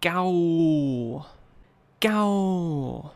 Go. Go.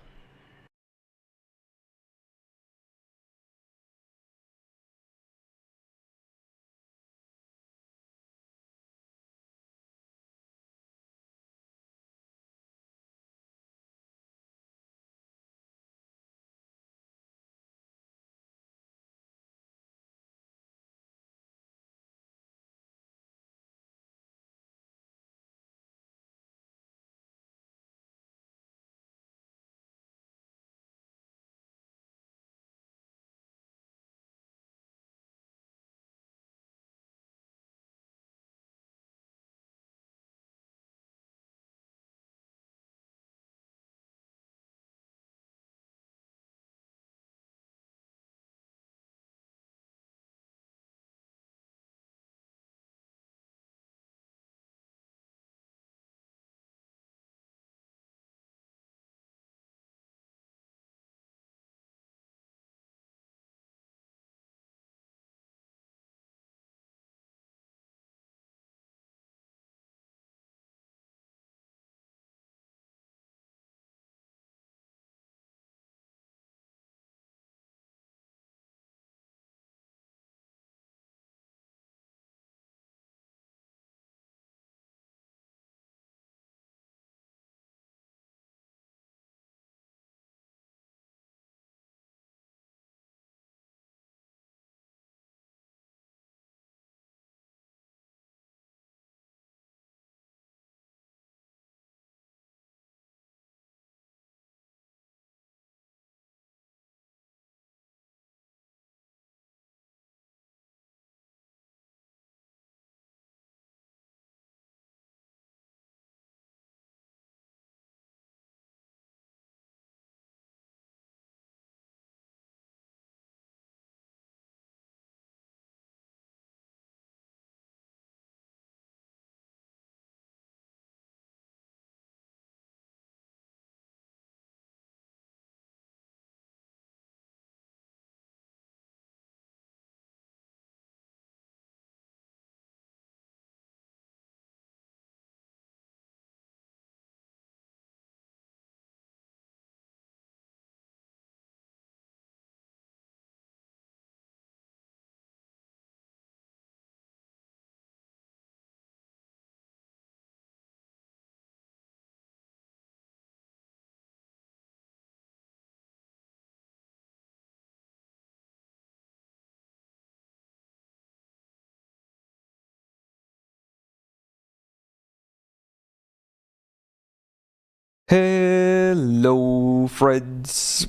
Hello, friends.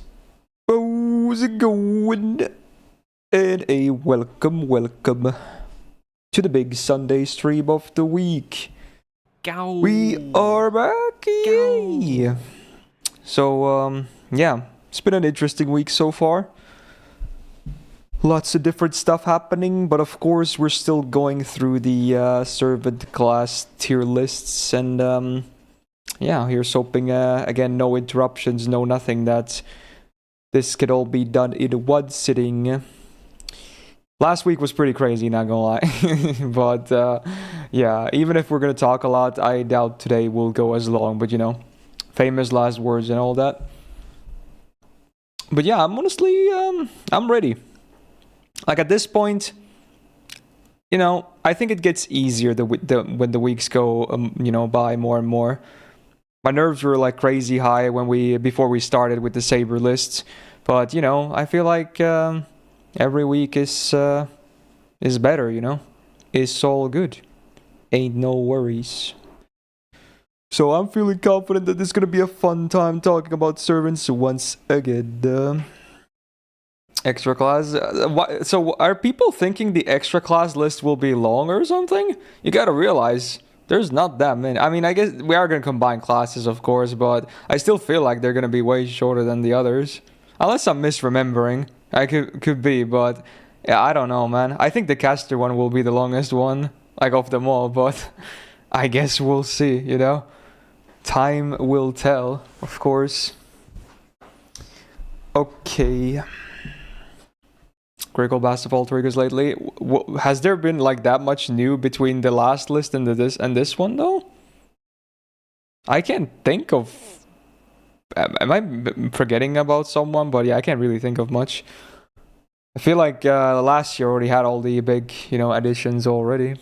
How's it going? And a welcome to the big Sunday stream of the week. Go. We are back. Yay. So, yeah, it's been an interesting week so far. Lots of different stuff happening, but of course, we're still going through the servant class tier lists and yeah, here's hoping, again, no interruptions, no nothing, that this could all be done in one sitting. Last week was pretty crazy, not gonna lie. But, yeah, even if we're gonna talk a lot, I doubt today will go as long, but famous last words and all that. But yeah, I'm honestly, I'm ready. Like at this point, I think it gets easier when the weeks go, by more and more. My nerves were like crazy high before we started with the saber lists, but I feel like every week is better. It's all good. Ain't no worries. So I'm feeling confident that this is gonna be a fun time talking about servants once again. Extra class. So are people thinking the extra class list will be long or something? You gotta realize there's not that many. I mean, I guess we are gonna combine classes, of course, but I still feel like they're gonna be way shorter than the others. Unless I'm misremembering. I could be, but yeah, I don't know, man. I think the caster one will be the longest one, like of them all, but I guess we'll see. Time will tell, of course. Okay. Critical blast of all triggers lately. Has there been like that much new between the last list and this one though? I can't think of. Am I forgetting about someone? But yeah, I can't really think of much. I feel like last year already had all the big, additions already.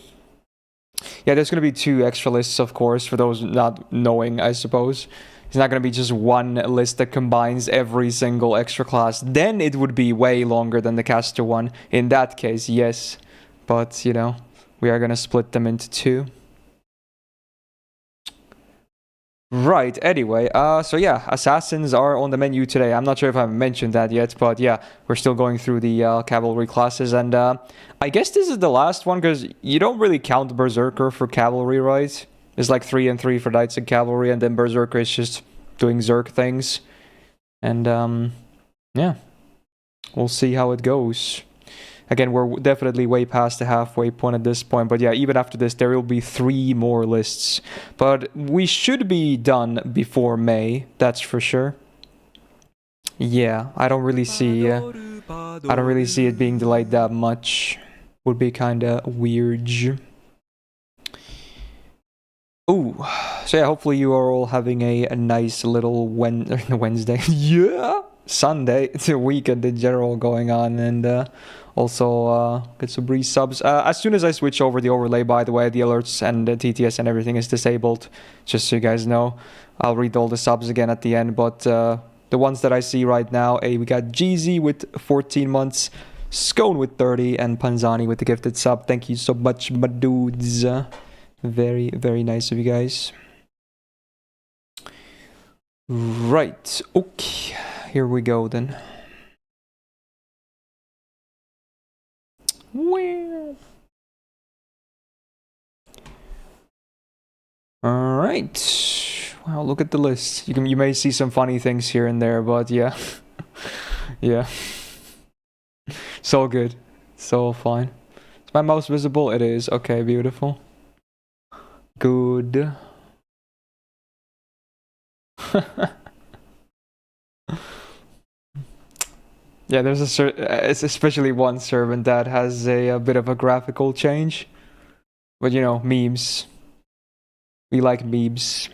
Yeah, there's gonna be 2 extra lists, of course, for those not knowing, I suppose. It's not gonna be just one list that combines every single extra class. Then it would be way longer than the caster one. In that case, yes. But, we are gonna split them into 2. Right, anyway, so yeah, assassins are on the menu today. I'm not sure if I mentioned that yet, but yeah, we're still going through the cavalry classes, and I guess this is the last one, because you don't really count Berserker for cavalry, right? It's like 3 and 3 for knights and cavalry, and then Berserker is just doing Zerk things. And yeah, we'll see how it goes. Again, we're definitely way past the halfway point at this point. But yeah, even after this, there will be 3 more lists. But we should be done before May, that's for sure. Yeah, I don't really see it being delayed that much. Would be kind of weird. Ooh, so yeah, hopefully you are all having a nice little Wednesday. Yeah, Sunday. It's a weekend in general going on, and also get some breeze subs. As soon as I switch over the overlay, by the way, the alerts and the TTS and everything is disabled, just so you guys know. I'll read all the subs again at the end, but the ones that I see right now, we got GZ with 14 months, Scone with 30, and Panzani with the gifted sub. Thank you so much, my dudes. Very, very nice of you guys. Right, okay, here we go then. Well. All right. Wow, look at the list. You may see some funny things here and there, but yeah, yeah. So good, so fine. Is my mouse visible? It is. Okay, beautiful. Good. Yeah, there's it's especially one servant that has a bit of a graphical change. But memes. We like memes.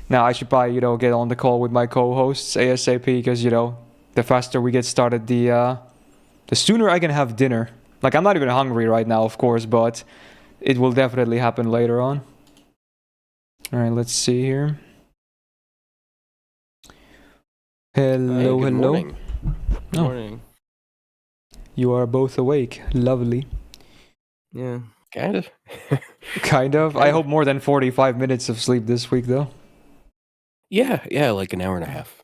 Now I should probably, get on the call with my co-hosts ASAP, because, the faster we get started, the sooner I can have dinner. Like, I'm not even hungry right now, of course, but it will definitely happen later on. Alright, let's see here. Hello, Good hello. morning. Good morning. You are both awake. Lovely. Yeah, kind of. Kind of. I hope more than 45 minutes of sleep this week, though. Yeah, like an hour and a half.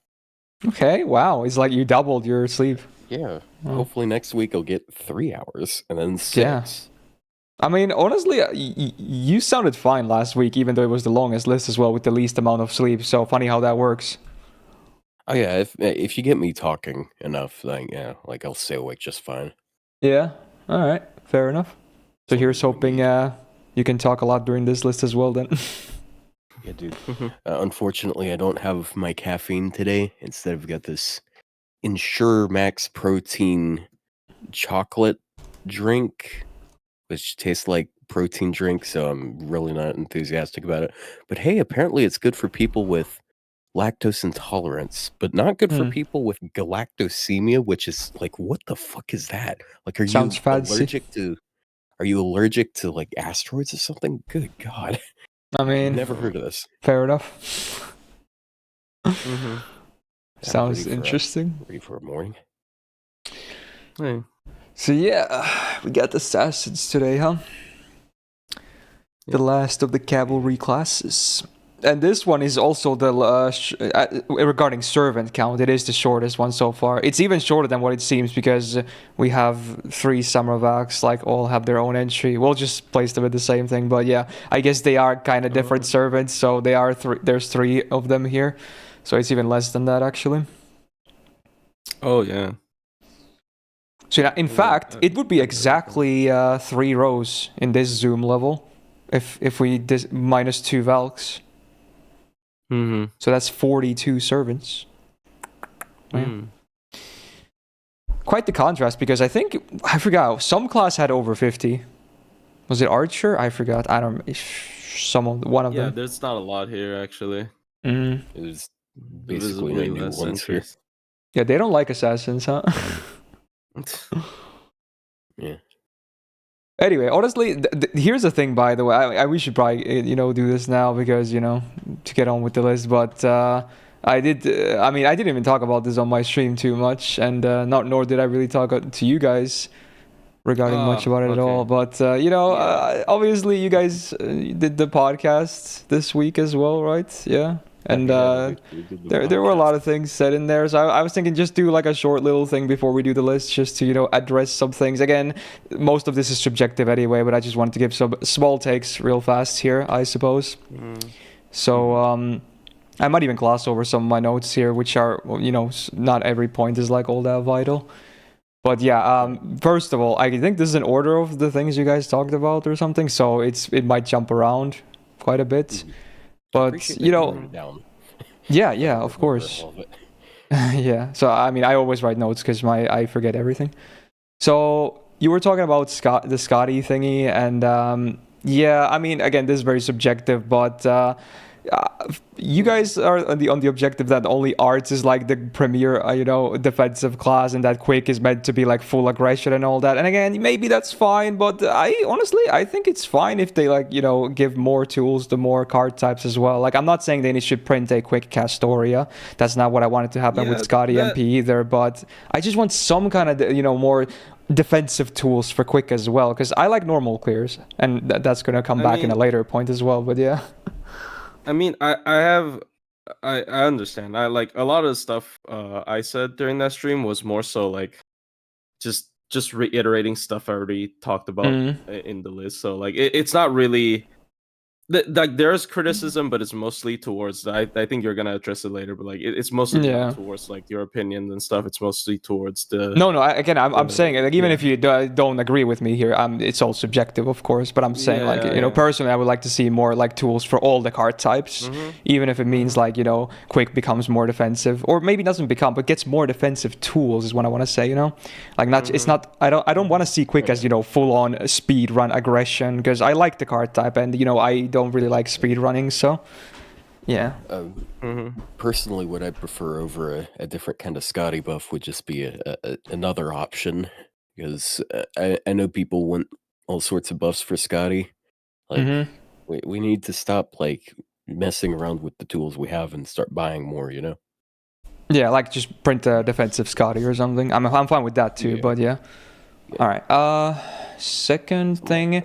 Okay, wow. It's like you doubled your sleep. Yeah. Oh. Hopefully next week I'll get 3 hours and then 6. Yeah. I mean, honestly, you sounded fine last week, even though it was the longest list as well with the least amount of sleep. So funny how that works. Oh yeah, if you get me talking enough, then yeah, like I'll stay awake just fine. Yeah. All right. Fair enough. So here's hoping you can talk a lot during this list as well then. Yeah, dude. Unfortunately, I don't have my caffeine today. Instead, I've got this Ensure Max Protein chocolate drink, which tastes like protein drink, so I'm really not enthusiastic about it. But hey, apparently it's good for people with lactose intolerance, but not good for people with galactosemia, which is like, what the fuck is that? Like, are Sounds you fancy. allergic to like asteroids or something? Good God. I mean, Never heard of this. fair enough. Mm-hmm. Sounds interesting. Ready for a morning. Hey. So yeah, we got the assassins today, huh? The last of the cavalry classes. And this one is also the regarding servant count. It is the shortest one so far. It's even shorter than what it seems, because we have 3 Samurai like all have their own entry. We'll just place them at the same thing, but yeah, I guess they are kind of different servants. So they are there's 3 of them here, so it's even less than that actually. Oh yeah. So yeah, in fact, it would be exactly 3 rows in this zoom level, if we minus 2 Valks. Mm-hmm. So that's 42 servants. Mm. Quite the contrast, because I forgot, some class had over 50. Was it Archer? I forgot. I don't. One of Yeah, them. there's not a lot here actually. Mm. There's basically Visibly no new less ones here. entries. Yeah, they don't like assassins, huh? Yeah. Anyway, honestly, here's the thing. By the way, we should probably do this now because to get on with the list. But I did. I mean, I didn't even talk about this on my stream too much, and nor did I really talk to you guys regarding much about it at all. Okay. But Yeah. obviously, you guys did the podcast this week as well, right? Yeah. And We did the there were a podcast. lot of things said in there, so I was thinking just do like a short little thing before we do the list, just to address some things. Again, most of this is subjective anyway, but I just wanted to give some small takes real fast here, I suppose. So I might even gloss over some of my notes here, which are not every point is like all that vital. But yeah, first of all, I think this is an order of the things you guys talked about or something, so it might jump around quite a bit. But Appreciate that you wrote it down. yeah, of course. All of it. Yeah. So I mean, I always write notes because I forget everything. So you were talking about the Scotty thingy, and yeah, I mean, again, this is very subjective, but you guys are on the objective that only arts is like the premier defensive class, and that quick is meant to be like full aggression and all that. And again, maybe that's fine, but I think it's fine if they give more tools to more card types as well. Like, I'm not saying they should print a quick Castoria. That's not what I wanted to happen with Scotty MP either, but I just want some kind of more defensive tools for quick as well, because I like normal clears, and that's going to come back in a later point as well. But yeah. I mean, I understand. I like a lot of the stuff I said during that stream was more so like just reiterating stuff I already talked about in the list. So like it's not really like there's criticism, but it's mostly towards I think you're gonna address it later, but like it's mostly not towards like your opinions and stuff. It's mostly towards the I'm saying like, even if you don't agree with me here, it's all subjective, of course, but I'm saying personally I would like to see more like tools for all the card types, even if it means like quick becomes more defensive, or maybe doesn't become but gets more defensive tools is what I want to say, like not it's not I don't want to see quick as full on speed run aggression, because I like the card type, and I don't really like speed running, so yeah. Personally, what I prefer over a different kind of Scotty buff would just be another option, because I know people want all sorts of buffs for Scotty. Like we need to stop like messing around with the tools we have and start buying more. Yeah, like just print a defensive Scotty or something. I'm fine with that too. But yeah. All right. Second thing.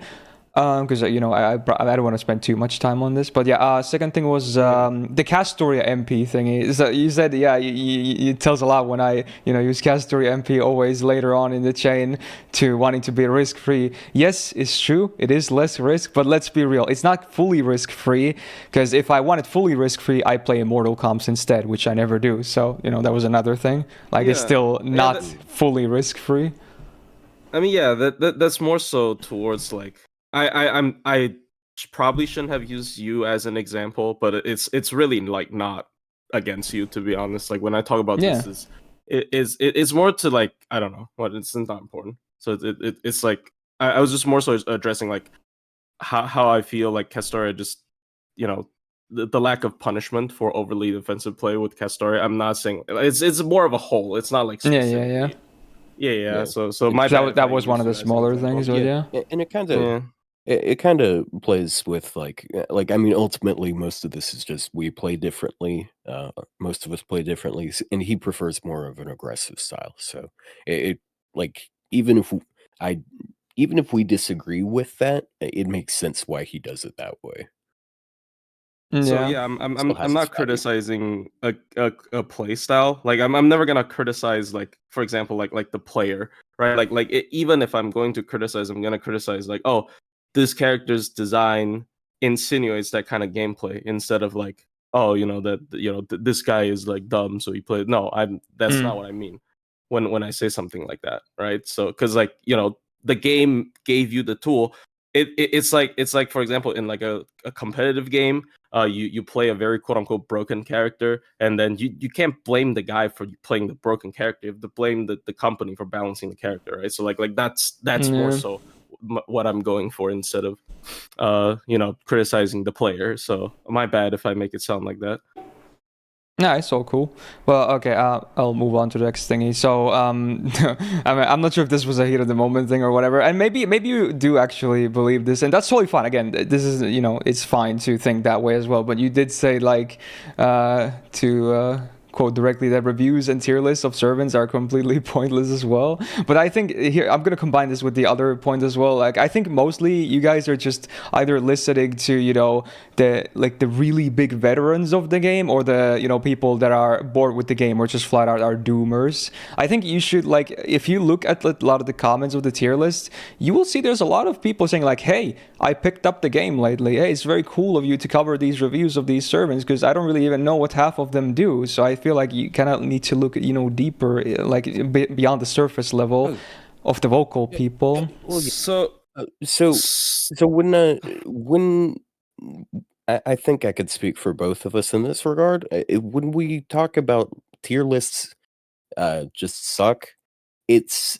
Because I don't want to spend too much time on this, but yeah. Second thing was the Castoria MP thingy. So you said it tells a lot when I use Castoria MP always later on in the chain to wanting to be risk free. Yes, it's true. It is less risk, but let's be real. It's not fully risk free, because if I wanted fully risk free, I play Immortal Comps instead, which I never do. So that was another thing. Like it's still not fully risk free. I mean, yeah, that's more so towards like. I probably shouldn't have used you as an example, but it's really like not against you, to be honest. Like when I talk about this, it's more to like I don't know what it's not important. So it's like I was just more so addressing like how I feel like Castoria just the lack of punishment for overly defensive play with Castoria. I'm not saying it's more of a whole. It's not like specifically. Yeah. So that was one of the smaller things, but and it kind of. It kind of plays with like I mean, ultimately most of this is just we play differently. Most of us play differently, and he prefers more of an aggressive style. So it like even if we disagree with that, it makes sense why he does it that way. So yeah, I'm not criticizing a play style. Like I'm never gonna criticize like, for example, like the player, right? Like even if I'm going to criticize, I'm gonna criticize like, oh, this character's design insinuates that kind of gameplay, instead of like, oh, this guy is like dumb, so he played. No, that's not what I mean when I say something like that, right? So because like the game gave you the tool. It's like for example in like a competitive game, you play a very quote unquote broken character, and then you can't blame the guy for playing the broken character. You have to blame the company for balancing the character, right? So like that's more so what I'm going for instead of criticizing the player. So my bad if I make it sound like that. No, it's all cool. Well, okay, I'll move on to the next thingy. So, I mean, I'm not sure if this was a heat of the moment thing or whatever, and maybe you do actually believe this, and that's totally fine. Again, this is, it's fine to think that way as well. But you did say like to quote directly that reviews and tier lists of servants are completely pointless as well. But I think here I'm gonna combine this with the other point as well. Like I think mostly you guys are just either listening to the really big veterans of the game, or the people that are bored with the game or just flat out are doomers. I think you should, like, if you look at a lot of the comments of the tier list, you will see there's a lot of people saying like, hey, I picked up the game lately. Hey, it's very cool of you to cover these reviews of these servants because I don't really even know what half of them do. So I feel like you kind of need to look deeper, like beyond the surface level of the vocal people. So when I think I could speak for both of us in this regard. When we talk about tier lists just suck, it's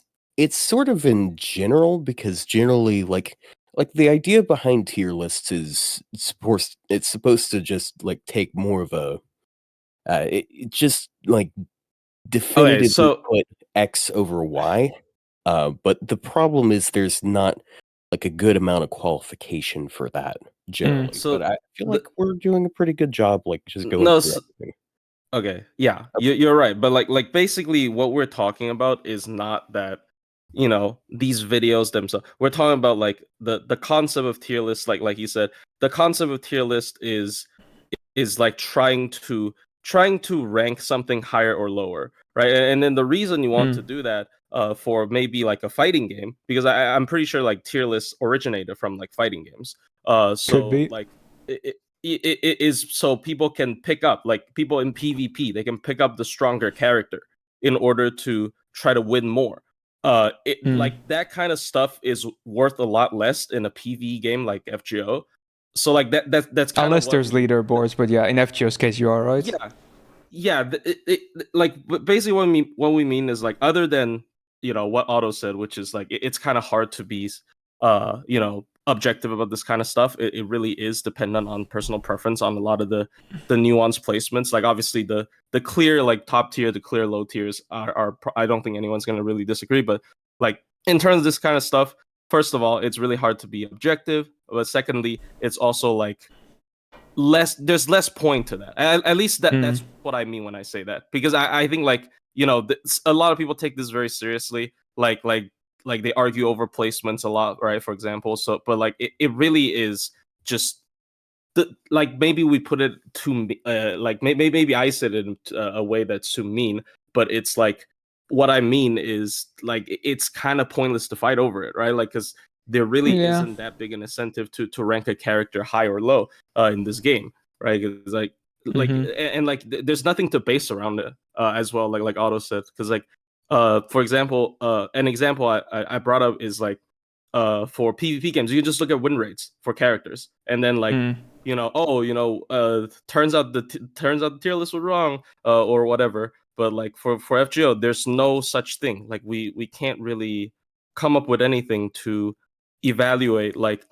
sort of in general, because generally like the idea behind tier lists is supposed to just like take more of a it just like definitively put X over Y. But the problem is there's not like a good amount of qualification for that generally. So but I feel like we're doing a pretty good job, like just going through everything. Okay, yeah, you're right, but like basically what we're talking about is not that these videos themselves. We're talking about like the concept of tier list, like you said. The concept of tier list is like trying to rank something higher or lower, right? And then the reason you want to do that for maybe like a fighting game, because I'm pretty sure like tier lists originated from like fighting games. Could be. Like it is so people can pick up, like people in PvP, they can pick up the stronger character in order to try to win more. Like that kind of stuff is worth a lot less in a PvE game like FGO. So like that's kind unless there's leaderboards, but yeah, in FGO's case you are right. Yeah. Like basically what we mean is like, other than what Otto said, which is like it's kind of hard to be objective about this kind of stuff. It really is dependent on personal preference on a lot of the nuanced placements. Like obviously the clear like top tier, the clear low tiers are I don't think anyone's going to really disagree, but like in terms of this kind of stuff, first of all, it's really hard to be objective, but secondly, it's also like there's less point to that. At least that's what I mean when I say that, because I think like a lot of people take this very seriously, like they argue over placements a lot, right? For example, so but like it really is just like maybe we put it too like maybe I said it in a way that's too mean, but it's like what I mean is like it's kind of pointless to fight over it, right? Like because there really isn't that big an incentive to rank a character high or low in this game, right? Because like and like there's nothing to base around it as well, like Otto said, because like for example, an example I brought up is like for PvP games, you can just look at win rates for characters, and then like turns out the tier list was wrong or whatever. But like for FGO, there's no such thing. Like we can't really come up with anything to evaluate like,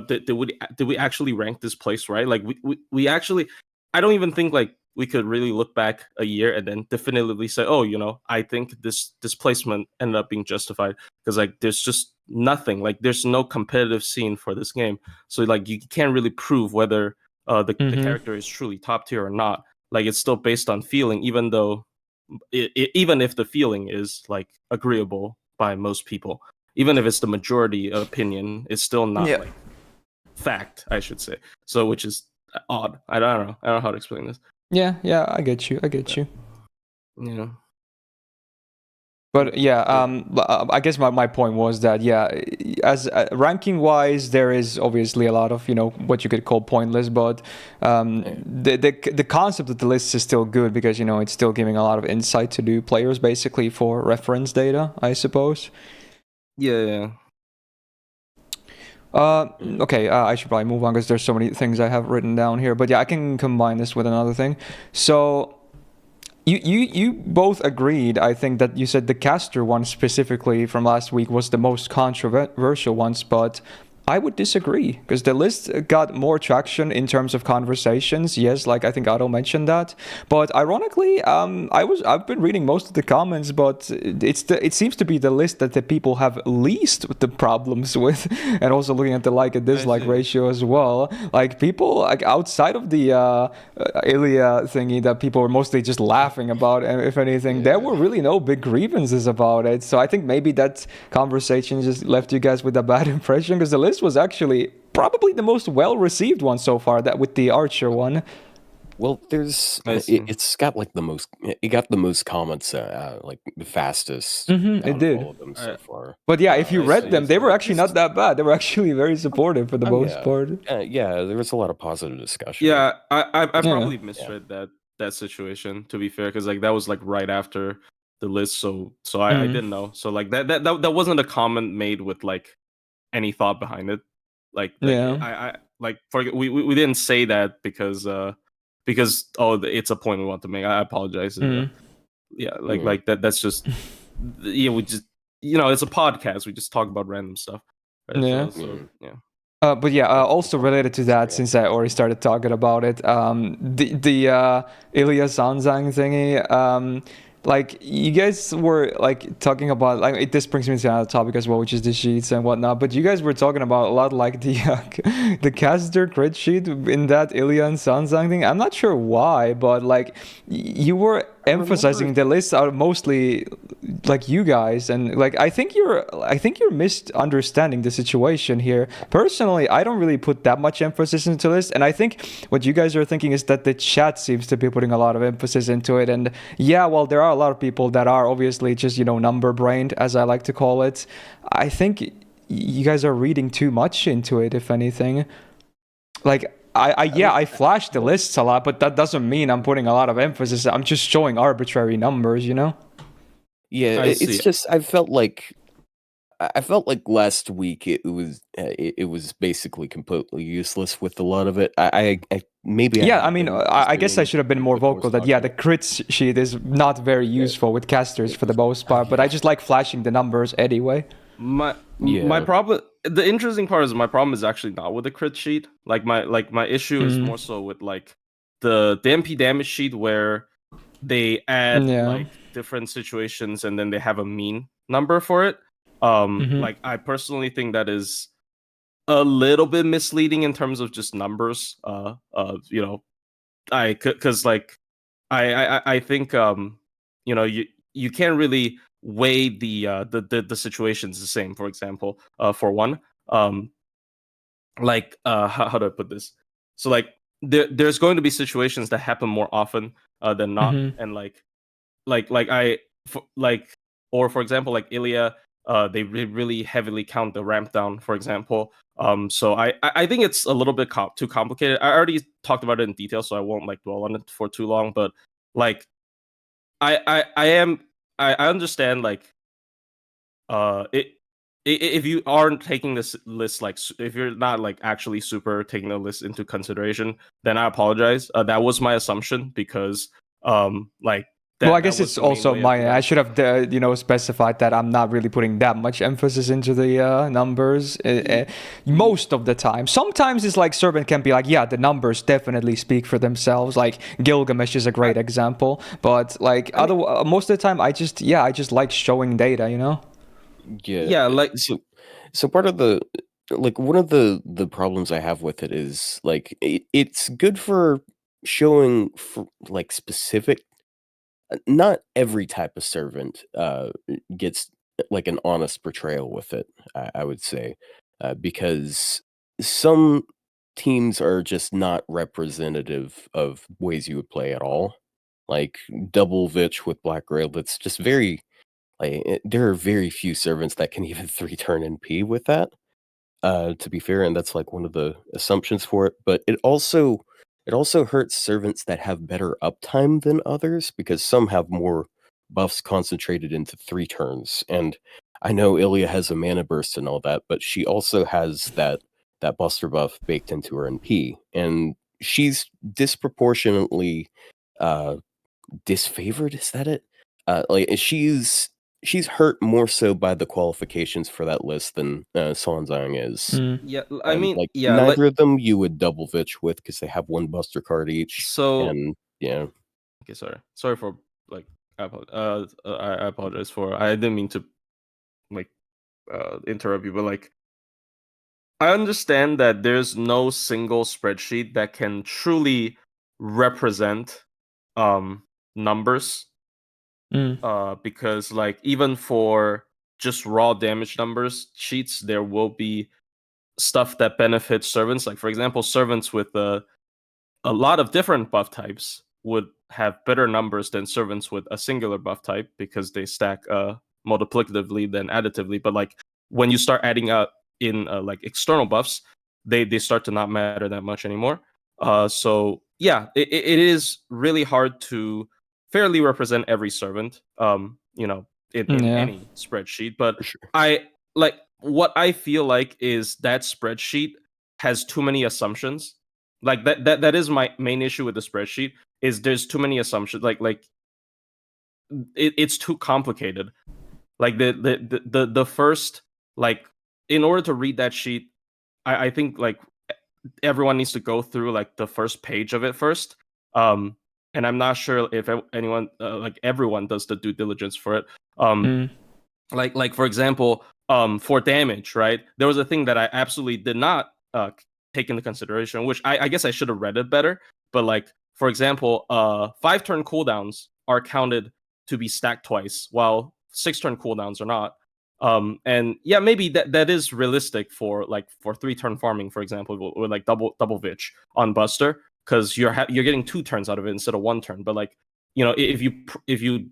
did we actually rank this place right? Like we actually, I don't even think like we could really look back a year and then definitively say, I think this placement ended up being justified, because like there's just nothing, like there's no competitive scene for this game, so like you can't really prove whether the character is truly top tier or not. Like it's still based on feeling, even though even if the feeling is like agreeable by most people, even if it's the majority opinion, it's still not like fact, I should say. So which is odd. I don't know how to explain this. Yeah, I get you. Yeah. But yeah, I guess my point was that as ranking wise, there is obviously a lot of what you could call pointless, but the concept of the list is still good, because it's still giving a lot of insight to new players, basically for reference data, I suppose. Yeah. Okay, I should probably move on because there's so many things I have written down here. But yeah, I can combine this with another thing. So You both agreed, I think, that you said the caster one specifically from last week was the most controversial ones, but I would disagree because the list got more traction in terms of conversations. Yes, like I think Otto mentioned that, but ironically, I've been reading most of the comments, but it seems to be the list that the people have least the problems with, and also looking at the like and dislike ratio as well. Like people like outside of the Ilya thingy that people were mostly just laughing about, and if anything, there were really no big grievances about it. So I think maybe that conversation just left you guys with a bad impression because the list was actually probably the most well-received one so far, that with the Archer one. Well, it's got like it got the most comments, like the fastest. It did. All of them so far. But yeah, if you read them, they were actually not that bad. They were actually very supportive for the most part. Yeah, there was a lot of positive discussion. Yeah, I probably misread that situation, to be fair, because like that was like right after the list, so I didn't know. So like that wasn't a comment made with like any thought behind it. Like I like we didn't say that because it's a point we want to make. I apologize. Like that's just we just it's a podcast. We just talk about random stuff. Right? But yeah, also related to that, since I already started talking about it, the Ilya Sanzang thingy, like you guys were like talking about, like this brings me to another topic as well, which is the sheets and whatnot. But you guys were talking about a lot like the caster crit sheet in that Ilya and Sanzang thing. I'm not sure why, but like you were emphasizing the lists are mostly like you guys, and like I think you're misunderstanding the situation here. Personally, I don't really put that much emphasis into this, and I think what you guys are thinking is that the chat seems to be putting a lot of emphasis into it. And yeah, well, there are a lot of people that are obviously just number brained, as I like to call it. I think you guys are reading too much into it, if anything. Like I flash the lists a lot, but that doesn't mean I'm putting a lot of emphasis. I'm just showing arbitrary numbers, Yeah, it's just I felt like last week it was basically completely useless with a lot of it. I guess I should have been more vocal that the crit sheet is not very useful with casters for the most part, but I just like flashing the numbers anyway. My problem, the interesting part is my problem is actually not with the crit sheet. Like my issue is more so with like the MP damage sheet where they add like different situations and then they have a mean number for it. Like I personally think that is a little bit misleading in terms of just numbers. Because like I think you can't really weigh the situations the same. For example, for one, like how do I put this? So like there's going to be situations that happen more often than not, and for example, like Ilya, they really heavily count the ramp down, for example. So I think it's a little bit too complicated. I already talked about it in detail, so I won't like dwell on it for too long. But like, I understand like, if you aren't taking this list, like if you're not like actually super taking the list into consideration, then I apologize. That was my assumption because like. Well, I guess it's also I should have specified that I'm not really putting that much emphasis into the numbers most of the time. Sometimes it's like Servant can be like, yeah, the numbers definitely speak for themselves. Like Gilgamesh is a great example, but like most of the time I just like showing data, Yeah, like so part of the like one of the problems I have with it is like it's good for showing for like specific. Not every type of servant gets like an honest portrayal with it. I would say because some teams are just not representative of ways you would play at all. Like double Vich with Black Grail, that's just very there are very few servants that can even 3-turn NP with that. To be fair, and that's like one of the assumptions for it. But it also hurts servants that have better uptime than others because some have more buffs concentrated into 3 turns. And I know Ilya has a mana burst and all that, but she also has that buster buff baked into her NP, and she's disproportionately disfavored. Is that it? Like she's hurt more so by the qualifications for that list than Sonzang is. Yeah, I mean, like yeah, neither of them you would double vitch with because they have one buster card each. So and yeah. Okay, sorry for like I apologize for I didn't mean to like interrupt you, but like I understand that there's no single spreadsheet that can truly represent numbers. Because like even for just raw damage numbers sheets, there will be stuff that benefits servants. Like for example, servants with a lot of different buff types would have better numbers than servants with a singular buff type because they stack multiplicatively than additively. But like when you start adding up in like external buffs, they start to not matter that much anymore. So yeah, it is really hard to fairly represent every servant. In any spreadsheet. But For sure. I like what I feel like is that spreadsheet has too many assumptions. Like that is my main issue with the spreadsheet, is there's too many assumptions. Like it's too complicated. Like the first, like, in order to read that sheet, I think like everyone needs to go through like the first page of it first. And I'm not sure if anyone like everyone does the due diligence for it. Like for example, for damage, right? There was a thing that I absolutely did not take into consideration, which I guess I should have read it better. But like for example, 5-turn cooldowns are counted to be stacked twice, while 6-turn cooldowns are not. And yeah, maybe that is realistic for 3-turn farming, for example, with like double vitch on Buster, because you're getting 2 turns out of it instead of 1 turn. But like, if you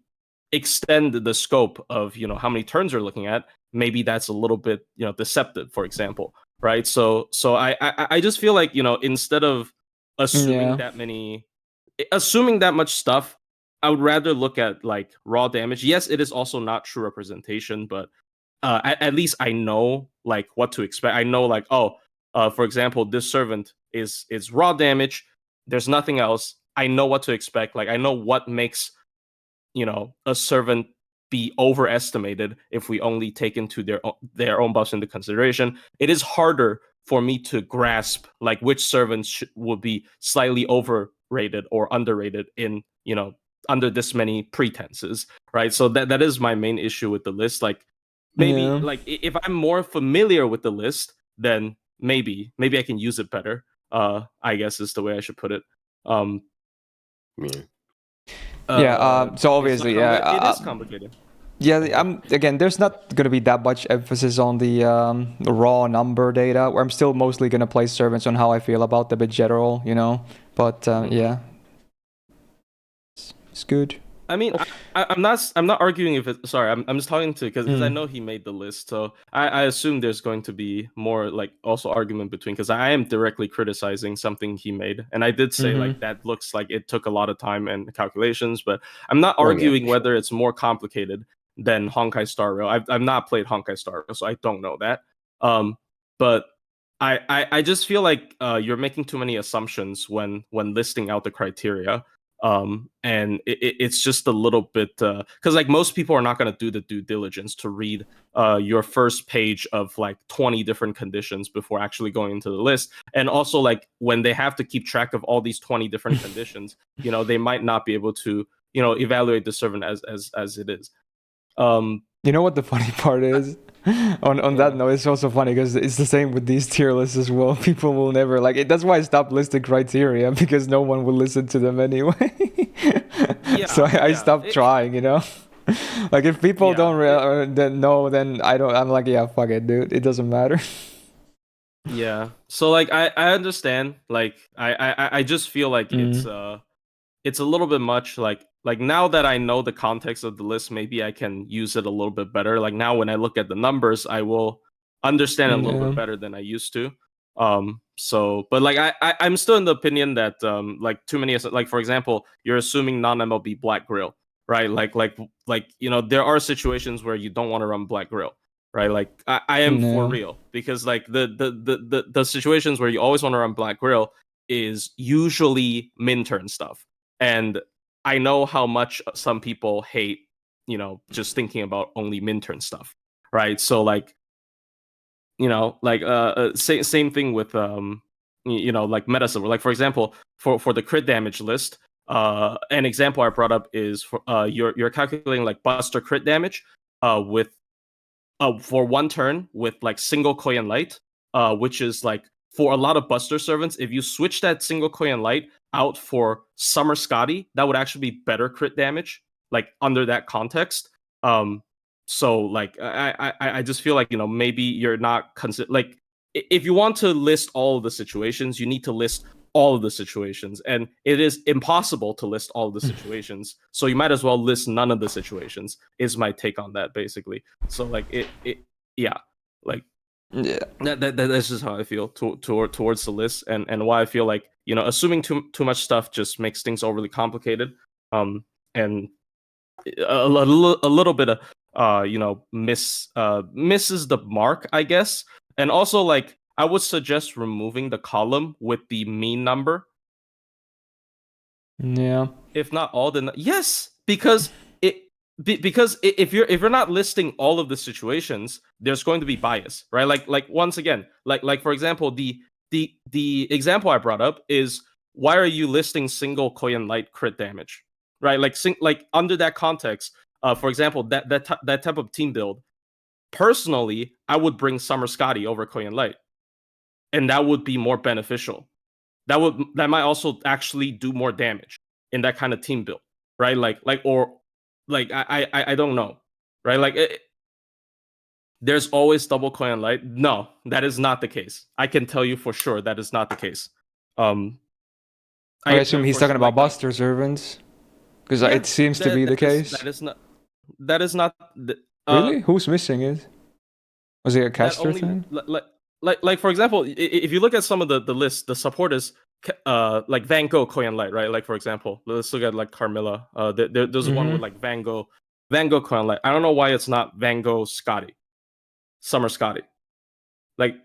extend the scope of how many turns you're looking at, maybe that's a little bit deceptive, for example, right? So I just feel like instead of assuming that much stuff, I would rather look at like raw damage. Yes, it is also not true representation, but at least I know like what to expect. I know like, for example, this servant is raw damage. There's nothing else. I know what to expect. Like I know what makes a servant be overestimated if we only take into their own buffs into consideration. It is harder for me to grasp like which servants would be slightly overrated or underrated in under this many pretenses, right? So that is my main issue with the list. Like maybe like if I'm more familiar with the list, then maybe I can use it better. I guess is the way I should put it. So obviously, it is complicated. Yeah, again, there's not going to be that much emphasis on the raw number data, where I'm still mostly going to play servants on how I feel about them in general, But yeah, it's good. I mean, I'm not arguing if it's sorry. I'm just talking to because I know he made the list, so I assume there's going to be more like also argument between, because I am directly criticizing something he made, and I did say like that looks like it took a lot of time and calculations, but I'm not arguing whether it's more complicated than Honkai Star Rail. I've not played Honkai Star Rail, so I don't know that. But I just feel like you're making too many assumptions when listing out the criteria. And it's just a little bit because like most people are not going to do the due diligence to read your first page of like 20 different conditions before actually going into the list. And also like when they have to keep track of all these 20 different conditions, they might not be able to evaluate the servant as it is. You know what the funny part is? On that note, it's also funny because it's the same with these tier lists as well. People will never like it. That's why I stopped listing criteria, because no one will listen to them anyway. So I stopped trying, Like if people don't then know, then I don't. I'm like, yeah, fuck it, dude. It doesn't matter. Yeah. So like I understand. Like I just feel like it's a little bit much. Like now that I know the context of the list, maybe I can use it a little bit better. Like now when I look at the numbers, I will understand it a little bit better than I used to. So but like I'm still in the opinion that like too many, like for example, you're assuming non-MLB Black Grill, right? Like there are situations where you don't want to run Black Grill, right? Like I am for real, because like the situations where you always want to run Black Grill is usually min turn stuff. And I know how much some people hate, you know, just thinking about only Minturn stuff, right? So like, you know, like same thing with you know, like meta silver. Like for example, for the crit damage list, an example I brought up is for you're calculating like buster crit damage with for one turn with like single Koyan Light, which is like for a lot of Buster servants, if you switch that single Koyan Light out for Summer Scotty, that would actually be better crit damage, like under that context. So like I just feel like, you know, maybe you're not like if you want to list all of the situations, you need to list all of the situations, and it is impossible to list all of the situations. So you might as well list none of the situations. Is my take on that basically. So like yeah, like Yeah. That's just how I feel towards the list, and why I feel like, you know, assuming too much stuff just makes things overly complicated. And a little bit of you know, misses the mark, I guess. And also like I would suggest removing the column with the mean number. Yeah. If not all, then yes, because if you're not listing all of the situations, there's going to be bias, right? Like once again, like for example, the example I brought up is, why are you listing single Koyan Light crit damage, right? Like under that context, for example, that type of team build, personally, I would bring Summer Scotty over Koyan Light, and that would be more beneficial. That might also actually do more damage in that kind of team build, right? Or like I don't know, right? Like there's always double Koyan Light. No, that is not the case. I can tell you for sure that is not the case. I assume he's talking about Buster servants, because it seems to be the case. That is not. Really? Who's missing it? Was it a caster thing? Like for example, if you look at some of the list, the supporters, like Van Gogh Koyan Light, right? Like for example, let's look at like Carmilla. There's one with like Van Gogh Koyan Light. I don't know why it's not Van Gogh Scotty, Summer Scotty. Like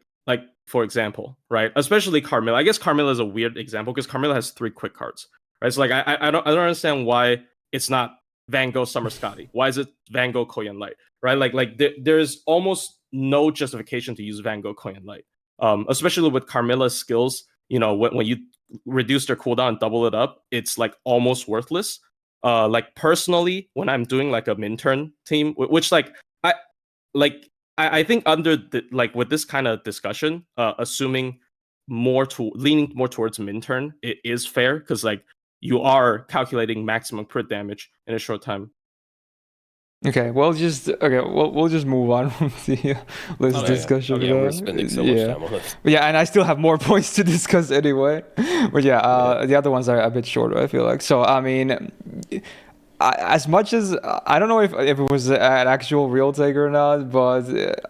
for example, right? Especially Carmilla. I guess Carmilla is a weird example because Carmilla has 3 quick cards, right? So like I don't understand why it's not Van Gogh Summer Scotty. Why is it Van Gogh Koyan Light, right? Like there's almost no justification to use Van Gogh Koyan Light, especially with Carmilla's skills. You know, when you reduce their cooldown and double it up, it's like almost worthless. Like personally, when I'm doing like a Minturn team, which like I think under like with this kind of discussion, assuming leaning more towards Minturn, it is fair because like you are calculating maximum crit damage in a short time. Okay, we'll just move on from the list discussion. Yeah, we're spending so much time on this. Yeah, and I still have more points to discuss anyway. But the other ones are a bit shorter, I feel like. So I mean, as much as I don't know if it was an actual real take or not, but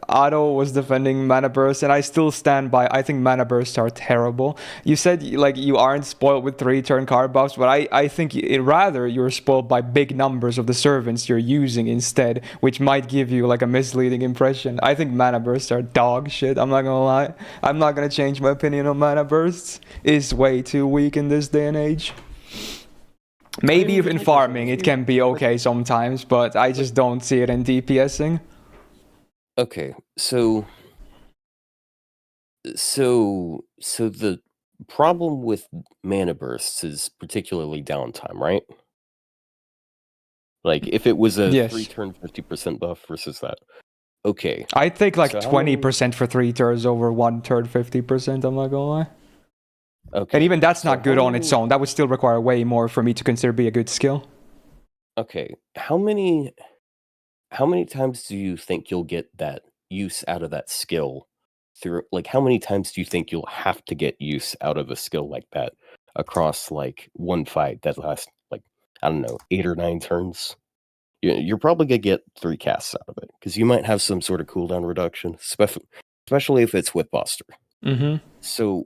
Otto was defending mana bursts, and I still stand by. I think mana bursts are terrible. You said like you aren't spoiled with 3-turn card buffs, but I think rather you're spoiled by big numbers of the servants you're using instead, which might give you like a misleading impression. I think mana bursts are dog shit. I'm not gonna lie. I'm not gonna change my opinion on mana bursts. It's way too weak in this day and age. Maybe in farming it can be okay sometimes, but I just don't see it in DPSing. Okay, so the problem with mana bursts is particularly downtime, right? Like if it was a 3-turn 50% buff versus that. Okay. I'd take like 20% for 3 turns over 1 turn 50%, I'm not gonna lie. Okay. And even that's not good on its own. That would still require way more for me to consider be a good skill. Okay. How many times do you think you'll get that use out of that skill through, like how many times do you think you'll have to get use out of a skill like that across like one fight that lasts like, I don't know, 8 or 9 turns? You're probably gonna get 3 casts out of it because you might have some sort of cooldown reduction, especially if it's with Buster. So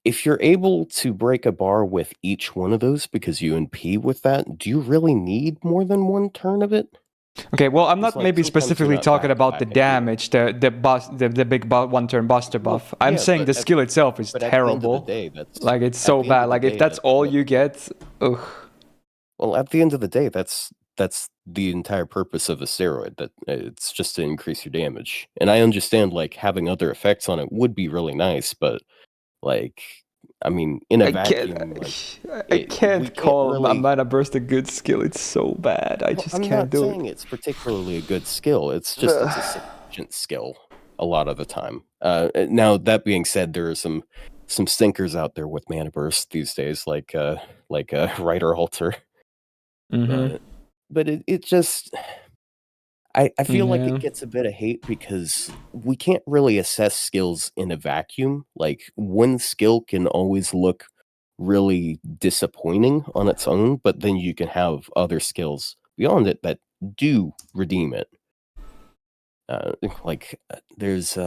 if you're able to break a bar with each one of those because you NP with that, do you really need more than 1 turn of it? Okay, well, I'm not maybe specifically talking about the damage, the big 1-turn Buster buff. I'm saying the skill itself is terrible. Like it's so bad. Like if that's all you get, ugh. Well, at the end of the day, that's the entire purpose of a steroid. That it's just to increase your damage. And I understand like having other effects on it would be really nice, but like, I mean, in a I can't. vacuum, like I we can't can't call a really. mana burst a good skill. It's so bad. I Well, just I'm can't not do saying it. it's particularly a good skill. It's just it's a sufficient skill a lot of the time. Now that being said, there are some stinkers out there with mana burst these days, like Rider Halter. Mm-hmm. But it just I feel like Yeah. it gets a bit of hate because we can't really assess skills in a vacuum. Like one skill can always look really disappointing on its own, but then you can have other skills beyond it that do redeem it. There's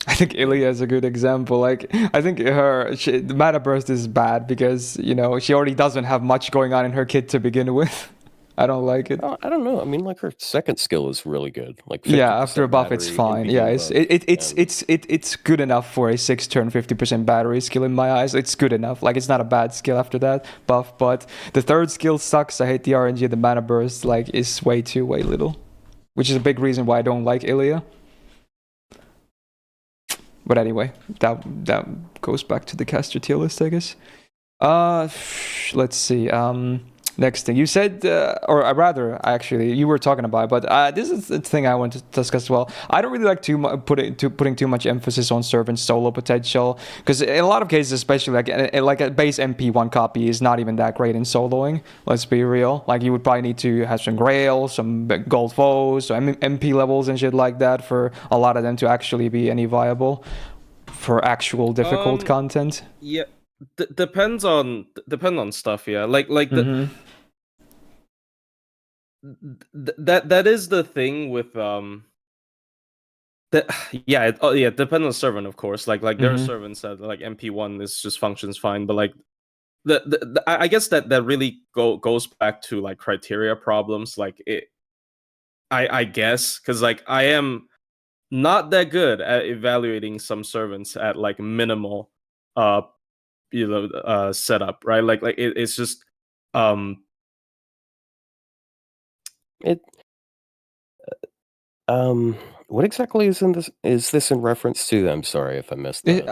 I think Ilya is a good example. Like, I think the mana burst is bad because she already doesn't have much going on in her kit to begin with. I don't like it. I don't know. I mean, like her second skill is really good. Like Yeah, after a 50% buff, it's battery and fine. being Yeah, a it's buff. it's good enough for a 6-turn 50% battery skill in my eyes. It's good enough. Like, it's not a bad skill after that buff, but the third skill sucks. I hate the RNG. The mana burst is way little, which is a big reason why I don't like Ilya. But anyway, that goes back to the caster tier list, I guess. Let's see. Next thing you said, or rather, actually, you were talking about, but this is the thing I want to discuss as well. I don't really like putting too much emphasis on servant solo potential because in a lot of cases, especially like a base MP1 copy is not even that great in soloing. Let's be real. Like you would probably need to have some Grail, some gold foes, some MP levels and shit like that for a lot of them to actually be any viable for actual difficult content. Yeah. Depends on stuff. Yeah, like Mm-hmm. that is the thing with that yeah it depends on servant, of course. Like there are servants that like MP1 is just functions fine, but like I guess that really goes back to like criteria problems. Like I guess because like I am not that good at evaluating some servants at like minimal setup, right? Like it's just It what exactly is in this? Is this in reference to? I'm sorry if I missed that.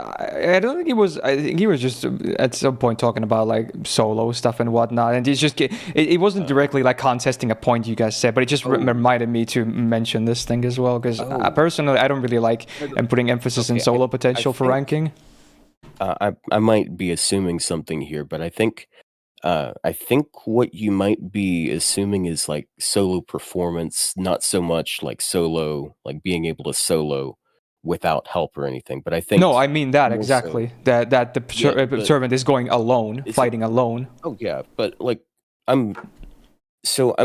I don't think he was. I think he was just at some point talking about like solo stuff and whatnot, and it wasn't directly like contesting a point you guys said, but it just reminded me to mention this thing as well because personally I don't really like putting emphasis in solo potential for ranking. I might be assuming something here, but I think what you might be assuming is like solo performance, not so much like solo, like being able to solo without help or anything. But I think no, I mean that more exactly. so, That the servant is going alone, fighting alone. Oh yeah, but like I'm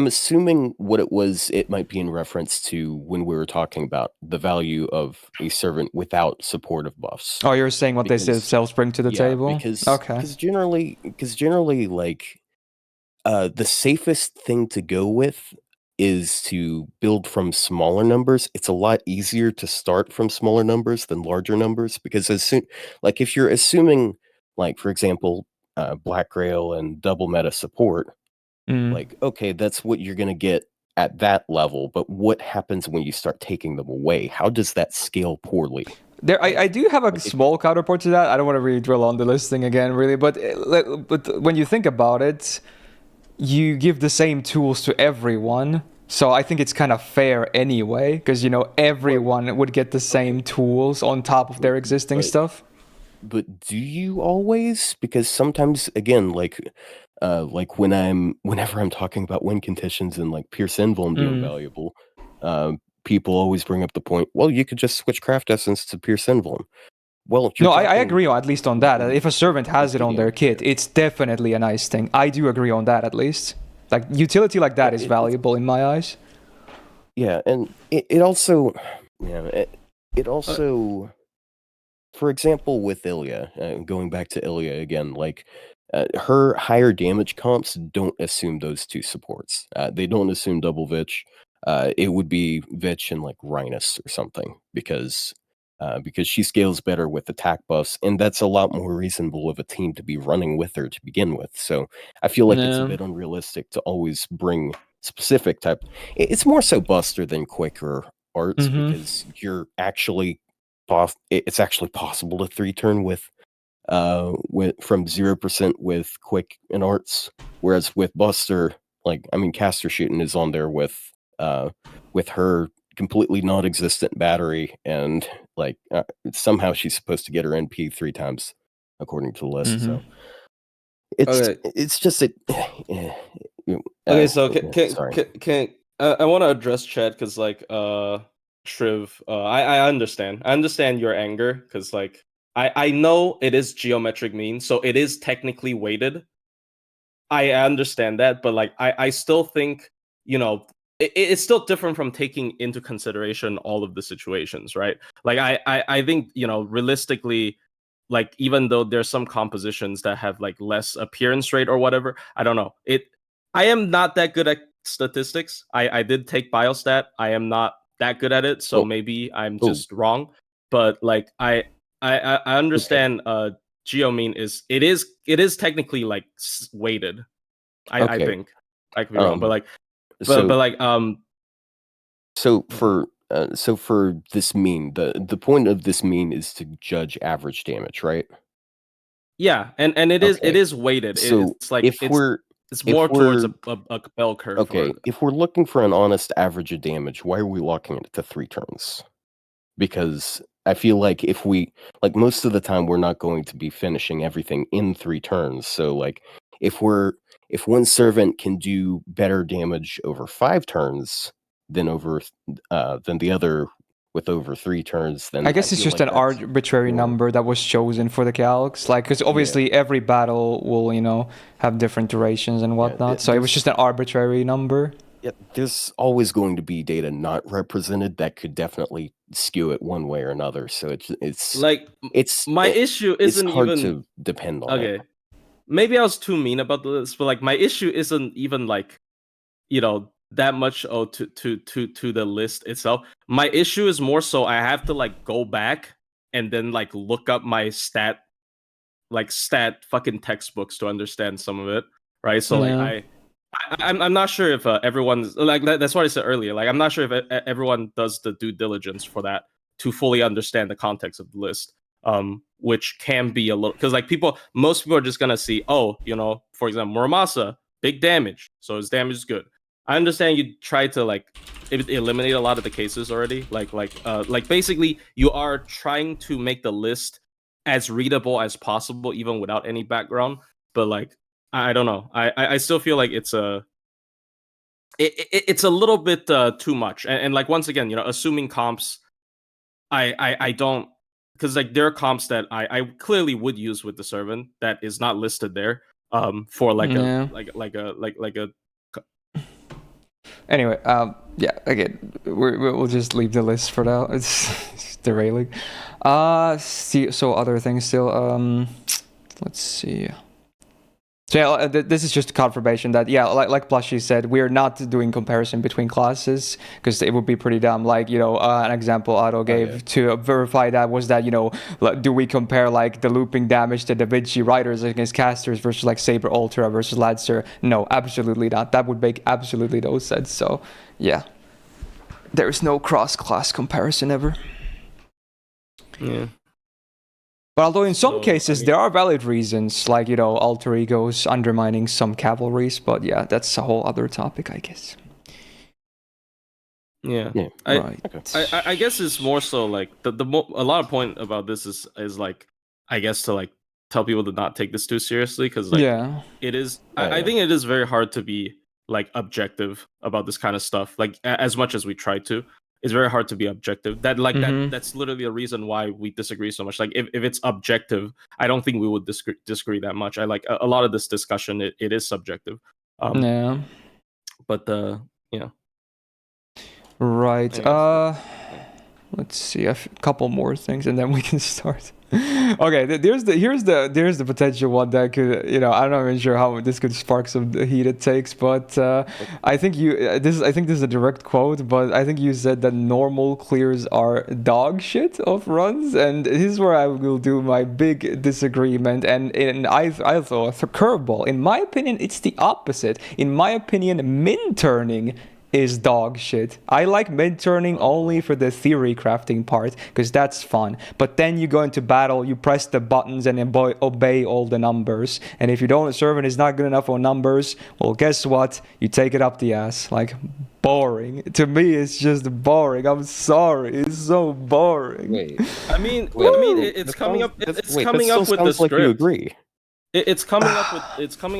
assuming what it was. It might be in reference to when we were talking about the value of a servant without supportive buffs. Oh, you're saying what they themselves bring to the table? Okay. Because generally, like the safest thing to go with is to build from smaller numbers. It's a lot easier to start from smaller numbers than larger numbers because like if you're assuming, like for example, Black Grail and double meta support, like okay, that's what you're gonna get at that level. But what happens when you start taking them away? How does that scale poorly? I do have a small counterpart to that. I don't want to really drill on the listing again, really, but when you think about it, you give the same tools to everyone. So I think it's kind of fair anyway, because everyone would get the same tools on top of their existing stuff. But do you always? Because sometimes, again, whenever I'm talking about win conditions and like Pierce Invuln being valuable, people always bring up the point. Well, you could just switch Craft Essence to Pierce Invuln. Well, no, I agree at least on that. If a servant has it on their kit, it's definitely a nice thing. I do agree on that at least. Like utility like that is valuable in my eyes. Yeah, and it also, for example, with Ilya, going back to Ilya again, like her higher damage comps don't assume those two supports. They don't assume double Vich. It would be Vich and like Rhinus or something because because she scales better with attack buffs, and that's a lot more reasonable of a team to be running with her to begin with. So I feel like it's a bit unrealistic to always bring specific type. It's more so Buster than Quick or Arts, because you're actually it's actually possible to 3-turn with from 0% with Quick and Arts, whereas with Buster, like, I mean, caster shooting is on there with her completely non-existent battery, and like somehow she's supposed to get her NP 3 times according to the list. So it's just it. Okay, so I want to address chat because like Shriv, I understand your anger because like I know it is geometric mean, so it is technically weighted. I understand that, but like I still think, you know, it's still different from taking into consideration all of the situations, right? Like I think, you know, realistically, like even though there's some compositions that have like less appearance rate or whatever, I don't know. I am not that good at statistics. I did take biostat. I am not that good at it, so maybe I'm just wrong. But like I understand geomean is technically like weighted. I think I could be wrong, but like so for this mean, the point of this mean is to judge average damage, right? Yeah, and it is weighted. So it's like it's more towards a bell curve. Okay, if we're looking for an honest average of damage, why are we locking it to 3 turns? Because I feel like if we, like, most of the time we're not going to be finishing everything in 3 turns. So like if one servant can do better damage over 5 turns than the other with over 3 turns, then I guess it's just an arbitrary number that was chosen for the calcs, like, because obviously every battle will, you know, have different durations and whatnot. So it was just an arbitrary number. Yeah, there's always going to be data not represented that could definitely skew it one way or another. So it's my issue isn't hard even to depend on. Okay, maybe I was too mean about this, but like my issue isn't even like, you know, that much to the list itself. My issue is more so I have to like go back and then like look up my stat fucking textbooks to understand some of it, right? So like I'm not sure if everyone's like that's what I said earlier. Like I'm not sure if everyone does the due diligence for that to fully understand the context of the list. Which can be a little because like most people are just gonna see, oh, you know, for example, Muramasa, big damage, so his damage is good. I understand you try to like eliminate a lot of the cases already. Like basically you are trying to make the list as readable as possible, even without any background. But like I don't know. I still feel like it's a little bit too much. And like once again, you know, assuming comps, I don't because like there are comps that I clearly would use with the servant that is not listed there. For like a Anyway, yeah, again, we'll just leave the list for now. It's derailing. So other things still. Let's see. So yeah, this is just a confirmation that, yeah, like Plushy said, we're not doing comparison between classes because it would be pretty dumb. Like, you know, an example Otto gave to verify that was that, you know, do we compare like the looping damage to Da Vinci Riders against casters versus like Saber Ultra versus Lancer? No, absolutely not. That would make absolutely no sense. So yeah, there is no cross-class comparison ever. Yeah. But although in some cases there are valid reasons, like, you know, alter egos undermining some cavalries, but yeah, that's a whole other topic, I guess. Yeah. I guess it's more so like a lot of point about this is like, I guess, to like tell people to not take this too seriously because like it is. I think it is very hard to be like objective about this kind of stuff. Like as much as we try to. It's very hard to be objective. That's literally a reason why we disagree so much. Like if it's objective, I don't think we would disagree that much. I like a lot of this discussion. It is subjective. Yeah. But yeah. Right. Let's see a couple more things and then we can start. Okay, here's the potential one that could, I'm not even sure how this could spark some heated takes, but I think I think this is a direct quote, but I think you said that normal clears are dog shit of runs, and this is where I will do my big disagreement, and I throw a curveball. In my opinion, it's the opposite. In my opinion, min turning is dog shit. I like mid-turning only for the theory crafting part, because that's fun. But then you go into battle, you press the buttons and obey all the numbers. And if you don't, servant is not good enough on numbers, well, guess what? You take it up the ass. Like, boring. To me, it's just boring. I'm sorry. It's so boring. Wait. It's coming up. It's coming up with the script. Like you agree. It's coming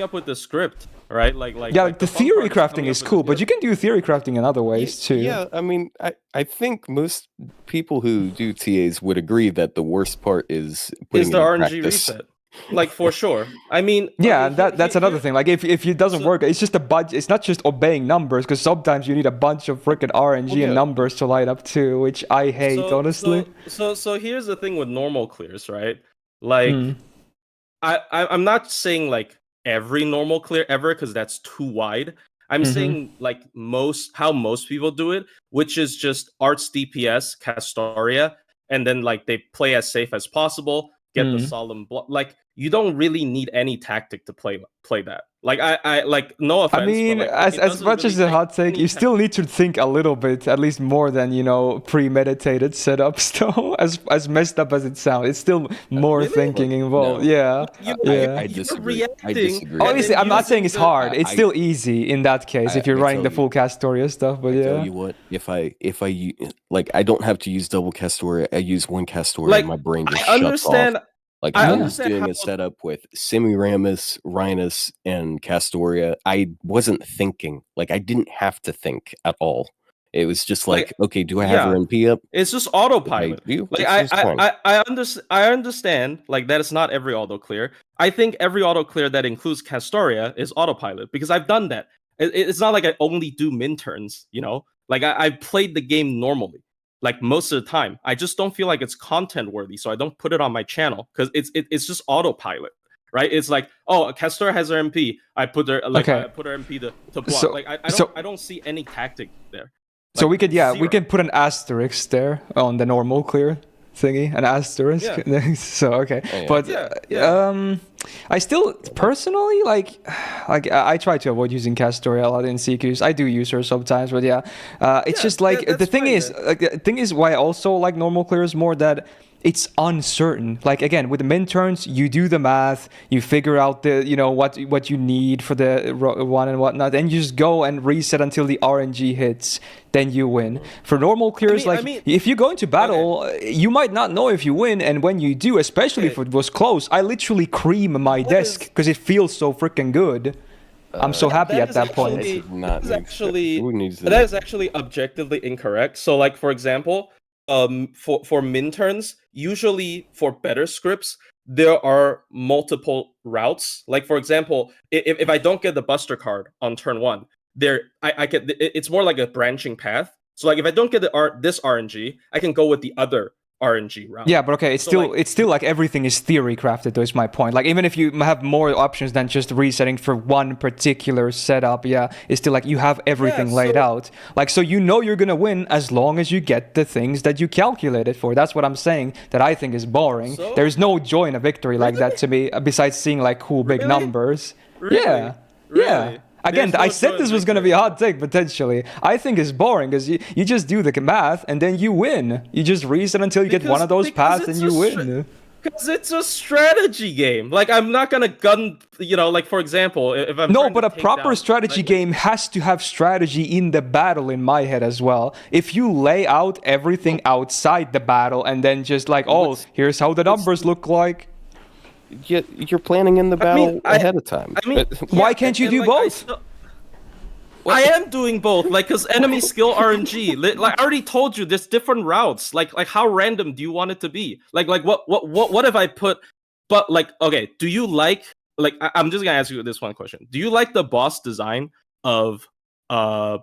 up with the script, right? Like the theory crafting is cool, but you can do theory crafting in other ways too. Yeah, I mean, I think most people who do TAs would agree that the worst part is putting the RNG practice. reset. Like, for sure. I mean, yeah, that's another thing. Like, if it doesn't work, it's just a bunch. It's not just obeying numbers, because sometimes you need a bunch of freaking RNG and numbers to light up too, which I hate, honestly. So here's the thing with normal clears, right? Like, I'm not saying like every normal clear ever, because that's too wide. I'm saying like how most people do it, which is just arts DPS, Castoria, and then like they play as safe as possible, get the solemn block. Like, you don't really need any tactic to play that. Like, I like, no offense. I mean, but, like, as much as a hot take, you still need to think a little bit, at least more than, premeditated setups, though. As messed up as it sounds, it's still more thinking involved. No. Yeah. I disagree. Obviously, I'm not saying it's hard. It's still easy in that case if you're running the full Castoria stuff. But tell you what, if I like, I don't have to use double Castoria. I use one Castoria, like, and my brain just I shuts understand. off. Like, I was doing a setup with Semiramis, Rhinus, and Castoria. I wasn't thinking. Like, I didn't have to think at all. It was just like, okay, do I have her MP up? It's just autopilot. I understand like that it's not every auto clear. I think every auto clear that includes Castoria is autopilot, because I've done that. It's not like I only do min turns, Like, I've played the game normally. Like, most of the time, I just don't feel like it's content worthy, so I don't put it on my channel, because it's just autopilot, right? It's like, oh, Castoria has her MP, I put her I put her MP to block. So, like, I don't see any tactic there. Like, so we could put an asterisk there on the normal clear thingy, an asterisk. Yeah. So okay, but I still personally like I try to avoid using Castoria a lot in CQs. I do use her sometimes, but it's just like the thing is why I also like normal clears more, that it's uncertain. Like, again, with the min turns, you do the math, you figure out the what you need for the one and whatnot, then you just go and reset until the RNG hits, then you win. For normal clears, if you go into battle, you might not know if you win, and when you do, especially if it was close, I literally cream my desk because it feels so freaking good. I'm so happy at that point. That is actually objectively incorrect. So, like, for example, for min turns, usually for better scripts, there are multiple routes. Like, for example, if I don't get the Buster card on turn 1, it's more like a branching path. So, like, if I don't get this RNG, I can go with the other RNG route. Yeah, but okay, it's still like everything is theory crafted, though, is my point. Like, even if you have more options than just resetting for one particular setup, it's still like you have everything laid out. Like, so you're gonna win as long as you get the things that you calculated for. That's what I'm saying, that I think is boring. There's no joy in a victory like that to me, besides seeing like cool big numbers. Really? Yeah. Again, I said this was going to be a hot take, potentially. I think it's boring, because you just do the math, and then you win. You just reason until you get one of those paths, and you win. Because it's a strategy game. Like, I'm not going to gun, like, for example, if I'm... No, but a proper strategy game has to have strategy in the battle, in my head as well. If you lay out everything outside the battle, and then just like, here's how the numbers look like... You're planning in the battle ahead of time. Why can't you do both? I am doing both, like, because enemy skill RNG. Like, I already told you, there's different routes. Like how random do you want it to be? Like what if I put? But like, okay, do you like? I'm just gonna ask you this one question. Do you like the boss design of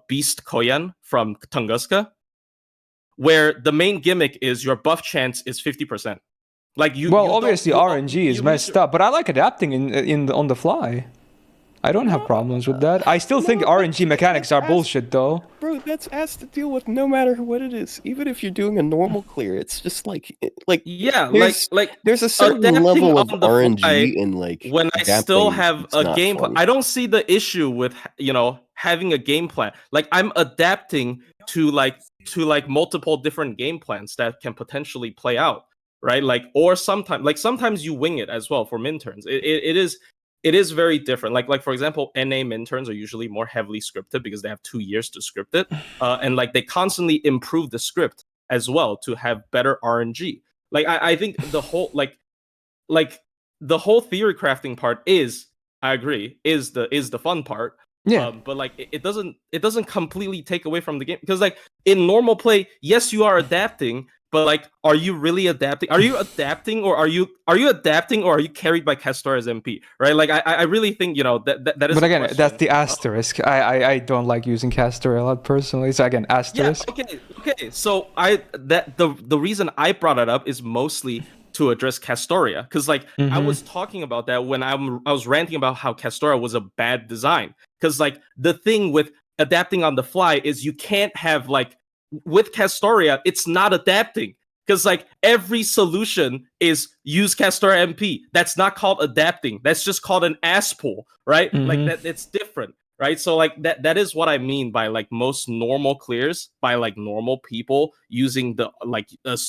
Beast Koyan from Tunguska, where the main gimmick is your buff chance is 50%? Like you. Well, you obviously RNG is messed up, but I like adapting on the fly. I don't have problems with that. I still think RNG mechanics are bullshit, though. Bro, that's asked to deal with no matter what it is. Even if you're doing a normal clear, it's just like yeah, there's a certain level of RNG in like when I still have a game plan. I don't see the issue with having a game plan. Like I'm adapting to multiple different game plans that can potentially play out, right? Like or sometimes you wing it as well for min turns. It is very different. Like for example, NA min turns are usually more heavily scripted because they have 2 years to script it, and like they constantly improve the script as well to have better RNG. Like I think the whole the whole theory crafting part is, I agree, is the fun part. Yeah. But like it doesn't completely take away from the game, because like in normal play, yes, you are adapting. But like, are you really adapting? Are you adapting, or are you adapting, or are you carried by Castor as MP? Right? Like, I really think that is. But again, that's the asterisk. I don't like using Castor a lot personally. So again, asterisk. Yeah. Okay. So the reason I brought it up is mostly to address Castoria, because like I was talking about that when I was ranting about how Castoria was a bad design, because like the thing with adapting on the fly is you can't have like. With Castoria, it's not adapting, because like every solution is use Castoria MP. That's not called adapting. That's just called an ass pull, right? Like that, it's different, right? So like that is what I mean by like most normal clears by like normal people using the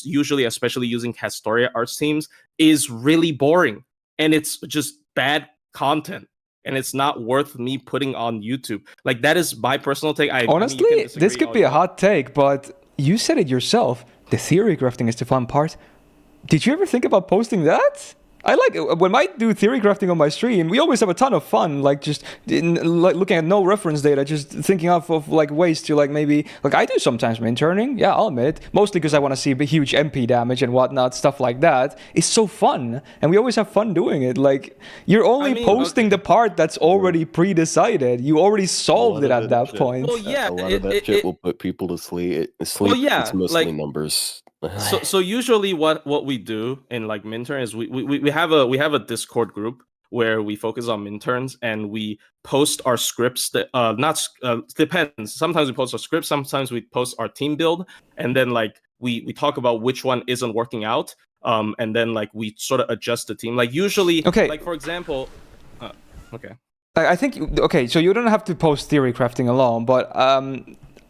usually especially using Castoria arts teams is really boring, and it's just bad content. And it's not worth me putting on YouTube. Like, that is my personal take. Honestly, this could be a hot take, but you said it yourself. The theory crafting is the fun part. Did you ever think about posting that? I like it. When I do theory crafting on my stream, we always have a ton of fun, like just looking at no reference data, just thinking of like ways to like maybe, like I do sometimes min turning, yeah, I'll admit, mostly because I want to see a huge MP damage and whatnot, stuff like that. It's so fun, and we always have fun doing it. Like, you're only posting the part that's already pre-decided. You already solved it at that point. Well, yeah, a lot of that shit will put people to sleep. Well, yeah, it's mostly like, numbers. So usually what we do in like min turn is we have a Discord group where we focus on min turns, and we post our scripts that depends. Sometimes we post our scripts, sometimes we post our team build, and then like we talk about which one isn't working out, and then like we sort of adjust the team. Like usually, like for example, okay. I think okay, so you don't have to post theory crafting alone, but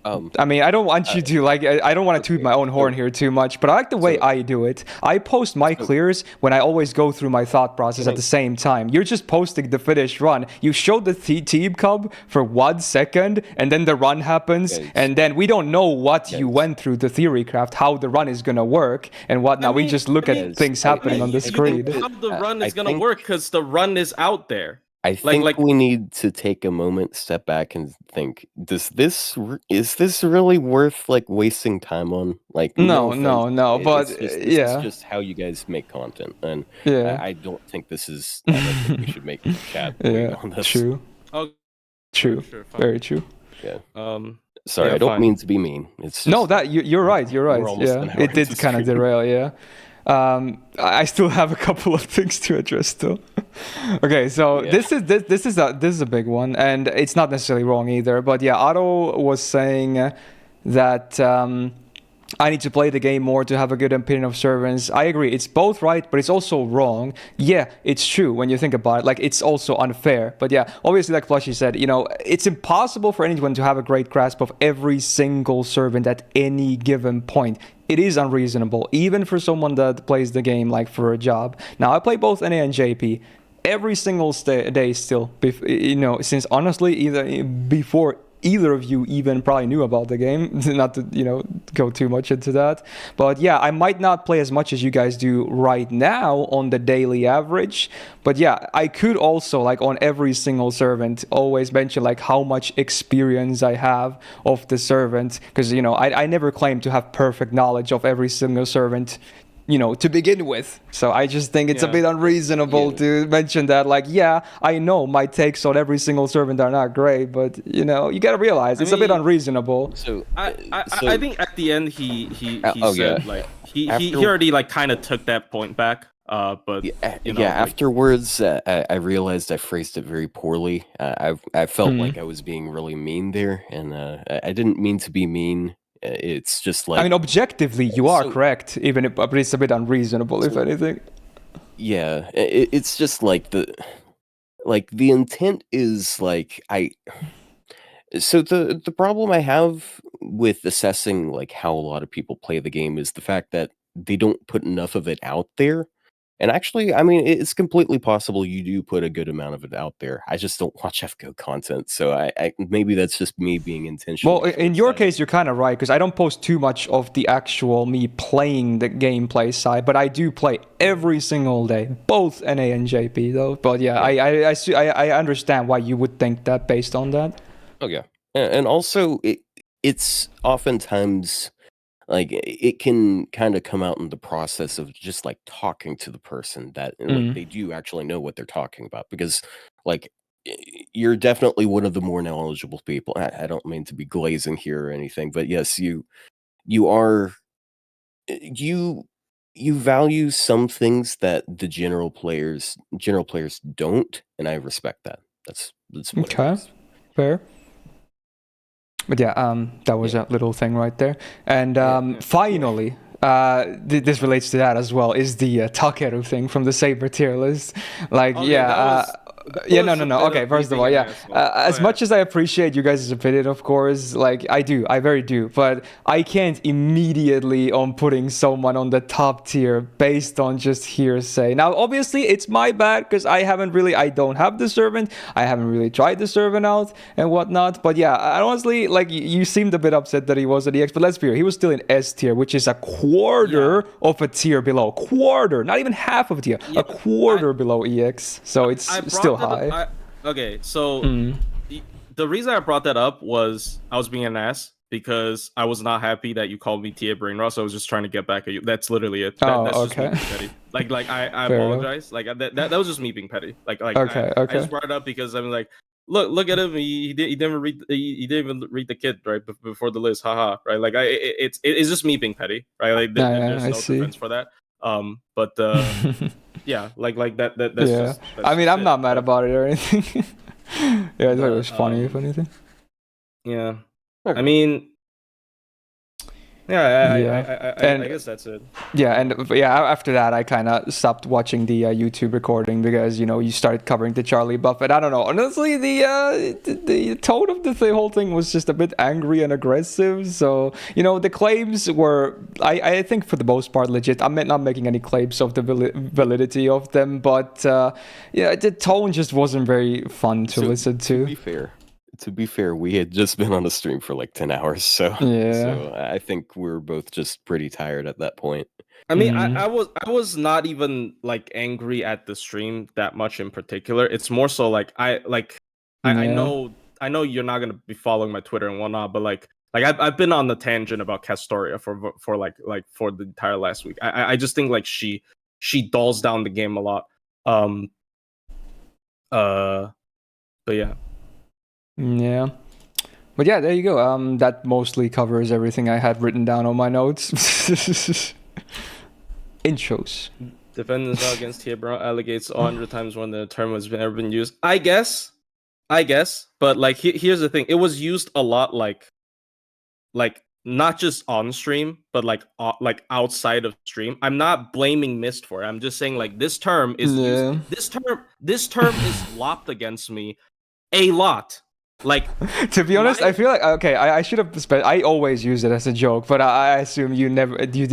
I mean, I don't want you to like. I don't want to toot my own horn here too much, but I like the way I do it. I post my clears when I always go through my thought process at the same time. You're just posting the finished run. You show the team cub for 1 second, and then the run happens, and then we don't know what you went through the theory craft, how the run is gonna work, and whatnot. We just look at things happening on the screen. How the run is gonna work, because the run is out there. I think we need to take a moment, step back, and think: is this really worth like wasting time on? Like, no. But it's just how you guys make content, and I don't think this is. I don't think we should make a chat on this. True. Oh, true. Sure, very true. Yeah. Sorry, I don't mean to be mean. It's just, no, that you're right. You're right. Yeah, it did kind of derail. Yeah. I still have a couple of things to address though. Okay, so this is a big one, and it's not necessarily wrong either. But yeah, Otto was saying that I need to play the game more to have a good opinion of servants. I agree. It's both right, but it's also wrong. Yeah, it's true when you think about it. Like, it's also unfair. But yeah, obviously, like Plushy said, it's impossible for anyone to have a great grasp of every single servant at any given point. It is unreasonable, even for someone that plays the game like for a job. Now, I play both NA and JP every single day still, since honestly, before either of you even probably knew about the game, not to go too much into that. But yeah, I might not play as much as you guys do right now on the daily average, but yeah, I could also, like, on every single servant always mention like how much experience I have of the servant, because I never claim to have perfect knowledge of every single servant to begin with. So I just think it's a bit unreasonable to mention that, like, yeah, I know my takes on every single servant are not great, but you gotta realize it's a bit unreasonable. So I think at the end he said like he already like kind of took that point back. But afterwards I realized I phrased it very poorly. I felt like I was being really mean there, and I didn't mean to be mean. It's just like, I mean, objectively, you are correct, even if it's a bit unreasonable, if anything. Yeah, it's just like the intent is like So the problem I have with assessing like how a lot of people play the game is the fact that they don't put enough of it out there. And actually, I mean, it's completely possible you do put a good amount of it out there. I just don't watch FGO content, so I maybe that's just me being intentional. Well, in your case, you're kind of right, because I don't post too much of the actual me playing the gameplay side, but I do play every single day, both NA and JP though. But yeah, I understand why you would think that based on that. Oh yeah, and also it's oftentimes like it can kind of come out in the process of just like talking to the person that like, they do actually know what they're talking about, because like you're definitely one of the more knowledgeable people. I don't mean to be glazing here or anything, but yes, you are you value some things that the general players don't, and I respect that. That's what okay, fair. But yeah, that was a little thing right there. And finally, this relates to that as well, is the Takeru thing from the Saber tier list. Like, no. Okay, first of all, as much as I appreciate you guys' opinion, of course, like I very do, but I can't immediately on putting someone on the top tier based on just hearsay. Now, obviously, it's my bad because I don't have the servant, I haven't really tried the servant out and whatnot. But yeah, I honestly, like, you seemed a bit upset that he was at EX, but let's be real, he was still in S tier, which is a quarter of a tier below. Quarter, not even half of a tier, a quarter below EX. So it's still high. Okay, so the reason I brought that up was I was being an ass because I was not happy that you called me Tia Brain Rot, so I was just trying to get back at you. That's literally it. That's okay. Just me being petty. Like I apologize. Like that was just me being petty. Like okay. I just brought it up because I'm like, look at him. He didn't even read the kit right before the list. Haha. Right. Like it's just me being petty. Right. Like there's no defense for that. But yeah, like that. That's yeah. I mean, I'm not mad about it or anything. Yeah, I thought it was funny, if anything. Yeah. I mean, I guess that's it. Yeah, and after that, I kind of stopped watching the YouTube recording because you started covering the Charlie Buffett. I don't know. Honestly, the tone of the whole thing was just a bit angry and aggressive. So the claims were, I think for the most part, legit. I'm not making any claims of the validity of them, but the tone just wasn't very fun to listen to. To be fair, we had just been on the stream for like 10 hours, so I think we were both just pretty tired at that point. I mean, I was not even like angry at the stream that much in particular. It's more so like I know you're not gonna be following my Twitter and whatnot, but like I've been on the tangent about Castoria for for the entire last week. I just think like she dulls down the game a lot. But yeah. Yeah. But yeah, there you go. That mostly covers everything I had written down on my notes. Intros. Defendants against Tiabra allegates 100 times when the term has ever been used. I guess. But like, here's the thing. It was used a lot, like not just on stream, but like outside of stream. I'm not blaming Myst for it. I'm just saying like this term is used. This term is lopped against me a lot. Like, to be honest, I feel like I should have I always use it as a joke, but I assume you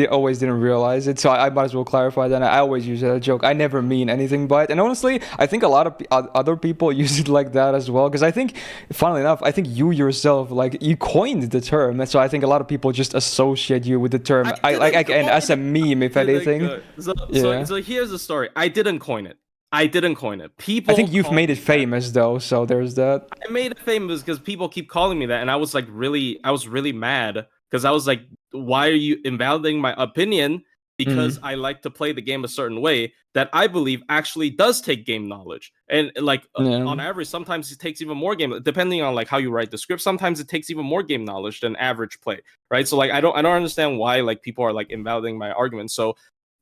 always didn't realize it, so I might as well clarify that. I always use it as a joke. I never mean anything by it, and honestly, I think a lot of other people use it like that as well. Because I think, funnily enough, I think you yourself, like, you coined the term, and so I think a lot of people just associate you with the term. And as a meme, if anything. So here's the story. I didn't coin it. People, I think you've made it famous though, so there's that. I made it famous because people keep calling me that, and I was really mad because I was like, why are you invalidating my opinion because I like to play the game a certain way that I believe actually does take game knowledge. And like on average, sometimes it takes even more game, depending on like how you write the script. Sometimes it takes even more game knowledge than average play, right? So like I don't understand why like people are like invalidating my argument. So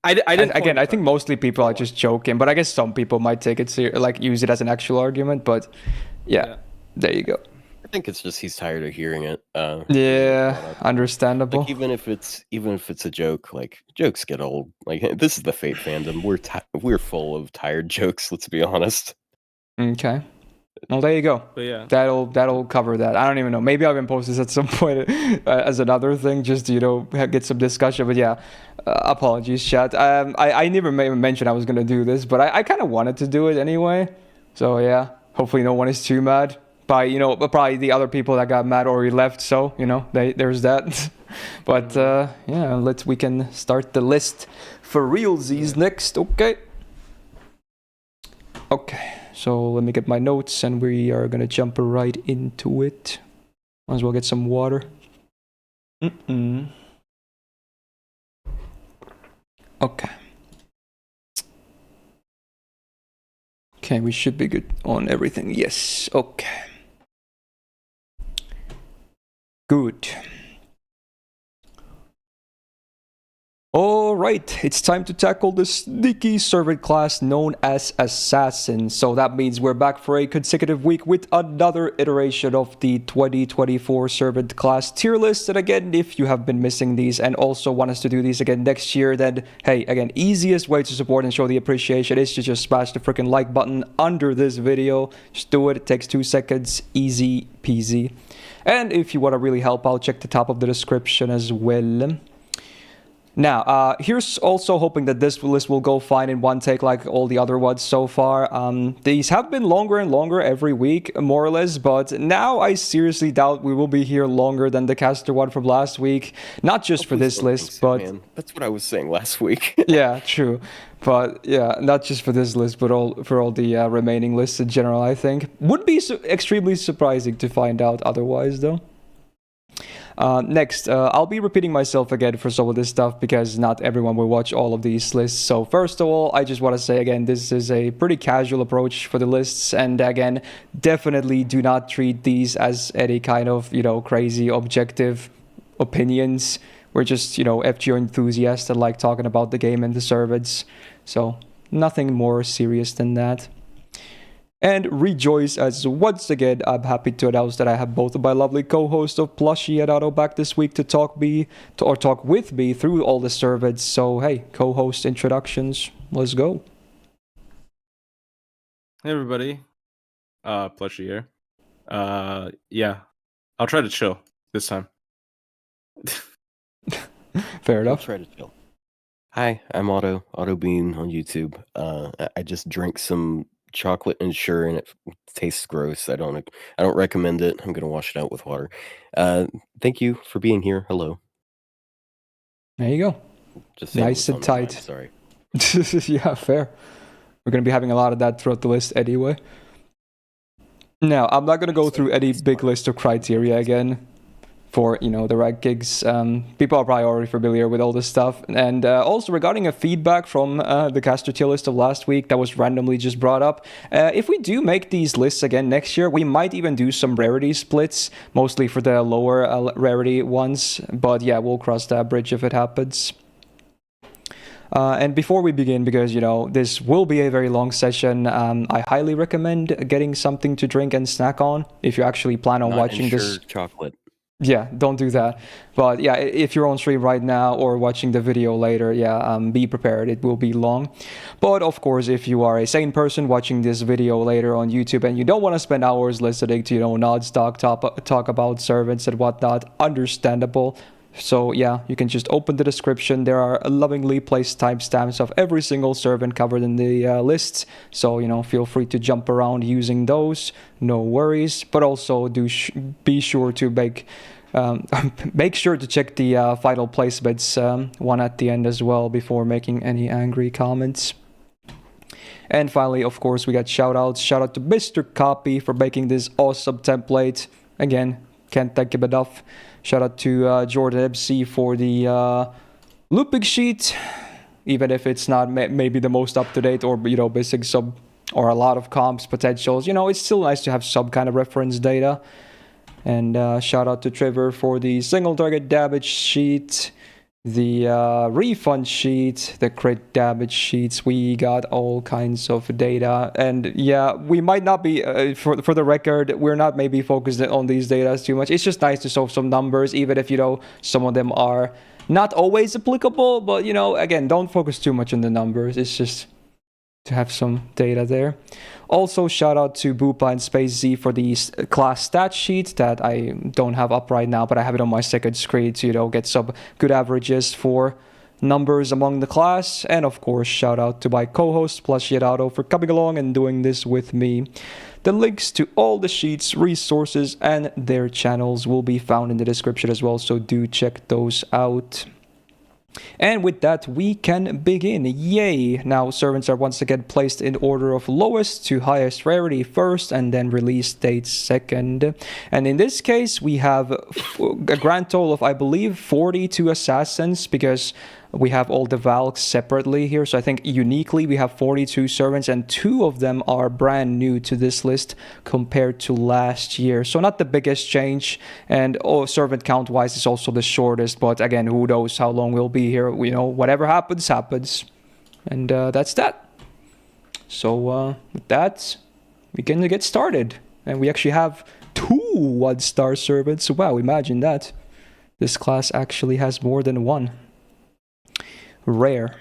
I didn't. Again, I think mostly people are just joking, but I guess some people might take it like use it as an actual argument. But yeah. There you go. I think it's just he's tired of hearing it. Understandable. Like even if it's a joke, like jokes get old. Like this is the Fate fandom. We're full of tired jokes. Let's be honest. Okay. Well, there you go. But yeah, that'll cover that. I don't even know. Maybe I'll even post this at some point as another thing, just to get some discussion. But yeah, apologies, chat. I never mentioned I was gonna do this, but I kind of wanted to do it anyway. So yeah, hopefully no one is too mad. But probably the other people that got mad already left, so there's that. But yeah, we can start the list for realsies next. Okay, so let me get my notes and we are gonna jump right into it. Might as well get some water. Okay, we should be good on everything. Yes, okay. Good. Alright, it's time to tackle the sneaky servant class known as Assassin. So that means we're back for a consecutive week with another iteration of the 2024 servant class tier list. And again, if you have been missing these and also want us to do these again next year, then hey, again, easiest way to support and show the appreciation is to just smash the freaking like button under this video. Just do it takes 2 seconds, easy peasy. And if you want to really help out, check the top of the description as well. Now, here's also hoping that this list will go fine in one take like all the other ones so far. These have been longer and longer every week, more or less, but now I seriously doubt we will be here longer than the caster one from last week. Not just for this list, but... Man. That's what I was saying last week. Yeah, true. But yeah, not just for this list, but for all the remaining lists in general, I think. Would be extremely surprising to find out otherwise, though. Next, I'll be repeating myself again for some of this stuff because not everyone will watch all of these lists. So first of all, I just want to say again, this is a pretty casual approach for the lists. And again, definitely do not treat these as any kind of, crazy objective opinions. We're just, FGO enthusiasts that like talking about the game and the servants. So nothing more serious than that. And rejoice as once again, I'm happy to announce that I have both of my lovely co-hosts of Plushie and Otto back this week to talk with me through all the servants. So hey, co-host introductions, let's go. Hey everybody, Plushie here. Yeah, I'll try to chill this time. Fair enough. I'll try to chill. Hi, I'm Otto Bean on YouTube. I just drank some chocolate Ensure and it tastes gross. I don't recommend it. I'm gonna wash it out with water. Thank you for being here. Hello. There you go. Just nice and tight. Sorry. Yeah, fair. We're gonna be having a lot of that throughout the list anyway. Now, I'm not gonna go through any big list of criteria again for the rankings. People are probably already familiar with all this stuff. And also regarding a feedback from the caster tier list of last week that was randomly just brought up, if we do make these lists again next year, we might even do some rarity splits, mostly for the lower rarity ones. But yeah, we'll cross that bridge if it happens. And before we begin, because this will be a very long session, I highly recommend getting something to drink and snack on if you actually plan on watching this. Chocolate. Yeah, don't do that. But yeah, if you're on stream right now or watching the video later, be prepared. It will be long. But of course, if you are a sane person watching this video later on YouTube and you don't want to spend hours listening to, non-stop talk about servants and whatnot, understandable. So yeah, you can just open the description. There are lovingly placed timestamps of every single servant covered in the lists. So, feel free to jump around using those. No worries. But also be sure to make sure to check the final placements one at the end as well before making any angry comments. And finally, of course, we got shoutouts. Shout out to Mr. Copy for making this awesome template. Again, can't thank him enough. Shout out to Jordan MC for the looping sheet. even if it's not maybe the most up-to-date or, you know, missing some or a lot of comps potentials. You know, it's still nice to have some kind of reference data. And shout out to Trevor for the single target damage sheet, the refund sheet, the crit damage sheets. We got all kinds of data. And yeah, we might not be, for the record, we're not maybe focused on these data too much. It's just nice to show some numbers, even if, you know, some of them are not always applicable. But, you know, again, don't focus too much on the numbers. It's just to have some data there. Also, shout out to Boopa and Space Z for the class stat sheet that I don't have up right now, but I have it on my second screen to, you know, get some good averages for numbers among the class. And of course, shout out to my co-host Plushietauto for coming along and doing this with me. The links to all the sheets, resources, and their channels will be found in the description as well, so do check those out. And with that, we can begin. Yay! Now, servants are once again placed in order of lowest to highest rarity first, and then release date second. And in this case, we have a grand total of, I believe, 42 assassins, because we have all the Valks separately here. So I think uniquely we have 42 servants, and 2 of them are brand new to this list compared to last year. So not the biggest change, and servant count wise is also the shortest, but again, who knows how long we'll be here. You know, whatever happens, happens. And that's that. So with that, we can get started. And we actually have 2 1-star servants. Wow, imagine that. This class actually has more than 1. Rare.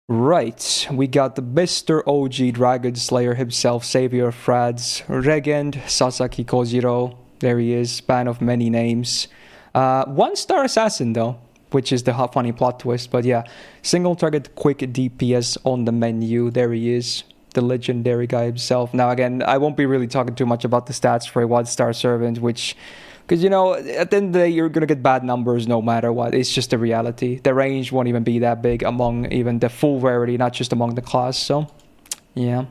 Right, we got the Mr. OG Dragon Slayer himself, Savior of Frads, Regend, Sasaki Kojiro. There he is, span of many names. 1-star assassin though, which is the funny plot twist. But yeah, single target quick DPS on the menu. There he is, the legendary guy himself. Now again, I won't be really talking too much about the stats for a 1-star servant, which, because, you know, at the end of the day, you're going to get bad numbers no matter what. It's just a reality. The range won't even be that big among even the full rarity, not just among the class. So, yeah.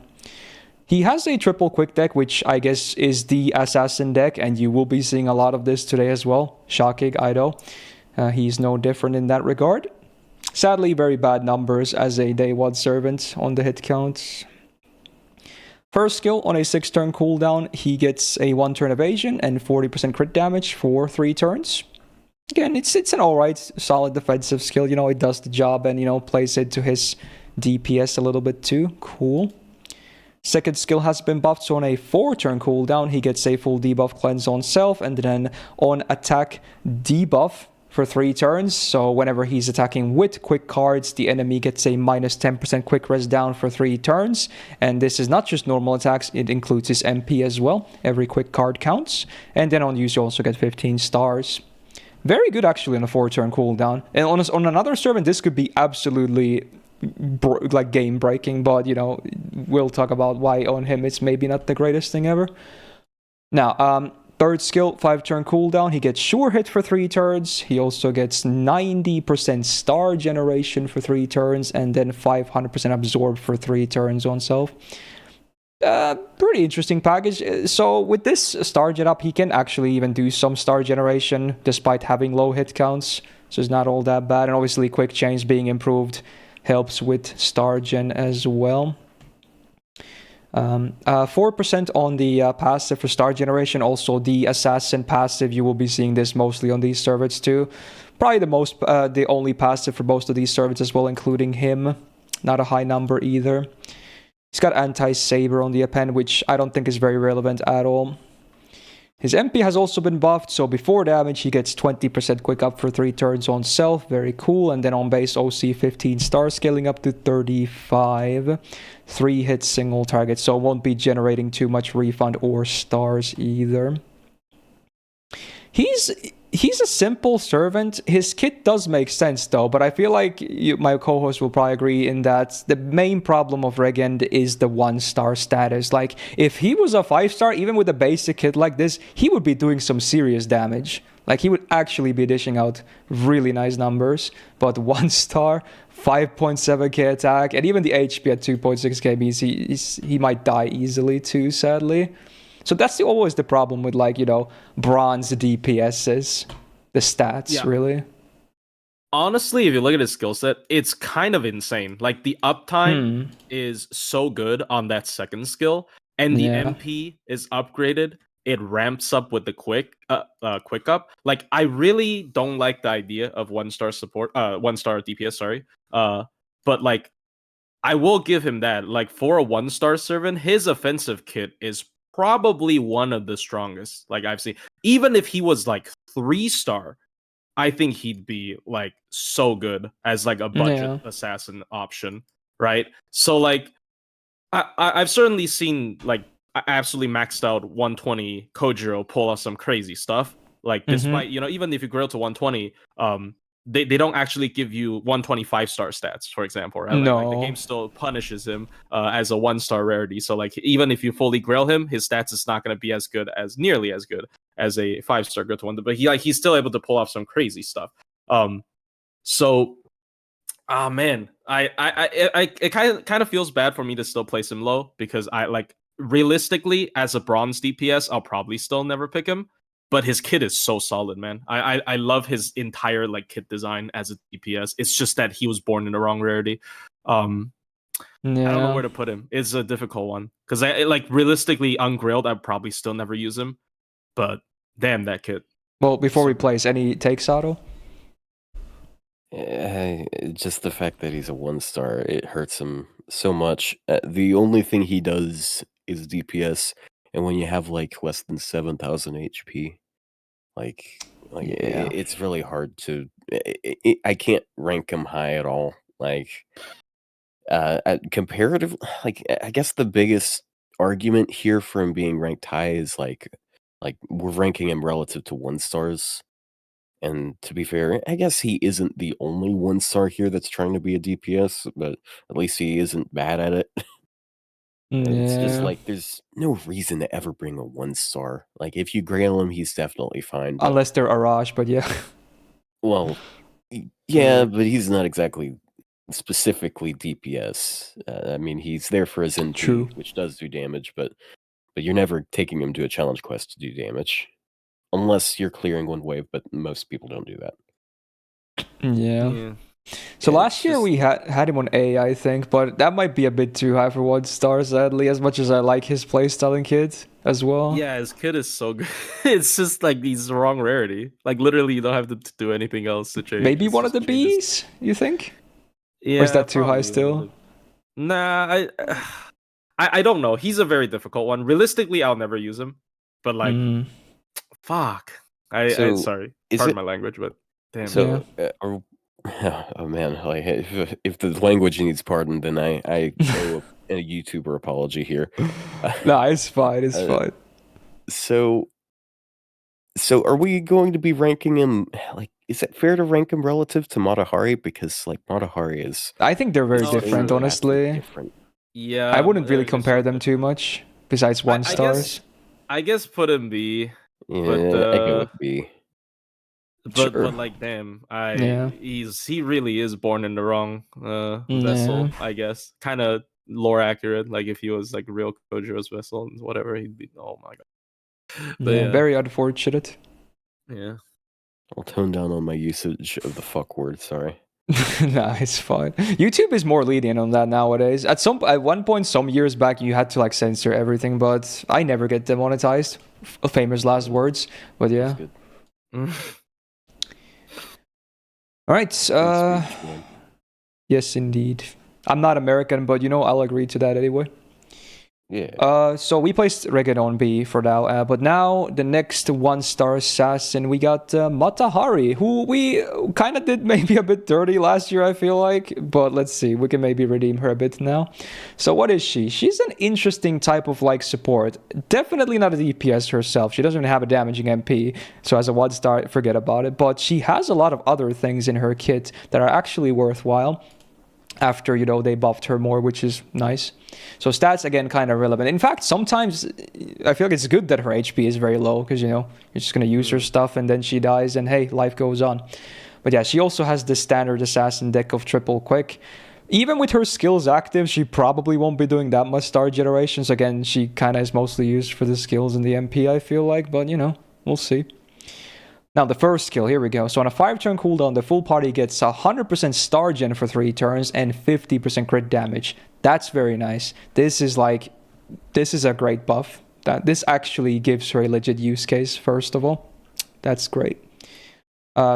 He has a triple quick deck, which I guess is the assassin deck, and you will be seeing a lot of this today as well. Shocking, I know. He's no different in that regard. Sadly, very bad numbers as a day 1 servant on the hit counts. First skill, on a 6-turn cooldown, he gets a 1-turn evasion and 40% crit damage for 3 turns. Again, it's an alright, solid defensive skill. You know, it does the job and, you know, plays into his DPS a little bit too. Cool. Second skill has been buffed, so on a 4-turn cooldown, he gets a full debuff cleanse on self, and then on attack debuff for 3 turns. So whenever he's attacking with quick cards, the enemy gets a minus 10% quick res down for 3 turns. And this is not just normal attacks, it includes his MP as well. Every quick card counts. And then on use, you also get 15 stars. Very good actually on a 4-turn cooldown. And on another servant, this could be absolutely like game breaking, but you know, we'll talk about why on him it's maybe not the greatest thing ever. Now, third skill, 5-turn cooldown, he gets sure hit for 3 turns. He also gets 90% star generation for 3 turns, and then 500% absorb for 3 turns on self. Pretty interesting package. So with this star gen up, he can actually even do some star generation despite having low hit counts. So it's not all that bad. And obviously quick change being improved helps with star gen as well. 4% on the passive for star generation. Also the assassin passive, you will be seeing this mostly on these servants too. Probably the only passive for most of these servants as well, including him. Not a high number either. He's got anti-saber on the append, which I don't think is very relevant at all. His MP has also been buffed, so before damage he gets 20% quick up for 3 turns on self, very cool, and then on base OC 15 stars, scaling up to 35. 3 hits single target, so won't be generating too much refund or stars either. He's a simple servant. His kit does make sense though, but I feel like my co-host will probably agree in that the main problem of Regend is the 1-star status. Like, if he was a 5-star, even with a basic kit like this, he would be doing some serious damage. Like, he would actually be dishing out really nice numbers. But 1-star, 5.7k attack, and even the HP at 2.6k means he might die easily too, sadly. So that's always the problem with, like, you know, bronze DPSs, the stats, really. Honestly, if you look at his skill set, it's kind of insane. Like the uptime is so good on that second skill, and the MP is upgraded. It ramps up with the quick up. Like I really don't like the idea of 1-star support, 1-star DPS. Sorry, but like I will give him that. Like for a 1-star servant, his offensive kit is probably one of the strongest. Like I've seen, even if he was like 3-star. I think he'd be like so good as like a budget assassin option, right? So like I've certainly seen like absolutely maxed out 120 Kojiro pull off some crazy stuff. Like despite even if you grill to 120, they don't actually give you 125-star stats, for example, right? Like the game still punishes him as a 1-star rarity. So like even if you fully grill him, his stats is not going to be as good as nearly as good as a 5-star grill to 1. But he's still able to pull off some crazy stuff. So man, it kind of feels bad for me to still place him low because I like realistically as a bronze DPS, I'll probably still never pick him. But his kit is so solid, man. I love his entire like kit design as a DPS. It's just that he was born in the wrong rarity. I don't know where to put him. It's a difficult one because I like realistically ungrilled, I'd probably still never use him. But damn that kit. Well, before we place, any takes, Otto? Just the fact that he's a 1-star, it hurts him so much. The only thing he does is DPS, and when you have like less than 7,000 HP, it's really hard to. I can't rank him high at all. Like, comparative, like I guess the biggest argument here for him being ranked high is like we're ranking him relative to 1-stars. And to be fair, I guess he isn't the only 1-star here that's trying to be a DPS, but at least he isn't bad at it. It's just like there's no reason to ever bring a 1-star. Like if you grail him, he's definitely fine. But, unless they're Arash, but yeah. Well, yeah, but he's not exactly specifically DPS. I mean, he's there for his NP, which does do damage, but you're never taking him to a challenge quest to do damage. Unless you're clearing one wave, but most people don't do that. Yeah. So last year we had him on A, I think, but that might be a bit too high for 1-star, sadly, as much as I like his playstyle and kit as well. Yeah, his kit is so good. It's just like he's the wrong rarity. Like literally you don't have to do anything else to change. Maybe one of the Bs, you think? Yeah. Or is that too high still? Nah, I don't know. He's a very difficult one. Realistically, I'll never use him. But like fuck. Sorry. Pardon my language, but damn. So, oh man, like if the language needs pardon, then I owe a YouTuber apology here. No, it's fine. It's fine. So are we going to be ranking him? Like, is it fair to rank him relative to Matahari? Because like Matahari is, I think they're very different, honestly. Different. Yeah, I wouldn't really compare them too much. Besides 1-stars, I guess put him B. Yeah, but, I go with B. But like damn, he really is born in the wrong vessel, I guess. Kind of lore accurate. Like if he was like a real Kojiro's vessel and whatever, he'd be oh my god. But, very unfortunate. Yeah. I'll tone down on my usage of the fuck word, sorry. Nah, it's fine. YouTube is more lenient on that nowadays. At one point, some years back, you had to like censor everything, but I never get demonetized. Famous last words, but yeah. All right. Yes, indeed. I'm not American, but I'll agree to that anyway. Yeah. So we placed Regan on B for now, but now the next 1-star assassin, we got Matahari, who we kind of did maybe a bit dirty last year, I feel like, but let's see, we can maybe redeem her a bit now. So what is she? She's an interesting type of like support. Definitely not a DPS herself. She doesn't even have a damaging MP, so as a 1-star, forget about it. But she has a lot of other things in her kit that are actually worthwhile. After, they buffed her more, which is nice. So stats, again, kind of relevant. In fact, sometimes I feel like it's good that her HP is very low because, you're just going to use her stuff and then she dies and, hey, life goes on. But yeah, she also has the standard assassin deck of triple quick. Even with her skills active, she probably won't be doing that much star generations. Again, she kind of is mostly used for the skills and the MP, I feel like. But, we'll see. Now the first skill, here we go. So on a 5-turn cooldown, the full party gets 100% star gen for 3 turns and 50% crit damage. That's very nice. This is a great buff. This actually gives her a legit use case, first of all. That's great.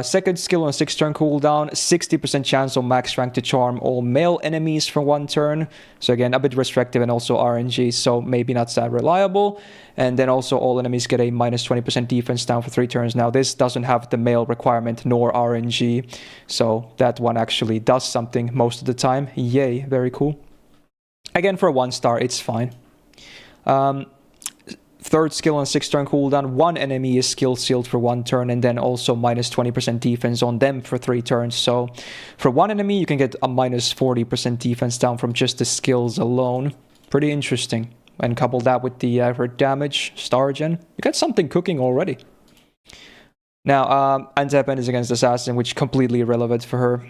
Second skill on a 6-turn cooldown, 60% chance on max rank to charm all male enemies for 1 turn. So again, a bit restrictive and also RNG, so maybe not that reliable. And then also all enemies get a minus 20% defense down for 3 turns. Now this doesn't have the male requirement nor RNG, so that one actually does something most of the time. Yay, very cool. Again, for a 1-star, it's fine. Third skill on 6-turn cooldown, 1 enemy is skill sealed for 1 turn, and then also minus 20% defense on them for 3 turns. So for 1 enemy, you can get a minus 40% defense down from just the skills alone. Pretty interesting. And couple that with the crit damage, star gen, you got something cooking already. Now, anti-pen is against assassin, which is completely irrelevant for her.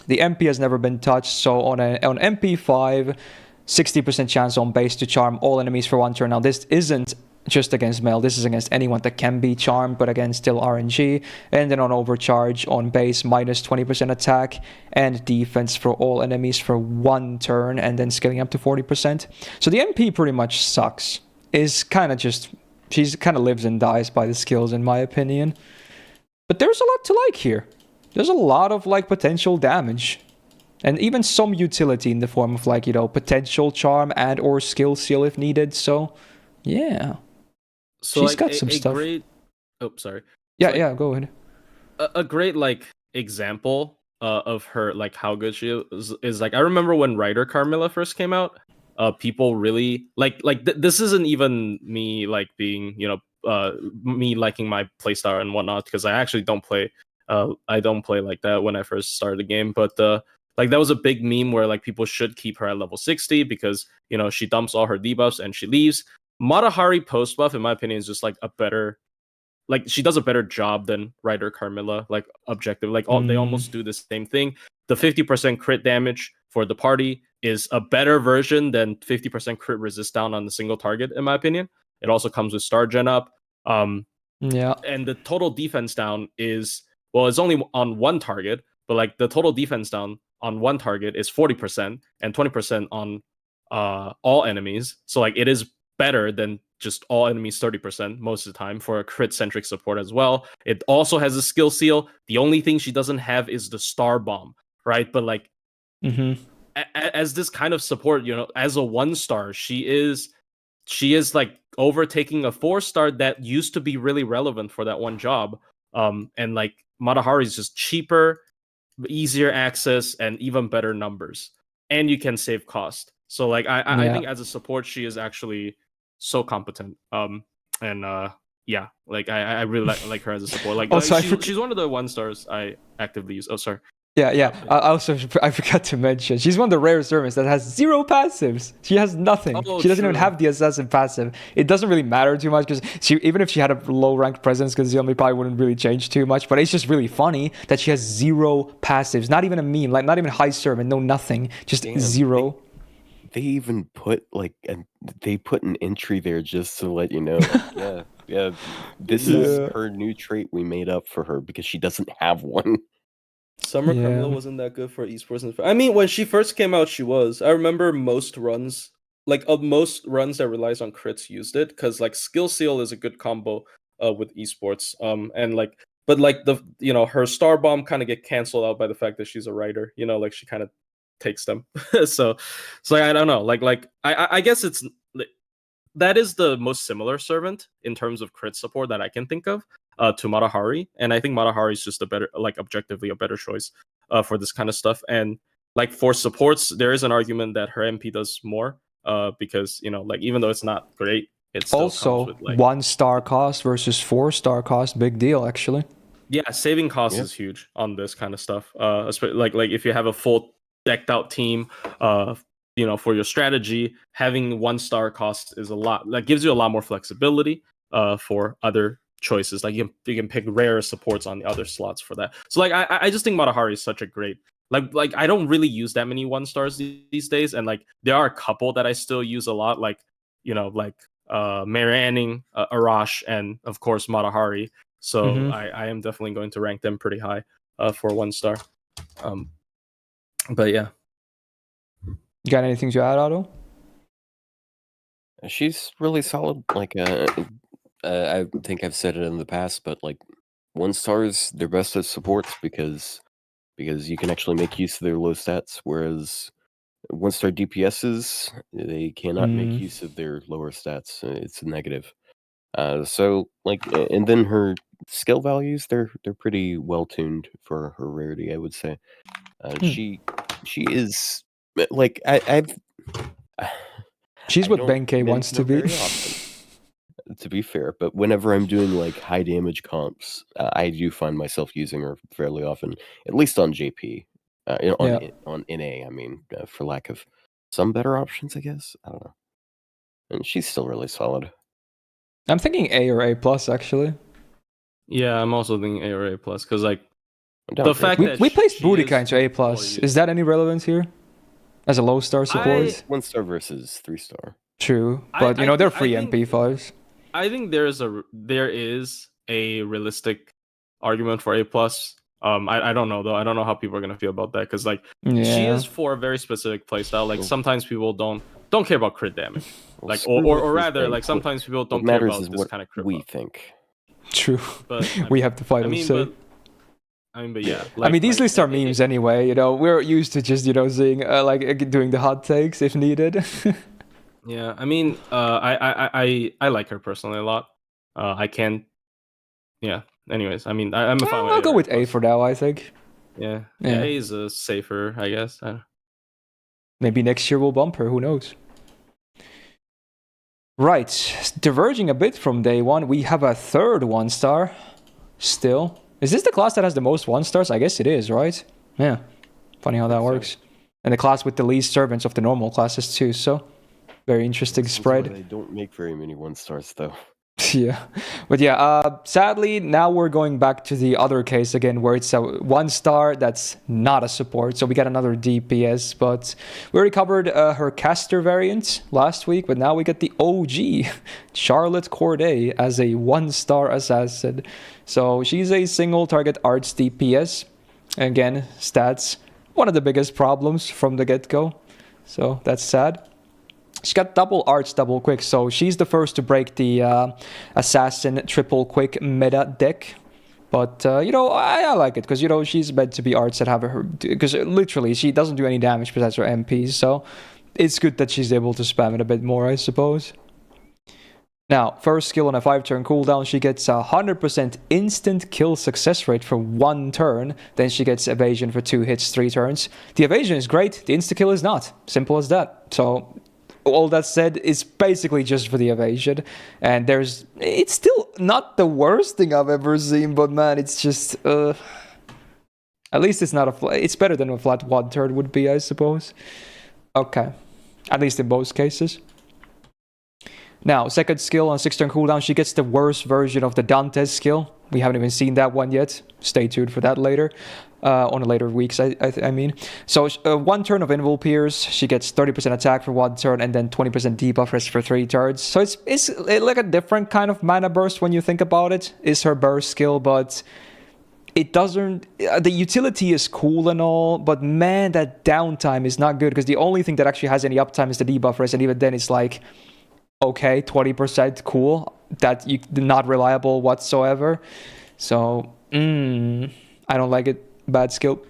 The MP has never been touched, so on MP5, 60% chance on base to charm all enemies for 1 turn. Now this isn't just against male, this is against anyone that can be charmed, but again, still RNG. And then on overcharge on base, minus 20% attack and defense for all enemies for 1 turn, and then scaling up to 40%. So the MP pretty much sucks. She's kind of lives and dies by the skills, in my opinion. But there's a lot to like here. There's a lot of potential damage. And even some utility in the form of potential charm and or skill seal if needed. So yeah. So she's got some stuff. Sorry. Yeah, go ahead. A great example of her how good she is I remember when Ryder Carmilla first came out, people really this isn't even me being me liking my playstyle and whatnot, because I actually don't play like that when I first started the game, but that was a big meme where people should keep her at level 60 because she dumps all her debuffs and she leaves. Matahari post buff, in my opinion, is just a better, she does a better job than Ryder Carmilla, objective. They almost do the same thing. The 50% crit damage for the party is a better version than 50% crit resist down on the single target, in my opinion. It also comes with star gen up. Yeah. And the total defense down is, well, it's only on 1 target, but the total defense down on 1 target is 40% and 20% on all enemies. So it is better than just all enemies 30% most of the time for a crit centric support as well. It also has a skill seal. The only thing she doesn't have is the star bomb, right? But as this kind of support, as a 1-star, she is overtaking a 4-star that used to be really relevant for that one job. And Matahari is just cheaper, easier access, and even better numbers, and you can save cost. So I think as a support, she is actually so competent. Yeah, I really like her as a support. She's one of the 1-stars I actively use. Oh, sorry. Yeah. I forgot to mention, she's one of the rare servants that has 0 passives. She has nothing. She doesn't even have the assassin passive. It doesn't really matter too much because even if she had a low ranked presence, because the only probably wouldn't really change too much. But it's just really funny that she has 0 passives. Not even a meme, not even high servant, no nothing, just 0. They even put they put an entry there just to let you know. Yeah. This is her new trait we made up for her because she doesn't have one. Summer Carmilla wasn't that good for esports. I mean, when she first came out, she was. I remember most runs, most runs that relies on crits used it, because skill seal is a good combo with esports. But the her star bomb kind of get canceled out by the fact that she's a writer. She kind of takes them. so I don't know. I guess it's that is the most similar servant in terms of crit support that I can think of to Matahari, and I think Matahari is just a better, objectively a better choice for this kind of stuff. And for supports, there is an argument that her MP does more because even though it's not great, it still also comes with 1-star cost versus 4-star cost. Big deal, actually. Yeah, saving cost is huge on this kind of stuff. Especially if you have a full decked out team, for your strategy, having 1-star cost is a lot. Gives you a lot more flexibility for other choices. You can pick rare supports on the other slots for that. So I just think Matahari is such a great I don't really use that many 1-stars these days, and there are a couple that I still use a lot, Mary Anning, Arash, and of course Matahari. So I am definitely going to rank them pretty high for 1 star. But yeah. You got anything to add, Otto? She's really solid. Like, I think I've said it in the past, but like 1 stars, they're best as supports because you can actually make use of their low stats, whereas 1 star DPSs, they cannot make use of their lower stats. It's a negative. So like, and then her skill values, they're pretty well tuned for her rarity, I would say. She is like I've. She's what Benkei wants to be. To be fair, but whenever I'm doing like high damage comps, I do find myself using her fairly often, at least on JP. On NA, I mean, for lack of some better options, I guess. I don't know. And she's still really solid. I'm thinking A or A plus, actually. Yeah, I'm also thinking A or A plus because like the fact that we placed Boudica into A plus. Is that any relevance here? As a low star support? 1 star versus 3 star. True, but you know they're free MP5s. I think there is a realistic argument for A plus. I don't know though. I don't know how people are gonna feel about that because like she is for a very specific playstyle. Like sometimes people don't care about crit damage. Like or rather like sometimes people don't care about this kind of crit. We think. True, but we have to fight them. But yeah. Like, I mean, these lists are memes anyway. You know, we're used to just seeing like doing the hot takes if needed. Yeah, I mean, I like her personally a lot. I can, yeah. Anyways, I mean, I'm a fan. I'll go with A for now. I think. Yeah. A is a safer, I guess. Maybe next year we'll bump her. Who knows? Right, diverging a bit from day one, we have a third 1 star. Still, is this the class that has the most 1 stars? I guess it is, right? Yeah. Funny how that works. And the class with the least servants of the normal classes too. So. Very interesting spread. They don't make very many 1 stars though. Yeah, but yeah, sadly now we're going back to the other case again where it's a 1 star that's not a support. So we got another DPS, but we already covered her caster variant last week, but now we get the OG Charlotte Corday as a 1 star assassin. So she's a single target arts DPS. Again, stats, one of the biggest problems from the get-go. So that's sad. She's got double arts, double quick, so she's the first to break the assassin triple quick meta deck. But I like it because she's meant to be arts that have her, because literally she doesn't do any damage besides her MPs, so it's good that she's able to spam it a bit more, I suppose. Now, first skill on a 5-turn cooldown, she gets 100% instant kill success rate for 1 turn. Then she gets evasion for 2 hits, 3 turns. The evasion is great, the insta kill is not. Simple as that. So all that said, it's basically just for the evasion. And it's still not the worst thing I've ever seen, but man, it's just, at least it's not it's better than a flat 1 turn would be, I suppose. Okay. At least in most cases. Now, second skill on 6-turn cooldown, she gets the worst version of the Dante's skill. We haven't even seen that one yet. Stay tuned for that later. On the later weeks, I mean. So 1 turn of Invul Pierce, she gets 30% attack for 1 turn and then 20% debuff rest for 3 turns. So it's like a different kind of mana burst when you think about it. It's her burst skill, but it doesn't... the utility is cool and all, but man, that downtime is not good because the only thing that actually has any uptime is the debuff rest, and even then it's like, okay, 20% cool. That not reliable whatsoever. So, I don't like it. Bad skill.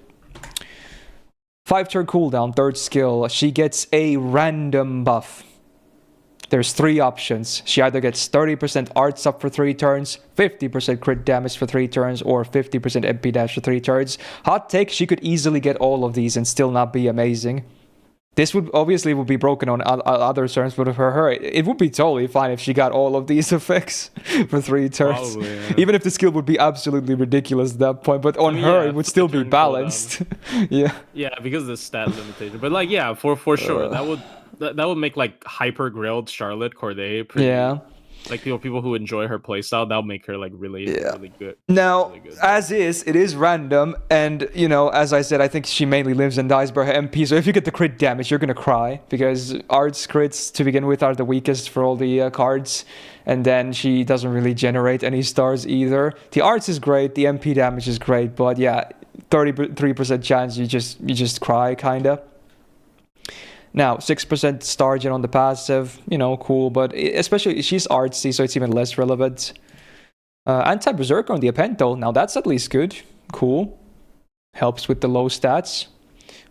5-turn cooldown, third skill. She gets a random buff. There's 3 options. She either gets 30% arts up for 3 turns, 50% crit damage for 3 turns, or 50% MP dash for 3 turns. Hot take, she could easily get all of these and still not be amazing. This would be broken on other turns, but for her, it would be totally fine if she got all of these effects for 3 turns. Probably, yeah. Even if the skill would be absolutely ridiculous at that point, but on her, it would still be balanced. Yeah. Yeah, because of the stat limitation. But like, yeah, for sure, that would make like hyper grilled Charlotte Corday pretty. Yeah. like people who enjoy her playstyle, that'll make her like really good. Now, really good. as is, it is random, and you know, as I said, I think she mainly lives and dies by her MP. So if you get the crit damage, you're gonna cry because Art's crits to begin with are the weakest for all the cards, and then she doesn't really generate any stars either. The Arts is great, the MP damage is great, but yeah, 33% chance you just cry kinda. Now, 6% star gen on the passive, you know, cool, but especially she's artsy, so it's even less relevant. Anti-Berserker on the Apento, now that's at least good. Cool. Helps with the low stats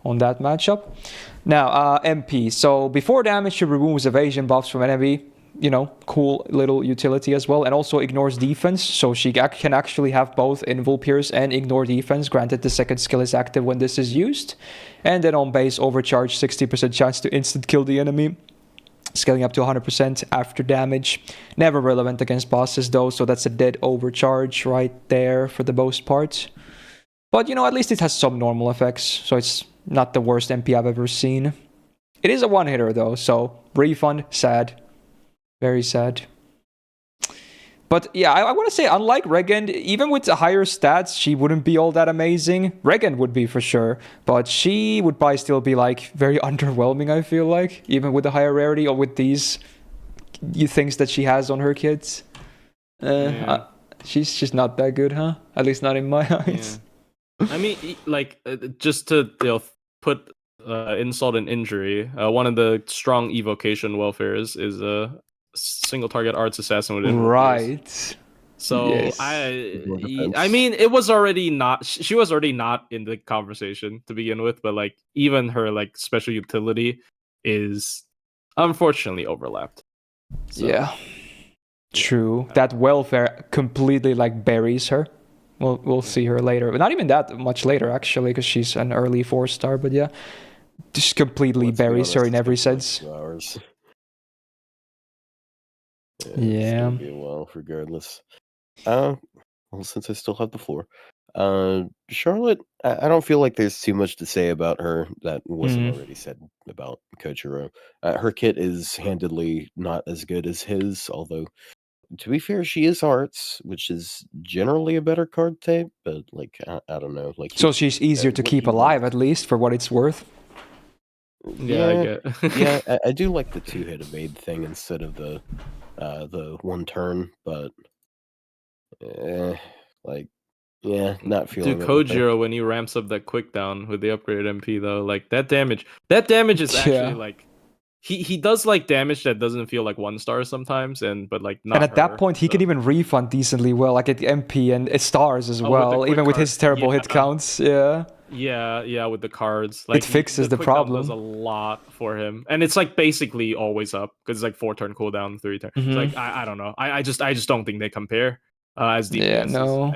on that matchup. Now, MP. So before damage, she removes evasion buffs from enemy. You know, cool little utility as well. And also ignores defense, so she can actually have both Invul Pierce and ignore defense. Granted, the second skill is active when this is used. And then on base, overcharge, 60% chance to instant kill the enemy. Scaling up to 100% after damage. Never relevant against bosses though, so that's a dead overcharge right there for the most part. But you know, at least it has some normal effects, so it's not the worst MP I've ever seen. It is a one-hitter though, so refund, sad. Very sad. But yeah, I want to say, unlike Regent, even with the higher stats, she wouldn't be all that amazing. Regent would be for sure, but she would probably still be like very underwhelming, I feel like, even with the higher rarity or with these things that she has on her kids. She's just not that good, huh? At least not in my eyes. Yeah. I mean, like, just to put insult and injury, one of the strong evocation welfares is a single target arts assassin with Invul Pierce. So yes. I mean, it was already not. She was already not in the conversation to begin with, but like even her like special utility is unfortunately overlapped. So, yeah, true. That welfare completely like buries her. We'll see her later, but not even that much later actually, because she's an early 4-star. But yeah, just completely buries her in every sense. It's gonna be a while, regardless. Well, since I still have the floor, Charlotte, I don't feel like there's too much to say about her that wasn't already said about Kojiro. Her kit is handedly not as good as his, although, to be fair, she is arts, which is generally a better card type, but like, I don't know. Like, so she's easier to keep alive, at least, for what it's worth. Yeah, I get. Yeah, I do like the 2-hit evade thing instead of the one turn, but not feeling it. Kojiro, when he ramps up that quick down with the upgraded MP though, like that damage is actually like he does like damage that doesn't feel like 1-star sometimes, but like not. And at that point, he can even refund decently well, like at the MP and it stars as well, even with his terrible hit counts. Yeah, with the cards, like it fixes the problem. Does a lot for him, and it's like basically always up because it's like 4-turn cooldown, 3-turn. It's like I don't know. I just don't think they compare as DPS. Yeah, no.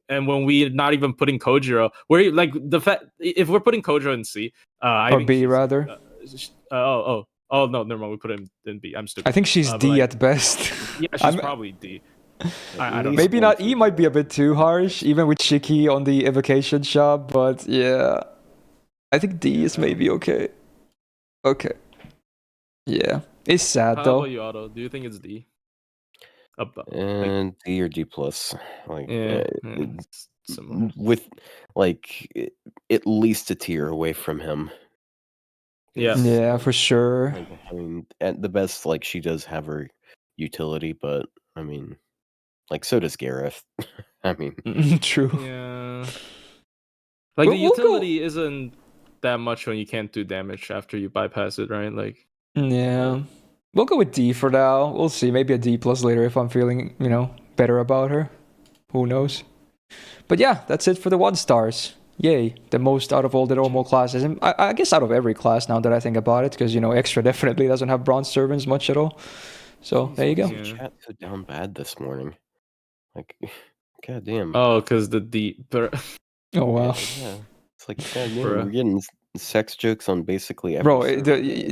And when we're not even putting Kojiro, we're like the fact if we're putting Kojiro in C, I think B rather. Oh no, never mind. We put him in B. I'm stupid. I think she's D at best. Yeah, she's probably D. I don't maybe know. not. E might be a bit too harsh, even with Shiki on the evocation shop. But yeah, I think D is maybe okay. Okay. Yeah, it's sad though. How about you, Otto? Do you think it's D? And D or D plus, like similar. With like at least a tier away from him. Yeah, for sure. Like, I mean, at the best, like she does have her utility, but I mean, like so does Gareth. I mean, true. Yeah. Like the utility isn't that much when you can't do damage after you bypass it, right? Like. Yeah. We'll go with D for now. We'll see. Maybe a D plus later if I'm feeling, better about her. Who knows? But yeah, that's it for the 1-stars. Yay, the most out of all the normal classes. And I guess out of every class now that I think about it, because, Extra definitely doesn't have bronze servants much at all. So, there you go. Chat so down bad this morning. Like, goddamn. Oh, because the D... Oh, wow. Yeah. It's like, goddamn, we're getting sex jokes on basically every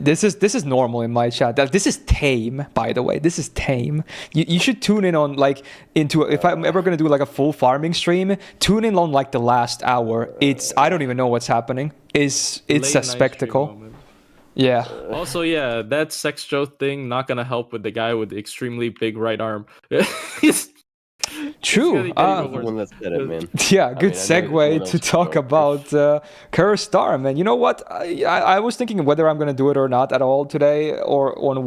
this is normal in my chat. This is tame, by the way. This is tame. You should tune in on if I'm ever gonna do like a full farming stream, tune in on like the last hour. I don't even know what's happening. It's a spectacle. Yeah. Also, yeah, that sex joke thing not gonna help with the guy with the extremely big right arm. It's True. The one that said it, man. Yeah, good I know someone segue else to would talk know. about Cursed Star, man. You know what? I was thinking whether I'm gonna do it or not at all today, or on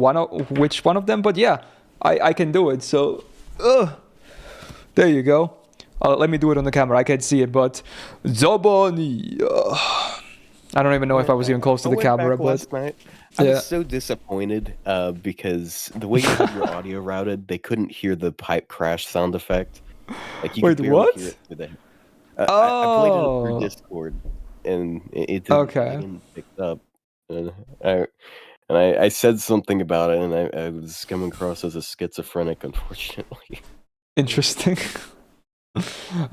which one of them. But yeah, I can do it. So, there you go. Let me do it on the camera. I can't see it, but Zabani. I don't even know if I was even close to the camera, but last night. I was so disappointed because the way you had your audio routed, they couldn't hear the pipe crash sound effect. Like you could barely hear it through the. I played it through Discord, and it didn't pick up. And I said something about it, and I was coming across as a schizophrenic, unfortunately. Interesting.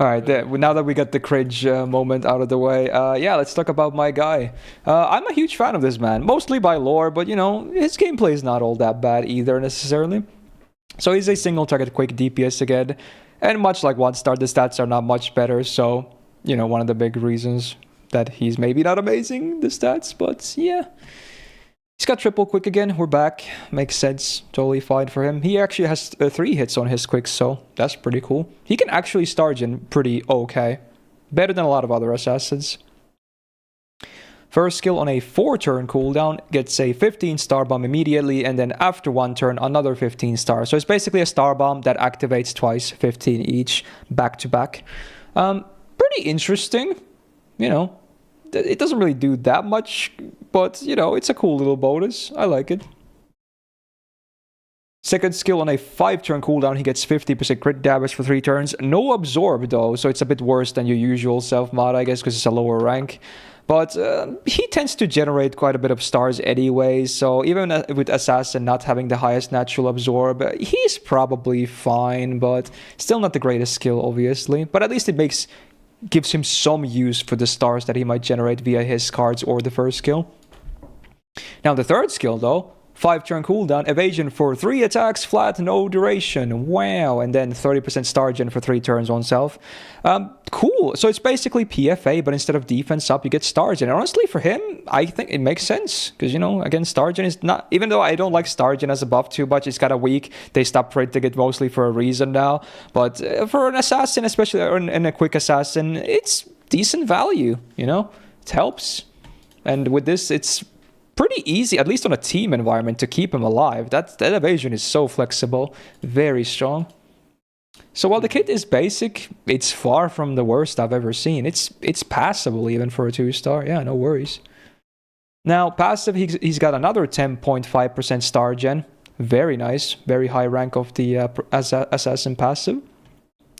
All right, now that we got the cringe moment out of the way, yeah, let's talk about my guy. I'm a huge fan of this man, mostly by lore, but you know, his gameplay is not all that bad either necessarily. So he's a single target quick DPS again, and much like One Star, the stats are not much better, so, you know, one of the big reasons that he's maybe not amazing, the stats, but yeah. He's got triple quick again. We're back. Makes sense. Totally fine for him. He actually has 3 hits on his quick, so that's pretty cool. He can actually Stargen pretty okay. Better than a lot of other assassins. First skill on a 4-turn cooldown gets a 15 star bomb immediately, and then after 1 turn, another 15 star. So it's basically a star bomb that activates twice, 15 each, back to back. Pretty interesting, you know. It doesn't really do that much, but, you know, it's a cool little bonus. I like it. Second skill on a 5-turn cooldown, he gets 50% crit damage for 3 turns. No absorb, though, so it's a bit worse than your usual self-mod, I guess, because it's a lower rank. But he tends to generate quite a bit of stars anyway, so even with Assassin not having the highest natural absorb, he's probably fine, but still not the greatest skill, obviously. But at least it gives him some use for the stars that he might generate via his cards or the first skill. Now the third skill though, 5-turn cooldown, evasion for 3 attacks, flat, no duration. Wow, and then 30% star gen for 3 turns on self. Cool, so it's basically PFA, but instead of defense up, you get star gen. And honestly, for him, I think it makes sense. Because, you know, again, star gen is not... Even though I don't like star gen as a buff too much, it's kind of weak. They stopped printing it mostly for a reason now. But for an assassin, especially in a quick assassin, it's decent value, you know? It helps. And with this, it's pretty easy, at least on a team environment, to keep him alive. That evasion is so flexible, very strong. So while the kit is basic, it's far from the worst I've ever seen. It's passable even for a 2-star. Yeah, no worries. Now, passive, he's got another 10.5% star gen. Very nice, very high rank of the assassin passive.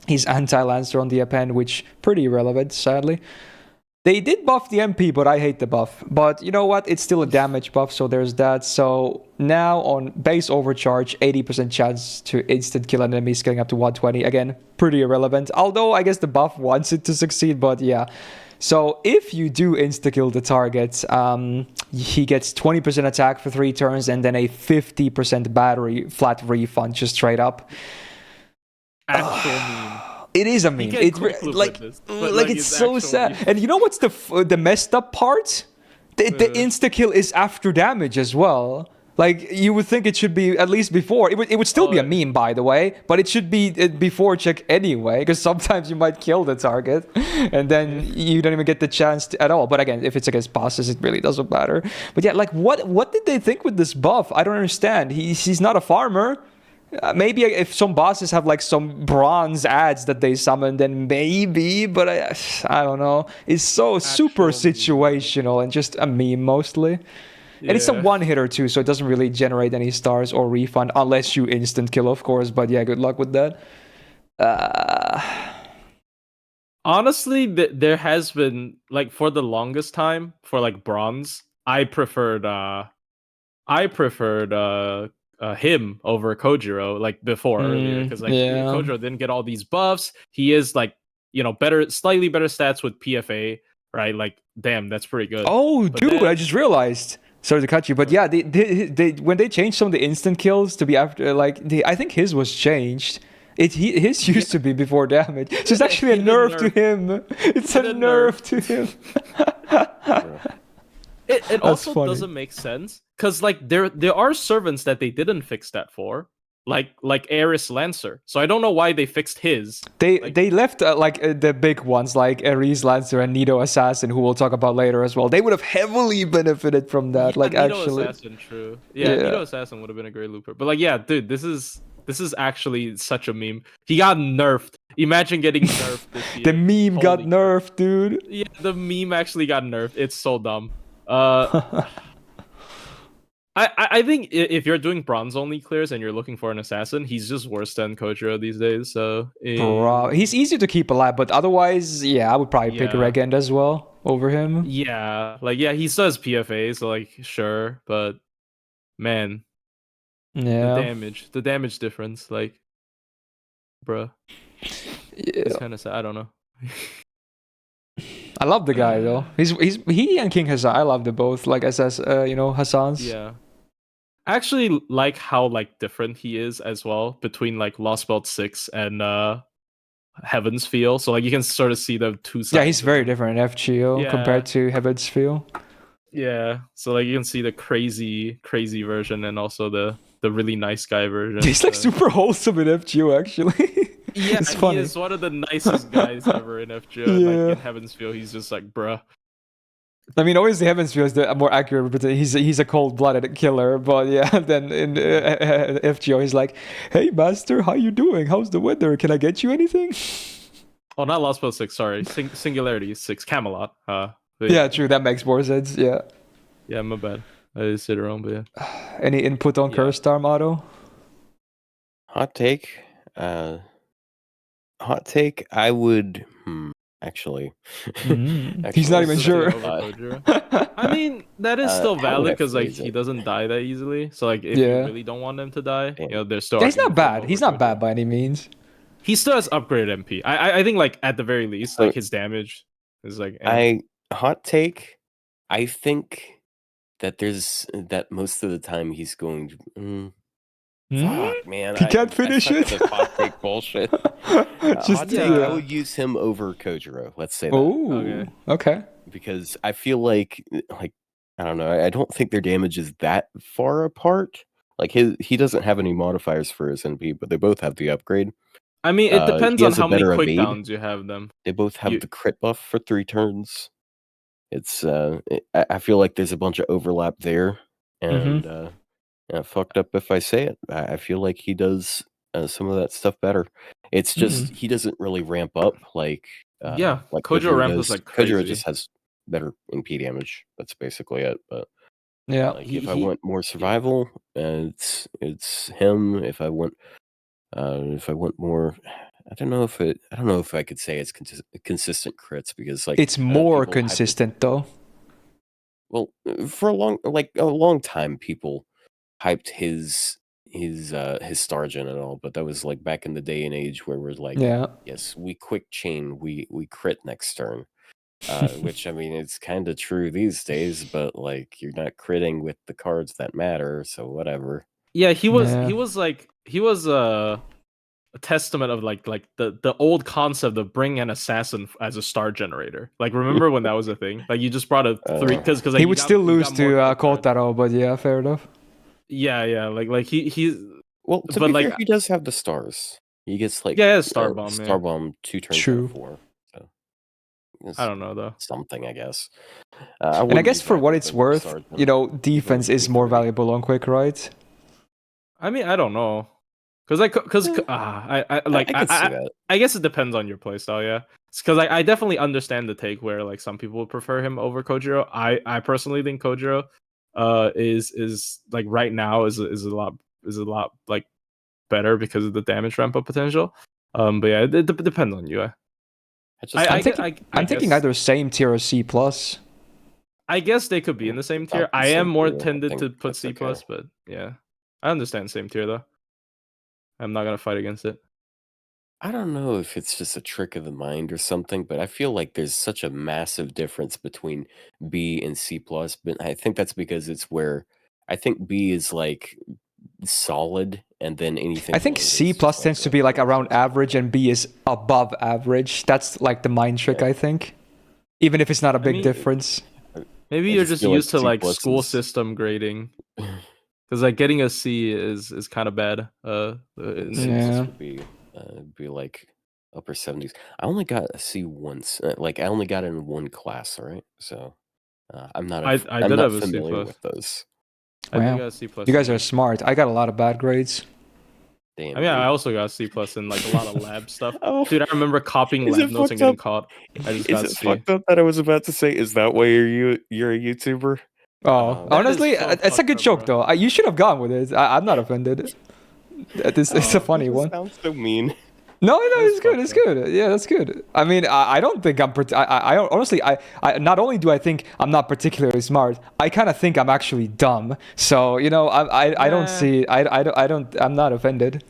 He's anti-lancer on the append, which pretty irrelevant, sadly. They did buff the MP, but I hate the buff. But you know what? It's still a damage buff, so there's that. So now on base overcharge, 80% chance to instant kill an enemy, scaling up to 120. Again, pretty irrelevant. Although I guess the buff wants it to succeed, but yeah. So if you do insta-kill the target, he gets 20% attack for 3 turns and then a 50% battery flat refund, just straight up. Actual meme. It is a meme. It's so sad. And you know what's the messed up part? The insta-kill is after damage as well. Like, you would think it should be at least before. It would still be a meme, by the way, but it should be before check anyway, because sometimes you might kill the target, and then you don't even get the chance at all. But again, if it's against bosses, it really doesn't matter. But yeah, like, what did they think with this buff? I don't understand. He's not a farmer. Maybe if some bosses have like some bronze ads that they summon, then maybe, but I don't know. It's so super situational and just a meme mostly. Yeah. And it's a one-hitter too, so it doesn't really generate any stars or refund unless you instant kill, of course. But yeah, good luck with that. Honestly, there has been, like, for the longest time, for like bronze, I preferred him over Kojiro, like before earlier, because like Kojiro didn't get all these buffs. He is like, you know, slightly better stats with PFA, right? Like, damn, that's pretty good. Oh, but dude, I just realized. Sorry to cut you, but yeah, they when they changed some of the instant kills to be after, like, I think his was changed. His used to be before damage, so it's actually a nerf to him. It's a nerf to him. It also funny. doesn't make sense because like there are servants that they didn't fix that for, like Ares Lancer. So I don't know why they fixed his. They left the big ones like Ares Lancer and Nido Assassin, who we'll talk about later as well. They would have heavily benefited from that. Yeah, like Nido actually, Assassin, true. Yeah, Nido Assassin would have been a great looper. But like, yeah, dude, this is actually such a meme. He got nerfed. Imagine getting nerfed this year. The meme got nerfed, dude. Yeah, the meme actually got nerfed. It's so dumb. I think if you're doing bronze only clears and you're looking for an assassin, he's just worse than Kojiro these days. So Bro, he's easier to keep alive, but otherwise, yeah, I would probably pick Regend as well over him. Yeah, like he does PFA, so like sure, but man, the damage difference, like, bruh, it's kind of sad. I don't know. I love the guy though. He and King Hassan. I love them both. Like SS, Hassan's. Yeah. I actually like how like different he is as well between like Lost Belt 6 and Heaven's Feel. So like you can sort of see the two sides. Yeah, he's very different in FGO compared to Heaven's Feel. Yeah. So like you can see the crazy version and also the really nice guy version. He's like super wholesome in FGO actually. Yeah, it's funny. He is one of the nicest guys ever in FGO. Like in Heaven's Feel, he's just like, bruh. I mean, obviously, Heaven's Feel is the more accurate, but he's a cold-blooded killer. But yeah, then in FGO, he's like, "Hey, master, how you doing? How's the weather? Can I get you anything?" Oh, not Lost Belt 6. Sorry, Singularity 6, Camelot. Yeah, true. That makes more sense. Yeah. Yeah, my bad. I did say it wrong, but yeah. Any input on Curse Star Motto? Hot take. I would. Actually, he's not even sure. I mean, that is still valid because like he doesn't die that easily. So like, if you really don't want him to die, there's still. He's not bad. He's not bad by any means. He still has upgraded MP. I think like at the very least, like his damage is like. Hot take. I think that most of the time he's going to. Fuck, man. He can't finish it. Hot take bullshit. Hot take, I would use him over Kojiro. Let's say that. Oh, okay. Because I feel like I don't know. I don't think their damage is that far apart. Like he doesn't have any modifiers for his NP, but they both have the upgrade. I mean, it depends on how many quick downs you have them. They both have the crit buff for 3 turns. It's I feel like there's a bunch of overlap there, and fucked up if I say it. I feel like he does some of that stuff better. It's just he doesn't really ramp up like Kojiro ramps like crazy. Kojiro just has better MP damage. That's basically it. But yeah, like, if I want more survival, it's him. If I want more, I don't know if I could say it's consistent crits because like it's more consistent though. Well, for a long time, people hyped his Stargen and all, but that was like back in the day and age where we're like, yes, we quick chain, we crit next turn, which I mean it's kind of true these days, but like you're not critting with the cards that matter, so whatever. Yeah, he was a testament of like the old concept of bring an assassin as a star generator. Like remember when that was a thing? Like you just brought a 3 because like, he would still lose to Kotaro, but yeah, fair enough. Yeah, like he's well, to be fair, he does have the stars. He gets like star bomb 2 turns out of 4. So I don't know though. Something I guess. And I guess for what it's worth, defense is more valuable on quick, right? I mean, I don't know, I guess it depends on your playstyle. Yeah, because I definitely understand the take where like some people would prefer him over Kojiro. I personally think Kojiro is like right now is a lot like better because of the damage ramp up potential. But yeah, it depends on you. I'm thinking either same tier or C plus. I guess they could be in the same tier. I am more tended to put C plus, but yeah, I understand same tier though. I'm not gonna fight against it. I don't know if it's just a trick of the mind or something, but I feel like there's such a massive difference between B and C plus. But I think that's because it's where I think B is like solid, and then anything. I think C plus tends to be like around average, and B is above average. That's like the mind trick, I think. Even if it's not a big difference. Maybe I you're just just feel like used to C like plus school is- system grading. Because like getting a C is kind of bad. C Yeah. plus would be like upper 70s. I only got a C once. Like I only got it in one class, right? So I'm not I I'm did not have a C familiar plus. with those. I did Wow. got a C plus. You guys in are smart. I got a lot of bad grades. Damn. I mean, I dude. also got a C plus in like a lot of lab stuff. Oh, Dude, I remember copying is lab it notes and fucked getting up? caught. I just Is got it C. fucked up that I was about to say? Is that why you're a YouTuber? Oh, That is honestly, so it's a fucked good up, joke bro. though. You should have gone with it. I'm not offended. It's a funny It just one. sounds so mean. No, That is it's good. It's fucked up. good. Yeah, that's good. I mean, I don't think I'm. I honestly, I not only do I think I'm not particularly smart, I kind of think I'm actually dumb. So you know, I don't Nah. see. I'm not offended.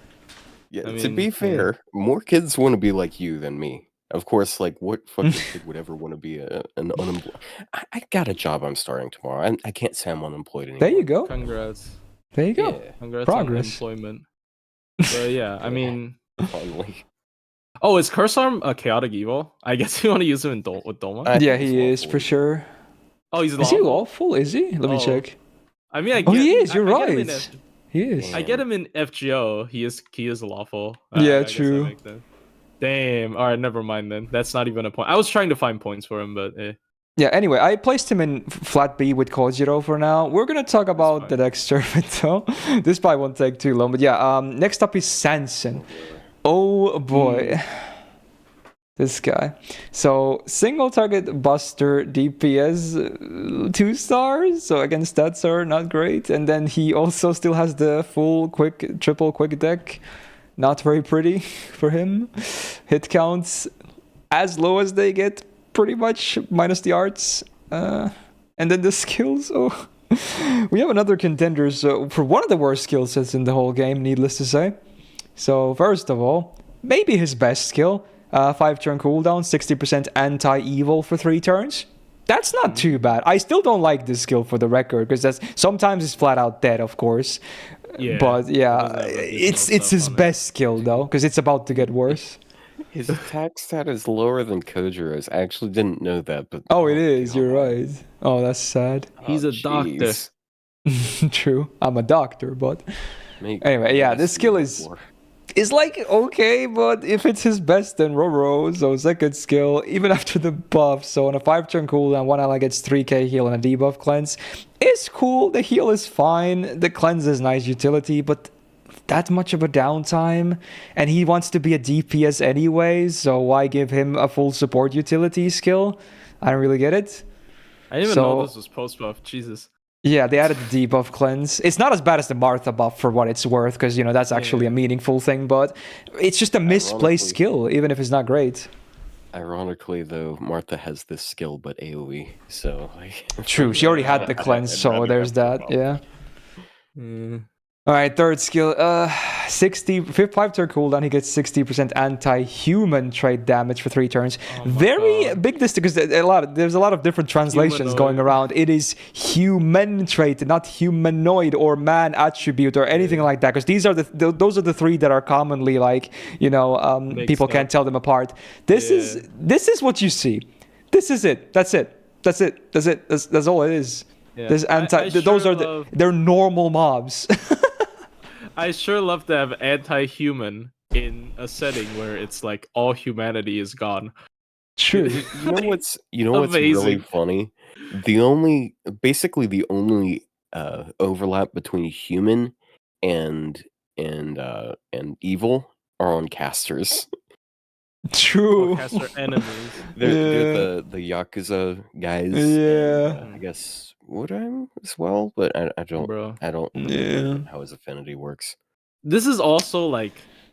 Yeah, I to be mean, fair, more kids want to be like you than me. Of course, like what fucking kid would ever want to be an unemployed? I got a job I'm starting tomorrow. I can't say I'm unemployed anymore. There you go. Congrats. There you go. Yeah, Congrats Progress. on employment. But yeah, I mean, finally. oh, is Curse Arm a chaotic evil? I guess you want to use him with Doma. I Yeah, think it's he is lawful for evil. sure. Oh, he's Is he lawful. lawful? Is he? Let me Oh. check. I mean, I get. Oh, he is. You're I get him in right. He is. Damn. I get him in FGO. He is lawful. Yeah, I guess that true. makes sense. Damn. All right, never mind then. That's not even a point. I was trying to find points for him, but Yeah, anyway, I placed him in flat B with Kojiro for now. We're gonna talk about fine. the next servant though. This probably won't take too long, but yeah, next up is Sanson. Oh boy. This guy. So, single target buster DPS 2 stars. So, again, stats are not great. And then he also still has the full triple quick deck. Not very pretty for him. Hit counts as low as they get, pretty much, minus the arts. And then the skills. Oh, we have another contender for one of the worst skill sets in the whole game, needless to say. So, first of all, maybe his best skill. 5-turn cooldown, 60% anti-evil for 3 turns. That's not too bad. I still don't like this skill for the record, because sometimes it's flat out dead, of course. Yeah, but yeah, it doesn't have it's additional his stuff on it. best skill though, because it's about to get worse. His attack stat is lower than Kojiro's. I actually didn't know that, but Oh, it is. You're God. right. Oh, that's sad. He's a doctor. jeez. True. I'm a doctor, but Make anyway, yeah, less this skill evil is for- It's like okay, but if it's his best, then Roro, so second skill, even after the buff. So on a 5-turn cooldown, one ally gets 3k heal and a debuff cleanse. It's cool. The heal is fine. The cleanse is nice utility, but that much of a downtime, and he wants to be a DPS anyway. So why give him a full support utility skill? I don't really get it. I didn't even know this was post buff. Jesus. Yeah, they added the debuff cleanse. It's not as bad as the Martha buff for what it's worth, because, you know, that's actually a meaningful thing, but it's just a misplaced skill, even if it's not great. Ironically, though, Martha has this skill but AoE, so... Like, True, she already had the cleanse, so there's that, yeah. Alright, third skill, 5-turn cooldown, he gets 60% anti-human trait damage for 3 turns. Very big because there's a lot of different translations going around. It is human trait, not humanoid or man attribute or anything like that, because those are the 3 that are commonly like, you know, people can't tell them apart. This is what you see. This is it. That's it. That's all it is. Yeah. They're normal mobs. I sure love to have anti-human in a setting where it's like all humanity is gone. True. You know what's really funny? The only overlap between human and evil are on casters. True. Caster enemies. They're the Yakuza guys. Yeah. And, I guess Woodham as well, but I don't know how his affinity works. This is also like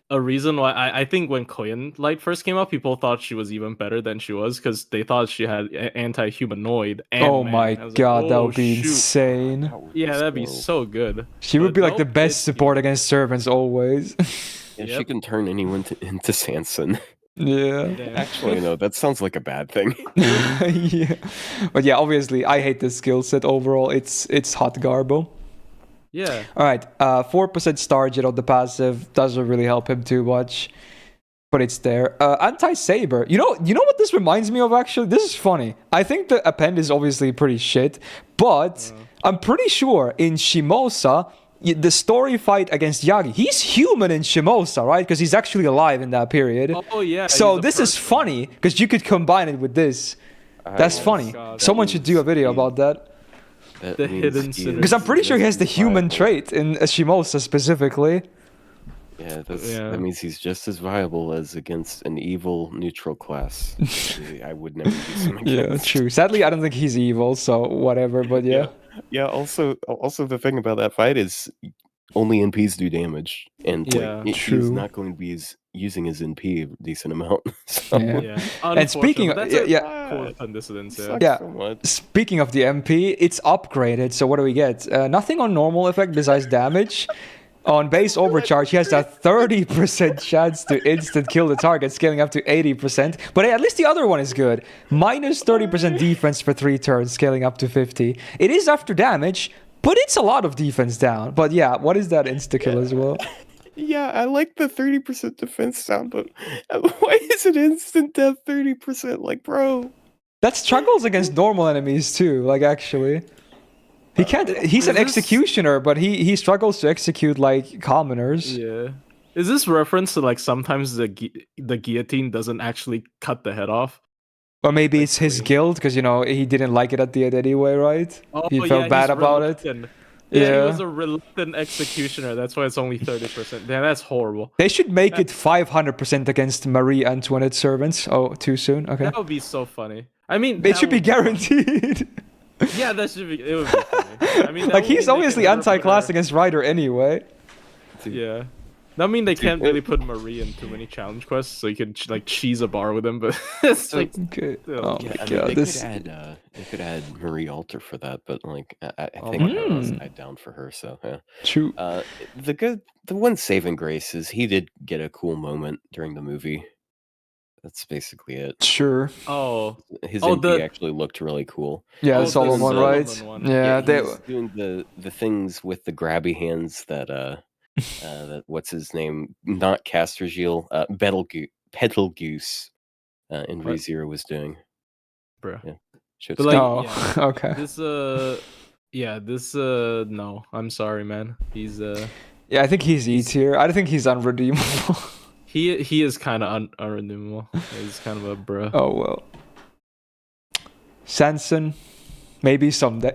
a reason why I think when Koyan Light first came out, people thought she was even better than she was, because they thought she had anti-humanoid. Oh my god, that would be insane. Yeah, that'd be so good. She would be like the best support against servants always. Yeah, she can turn anyone into Sanson. Yeah. Actually, no, that sounds like a bad thing. Yeah. But yeah, obviously, I hate this skill set overall. It's hot garbo. Yeah. All right. 4% star jet on the passive doesn't really help him too much. but it's there. Anti-Saber. You know what this reminds me of, actually? This is funny. I think the append is obviously pretty shit, but I'm pretty sure in Shimosa, the story fight against Yagi, he's human in Shimosa, right? Because he's actually alive in that period. Oh, yeah. So this is funny, because you could combine it with this. That's funny. Someone should do a video about that. The hidden synergy. Because I'm pretty sure he has the human trait in Shimosa specifically. Yeah, that means he's just as viable as against an evil neutral class. I would never use him against. Yeah, true. Sadly, I don't think he's evil, so whatever, but yeah. Yeah, also the thing about that fight is only NPs do damage. And he's not going to be using his NP a decent amount. So. And speaking of speaking of the MP, it's upgraded. So what do we get? Nothing on normal effect besides damage. On base overcharge, he has a 30% chance to instant kill the target, scaling up to 80%. But hey, at least the other one is good. Minus 30% defense for 3 turns, scaling up to 50. It is after damage, but it's a lot of defense down. But yeah, what is that insta-kill as well? Yeah, I like the 30% defense sound, but why is it instant death 30%? Like, bro. That struggles against normal enemies too, like actually. He can't. He's an executioner, but he struggles to execute like commoners. Yeah. Is this reference to like sometimes the guillotine doesn't actually cut the head off? Or maybe it's his guild because he didn't like it at the end anyway, right? Oh, he felt bad about it. Yeah, he was a reluctant executioner. That's why it's only 30%. Damn, that's horrible. They should make it 500% against Marie Antoinette servants. Oh, too soon. Okay. That would be so funny. I mean, it should be guaranteed. Yeah, that should be. It would be funny. I mean, like he's obviously anti-class against Ryder anyway. Yeah. I mean, they can't really put Marie in too many challenge quests, so you could like cheese a bar with him. But it's like, oh my god, they could add Marie Alter for that, but like I think I was down for her. So yeah. True. The one saving grace is he did get a cool moment during the movie. That's basically it. Sure. Oh, his MP actually looked really cool. Yeah, the Sullivan one, right? Yeah, he's doing the things with the grabby hands that that what's his name? Not Castergil, Betelgeuse in ReZero was doing. Bro. Yeah. But okay. This no, I'm sorry, man. He's yeah, I think he's E tier. I think he's unredeemable. He is kind of unredeemable. He's kind of a bro. Oh well. Sanson, maybe someday.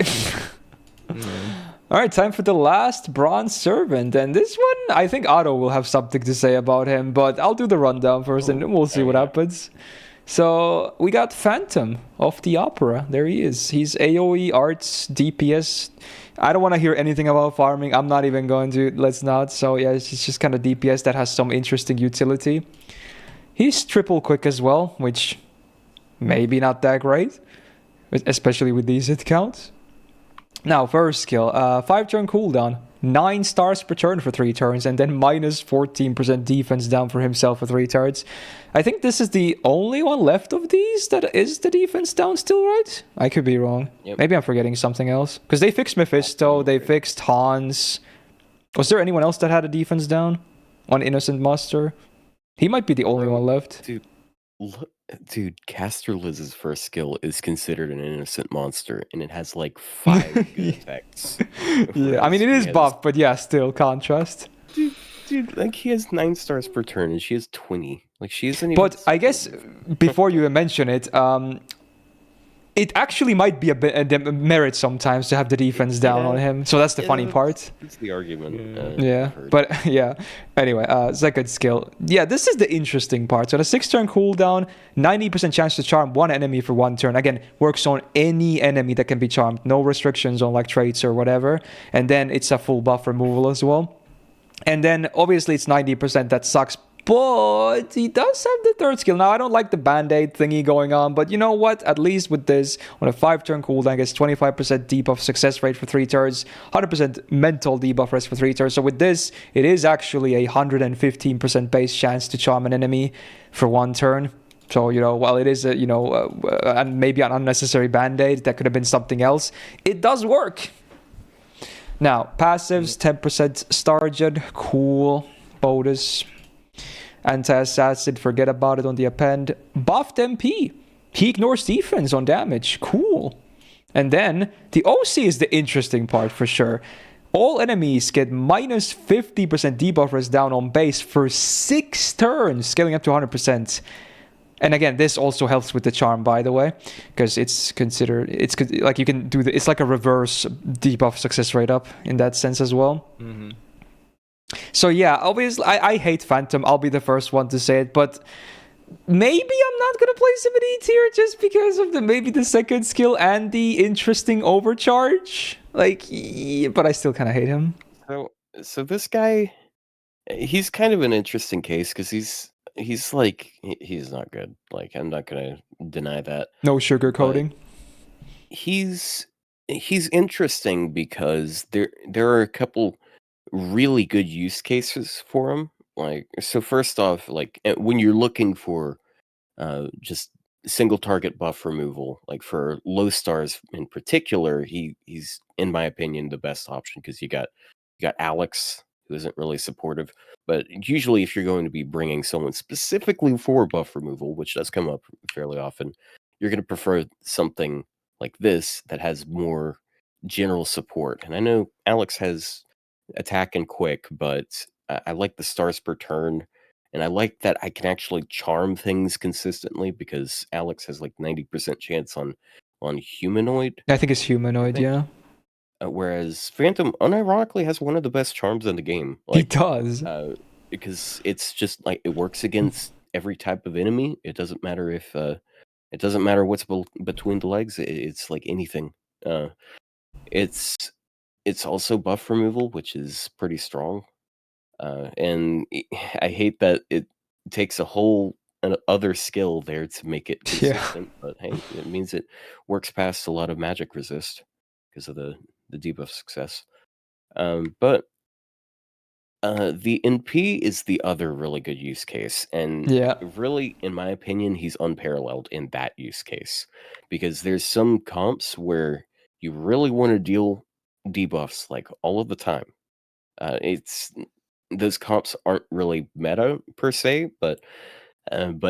All right, time for the last bronze servant, and this one I think Otto will have something to say about him, but I'll do the rundown first, and we'll see what happens. So we got Phantom of the Opera. There he is. He's AOE, arts, DPS. I don't want to hear anything about farming. I'm not even going to. Let's not. So yeah, it's just kind of DPS that has some interesting utility. He's triple quick as well, which maybe not that great, especially with these hit counts. Now, first skill, 5-turn cooldown, 9 stars per turn for 3 turns, and then minus 14% defense down for himself for 3 turns. I think this is the only one left of these that is the defense down still, right? I could be wrong. Yep. Maybe I'm forgetting something else. Because they fixed Mephisto, they fixed Hans. Was there anyone else that had a defense down on Innocent Master? He might be the only one left. Dude, Caster Liz's first skill is considered an innocent monster, and it has like 5 good effects. Yeah, I mean it is buffed, but yeah, still contrast. Dude, like he has 9 stars per turn, and she has 20. Like she isn't even. But I guess before you mention it, it actually might be a merit sometimes to have the defense down on him. So that's the funny part. That's the argument. But yeah. Anyway, it's a good skill. Yeah, this is the interesting part. So the 6-turn cooldown, 90% chance to charm one enemy for 1 turn. Again, works on any enemy that can be charmed. No restrictions on like traits or whatever. And then it's a full buff removal as well. And then obviously it's 90%. That sucks. But he does have the 3rd skill. Now, I don't like the Band-Aid thingy going on, but you know what? At least with this, on a 5-turn cooldown, gets 25% debuff success rate for 3 turns, 100% mental debuff rest for 3 turns. So with this, it is actually a 115% base chance to charm an enemy for 1 turn. So, while it is, maybe an unnecessary Band-Aid, that could have been something else, it does work. Now, passives, 10% Starjud, cool, bonus. Anti-assassin, forget about it on the append. Buffed MP. He ignores defense on damage. Cool. And then the OC is the interesting part for sure. All enemies get minus 50% debuff rest down on base for 6 turns, scaling up to 100%. And again, this also helps with the charm, by the way, because it's like you can do it's like a reverse debuff success rate up in that sense as well. Mm-hmm. So yeah, obviously, I hate Phantom. I'll be the first one to say it, but maybe I'm not gonna place him in E tier just because of maybe the second skill and the interesting overcharge. Like, but I still kind of hate him. So this guy, he's kind of an interesting case because he's not good. Like, I'm not gonna deny that. No sugarcoating. He's interesting because there are a couple really good use cases for him. Like, so first off, like when you're looking for just single target buff removal, like for low stars in particular, he's in my opinion the best option because you got Alex, who isn't really supportive. But usually, if you're going to be bringing someone specifically for buff removal, which does come up fairly often, you're going to prefer something like this that has more general support. And I know Alex has attack and quick, but I like the stars per turn. And I like that I can actually charm things consistently because Alex has like 90% chance on humanoid. I think it's humanoid, yeah. Whereas Phantom unironically has one of the best charms in the game. Like, he does. Because it's just like it works against every type of enemy. It doesn't matter if it doesn't matter what's between the legs. It's like anything. It's also buff removal, which is pretty strong. And I hate that it takes a whole other skill there to make it consistent. Yeah. But hey, it means it works past a lot of magic resist because of the debuff success. But the NP is the other really good use case. And really, in my opinion, he's unparalleled in that use case. Because there's some comps where you really want to deal debuffs like all of the time. Those comps aren't really meta per se, but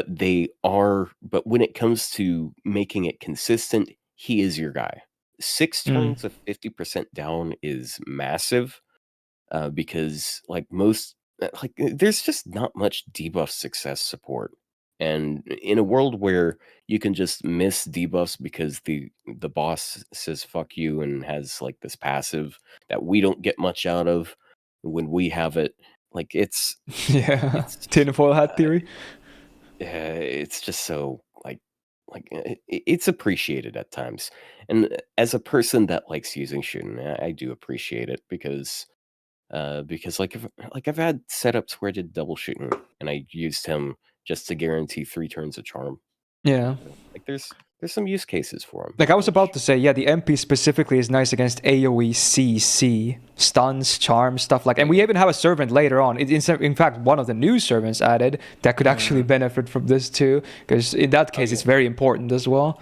they are. But when it comes to making it consistent, he is your guy. 6 turns of 50% down is massive, because like there's just not much debuff success support. And in a world where you can just miss debuffs because the boss says fuck you and has like this passive that we don't get much out of when we have it, like it's tinfoil hat theory. It's just so like it's appreciated at times. And as a person that likes using shooting, I do appreciate it because like I've had setups where I did double shooting and I used him just to guarantee 3 turns of charm. Yeah. Like there's some use cases for him. Like I was about to say, the MP specifically is nice against AoE CC, stuns, charms, stuff like. And we even have a servant later on. In fact, one of the new servants added that could actually benefit from this too, because in that case, it's very important as well.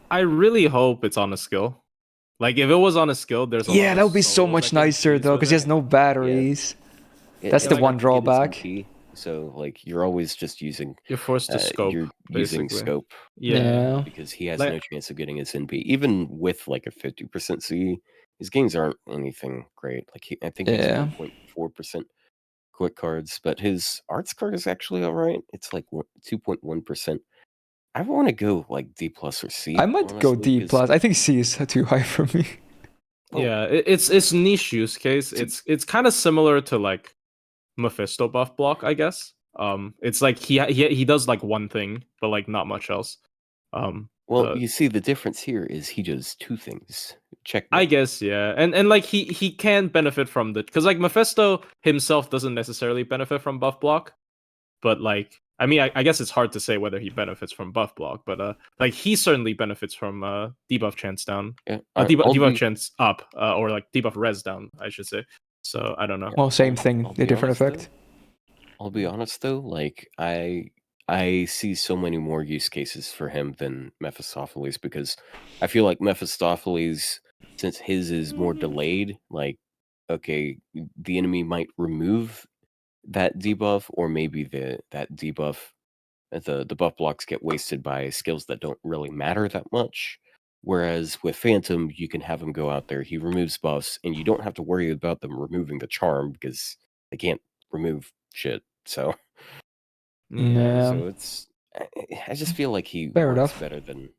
I really hope it's on a skill. Like if it was on a skill, there's that would be so much nicer though, because he has no batteries. Yeah. That's the one drawback. So like you're always just using. You're forced to scope. You're using scope. Yeah. Because he has no chance of getting his NP, even with like a 50% C. His games aren't anything great. Like I think he's 1.4% quick cards, but his arts card is actually all right. It's like 2.1%. I want to go like D plus or C. I might go D plus. I think C is too high for me. Yeah, it's niche use case. It's kind of similar to like Mephisto buff block, I guess. It's like he does like one thing, but like not much else. You see, the difference here is he does 2 things. Check. I guess, yeah, and like he can benefit from the because like Mephisto himself doesn't necessarily benefit from buff block, but like I mean I guess it's hard to say whether he benefits from buff block, but like he certainly benefits from debuff chance down, debuff chance up, or like debuff res down, I should say. So I don't know. Well, same thing, a different effect. I'll be honest though, like I see so many more use cases for him than Mephistopheles because I feel like Mephistopheles, since his is more delayed, like okay, the enemy might remove that debuff, or maybe that debuff, the buff blocks get wasted by skills that don't really matter that much. Whereas with Phantom, you can have him go out there, he removes buffs, and you don't have to worry about them removing the charm because they can't remove shit. So, Yeah. so I just feel like he Fair works enough. better than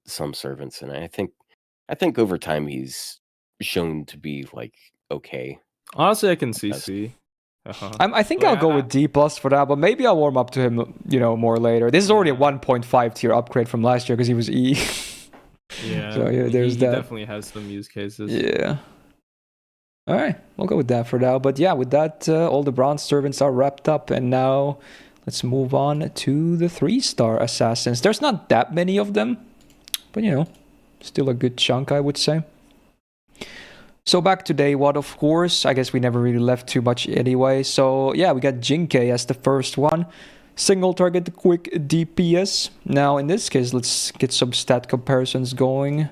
some servants, and I think over time he's shown to be like okay. Honestly, I can see C. I think I'll go with D+ for that, but maybe I'll warm up to him, more later. This is already a 1.5 tier upgrade from last year because he was E. Yeah. So yeah, there's he that. definitely has some use cases. Yeah. All right, we'll go with that for now. But yeah, with that, all the bronze servants are wrapped up, and now let's move on to the 3-star assassins. There's not that many of them, but still a good chunk, I would say. So back to day 1, of course. I guess we never really left too much anyway. So yeah, we got Jinkei as the first one. Single target quick DPS. Now in this case, let's get some stat comparisons going.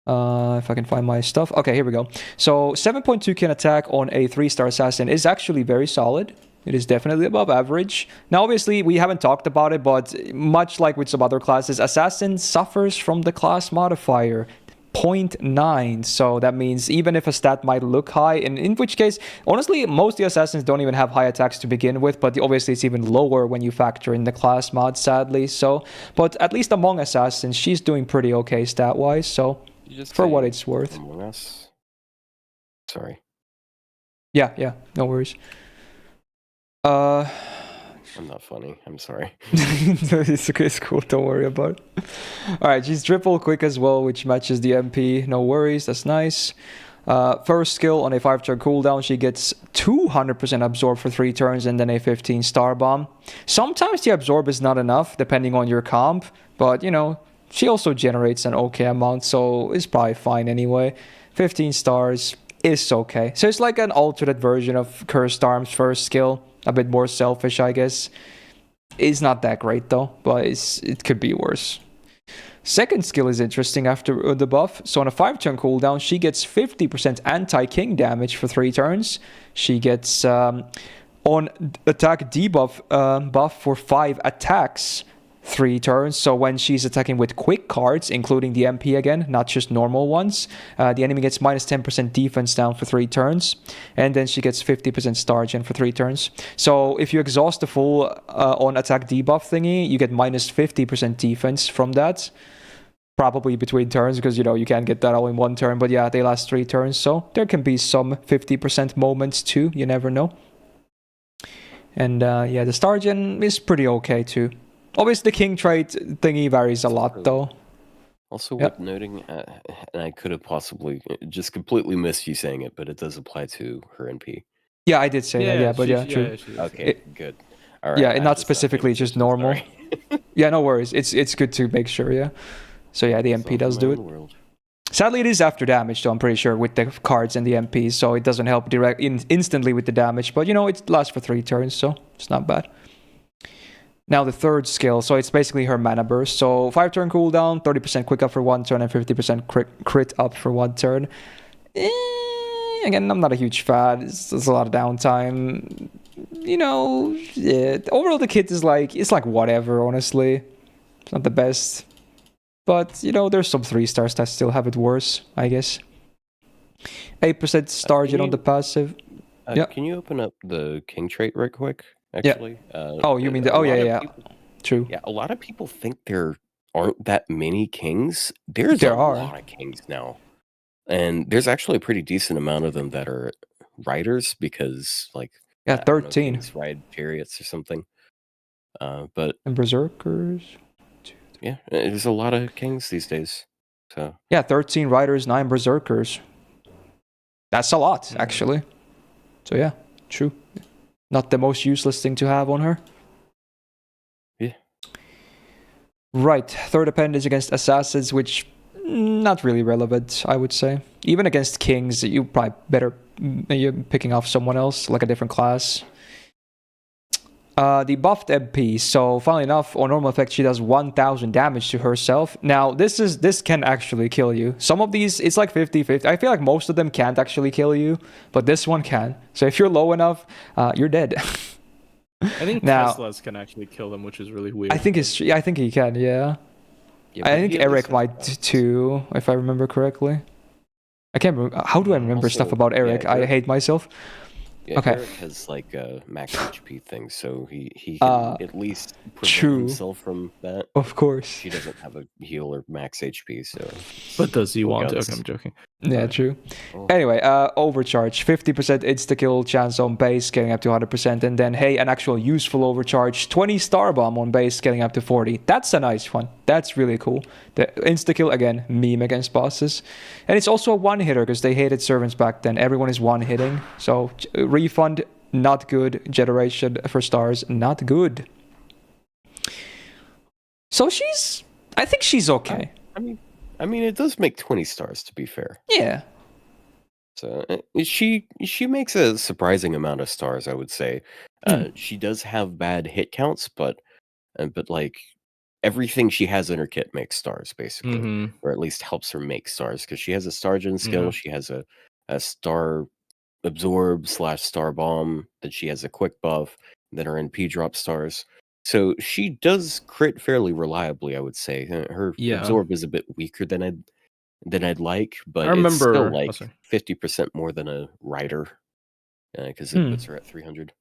If I can find my stuff. Okay, here we go. So 7.2 can attack on a 3-star assassin is actually very solid. It is definitely above average. Now, obviously, we haven't talked about it, but much like with some other classes, assassin suffers from the class modifier. 0.9, so that means even if a stat might look high, and in which case, honestly, most of the assassins don't even have high attacks to begin with, but obviously it's even lower when you factor in the class mod, sadly. So, but at least among assassins, she's doing pretty okay stat-wise, so for what it's worth. Among Us? Sorry. Yeah, no worries. I'm not funny. I'm sorry. It's okay, it's cool. Don't worry about it. Alright, she's triple quick as well, which matches the MP. No worries, that's nice. First skill on a 5-turn cooldown, she gets 200% absorb for 3 turns and then a 15 star bomb. Sometimes the absorb is not enough, depending on your comp, but she also generates an okay amount, so it's probably fine anyway. 15 stars is okay. So it's like an alternate version of Cursed Arm's first skill. A bit more selfish, I guess. It's not that great though, but it could be worse. Second skill is interesting after the buff. So on a 5-turn cooldown, she gets 50% anti-king damage for 3 turns. She gets on attack debuff buff for 5 attacks 3 turns. So when she's attacking with quick cards, including the MP again, not just normal ones, the enemy gets minus 10% defense down for 3 turns, and then she gets 50% star gen for 3 turns. So if you exhaust the full on attack debuff thingy, you get minus 50% defense from that. Probably between turns, because you can't get that all in 1 turn, but yeah, they last 3 turns, so there can be some 50% moments too, you never know. And yeah, the star gen is pretty okay too. Obviously, the king trait thingy varies a lot, though. Also worth noting, and I could have possibly just completely missed you saying it, but it does apply to her NP. Yeah, I did say that, yeah, but yeah, true. Okay, good. All right, yeah, not specifically, just normal. Yeah, no worries. It's good to make sure, yeah. So yeah, the MP does do it. Sadly, it is after damage, though, I'm pretty sure, with the cards and the MPs, so it doesn't help instantly with the damage, but it lasts for 3 turns, so it's not bad. Now the third skill, so it's basically her mana burst. So 5-turn cooldown, 30% quick up for 1 turn, and 50% crit up for 1 turn. Again, I'm not a huge fan. There's a lot of downtime. Yeah. Overall the kit is it's like whatever, honestly. It's not the best. But, there's some 3-stars that still have it worse, I guess. 8% star gen on the passive. Yeah. Can you open up the king trait right quick? Actually, oh, you mean the? Oh, yeah. True. Yeah, a lot of people think there aren't that many kings. There are a lot of kings now, and there's actually a pretty decent amount of them that are riders because, 13 kings ride chariots or something. But and berserkers. Yeah, there's a lot of kings these days. So yeah, 13 riders, 9 berserkers. That's a lot, actually. So yeah, true. Not the most useless thing to have on her. Yeah. Right. Third appendage against assassins, which not really relevant, I would say. Even against kings, you probably better you're picking off someone else, like a different class. the buffed MP. So, funnily enough, on normal effect, she does 1,000 damage to herself. Now, this can actually kill you. Some of these, it's like 50-50. I feel like most of them can't actually kill you, but this one can. So if you're low enough, you're dead. I think now, Teslas can actually kill them, which is really weird. I think he can, yeah. I think Eric might too, if I remember correctly. I can't remember. How do I remember stuff about Eric? Yeah, I hate myself. Yeah, okay. Eric has like a max HP thing, so he can at least prevent himself from that. Of course. He doesn't have a heal or max HP, so. But does he want to? Okay, I'm joking. Yeah, true. Anyway, overcharge, 50% insta-kill chance on base, getting up to 100%, and then, hey, an actual useful overcharge, 20 star bomb on base, getting up to 40. That's a nice one. That's really cool. The insta-kill, again, meme against bosses. And it's also a one-hitter, because they hated servants back then. Everyone is one-hitting, so refund, not good. Generation for stars, not good. So I think she's okay. I mean, it does make 20 stars, to be fair. Yeah. So she makes a surprising amount of stars, I would say. She does have bad hit counts, but like everything she has in her kit makes stars, basically, or at least helps her make stars, because she has a star gen skill, she has a star absorb / star bomb, then she has a quick buff, then her NP drops stars. So she does crit fairly reliably, I would say. Her absorb is a bit weaker than I'd like, but it's still like 50% more than a rider, because it puts her at 300.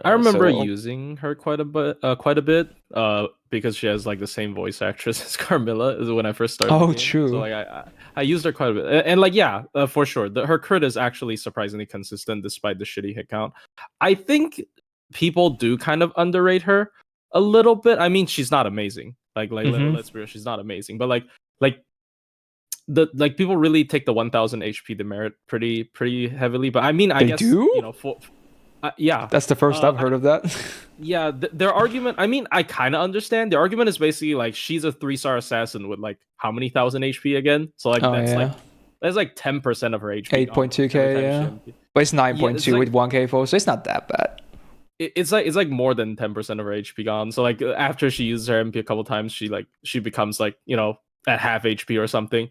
I remember using her quite a bit, because she has like the same voice actress as Carmilla when I first started. Oh, true. So like I used her quite a bit, and like for sure, her crit is actually surprisingly consistent despite the shitty hit count. I think people do kind of underrate her a little bit. I mean, she's not amazing. Let's be real, she's not amazing, but like people really take the 1,000 HP demerit pretty heavily. But I mean, I guess do? You know, yeah, that's the first I've heard of that. Yeah, their argument, I mean, I kind of understand. The argument is basically like she's a 3-star assassin with like how many thousand HP again? So like that's like 10% of her HP. 8.2k, yeah. But it's 9.2 with 1k full, so it's not that bad. It's like more than 10% of her HP gone. So like after she uses her MP a couple times, she becomes like, you know, at half HP or something.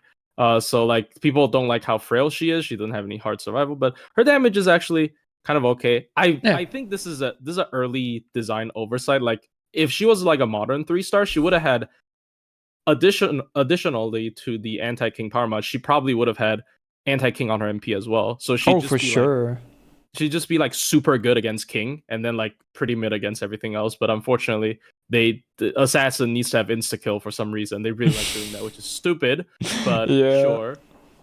So like people don't like how frail she is. She doesn't have any hard survival, but her damage is actually kind of okay. I think this is a early design oversight. Like if she was like a modern 3-star, she would have had additionally to the anti-king power mod, she probably would have had anti-king on her MP as well. So she'd just be like super good against king and then like pretty mid against everything else. But unfortunately, the assassin needs to have insta kill for some reason. They really like doing that, which is stupid, but sure.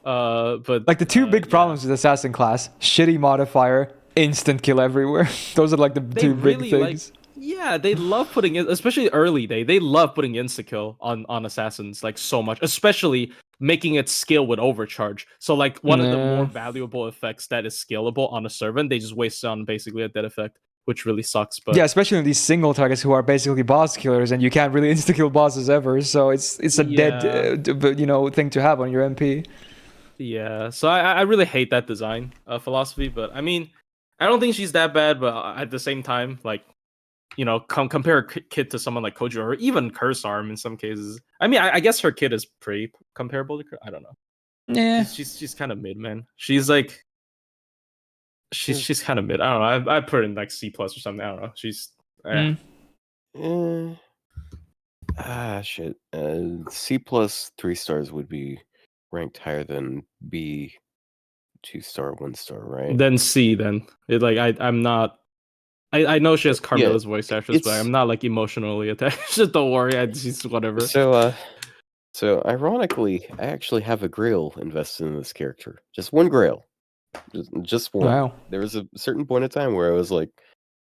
But like the two big problems with assassin class: shitty modifier, instant kill everywhere. Those are like the two big things. They love putting in, especially early day. They love putting insta kill on assassins like so much, especially making it scale with overcharge. So like one of the more valuable effects that is scalable on a servant, they just waste on basically a dead effect, which really sucks. But yeah, especially in these single targets who are basically boss killers, and you can't really insta kill bosses ever. So it's a dead thing to have on your MP. Yeah, so I really hate that design philosophy, but I mean, I don't think she's that bad, but at the same time, like, you know, compare a kid to someone like Kojo or even Curse Arm in some cases. I mean, I guess her kid is pretty comparable to I don't know. Yeah, she's kind of mid, man. She's like, she's kind of mid. I don't know. I put her in like C plus or something. I don't know. She's shit. C plus 3 stars would be ranked higher than B 2-star 1-star, right? Then C. Then it like I'm not. I know she has Carmilla's voice actress, but I'm not like emotionally attached. Just don't worry, she's whatever. So ironically, I actually have a grail invested in this character. Just one grail, just one. Wow. There was a certain point of time where I was like,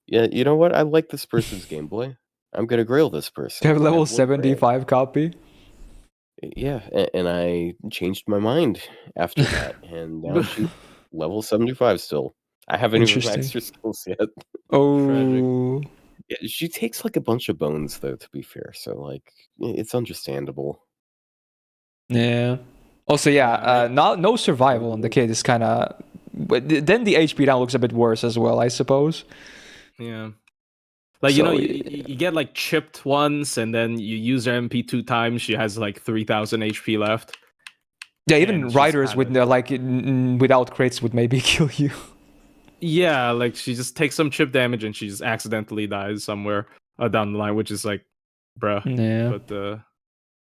yeah, you know what? I like this person's gameplay. I'm gonna grail this person. Do you have a level 75 copy? Yeah, and I changed my mind after that, and now she's level 75 still. I haven't even maxed her skills yet. Oh. Yeah, she takes like a bunch of bones, though, to be fair. So like, it's understandable. Yeah. Also, no survival on the kid is kind of. But then the HP down looks a bit worse as well, I suppose. Yeah. Like, So, you get like chipped once, and then you use her MP 2 times. She has like 3,000 HP left. yeah, even riders with without crits would maybe kill you. Yeah, like she just takes some chip damage and she just accidentally dies somewhere down the line, which is like, bruh. Yeah. But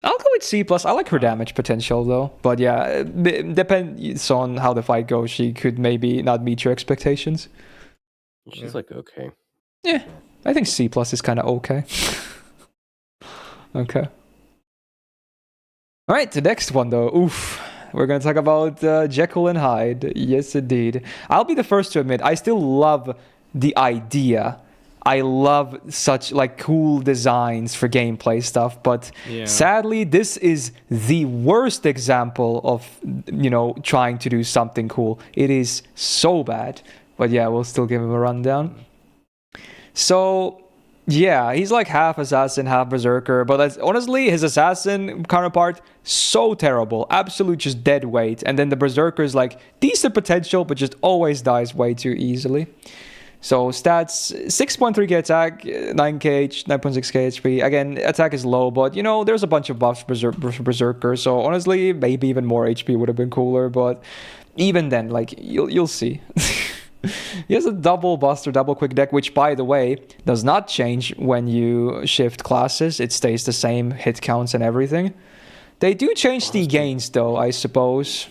I'll go with C+. I like her damage potential though, but yeah, it depends on how the fight goes. She could maybe not meet your expectations. She's like okay. Yeah, I think C+ is kind of okay. Okay. All right, the next one though. Oof. We're going to talk about Jekyll and Hyde. Yes, indeed. I'll be the first to admit, I still love the idea. I love such like cool designs for gameplay stuff, but sadly, this is the worst example of, trying to do something cool. It is so bad. But yeah, we'll still give him a rundown. So, yeah, he's like half assassin, half berserker, but honestly, his assassin counterpart, so terrible. Absolute just dead weight. And then the berserker is like decent potential, but just always dies way too easily. So stats, 6.3k attack, 9k, 9.6k HP. Again, attack is low, but there's a bunch of buffs for berserker. So honestly, maybe even more HP would have been cooler, but even then, like, you'll see. He has a double buster, double quick deck, which, by the way, does not change when you shift classes. It stays the same hit counts and everything. They do change the gains, though, I suppose.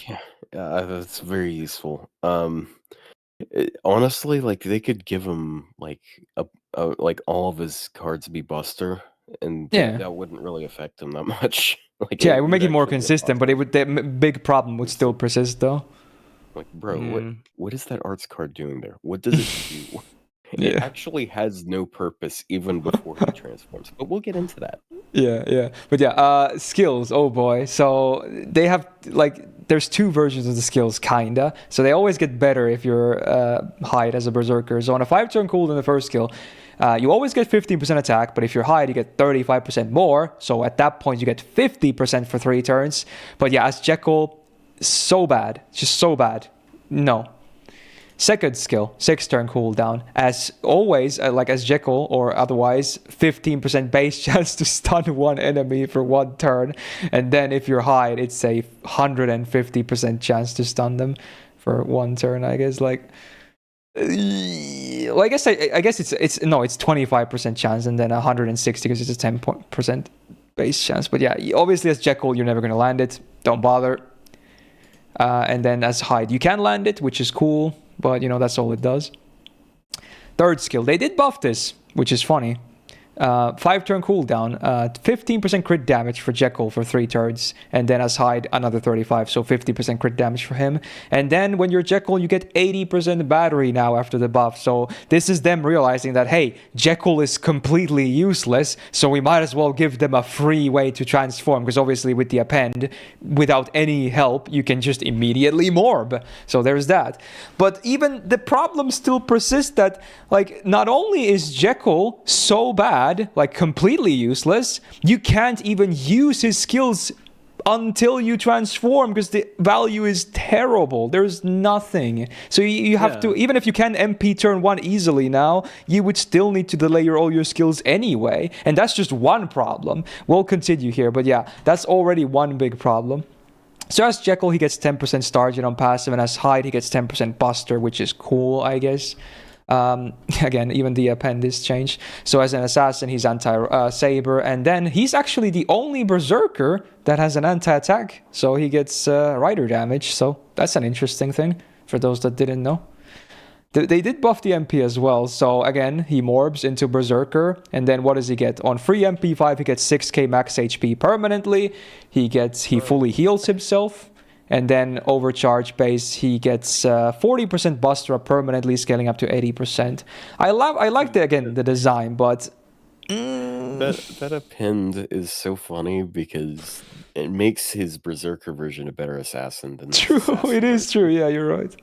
Yeah, that's very useful. Honestly, like they could give him like like all of his cards be buster, and that wouldn't really affect him that much. Like it would make it more consistent, but the big problem would still persist, though. Like, bro, what is that arts card doing there? What does it do? It actually has no purpose even before he transforms. But we'll get into that. Yeah. But yeah, skills, oh boy. So they have, like, there's two versions of the skills, kinda. So they always get better if you're Hyde as a berserker. So on a 5-turn cooldown, the first skill, you always get 15% attack, but if you're Hyde, you get 35% more. So at that point, you get 50% for 3 turns. But yeah, as Jekyll, so bad, just so bad. No. Second skill, 6-turn cooldown. As always, like as Jekyll or otherwise, 15% base chance to stun one enemy for 1 turn. And then if you're Hyde, it's a 150% chance to stun them for 1 turn, I guess. Like, well, I guess it's 25% chance and then 160 because it's a 10% base chance. But yeah, obviously as Jekyll, you're never going to land it. Don't bother. And then as Hyde, you can land it, which is cool, but that's all it does. Third skill, they did buff this, which is funny. 5-turn cooldown, 15% crit damage for Jekyll for 3 turns, and then as Hyde, another 35, so 50% crit damage for him. And then when you're Jekyll, you get 80% battery now after the buff, so this is them realizing that, hey, Jekyll is completely useless, so we might as well give them a free way to transform, because obviously with the append, without any help, you can just immediately morb. So there's that. But even the problem still persists that, like, not only is Jekyll so bad, like completely useless, you can't even use his skills until you transform because the value is terrible. There's nothing. So you have to, even if you can MP turn 1 easily now, you would still need to delay all your skills anyway. And that's just one problem. We'll continue here, but yeah, that's already one big problem. So as Jekyll, he gets 10% Stargate on passive, and as Hyde, he gets 10% Buster, which is cool, I guess. Again, even the append is changed. So as an assassin, he's anti-saber, and then he's actually the only berserker that has an anti-attack. So he gets rider damage. So that's an interesting thing for those that didn't know. They did buff the MP as well. So again, he morbs into berserker, and then what does he get? On free MP5, he gets 6k max HP permanently. He fully heals himself. And then overcharge base, he gets 40% buster up permanently, scaling up to 80%. I like the design, but that append is so funny because it makes his berserker version a better assassin than true. It is true. Yeah, you're right.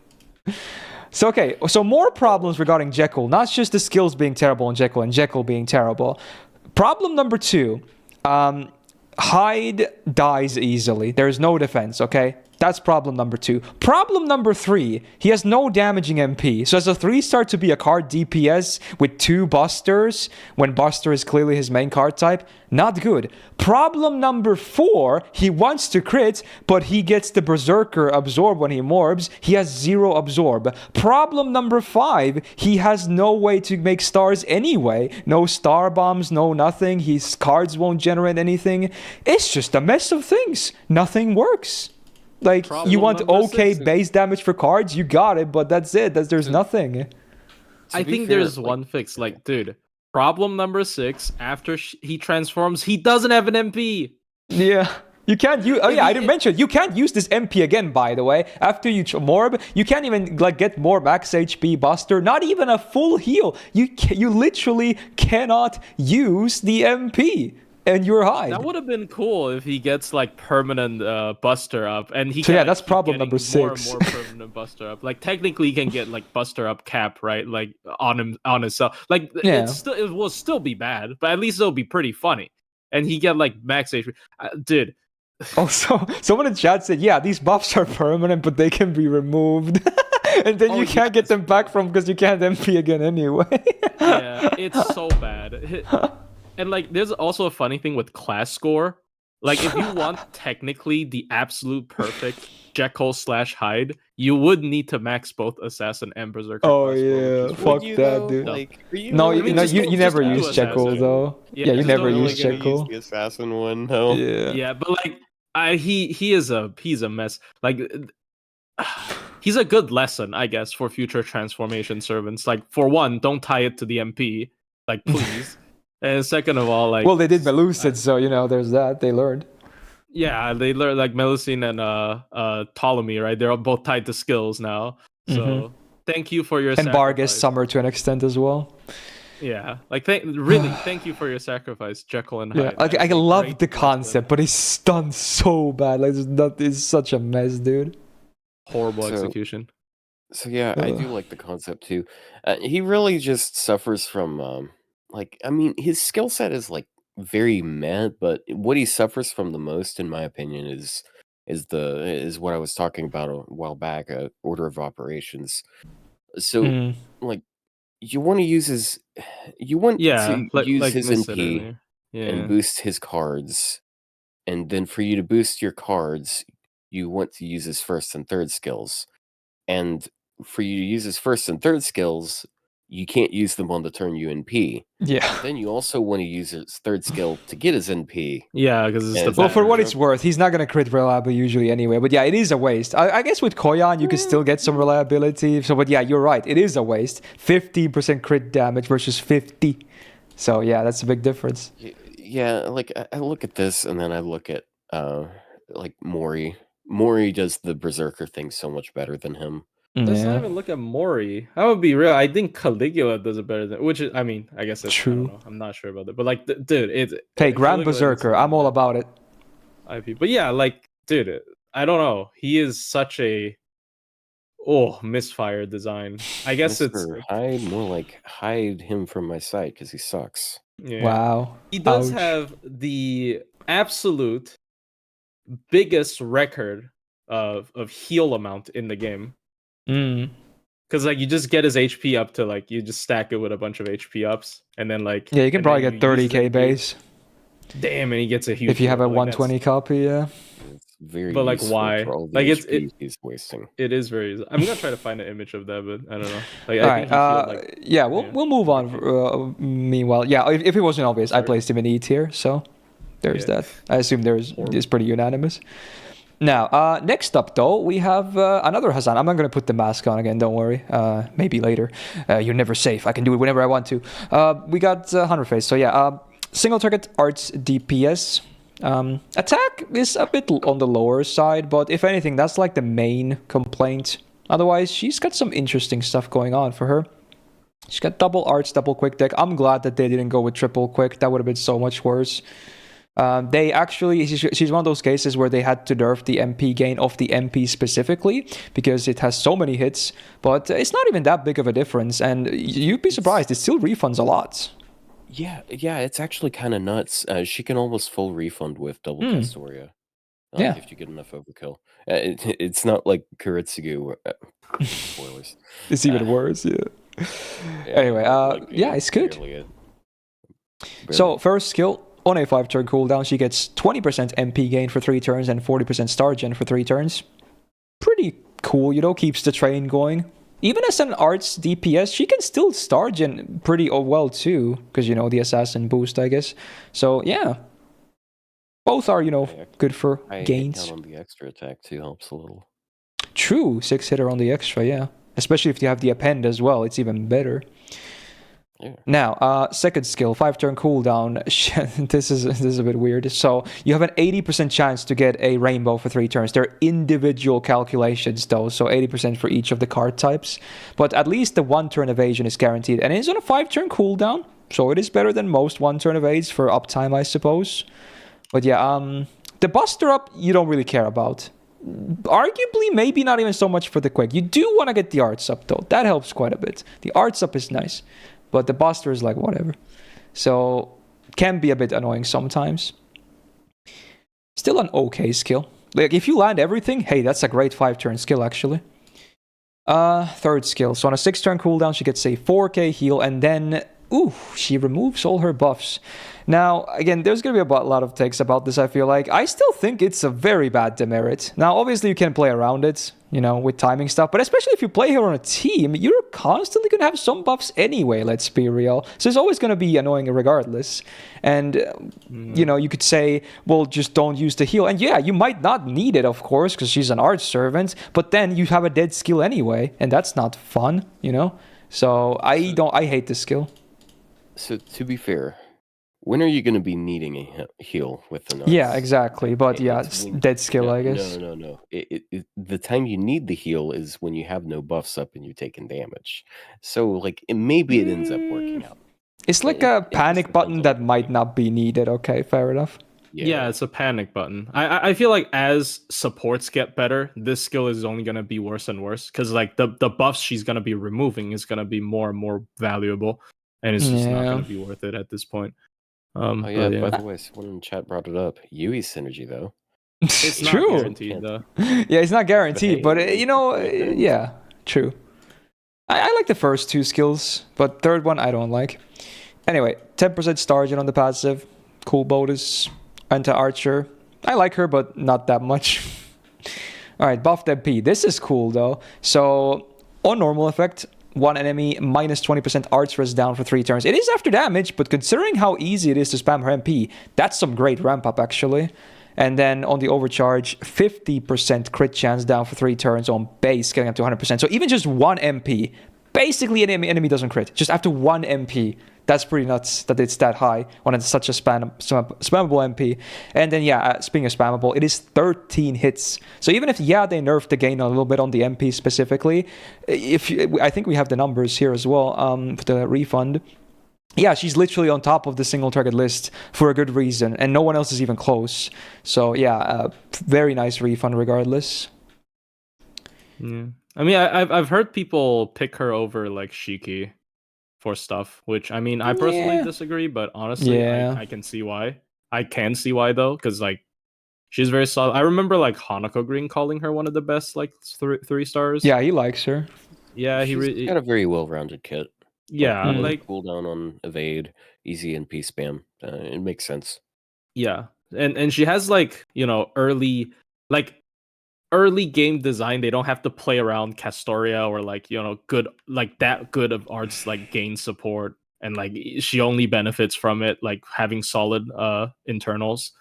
So more problems regarding Jekyll, not just the skills being terrible in Jekyll and Jekyll being terrible. Problem number 2. Hyde dies easily. There's no defense, okay? That's problem number 2. Problem number 3, he has no damaging MP. So as a 3-star to be a card DPS with 2 busters, when buster is clearly his main card type, not good. Problem number 4, he wants to crit, but he gets the Berserker absorb when he morbs. He has 0 absorb. Problem number 5, he has no way to make stars anyway. No star bombs, no nothing. His cards won't generate anything. It's just a mess of things. Nothing works. Like, Problem you want okay 6. base damage for cards, you got it, but that's it. There's nothing. I think there's one fix. Like, dude, problem number 6, after he transforms, he doesn't have an MP. Yeah. You can't use... Oh, yeah, I didn't mention. You can't use this MP again, by the way. After you morb, you can't even, like, get more max HP buster. Not even a full heal. You literally cannot use the MP. And you're high. That would have been cool if he gets like permanent buster up, and he. So yeah, that's problem number 6. More and more permanent buster up. Like technically, he can get like buster up cap, right? Like on himself. Like it will still be bad, but at least it'll be pretty funny. And he get like max HP. Dude. Also, someone in chat said, "Yeah, these buffs are permanent, but they can be removed." And then you can't get them back from because you can't MP again anyway. Yeah, it's so bad. And like, there's also a funny thing with class score. Like, if you want technically the absolute perfect Jekyll/Hyde, you would need to max both Assassin and Berserker. Oh yeah, fuck that, dude. Like, no, you never use Jekyll though. Yeah, you never use Jekyll. The Assassin one, though. Yeah, but like, he's a mess. Like, he's a good lesson, I guess, for future transformation servants. Like, for one, don't tie it to the MP. Like, please. And second of all, like... Well, they did Melucid, so, you know, there's that. They learned. Yeah, they learned, like, Melusine and Ptolemy, right? They're both tied to skills now. So, thank you for your sacrifice. And Bargus Summer to an extent as well. Yeah, like, thank you for your sacrifice, Jekyll and Hyde. Yeah, I love the concept, but it's done so bad. Like, it's such a mess, dude. Horrible execution. So, yeah, I do like the concept, too. He really just suffers from... like, I mean, his skill set is like very meh, but what he suffers from the most, in my opinion, is what I was talking about a while back, order of operations. So, like, you want to use his NP and boost his cards, and then for you to boost your cards, you want to use his first and third skills, and for you to use his first and third skills, you can't use them on the turn you NP. Yeah. Then you also want to use his third skill to get his NP. Yeah, because it's well, for what it's worth, he's not going to crit reliably usually anyway. But yeah, it is a waste. I guess with Koyan, you can still get some reliability. So, but yeah, you're right. It is a waste. 50% crit damage versus 50. So yeah, that's a big difference. Yeah, like I look at this and then I look at like Mori. Mori does the Berserker thing so much better than him. Let's not even look at Mori. I would be real. I think Caligula does it better than, which is, I mean, I guess it's true. I don't know. I'm not sure about it, but like, dude, it's hey, Grand Berserker. I'm all about it. IP, but yeah, like, dude, I don't know. He is such a misfire design. I guess it's hide more like hide him from my sight because he sucks. Yeah. Wow. He does have the absolute biggest record of heal amount in the game. Because like you just get his HP up to like you just stack it with a bunch of HP ups and then like you can probably get 30k base. Damn, and he gets a huge if you have a 120 copy. It's very but like why? Like he's wasting. It is very. I'm gonna try to find an image of that, but I don't know. Like all right, we'll move on. Meanwhile, if it wasn't obvious, I placed him in E tier, so there's that. I assume it's pretty unanimous. Now, next up, though, we have another Hassan. I'm not going to put the mask on again, don't worry. Maybe later. You're never safe. I can do it whenever I want to. We got Hunter Face. So, yeah, single target arts DPS. Attack is a bit on the lower side, but if anything, that's like the main complaint. Otherwise, she's got some interesting stuff going on for her. She's got double arts, double quick deck. I'm glad that they didn't go with triple quick. That would have been so much worse. They actually, she's one of those cases where they had to nerf the MP gain of the MP specifically because it has so many hits, but it's not even that big of a difference, and you'd be surprised, it still refunds a lot. Yeah, it's actually kind of nuts. She can almost full refund with double Castoria. Yeah. If you get enough overkill. It's not like Kuretsugu. Spoilers. It's even worse, yeah. Anyway, yeah, it's good. So, first skill, on a 5-turn cooldown, she gets 20% MP gain for 3 turns and 40% star gen for 3 turns. Pretty cool, you know, keeps the train going. Even as an arts DPS, she can still star gen pretty well too, because, you know, the assassin boost, I guess. So, yeah. Both are, you know, good for gains. Hit down on the extra attack too helps a little. True, 6-hitter on the extra, yeah. Especially if you have the append as well, it's even better. Yeah. Now, second skill, 5-turn cooldown. This is a bit weird. So you have an 80% chance to get a rainbow for 3 turns. They're individual calculations though, so 80% for each of the card types. But at least the 1-turn evasion is guaranteed, and it's on a 5-turn cooldown, so it is better than most 1-turn evades for uptime, I suppose. But yeah, the buster up you don't really care about. Arguably, maybe not even so much for the quick. You do want to get the arts up though. That helps quite a bit. The arts up is nice. But the buster is like whatever. So, can be a bit annoying sometimes. Still an okay skill. Like, if you land everything, hey, that's a great 5-turn skill, actually. Third skill. So, on a 6-turn cooldown, she gets a 4k heal, and then, ooh, she removes all her buffs. Now, again, there's going to be a lot of takes about this, I feel like. I still think it's a very bad demerit. Now, obviously, you can play around it, you know, with timing stuff. But especially if you play her on a team, you're constantly going to have some buffs anyway, let's be real. So it's always going to be annoying regardless. And, you know, you could say, well, just don't use the heal. And yeah, you might not need it, of course, because she's an arch servant. But then you have a dead skill anyway. And that's not fun, you know? So I hate this skill. So to be fair, when are you going to be needing a heal with the nuts? Yeah, exactly. But yeah, it's dead skill, I guess. No. The time you need the heal is when you have no buffs up and you're taking damage. So, like, maybe it ends up working out. It's like a panic button that might not be needed. Okay, fair enough. Yeah, it's a panic button. I feel like as supports get better, this skill is only going to be worse and worse. Because, like, the buffs she's going to be removing is going to be more and more valuable. And it's just not going to be worth it at this point. By the way, someone in the chat brought it up. Yui synergy, though. It's not guaranteed, though. Yeah, it's not guaranteed, but you know, yeah, true. I like the first 2 skills, but third one I don't like. Anyway, 10% star gen on the passive. Cool bonus. Anti-archer. I like her, but not that much. Alright, buffed MP. This is cool, though. So, on normal effect, one enemy minus 20% arts res down for 3 turns. It is after damage, but considering how easy it is to spam her MP, that's some great ramp up actually. And then on the overcharge, 50% crit chance down for 3 turns on base, getting up to 100%. So even just 1 MP, basically an enemy doesn't crit. Just after 1 MP. That's pretty nuts that it's that high when it's such a spammable MP. And then, yeah, speaking of spammable, it is 13 hits. So even if, they nerfed the gain a little bit on the MP specifically, I think we have the numbers here as well for the refund. Yeah, she's literally on top of the single target list for a good reason, and no one else is even close. So, yeah, very nice refund regardless. Yeah. I mean, I've heard people pick her over, like, Shiki for stuff, which I mean I personally disagree, but honestly I can see why. I can see why though, because like she's very solid. I remember like Hanako Green calling her one of the best like 3 stars. Yeah, he likes her. Yeah, he's got a very well-rounded kit. Yeah, like cooldown on evade, easy NP spam. It makes sense. Yeah, and she has like, you know, early game design. They don't have to play around Castoria or like, you know, good of arts like gain support, and like she only benefits from it like having solid internals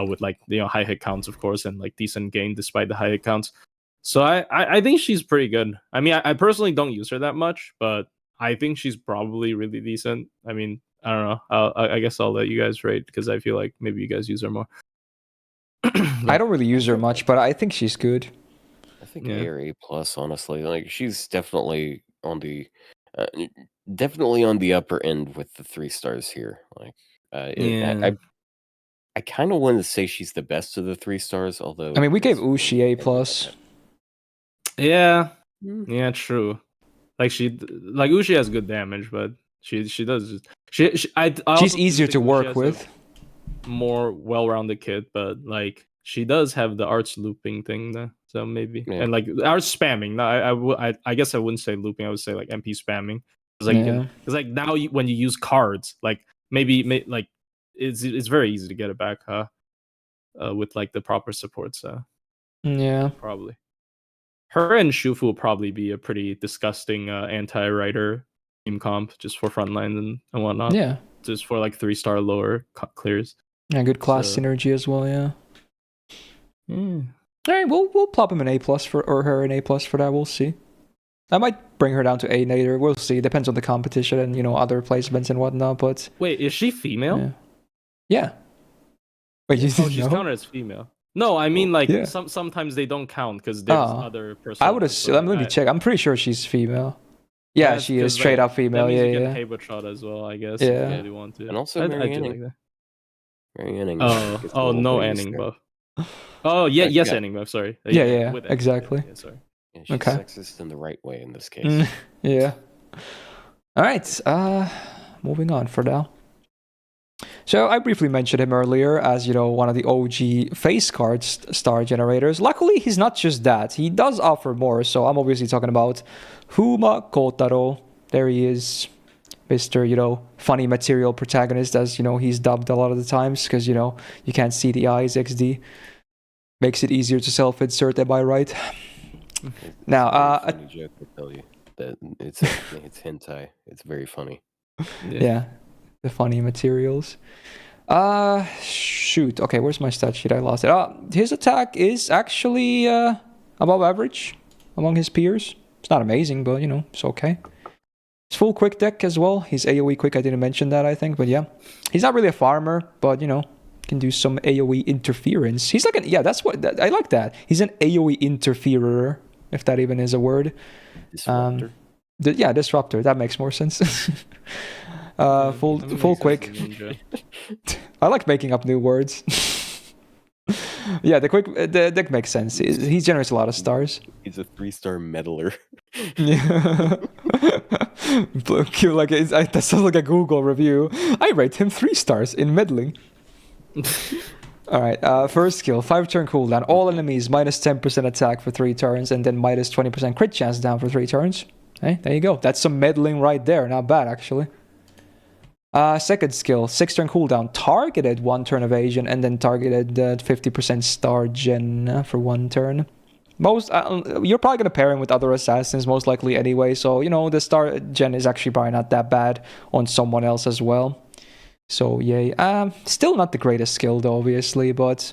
with like, you know, high hit counts of course, and like decent gain despite the high hit counts. So I think she's pretty good. I mean, I personally don't use her that much, but I think she's probably really decent. I mean, I don't know. I guess I'll let you guys rate because I feel like maybe you guys use her more. I don't really use her much, but I think she's good. I think A plus, honestly. Like she's definitely on the upper end with the 3 stars here. Like, I kind of wanted to say she's the best of the 3 stars, although I mean we gave Ushi A plus. Yeah, true. Like Ushi has good damage, but she does. She's easier to work with. More well-rounded kit, but like she does have the arts looping thing though, so maybe and like arts spamming. No, I guess I wouldn't say looping. I would say like MP spamming. It's like it's like now when you use cards, like maybe like it's very easy to get it back, with like the proper support. So yeah, probably her and Shufu will probably be a pretty disgusting anti-writer team comp just for frontline and whatnot. Yeah, just for like 3-star lower clears. Yeah, good class synergy as well. Yeah. All right, we'll plop him an A+ or her an A+ for that. We'll see. I might bring her down to A later. We'll see. Depends on the competition and other placements and whatnot. But wait, is she female? Yeah. Wait, you didn't she's know? counted as female. No, I mean like sometimes they don't count because there's other person. I would assume. Let me check. I'm pretty sure she's female. Yeah, she is straight up female. That means yeah, you get Hayward shot as well, I guess. Yeah. If you really want to. And also Mary Anning. Like Mary Anning. Oh, no Anning buff. Oh yeah, yes Anning buff. Sorry. Yeah, exactly. Yeah, sorry. Yeah, she's sexist in the right way in this case. Yeah. All right. Moving on for now. So I briefly mentioned him earlier as, one of the OG face card star generators. Luckily, he's not just that. He does offer more. So I'm obviously talking about Huma Kotaro. There he is. Mr. funny material protagonist, as, he's dubbed a lot of the times because, you can't see the eyes, XD. Makes it easier to self-insert, am I right? Now, funny joke to tell you that it's hentai. It's very funny. Yeah, the funny materials. Shoot. Okay, where's my stat sheet? I lost it. His attack is actually above average among his peers. It's not amazing, but it's okay. It's full quick deck as well. He's AoE quick. I didn't mention that, I think, but yeah, he's not really a farmer, but can do some AoE interference. He's like that's what I like that. He's an AoE interferer, if that even is a word. Disruptor. Disruptor. That makes more sense. Full quick. I like making up new words. Yeah, the deck makes sense. He generates a lot of stars. He's a 3-star meddler. Yeah. That sounds like a Google review. I rate him 3 stars in meddling. Alright, first skill, 5-turn cooldown. All enemies minus 10% attack for 3 turns, and then minus 20% crit chance down for 3 turns. Hey, there you go. That's some meddling right there. Not bad, actually. Second skill, 6-turn cooldown. Targeted 1-turn evasion, and then targeted 50% star gen for 1 turn. You're probably going to pair him with other assassins, most likely anyway, so, the star gen is actually probably not that bad on someone else as well. So, yay. Still not the greatest skill, though, obviously, but,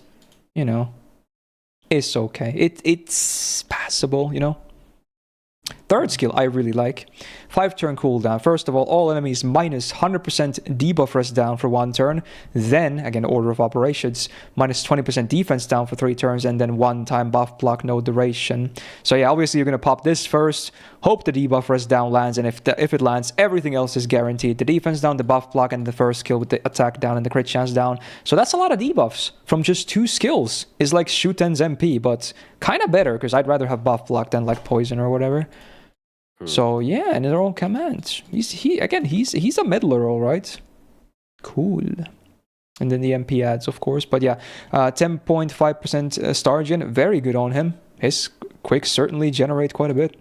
it's okay. It's passable, Third skill I really like. 5-turn cooldown. First of all enemies minus 100% debuff rest down for 1 turn. Then, again, order of operations, minus 20% defense down for 3 turns, and then 1-time buff block, no duration. So yeah, obviously you're going to pop this first, hope the debuff rest down lands, and if it lands, everything else is guaranteed. The defense down, the buff block, and the first skill with the attack down and the crit chance down. So that's a lot of debuffs from just 2 skills. It's like Shuten's MP, but kind of better, because I'd rather have buff block than like poison or whatever. So yeah, and they're all commands. He's a meddler, all right. Cool. And then the MP adds, of course. But yeah, 10.5% star gen, very good on him. His quicks certainly generate quite a bit.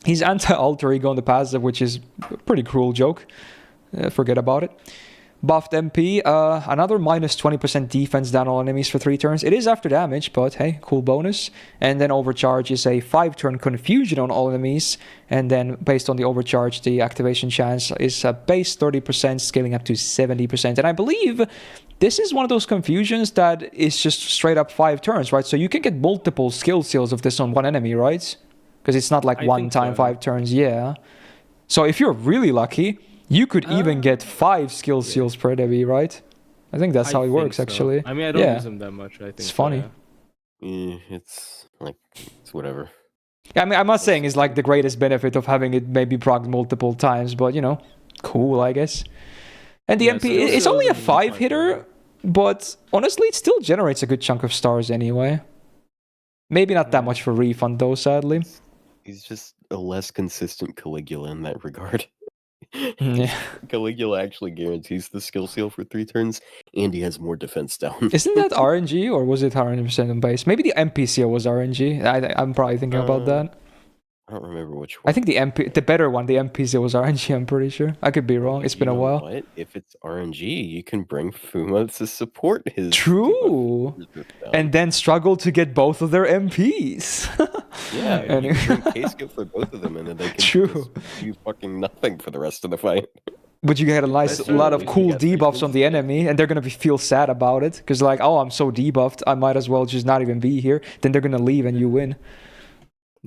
He's anti-alter ego on the passive, which is a pretty cruel joke. Forget about it. Buffed MP, another minus 20% defense down all enemies for 3 turns. It is after damage, but hey, cool bonus. And then overcharge is a 5-turn confusion on all enemies. And then based on the overcharge, the activation chance is a base 30%, scaling up to 70%. And I believe this is one of those confusions that is just straight up 5 turns, right? So you can get multiple skill seals of this on one enemy, right? Because it's not like one time 5 turns, yeah. So if you're really lucky, you could even get 5 skill seals per enemy, right? I think that's how it works, actually. I mean, I don't use them that much, I think. It's funny. Yeah, it's whatever. Yeah, I mean, I'm not saying it's like the greatest benefit of having it maybe procced multiple times, but, cool, I guess. And the MP, it's only a 5-hitter, but honestly, it still generates a good chunk of stars anyway. Maybe not that much for refund, though, sadly. He's just a less consistent Caligula in that regard. Yeah. Caligula actually guarantees the skill seal for 3 turns, and he has more defense down. Isn't that RNG or was it 100% on base? Maybe the NPCO was RNG. I'm probably thinking about that. I don't remember which one. I think the better one, the NPCO was RNG. I'm pretty sure. I could be wrong. It's been a while. What? If it's RNG, you can bring Fuma to support his. True. And then struggle to get both of their MPs. Yeah, and you can bring Casco for both of them, and then they can True. do fucking nothing for the rest of the fight. But you get a lot of cool debuffs on the enemy, and they're gonna feel sad about it because like, oh, I'm so debuffed, I might as well just not even be here. Then they're gonna leave, and you win.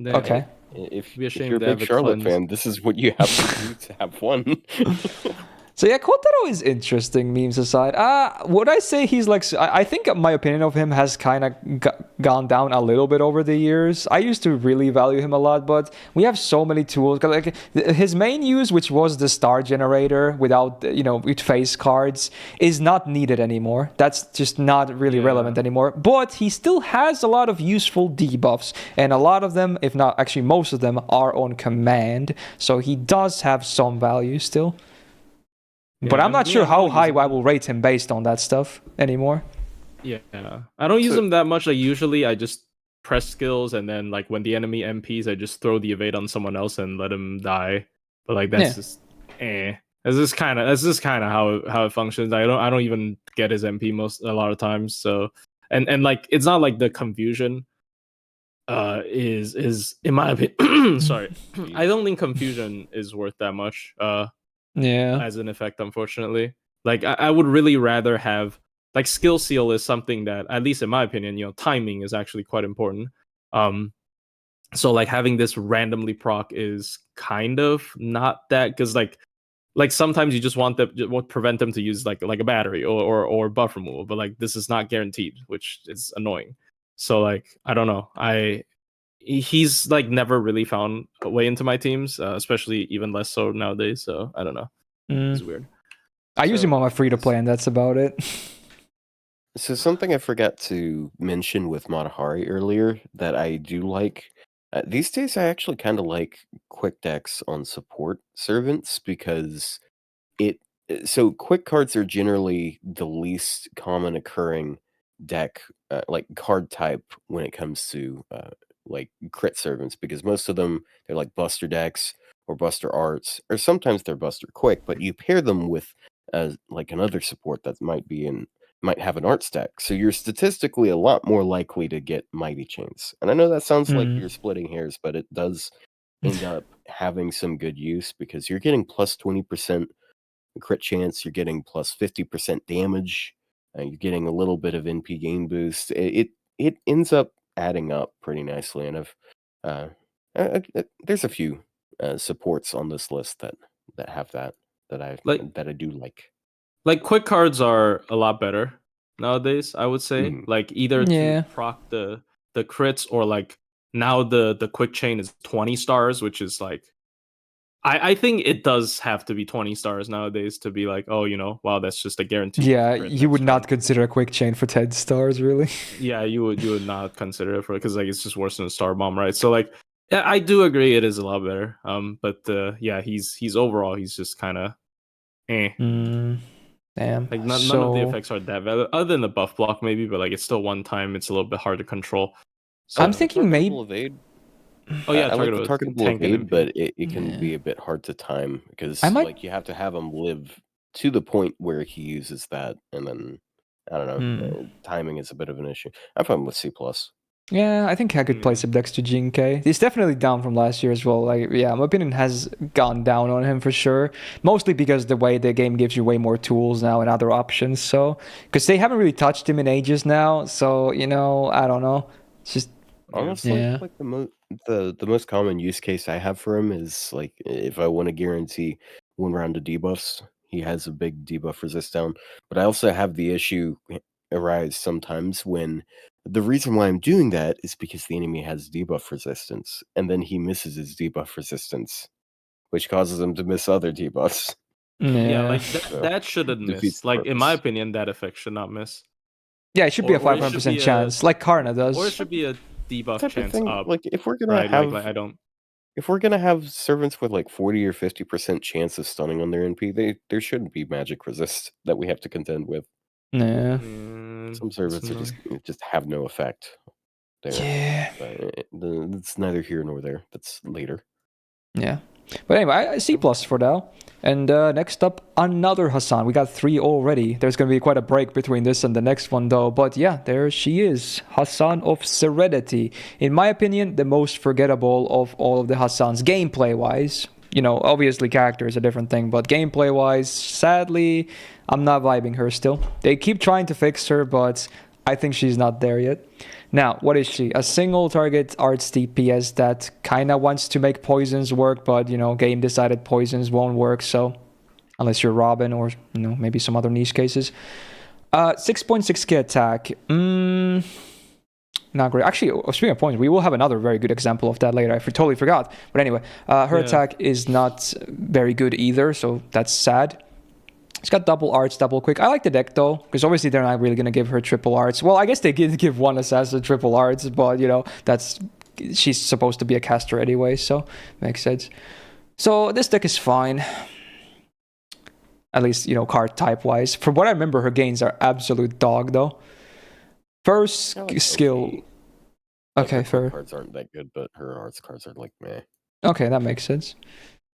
Okay. If you're a big Charlotte fan, this is what you have to do to have fun. So yeah, Kotaro is interesting, memes aside. Would I say he's like... I think my opinion of him has kind of gone down a little bit over the years. I used to really value him a lot, but we have so many tools. Like his main use, which was the star generator without, with face cards, is not needed anymore. That's just not really relevant anymore. But he still has a lot of useful debuffs, and a lot of them, if not actually most of them, are on command. So he does have some value still. Yeah, but I'm not sure how high I will rate him based on that stuff anymore. Yeah, I don't use him that much. Like usually, I just press skills, and then like when the enemy MPs, I just throw the evade on someone else and let him die. But like that's just That's just kind of how it functions. I don't even get his MP a lot of times. So and like it's not like the confusion is in my opinion. Sorry, I don't think confusion is worth that much. As an effect, unfortunately. Like I would really rather have like skill seal is something that, at least in my opinion, timing is actually quite important. So like having this randomly proc is kind of not that, because like sometimes you just want prevent them to use like a battery or buff removal, but like this is not guaranteed, which is annoying. So like I don't know, he's like never really found a way into my teams, especially even less so nowadays. So I don't know. It's weird. I use him on my free to play, and that's about it. So something I forgot to mention with Matahari earlier that I do like. These days, I actually kind of like quick decks on support servants because so quick cards are generally the least common occurring deck, like card type when it comes to like crit servants, because most of them, they're like buster decks or buster arts, or sometimes they're buster quick, but you pair them with like another support that might have an art stack, so you're statistically a lot more likely to get mighty chains. And I know that sounds like you're splitting hairs, but it does end up having some good use because you're getting plus 20% crit chance, you're getting plus 50% damage, you're getting a little bit of NP game boost. It ends up adding up pretty nicely, and there's a few supports on this list that have that I do like. Like quick cards are a lot better nowadays, I would say. Like either to proc the crits, or like now the quick chain is 20 stars, which is like I think it does have to be 20 stars nowadays to be like, oh, wow, that's just a guarantee. Yeah, you would not consider a quick chain for 10 stars, really. Yeah, you would not consider it for, because like it's just worse than a star bomb, right? So like, yeah, I do agree it is a lot better. But yeah, he's overall he's just kind of Damn. Like none of the effects are that valid, other than the buff block maybe, but like it's still one time. It's a little bit hard to control. So I'm thinking maybe. Evade. Oh yeah, I like the targetable evade, but it can be a bit hard to time because like you have to have him live to the point where he uses that, and then I don't know, timing is a bit of an issue. I'm fine with C+. Yeah, I think I could play some decks to Jinke. He's definitely down from last year as well. Like, yeah, my opinion has gone down on him for sure. Mostly because the way the game gives you way more tools now and other options. So, because they haven't really touched him in ages now. So, I don't know. It's just honestly, like the most common use case I have for him is like if I want to guarantee one round of debuffs, he has a big debuff resist down. But I also have the issue arise sometimes when the reason why I'm doing that is because the enemy has debuff resistance, and then he misses his debuff resistance, which causes him to miss other debuffs. Yeah, like that shouldn't miss. Like in my opinion, that effect should not miss. Yeah, it should be a 500% chance, like Karna does. Or it should be a debuff chance up. Like if we're gonna have, like I don't. if we're gonna have servants with like 40 or 50% chance of stunning on their NP, there shouldn't be magic resist that we have to contend with. Yeah. Some servants just have no effect there. Yeah. But it's neither here nor there. That's later. Yeah. But anyway, C+ for now. And next up, another Hassan. We got 3 already. There's going to be quite a break between this and the next one, though. But yeah, there she is. Hassan of Serenity. In my opinion, the most forgettable of all of the Hassans, gameplay-wise. You know, obviously character is a different thing, but gameplay-wise, sadly, I'm not vibing her still. They keep trying to fix her, but I think she's not there yet. Now, what is she? A single target arts DPS that kind of wants to make poisons work, but, you know, game decided poisons won't work, so unless you're Robin or, you know, maybe some other niche cases. 6.6k attack. Not great. Actually, speaking of points, we will have another very good example of that later. I totally forgot. But anyway, her attack is not very good either, so that's sad. It's got double arts, double quick. I like the deck though, because obviously they're not really going to give her triple arts. Well, I guess they did give one assassin triple arts, but you know, she's supposed to be a caster anyway, so makes sense. So this deck is fine. At least, you know, card type wise. From what I remember, her gains are absolute dog though. First skill. Okay, fair. Cards aren't that good, but her arts cards are like meh. Okay, that makes sense.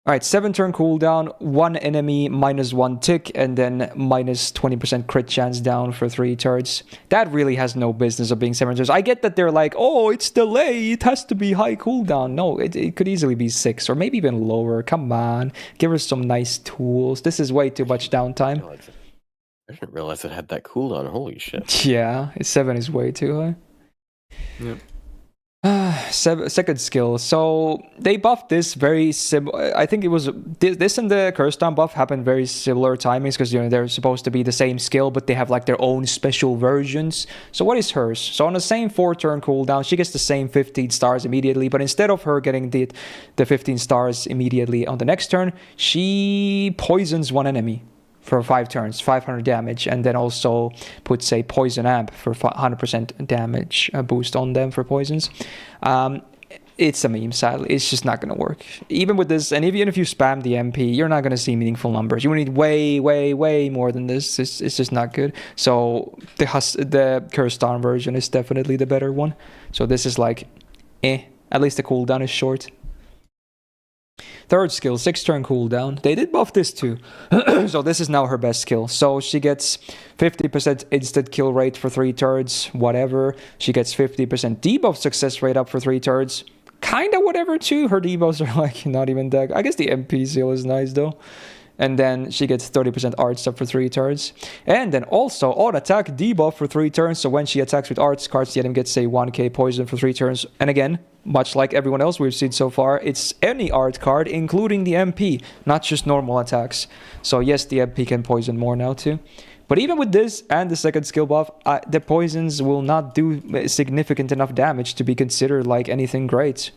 All right, 7-turn cooldown, 1 enemy, -1 tick, and then -20% crit chance down for 3 turns. That really has no business of being 7 turns. I get that they're like, oh, it's delay, it has to be high cooldown. No, it could easily be 6 or maybe even lower. Come on, give her some nice tools. This is way too much downtime. I didn't realize it had that cooldown. Holy shit. Yeah, 7 is way too high. Yep. Second skill. So they buffed this very similar. I think it was this and the Curse Down buff happened very similar timings because, you know, they're supposed to be the same skill, but they have like their own special versions. So what is hers? So on the same 4-turn cooldown, she gets the same 15 stars immediately, but instead of her getting the 15 stars immediately on the next turn, she poisons one enemy for 5 turns, 500 damage, and then also puts a poison amp for 100% damage boost on them for poisons. It's a meme, sadly. It's just not going to work. Even with this, and even if you spam the MP, you're not going to see meaningful numbers. You need way, way, way more than this. It's just not good. So the Cursed Dawn version is definitely the better one. So this is like, at least the cooldown is short. Third skill, 6-turn cooldown. They did buff this too. So this is now her best skill. So she gets 50% instant kill rate for 3 turns, whatever. She gets 50% debuff success rate up for 3 turns. Kinda whatever too. Her debuffs are like not even that. I guess the MP seal is nice though. And then she gets 30% arts up for 3 turns. And then also auto attack debuff for 3 turns. So when she attacks with arts cards, the enemy gets a 1k poison for 3 turns. And again, much like everyone else we've seen so far, it's any art card, including the MP, not just normal attacks. So yes, the MP can poison more now too. But even with this and the second skill buff, the poisons will not do significant enough damage to be considered like anything great.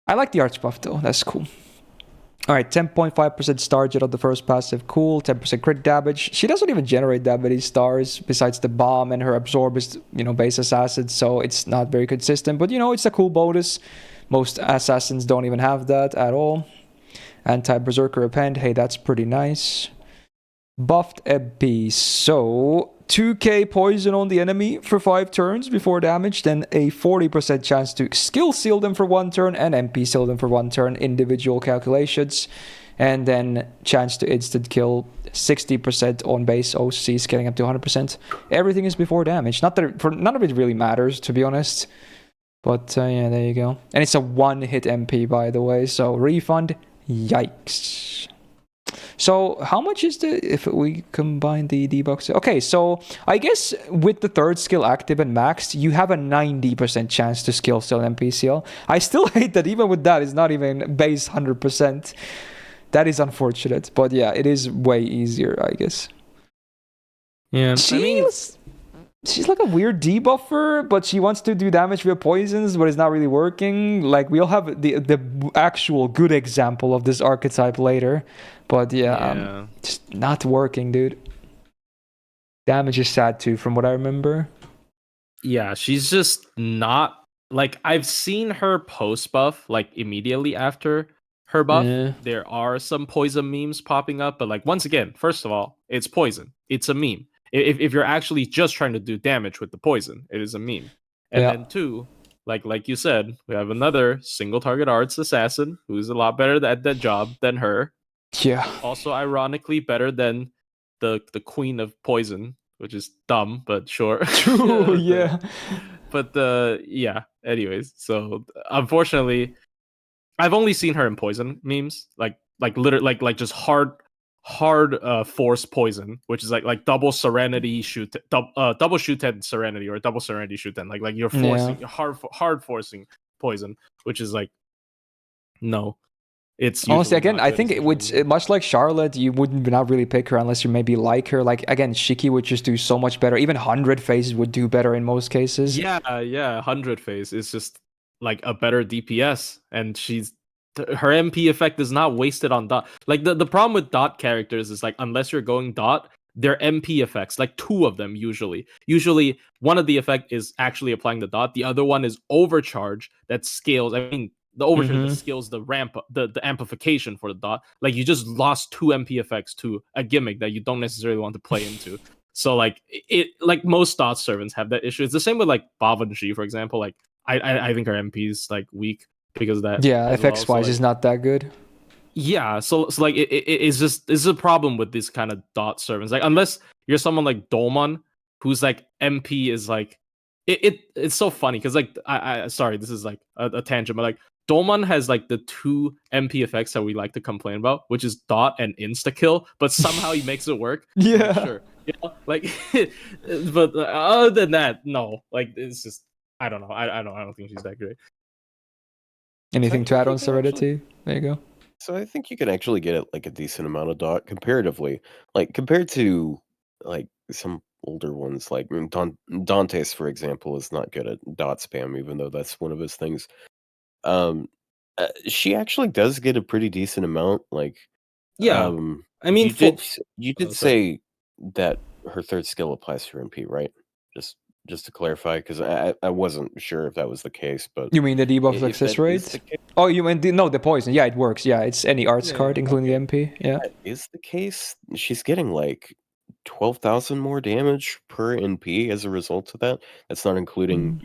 I like the arts buff though, that's cool. Alright, 10.5% star jet on the first passive, cool, 10% crit damage. She doesn't even generate that many stars besides the bomb, and her absorb is, you know, base assassin, so it's not very consistent. But, you know, it's a cool bonus. Most assassins don't even have that at all. Anti-Berserker Append, hey, that's pretty nice. Buffed MP, so 2k poison on the enemy for 5 turns before damage, then a 40% chance to skill seal them for 1 turn and MP seal them for 1 turn, individual calculations, and then chance to instant kill 60% on base OC, scaling up to 100%. Everything is before damage. Not that none of it really matters, to be honest, but yeah, there you go. And it's a 1-hit MP, by the way, so refund, yikes. So how much is if we combine the debuffs? Okay, so I guess with the third skill active and maxed, you have a 90% chance to skill seal NPCL. I still hate that even with that, it's not even base 100%. That is unfortunate, but yeah, it is way easier, I guess. Yeah, She's like a weird debuffer, but she wants to do damage via poisons, but it's not really working. Like, we'll have the actual good example of this archetype later. But yeah, just not working, dude. Damage is sad too, from what I remember. Yeah, she's just not like I've seen her post buff like immediately after her buff. Yeah. There are some poison memes popping up, but like once again, first of all, it's poison. It's a meme. If you're actually just trying to do damage with the poison, it is a meme. And Yeah. then two, like you said, we have another single target arts assassin who's a lot better at that job than her. Yeah. Also, ironically, better than the queen of poison, which is dumb, but sure. True. Yeah. But yeah. Anyways, so unfortunately, I've only seen her in poison memes, like literally like just hard force poison, which is like double serenity shoot double shoot 10 serenity or double serenity shoot 10, like you're forcing hard forcing poison, which is like no. It's honestly, usually again, not I good, think it's it would usually- much like Charlotte, you wouldn't not really pick her unless you maybe like her. Like again, Shiki would just do so much better. Even 100 phases would do better in most cases. Yeah, 100 phase is just like a better DPS, and her MP effect is not wasted on dot. Like the problem with dot characters is like unless you're going dot, their MP effects, like two of them usually. Usually one of the effect is actually applying the dot, the other one is overcharge that scales. I mean the overcharge that scales the ramp, the amplification for the dot. Like you just lost two MP effects to a gimmick that you don't necessarily want to play into. So like it like most dot servants have that issue. It's the same with like Bavanji, for example. Like I think our MP is like weak because of that. Yeah, as FX well. wise So, like, is not that good. yeah, so like it's a problem with these kind of dot servants. Like unless you're someone like Dolman, who's like MP is like it's so funny because like I sorry, this is like a tangent, but like Dolman has like the two MP effects that we like to complain about, which is dot and insta kill, but somehow he makes it work. Yeah. Like, sure, you know, like but other than that, no, like it's just I don't know. I don't think she's that great. Anything to add on You can actually- Serenity? There you go. So I think you can actually get like a decent amount of dot comparatively, like compared to like some older ones, like Dante's, for example, is not good at dot spam, even though that's one of his things. She actually does get a pretty decent amount. Like, Yeah, I mean, you did sorry. say that her third skill applies to her MP, right? Just to clarify, because I wasn't sure if that was the case, but You mean the debuff if success that is rate? the case, Oh, you mean the poison? Yeah, it works. Yeah, it's any arts Yeah, card, including the okay. MP. Yeah. that is the case, she's getting like 12,000 more damage per NP as a result of that. That's not including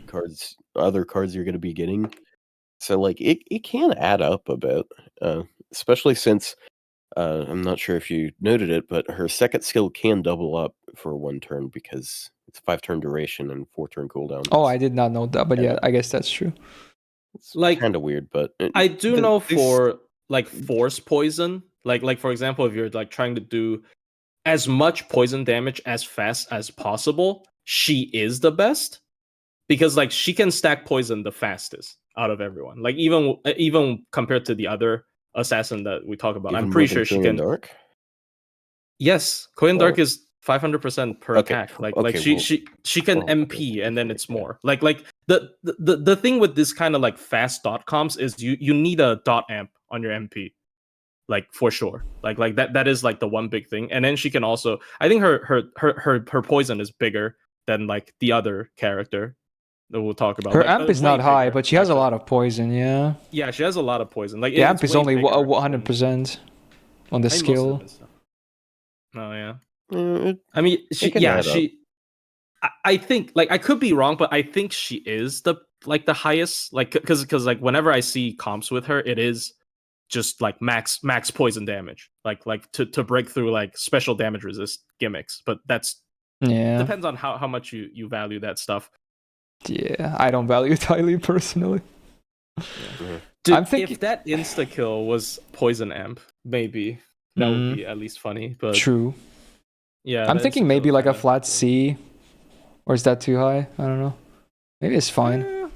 other cards you're going to be getting. So like it can add up a bit, especially since I'm not sure if you noted it, but her second skill can double up for one turn because it's 5-turn duration and 4-turn cooldown. Oh, I did not know that, but yeah, I guess that's true. It's like kind of weird, but I do know for like force poison, like for example, if you're like trying to do as much poison damage as fast as possible, she is the best because like she can stack poison the fastest out of everyone. Like even compared to the other assassin that we talk about, even I'm more pretty than sure she Korean can. Dark. Yes, Korean Dark Oh. is 500% per Okay, attack. Like okay, she can well, okay, MP and then okay, it's yeah. more. Like the thing with this kind of like fast dot comps is you need a dot amp on your MP. Like for sure. Like that is like the one big thing. And then she can also I think her poison is bigger than like the other character that we'll talk about. Her Like, amp is way not high, bigger, but she has a actually. lot of poison. Yeah. Yeah, she has a lot of poison. Like The amp it's is way only bigger than- 100% on the I mean, most of skill. them and stuff. Oh yeah. It I mean, can add up. I think like I could be wrong, but I think she is the highest. Like because like whenever I see comps with her, it is just like max poison damage. Like to break through like special damage resist gimmicks. But that's Yeah. depends on how much you value that stuff. Yeah, I don't value it highly personally. Dude, I'm thinking- if that insta kill was poison amp, maybe that would be at least funny. But True. yeah, I'm the thinking insta maybe kill like a kinda- flat C, or is that too high? I don't know. Maybe it's fine.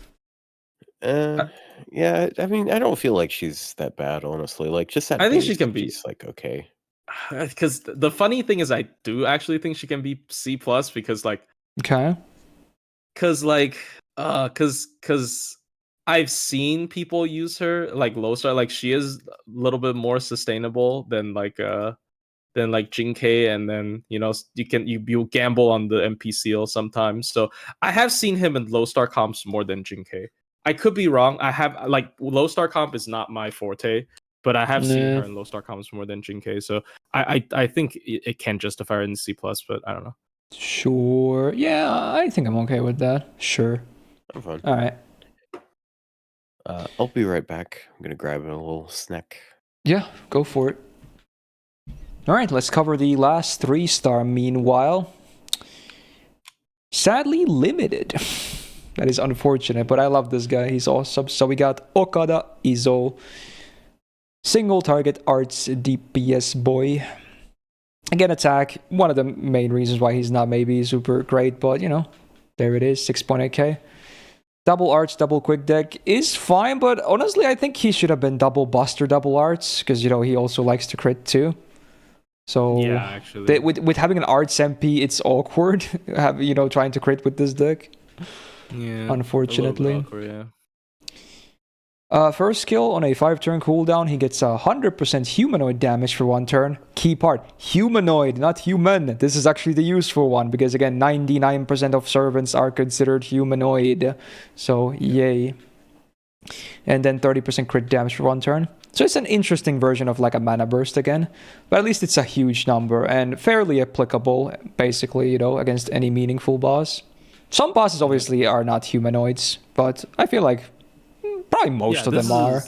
Yeah, I mean, I don't feel like she's that bad, honestly. Like, just at I think she base, can be- she's like okay. Because the funny thing is, I do actually think she can be C plus because like. Okay. Cause I've seen people use her like low star, like she is a little bit more sustainable than Jinkei, and then you gamble on the MP seal sometimes. So I have seen him in low star comps more than Jinkei. I could be wrong. I have like low star comp is not my forte, but I have seen her in low star comps more than Jinkei, so I think it can justify her in C+, but I don't know. Sure. Yeah, I think I'm okay with that. Sure. I'm fine. All right. I'll be right back. I'm gonna grab a little snack. Yeah, go for it. All right, let's cover the last 3-star meanwhile. Sadly limited. That is unfortunate, but I love this guy. He's awesome. So we got Okada Izo. Single target arts DPS boy. Again, attack. One of the main reasons why he's not maybe super great, but you know, there it is, 6.8k. Double arts, double quick deck is fine, but honestly, I think he should have been double buster, double arts, because you know he also likes to crit too. So yeah, actually, with having an arts MP, it's awkward. Trying to crit with this deck. Yeah, unfortunately. Awkward, yeah. First skill on a 5-turn cooldown, he gets 100% humanoid damage for 1 turn. Key part, humanoid, not human. This is actually the useful one, because again, 99% of servants are considered humanoid. So, yay. And then 30% crit damage for 1 turn. So it's an interesting version of like a mana burst again. But at least it's a huge number, and fairly applicable, basically, against any meaningful boss. Some bosses obviously are not humanoids, but I feel like probably most of them are.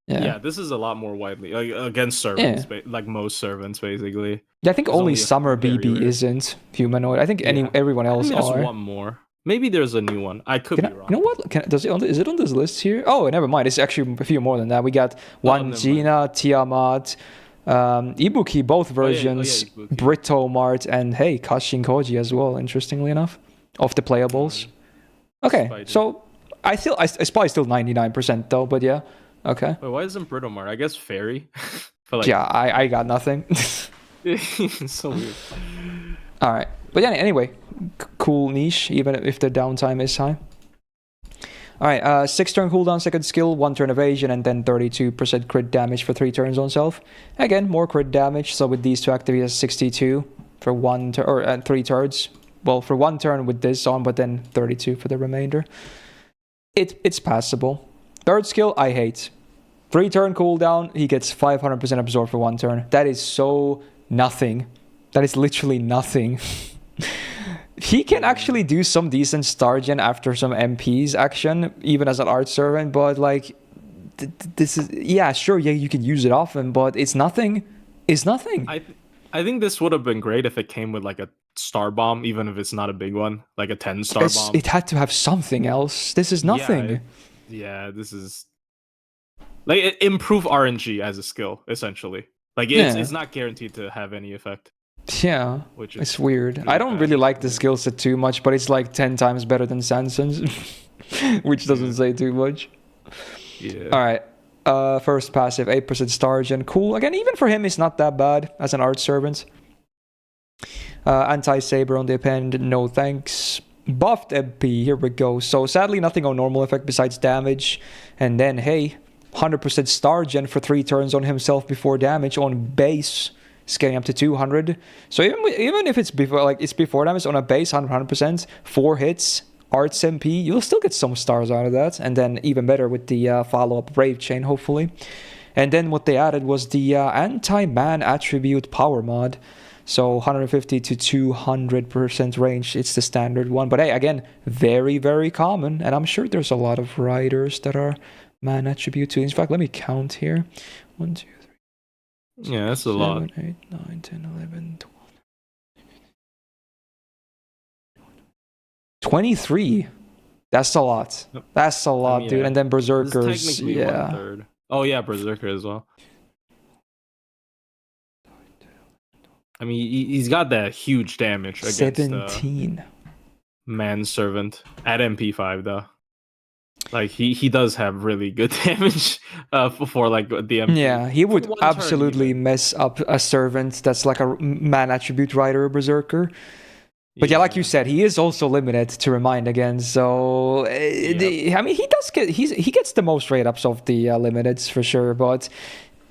Yeah, this is a lot more widely against servants, like most servants, basically. Yeah, I think only Summer BB isn't humanoid. I think everyone else there's are. one more. Maybe there's a new one. I could be wrong. You know what? Is it on this list here? Oh, never mind. It's actually a few more than that. We got Gina, Tiamat, Ibuki, both versions, Brito Mart, and hey, Kashin Koji as well, interestingly enough, of the playables. Okay, so it's probably still 99% though, but yeah. Okay. Wait, why isn't Brito Mart? I guess Fairy. Yeah, I got nothing. It's so weird. All right. But yeah, anyway, cool niche, even if the downtime is high. All right, 6-turn cooldown, second skill, 1 turn evasion, and then 32% crit damage for 3 turns on self. Again, more crit damage, so with these two activities, 62 for 1 turn, or 3 turns. Well, for 1 turn with this on, but then 32 for the remainder. It's passable. Third skill, I hate. 3-turn cooldown, he gets 500% absorb for 1 turn. That is so nothing. That is literally nothing. He can actually do some decent star gen after some MPs action, even as an art servant, but like, this is, you can use it often, but it's nothing. It's nothing. I think this would have been great if it came with like a star bomb, even if it's not a big one, like a 10-star bomb. It had to have something else. This is nothing. This is like improve RNG as a skill, essentially. Like it's not guaranteed to have any effect. Yeah, it's weird. I don't really like the skill set too much, but it's like 10 times better than Sanson's, which doesn't say too much. Yeah. All right. First passive, 8% star gen. Cool. Again, even for him, it's not that bad as an art servant. Anti-saber on the append, no thanks. Buffed MP, here we go. So sadly, nothing on normal effect besides damage. And then, hey, 100% star gen for 3 turns on himself before damage on base. Scaling up to 200. So even if it's before damage on a base 100%, 4 hits, arts MP, you'll still get some stars out of that. And then even better with the follow-up Brave Chain, hopefully. And then what they added was the anti-man attribute power mod. So 150 to 200% range, it's the standard one. But hey, again, very, very common. And I'm sure there's a lot of riders that are man attribute too. In fact, let me count here. 1, 2, 3. Yeah, that's a lot. 7, 8, 9, 10, 11, 12. 23. That's a lot. That's a lot, dude. And then Berserkers. Yeah. 1/3. Oh, yeah, Berserker as well. I mean, he's got that huge damage against 17. Manservant at MP5, though. Like, he does have really good damage for like the MP. Yeah, he would absolutely mess up a servant that's like a man attribute rider or Berserker. But yeah, like you said, he is also limited, to remind again. So I mean, he gets the most rate ups of the limiteds for sure. But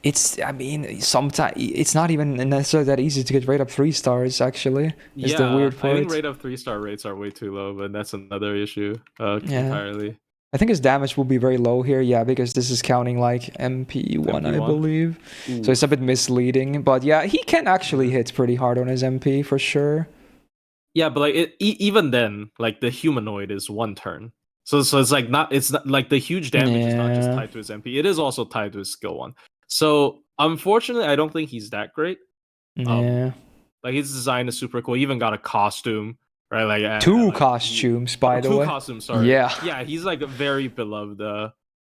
sometimes it's not even necessarily that easy to get rate up 3 stars. Actually, is the weird part. I think rate up 3-star rates are way too low, but that's another issue entirely. I think his damage will be very low here, yeah, because this is counting like MP1, I believe. Ooh. So it's a bit misleading. But yeah, he can actually hit pretty hard on his MP for sure. Yeah, but like even then, like the humanoid is 1 turn. So it's like it's not like the huge damage is not just tied to his MP. It is also tied to his skill 1. So unfortunately, I don't think he's that great. Yeah. Like his design is super cool. He even got a costume, right? Like 2 costumes, by the way. 2 costumes, sorry. Yeah. Yeah, he's like a very beloved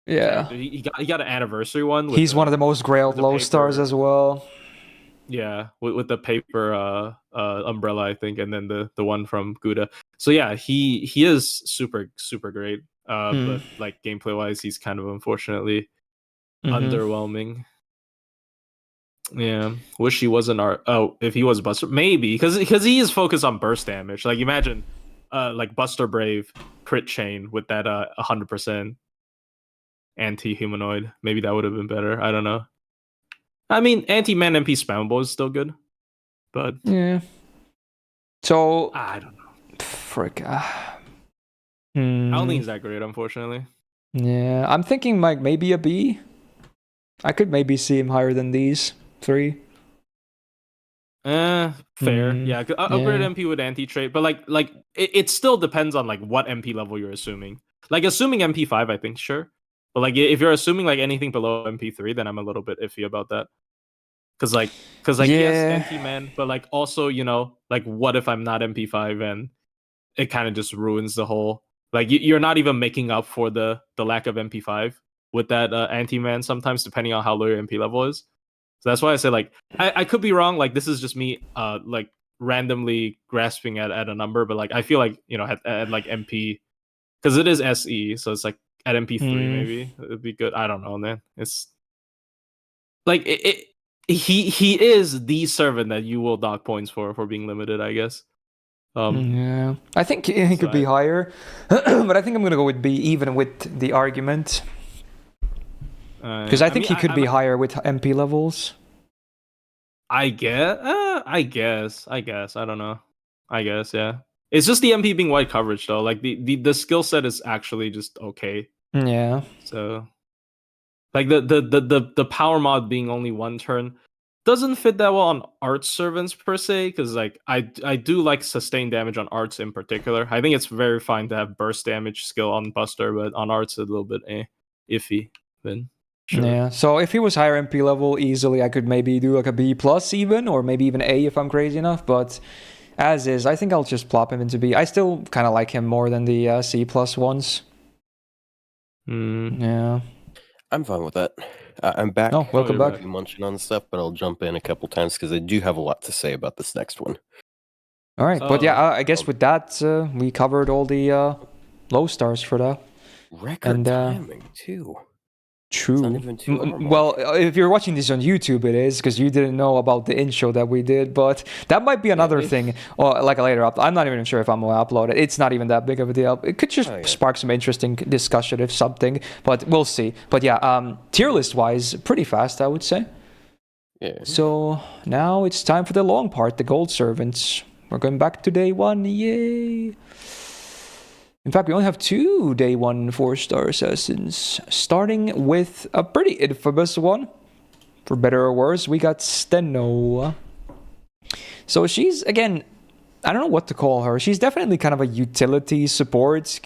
yeah. character. He got an anniversary one. He's one of the most grailed low stars as well. Yeah, with the paper umbrella, I think, and then the one from Gouda. So yeah, he is super great. But like gameplay wise, he's kind of unfortunately underwhelming. Yeah, wish he wasn't if he was Buster, maybe because he is focused on burst damage. Like imagine, like Buster Brave crit chain with that 100% anti-humanoid. Maybe that would have been better. I don't know. I mean, anti-man MP spammable is still good, but yeah. So I don't know. Frick. I don't think he's that great, unfortunately. Yeah, I'm thinking like maybe a B. I could maybe see him higher than these 3. Fair. Yeah, upgrade MP with anti-trait, but like it still depends on like what MP level you're assuming. Like assuming MP5, I think sure, but like if you're assuming like anything below MP3, then I'm a little bit iffy about that. Cause yes, anti-man, but like also like what if I'm not MP5 and it kind of just ruins the whole. Like you're not even making up for the lack of MP5 with that anti-man sometimes, depending on how low your MP level is. So that's why I say like I could be wrong. Like this is just me like randomly grasping at a number, but like I feel like at like MP because it is SE, so it's like at MP3 maybe it'd be good. I don't know, man. It's like he is the servant that you will dock points for being limited, I guess. Yeah, I think he could be higher, but I think I'm gonna go with B even with the argument. Because I think he could be higher with MP levels. I guess. I guess. I don't know. I guess, yeah. It's just the MP being wide coverage though. Like the skill set is actually just okay. Yeah. So like the power mod being only 1 turn doesn't fit that well on arts servants per se, because like I do like sustained damage on arts in particular. I think it's very fine to have burst damage skill on Buster, but on arts a little bit iffy. Then sure. Yeah. So if he was higher MP level, easily I could maybe do like a B plus even, or maybe even A if I'm crazy enough. But as is, I think I'll just plop him into B. I still kind of like him more than the C plus ones. Yeah. I'm fine with that. I'm back. Oh, welcome back. Munching on stuff, but I'll jump in a couple times because I do have a lot to say about this next one. All right, but yeah, I guess with that, we covered all the low stars for that. Record timing too. True. Well, if you're watching this on YouTube, it is because you didn't know about the intro that we did. But that might be another thing, or like a later upload. I'm not even sure if I'm gonna upload it. It's not even that big of a deal. It could just spark some interesting discussion if something. But we'll see. But yeah, tier list wise, pretty fast, I would say. Yeah. So now it's time for the long part, the gold servants. We're going back to day 1. Yay! In fact, we only have 2 day 1 4-star assassins, starting with a pretty infamous one. For better or worse, we got Steno. So she's, again, I don't know what to call her. She's definitely kind of a utility support,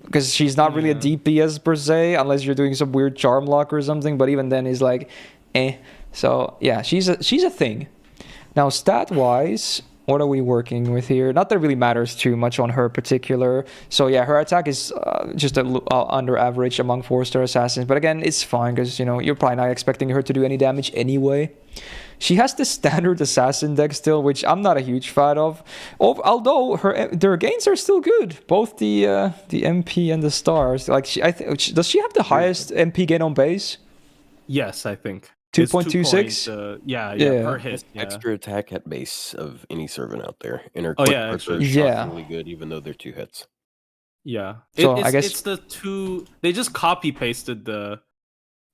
because she's not really a DPS per se, unless you're doing some weird charm lock or something, but even then is like, eh. So yeah, she's a thing. Now stat-wise, what are we working with here? Not that it really matters too much on her particular. So yeah, her attack is just under average among 4-star assassins. But again, it's fine because, you're probably not expecting her to do any damage anyway. She has the standard assassin deck still, which I'm not a huge fan of. Although their gains are still good, both the MP and the stars. Like, does she have the highest MP gain on base? Yes, I think. 2.26? Yeah, per hit. Yeah. Extra attack at base of any servant out there. And her shockingly good, even though they're 2 hits. Yeah. So I guess it's the 2. They just copy pasted the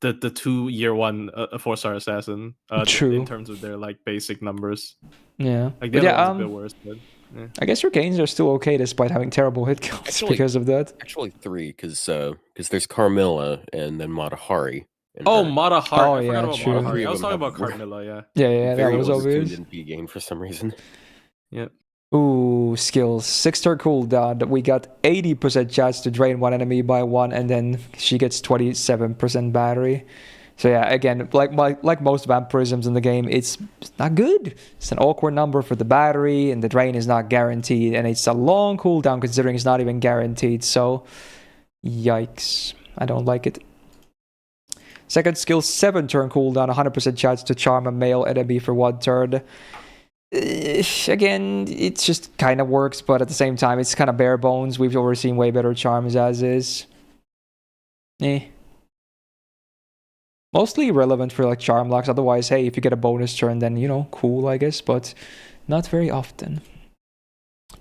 2 year 1 4-star assassin. True. In terms of their like basic numbers. Yeah. Like the other one's a bit worse. But I guess your gains are still okay despite having terrible hit counts because of that. Actually 3, because there's Carmilla and then Matahari. Oh, Matahari. Oh, I yeah, forgot about true. Matahari. I was talking about Carmilla, yeah. Yeah, that very was obvious. NP gain for some reason. Yeah. Ooh, skills. 6-turn cooldown. We got 80% chance to drain one enemy by 1, and then she gets 27% battery. So yeah, again, like most vampirisms in the game, it's not good. It's an awkward number for the battery, and the drain is not guaranteed, and it's a long cooldown considering it's not even guaranteed. So, yikes. I don't like it. Second skill, 7-turn cooldown, 100% chance to charm a male enemy for 1 turn. Again, it just kind of works, but at the same time, it's kind of bare bones. We've already seen way better charms as is. Mostly relevant for like charm locks. Otherwise, hey, if you get a bonus turn, then, you know, cool, I guess, but not very often.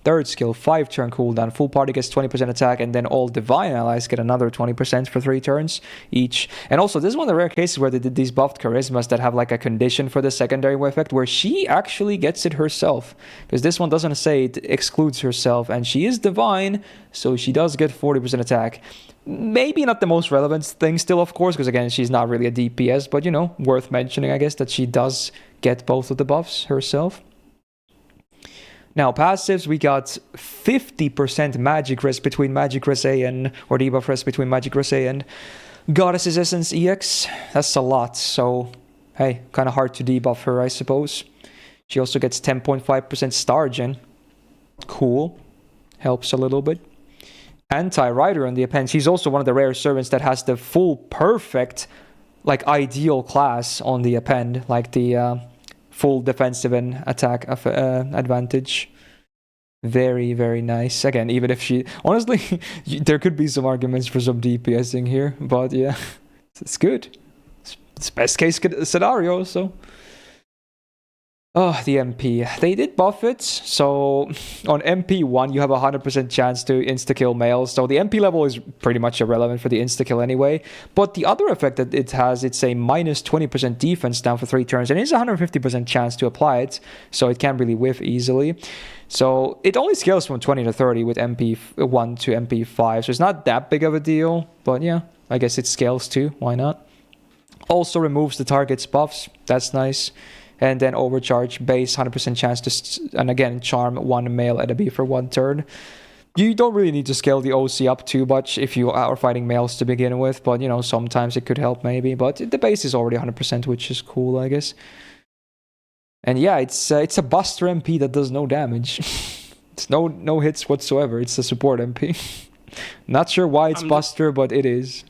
Third skill, 5-turn cooldown. Full party gets 20% attack, and then all divine allies get another 20% for 3 turns each. And also, this is one of the rare cases where they did these buffed charismas that have like a condition for the secondary effect where she actually gets it herself. Because this one doesn't say it excludes herself, and she is divine, so she does get 40% attack. Maybe not the most relevant thing still, of course, because again, she's not really a DPS, but you know, worth mentioning, I guess, that she does get both of the buffs herself. Now, passives, we got 50% magic risk between magic risk A and, or debuff risk between magic risk A and Goddess's Essence EX. That's a lot, so hey, kind of hard to debuff her, I suppose. She also gets 10.5% star gen. Cool. Helps a little bit. Anti-Rider on the append. She's also one of the rare servants that has the full perfect, like, ideal class on the append, like the full defensive and attack advantage. Very, very nice. Again, even if she... Honestly, there could be some arguments for some DPSing here, but yeah, it's good. It's best case scenario, so... Oh, the MP. They did buff it, so on MP1 you have a 100% chance to insta-kill males, so the MP level is pretty much irrelevant for the insta-kill anyway, but the other effect that it has, it's a minus 20% defense down for 3 turns, and it's a 150% chance to apply it, so it can really whiff easily. So it only scales from 20 to 30 with MP1 to MP5, so it's not that big of a deal, but yeah, I guess it scales too, why not? Also removes the target's buffs, that's nice. And then overcharge base, 100% chance to, and again, charm 1 male enemy for 1 turn. You don't really need to scale the OC up too much if you are fighting males to begin with, but you know, sometimes it could help maybe. But the base is already 100%, which is cool, I guess. And yeah, it's a Buster MP that does no damage. It's no hits whatsoever. It's a support MP. Not sure why it's Buster, but it is.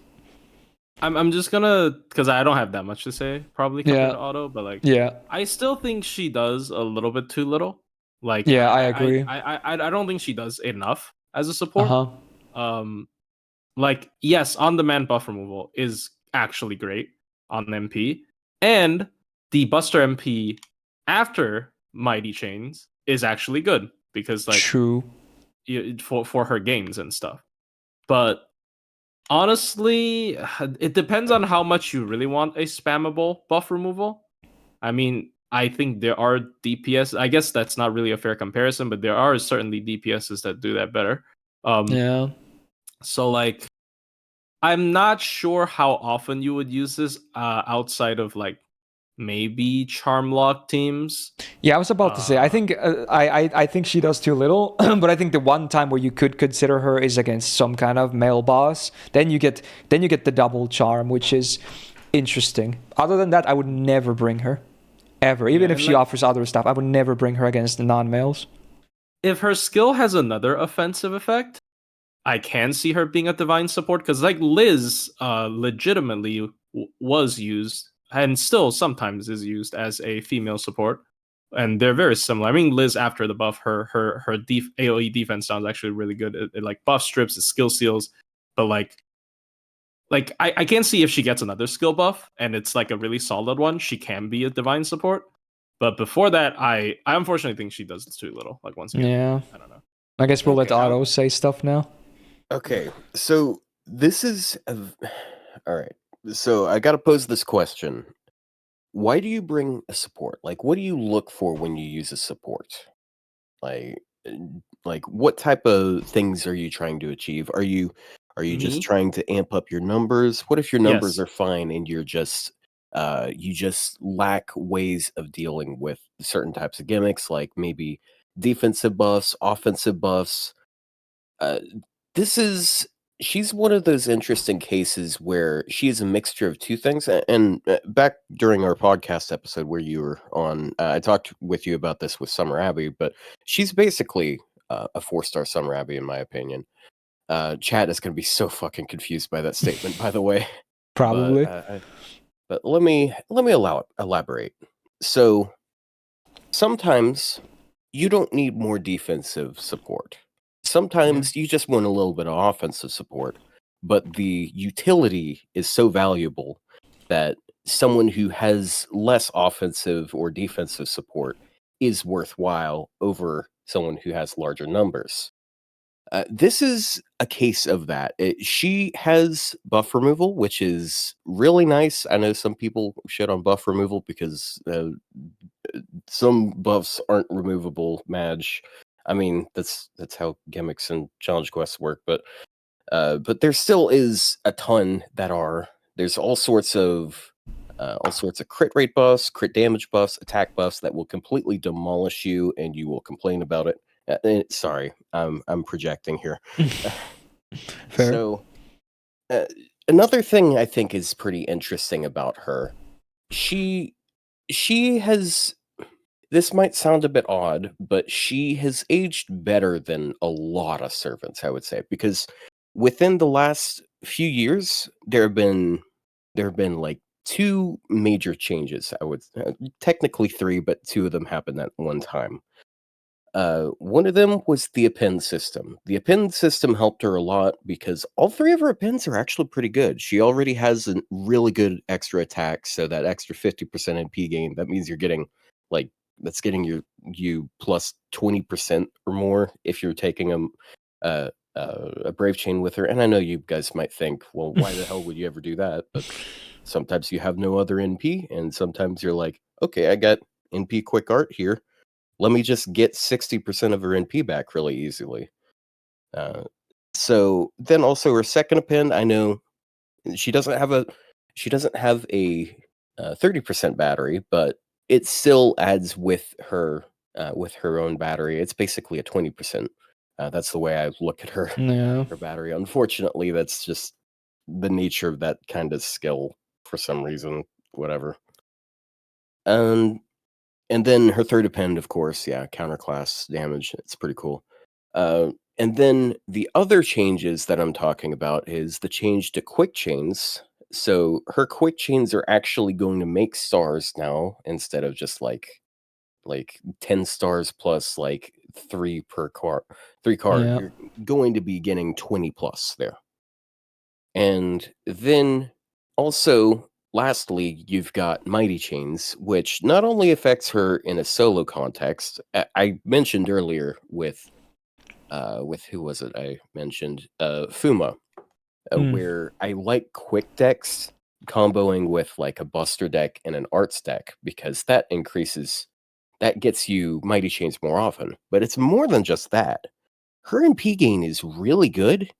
I'm just gonna, because I don't have that much to say probably compared to Auto, but like, yeah, I still think she does a little bit too little. Like, yeah, I agree. I don't think she does enough as a support. Uh-huh. Like, yes, on-demand buff removal is actually great on MP, and the Buster MP after Mighty Chains is actually good because like true for her games and stuff. But honestly, it depends on how much you really want a spammable buff removal. I mean, I think there are DPS. I guess that's not really a fair comparison, but there are certainly DPSs that do that better. Yeah. So, like, I'm not sure how often you would use this outside of, like, maybe charm lock teams. Yeah, I was about to say. I think I think she does too little, but I think the one time where you could consider her is against some kind of male boss. Then you get the double charm, which is interesting. Other than that, I would never bring her, ever. Even if she offers other stuff, I would never bring her against the non-males. If her skill has another offensive effect, I can see her being a divine support because, like, Liz legitimately was used and still sometimes is used as a female support, and they're very similar. I mean, Liz after the buff, her AOE defense sounds actually really good. It like buff strips, it skill seals, but like I can't see if she gets another skill buff and it's like a really solid one, she can be a divine support. But before that, I unfortunately think she does too little. Like, once again, yeah, I don't know. I guess we'll let Otto say stuff now. Okay, so this is all right. So I got to pose this question. Why do you bring a support? Like, what do you look for when you use a support? Like, like what type of things are you trying to achieve? Are you just Me? trying to amp up your numbers? What if your numbers Yes. are fine and you just lack ways of dealing with certain types of gimmicks, like maybe defensive buffs, offensive buffs? Uh, she's one of those interesting cases where she is a mixture of two things. And back during our podcast episode where you were on, I talked with you about this with Summer Abbey, but she's basically a 4-star Summer Abbey in my opinion. Chat is going to be so fucking confused by that statement, by the way. Probably. But let me elaborate. So sometimes you don't need more defensive support. Sometimes you just want a little bit of offensive support, but the utility is so valuable that someone who has less offensive or defensive support is worthwhile over someone who has larger numbers. This is a case of that. She has buff removal, which is really nice. I know some people shit on buff removal because some buffs aren't removable. Madge, I mean that's how gimmicks and challenge quests work. But there still is a ton that are. There's all sorts of crit rate buffs, crit damage buffs, attack buffs that will completely demolish you, and you will complain about it. Sorry, I'm projecting here. Fair. So, another thing I think is pretty interesting about her, she has. This might sound a bit odd, but she has aged better than a lot of servants, I would say, because within the last few years, there have been like 2 major changes. I would technically 3, but 2 of them happened at one time. One of them was the append system. The append system helped her a lot because all 3 of her appends are actually pretty good. She already has a really good extra attack, so that extra 50% NP gain, that means you're getting like that's getting you plus 20% or more if you're taking a brave chain with her. And I know you guys might think, well, why the hell would you ever do that? But sometimes you have no other NP, and sometimes you're like, okay, I got NP quick art here. Let me just get 60% of her NP back really easily. So then also her second append, I know she doesn't have a 30% battery, but it still adds with her own battery. It's basically a 20%. That's the way I look at her Yeah. her battery. Unfortunately, that's just the nature of that kind of skill for some reason. Whatever. And then her third append, of course, yeah, counterclass damage. It's pretty cool. And then the other changes that I'm talking about is the change to quick chains. So her quick chains are actually going to make stars now instead of just like 10 stars plus like 3 per card. 3 card. Yeah. You're going to be getting 20 plus there. And then also, lastly, you've got Mighty Chains, which not only affects her in a solo context. I mentioned earlier with who was it? I mentioned Fuma, where I like quick decks comboing with like a Buster deck and an Arts deck because that gets you Mighty Chains more often. But it's more than just that. Her MP gain is really good,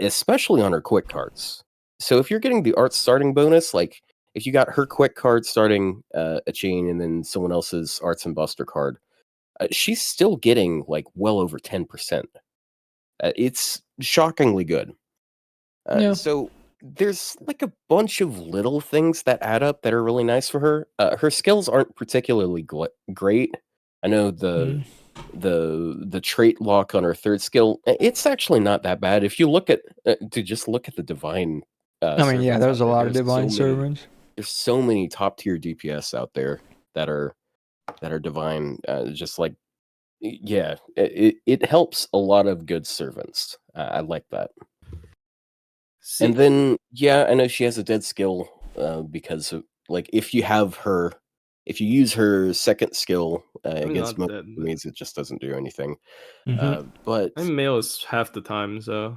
especially on her quick cards. So if you're getting the art starting bonus, like if you got her quick card starting a chain and then someone else's arts and buster card, she's still getting like well over 10%. It's shockingly good. Yeah. So there's like a bunch of little things that add up that are really nice for her. Her skills aren't particularly great. I know the trait lock on her third skill, it's actually not that bad if you look at just look at the divine I mean, yeah, servants there's out a there. lot of divine servants. There's so many top tier DPS out there that are divine. Just like yeah, it helps a lot of good servants. I like that. See, And then yeah, I know she has a dead skill because of, like if you use her second skill I'm against not most dead. enemies, it just doesn't do anything. Mhm. But I'm males half the time, so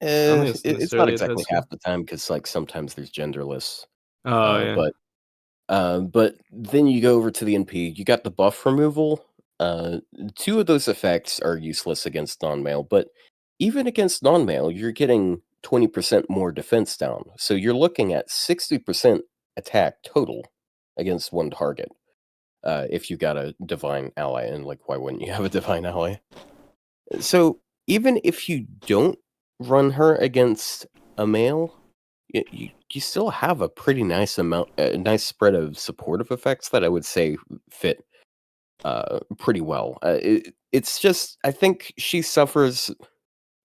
I don't think it's it's not necessarily a exactly dead half skill. the time because like sometimes there's genderless. Oh yeah. But then you go over to the NP. You got the buff removal. 2 of those effects are useless against non-mail, but even against non-mail, you're getting 20% more defense down. So you're looking at 60% attack total against one target. If you got a divine ally, and like, why wouldn't you have a divine ally? So even if you don't run her against a male, you still have a pretty nice nice spread of supportive effects that I would say fit pretty well. It's just, I think she suffers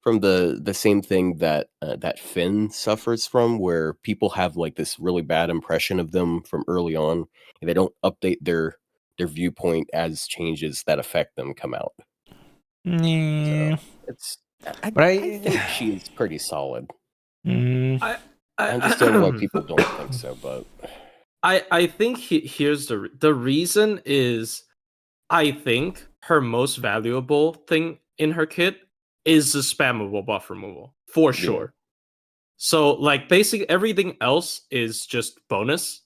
from the same thing that that Finn suffers from, where people have like this really bad impression of them from early on, and they don't update their viewpoint as changes that affect them come out. Yeah. So it's I think she's pretty solid. I understand why people don't think so, but I think here's the reason is, I think her most valuable thing in her kit is the spammable buff removal for sure. So like basically everything else is just bonus.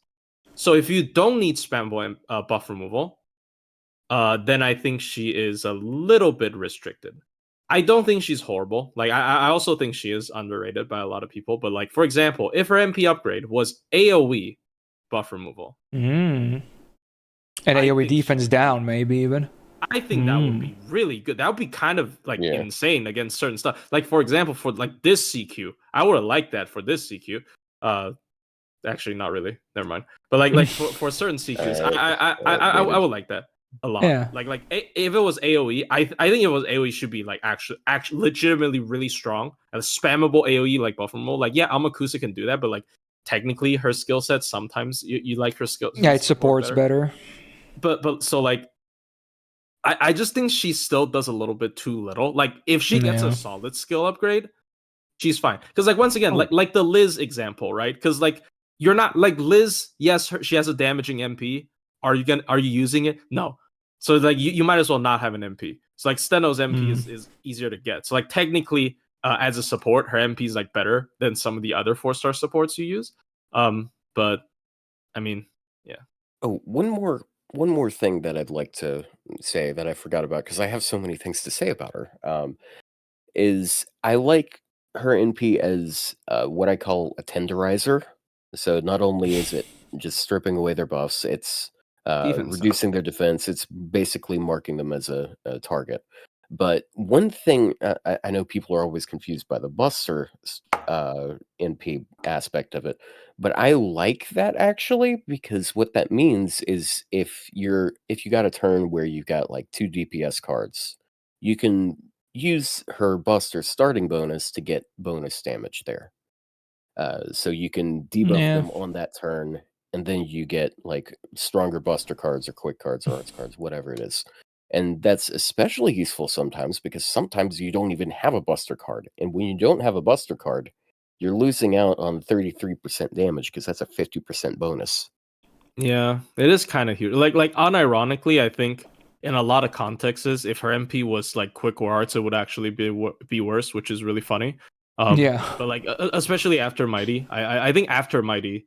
So if you don't need spammable buff removal, then I think she is a little bit restricted. I don't think she's horrible. Like I also think she is underrated by a lot of people. But like, for example, if her MP upgrade was AoE buff removal, and AoE defense down, maybe even. I think that would be really good. That would be kind of like insane against certain stuff. Like for example, for like this CQ, I would have liked that for this CQ. Actually, not really. Never mind. But like for certain CQs, I would like that a lot. Yeah. Like if it was AoE, I think if it was AoE should be like actually legitimately really strong and spammable AoE like buff removal. Like Amakusa can do that, but like technically her skill set sometimes you like her skill. Yeah, it supports better. But so like. I just think she still does a little bit too little. Like if she gets a solid skill upgrade, she's fine. Because like once again, like the Liz example, right? Because like you're not like Liz. Yes, she has a damaging MP. Are you using it? No. So like you might as well not have an MP. So like Steno's MP is easier to get. So like technically, as a support, her MP is like better than some of the other 4-star supports you use. But I mean, yeah. Oh, one more thing that I'd like to say that I forgot about, because I have so many things to say about her, is I like her NP as what I call a tenderizer. So not only is it just stripping away their buffs, it's reducing their defense. It's basically marking them as a target. But one thing I know people are always confused by the Buster NP aspect of it, but I like that actually, because what that means is if you got a turn where you've got like 2 DPS cards, you can use her Buster starting bonus to get bonus damage there. So you can debuff them on that turn, and then you get like stronger Buster cards or quick cards or arts cards, whatever it is. And that's especially useful sometimes, because sometimes you don't even have a Buster card. And when you don't have a Buster card, you're losing out on 33% damage, because that's a 50% bonus. Yeah, it is kind of huge. Like unironically, I think in a lot of contexts, if her MP was like quick or arts, it would actually be worse, which is really funny. But like especially after Mighty, I think after Mighty,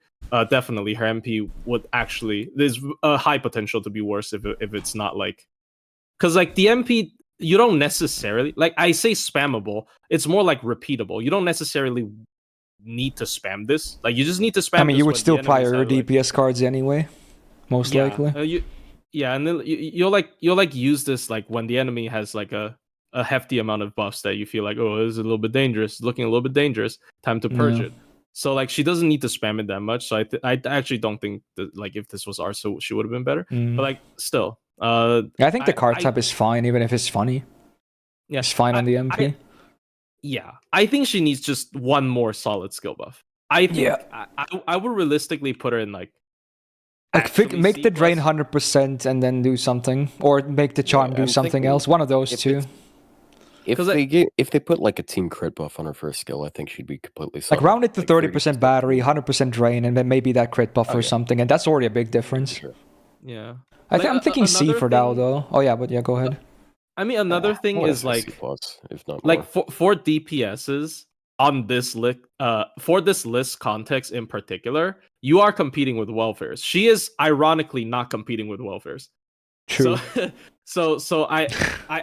definitely her MP would actually, there's a high potential to be worse if it's not like, because like the MP, you don't necessarily, like I say spammable, it's more like repeatable. You don't necessarily need to spam this. Like you just need to spam. I mean, you would still prior your DPS cards anyway, most likely. And then you'll use this like when the enemy has like a hefty amount of buffs that you feel like, oh, this is a little bit dangerous, looking a little bit dangerous, time to purge it. So like she doesn't need to spam it that much. So I actually don't think that like if this was ours, so she would have been better. But like still, I think the card type is fine, even if it's funny. Yeah, it's fine on the MP. I think she needs just one more solid skill buff. I think I would realistically put her in like make the drain 100% and then do something, or make the charm do something else. One of those two. If they put like a team crit buff on her first skill, I think she'd be completely solid. Like round it to 30% battery, 100% drain, and then maybe that crit buff or something, and that's already a big difference. Sure. Yeah. I'm thinking C for now though. Oh yeah, but yeah, go ahead. I mean, another thing is like, if not like for DPSs on this list, for this list context in particular, you are competing with welfares. She is ironically not competing with welfares. True. So I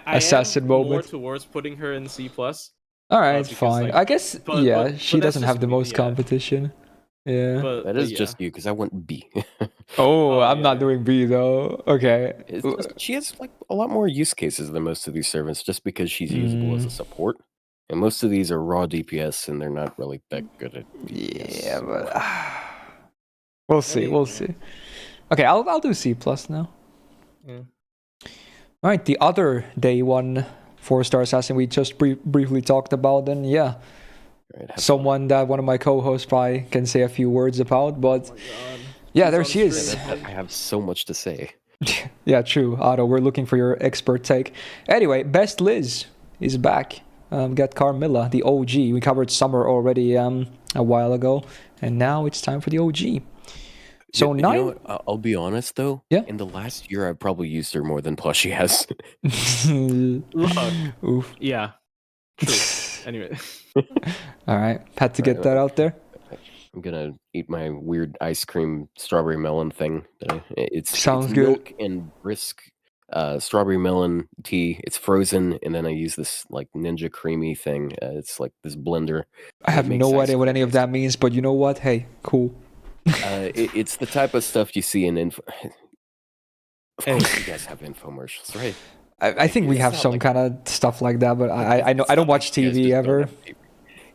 Assassin am more moment. towards putting her in C+. All right, because, fine. like, I guess she but that's doesn't have just the me, most yeah. competition. Yeah. That But is yeah. just you, because I went B. Oh, I'm yeah, not yeah. doing B though. Okay. It's just, she has like a lot more use cases than most of these servants, just because she's usable as a support. And most of these are raw DPS, and they're not really that good at DPS. Yeah, so. but we'll see. Anyway. We'll see. Okay, I'll do C plus now. Yeah. All right, the other day one 4-star assassin we just briefly talked about, and yeah, Right, someone that one of my co-hosts probably can say a few words about, but yeah, She's there on she is. stream. I have so much to say. Yeah, true, Otto. We're looking for your expert take. Anyway, Best Liz is back. Got Carmilla, the OG. We covered Summer already a while ago, and now it's time for the OG. So you know, I'll be honest though. Yeah. In the last year, I've probably used her more than Plushie has. Oof. Yeah. True. Anyway. All right, had to get that out there. I'm gonna eat my weird ice cream strawberry melon thing. It's Sounds milk and brisk strawberry melon tea. It's frozen, and then I use this like Ninja Creamy thing. It's like this blender. I have no idea what any of that means, but you know what? Hey, cool. It's the type of stuff you see in info. Of course, you guys have infomercials, right? I think we have some kind of stuff like that, but I know I don't watch TV ever.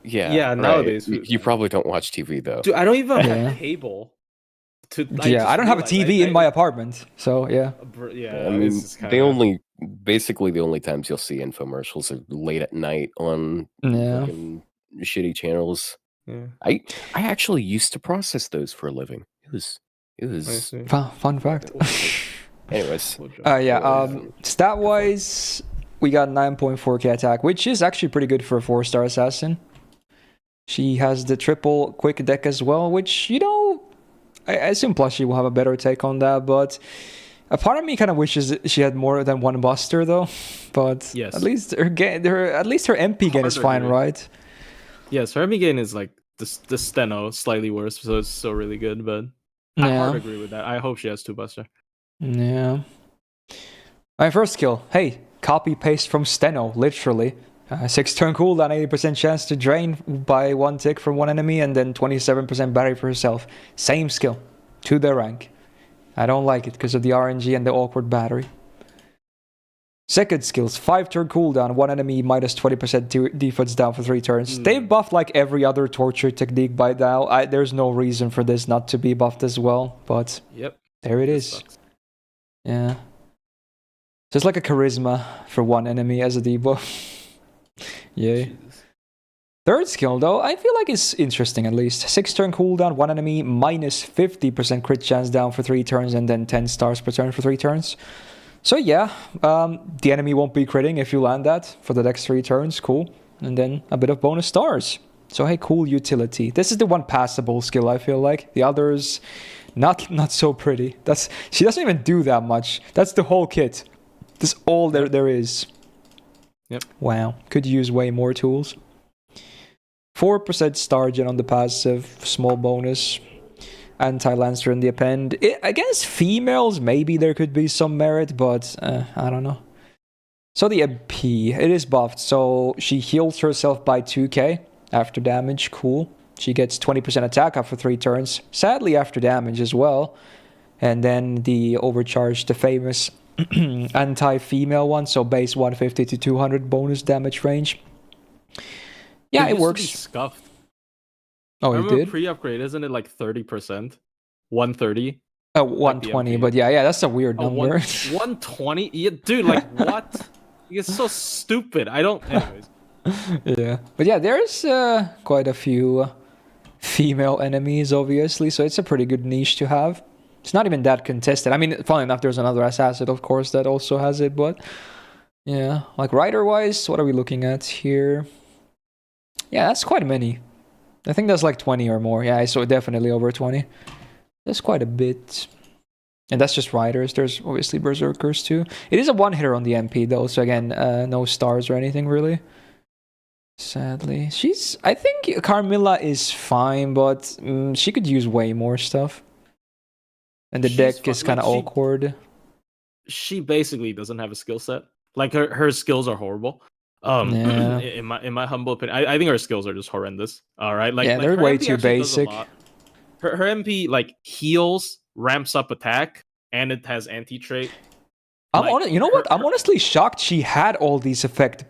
Yeah, right. Nowadays you probably don't watch TV though. Dude, I don't even have cable. I don't have a TV in my apartment, so yeah. Yeah, I mean, basically the only times you'll see infomercials are late at night on fucking shitty channels. Yeah. I actually used to process those for a living. It was fun fact. Anyways, stat wise, we got 9.4k attack, which is actually pretty good for a 4-star assassin. She has the triple quick deck as well, which, you know, I assume Plushie will have a better take on that, but a part of me kind of wishes she had more than one buster though. But yes, at least her MP gain is fine, right? Yes, her MP gain is like the Steno, slightly worse, so it's still really good, but I hard agree with that. I hope she has 2 buster. Yeah. My first skill. Hey, copy paste from Steno, literally. 6 turn cooldown, 80% chance to drain by 1 tick from one enemy, and then 27% battery for herself. Same skill, to the rank. I don't like it because of the RNG and the awkward battery. Second skills, 5 turn cooldown, 1 enemy minus 20% defense down for 3 turns. They've buffed like every other torture technique by now. There's no reason for this not to be buffed as well, but there it is. Sucks. Yeah. Just like a charisma for 1 enemy as a debuff. Yeah. Third skill though, I feel like it's interesting at least. 6 turn cooldown, 1 enemy, minus 50% crit chance down for 3 turns, and then 10 stars per turn for 3 turns. So yeah, the enemy won't be critting if you land that for the next 3 turns, cool. And then a bit of bonus stars. So hey, cool utility. This is the one passable skill, I feel like. The others, not so pretty. She doesn't even do that much. That's the whole kit. That's all there is. Yep. Wow, could use way more tools. 4% star gen on the passive, small bonus. Anti-lancer in the append. Against females, maybe there could be some merit, but I don't know. So the MP, it is buffed. So she heals herself by 2k after damage. Cool. She gets 20% attack after 3 turns. Sadly, after damage as well. And then the overcharge, the famous anti-female one. So base 150 to 200 bonus damage range. Yeah, it works. Scuffed. Oh, it did? Pre-upgrade, isn't it like 30%? 130? 120, but yeah, that's a weird number. 120? Yeah, dude, like, what? It's so stupid. I don't... Anyways. Yeah. But yeah, there's quite a few female enemies, obviously, so it's a pretty good niche to have. It's not even that contested. I mean, funnily enough, there's another assassin, of course, that also has it, but... Yeah, like rider-wise, what are we looking at here? Yeah, that's quite many. I think that's like 20 or more. Yeah, I saw definitely over 20. That's quite a bit. And that's just riders. There's obviously berserkers too. It is a one-hitter on the MP though, so again, no stars or anything really. Sadly. I think Carmilla is fine, but she could use way more stuff. And the deck is kind of awkward. she basically doesn't have a skill set. Like her skills are horrible. Yeah. In my humble opinion, I think her skills are just horrendous. All right, like they're her way MP too actually does a basic. lot. Her MP like heals, ramps up attack, and it has anti trait. You know what? I'm honestly shocked she had all these effects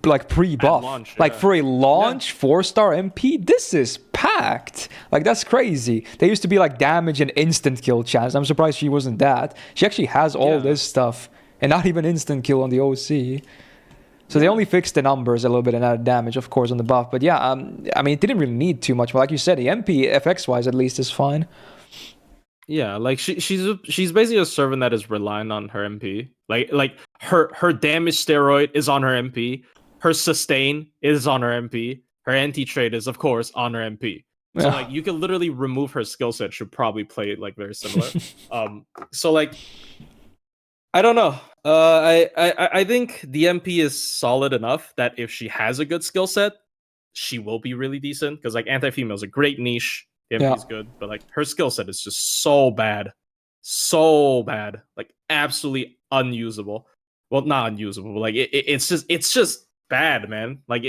like pre-buff. Launch, like for a launch 4-star MP, this is packed. Like that's crazy. They used to be like damage and instant kill chance. I'm surprised she wasn't that. She actually has all this stuff and not even instant kill on the OC. So they only fixed the numbers a little bit and added damage, of course, on the buff. But yeah, I mean, it didn't really need too much. But like you said, the MP FX-wise at least is fine. Yeah, like she's basically a servant that is relying on her MP. Like her damage steroid is on her MP. Her sustain is on her MP. Her anti-trade is of course on her MP. So like you can literally remove her skill set. Should probably play it like very similar. So like I don't know. I think the MP is solid enough that if she has a good skill set, she will be really decent. Because like anti-female is a great niche. The MP is good, but like her skill set is just so bad, like absolutely unusable. Well, not unusable, but like it's just bad, man. Like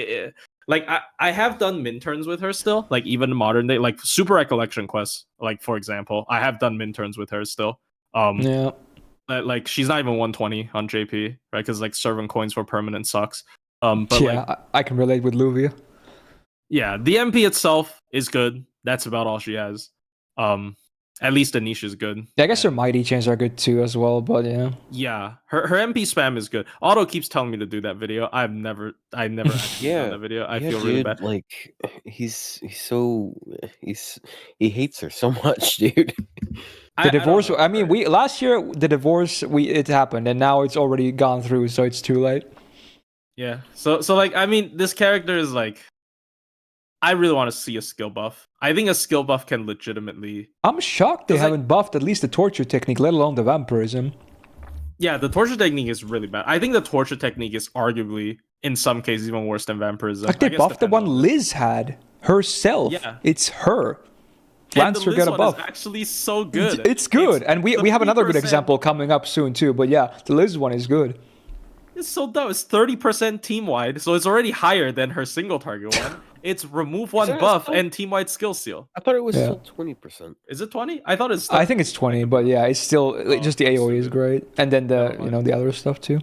like I have done min turns with her still, like even modern day, like super recollection quests, like for example, I have done min turns with her still. Like she's not even 120 on JP, right? Because like serving coins for permanent sucks. But yeah, like, I can relate with Luvia. Yeah, the MP itself is good. That's about all she has. At least the niche is good. Yeah, I guess her mighty chains are good too as well, but yeah. Yeah, her MP spam is good. Otto keeps telling me to do that video. I've never actually done that video. I feel really bad. Like he hates her so much, dude. The divorce. I mean, last year the divorce it happened, and now it's already gone through, so it's too late. Yeah. So like I mean, this character is like, I really want to see a skill buff. I think a skill buff can legitimately. I'm shocked they haven't buffed at least the torture technique, let alone the vampirism. Yeah, the torture technique is really bad. I think the torture technique is arguably, in some cases, even worse than vampirism. Like they buffed the one Liz had herself. Yeah, it's her. Lancer got a buff. Is actually so good. It's good, and we have another good example coming up soon too. But yeah, the Liz one is good. It's so dumb. It's 30% team wide, so it's already higher than her single target one. It's remove one buff and team wide skill seal. I thought it was still 20%. Is it 20? I thought it's. I think it's 20, but yeah, it's still just the AOE is great, and then the the other stuff too.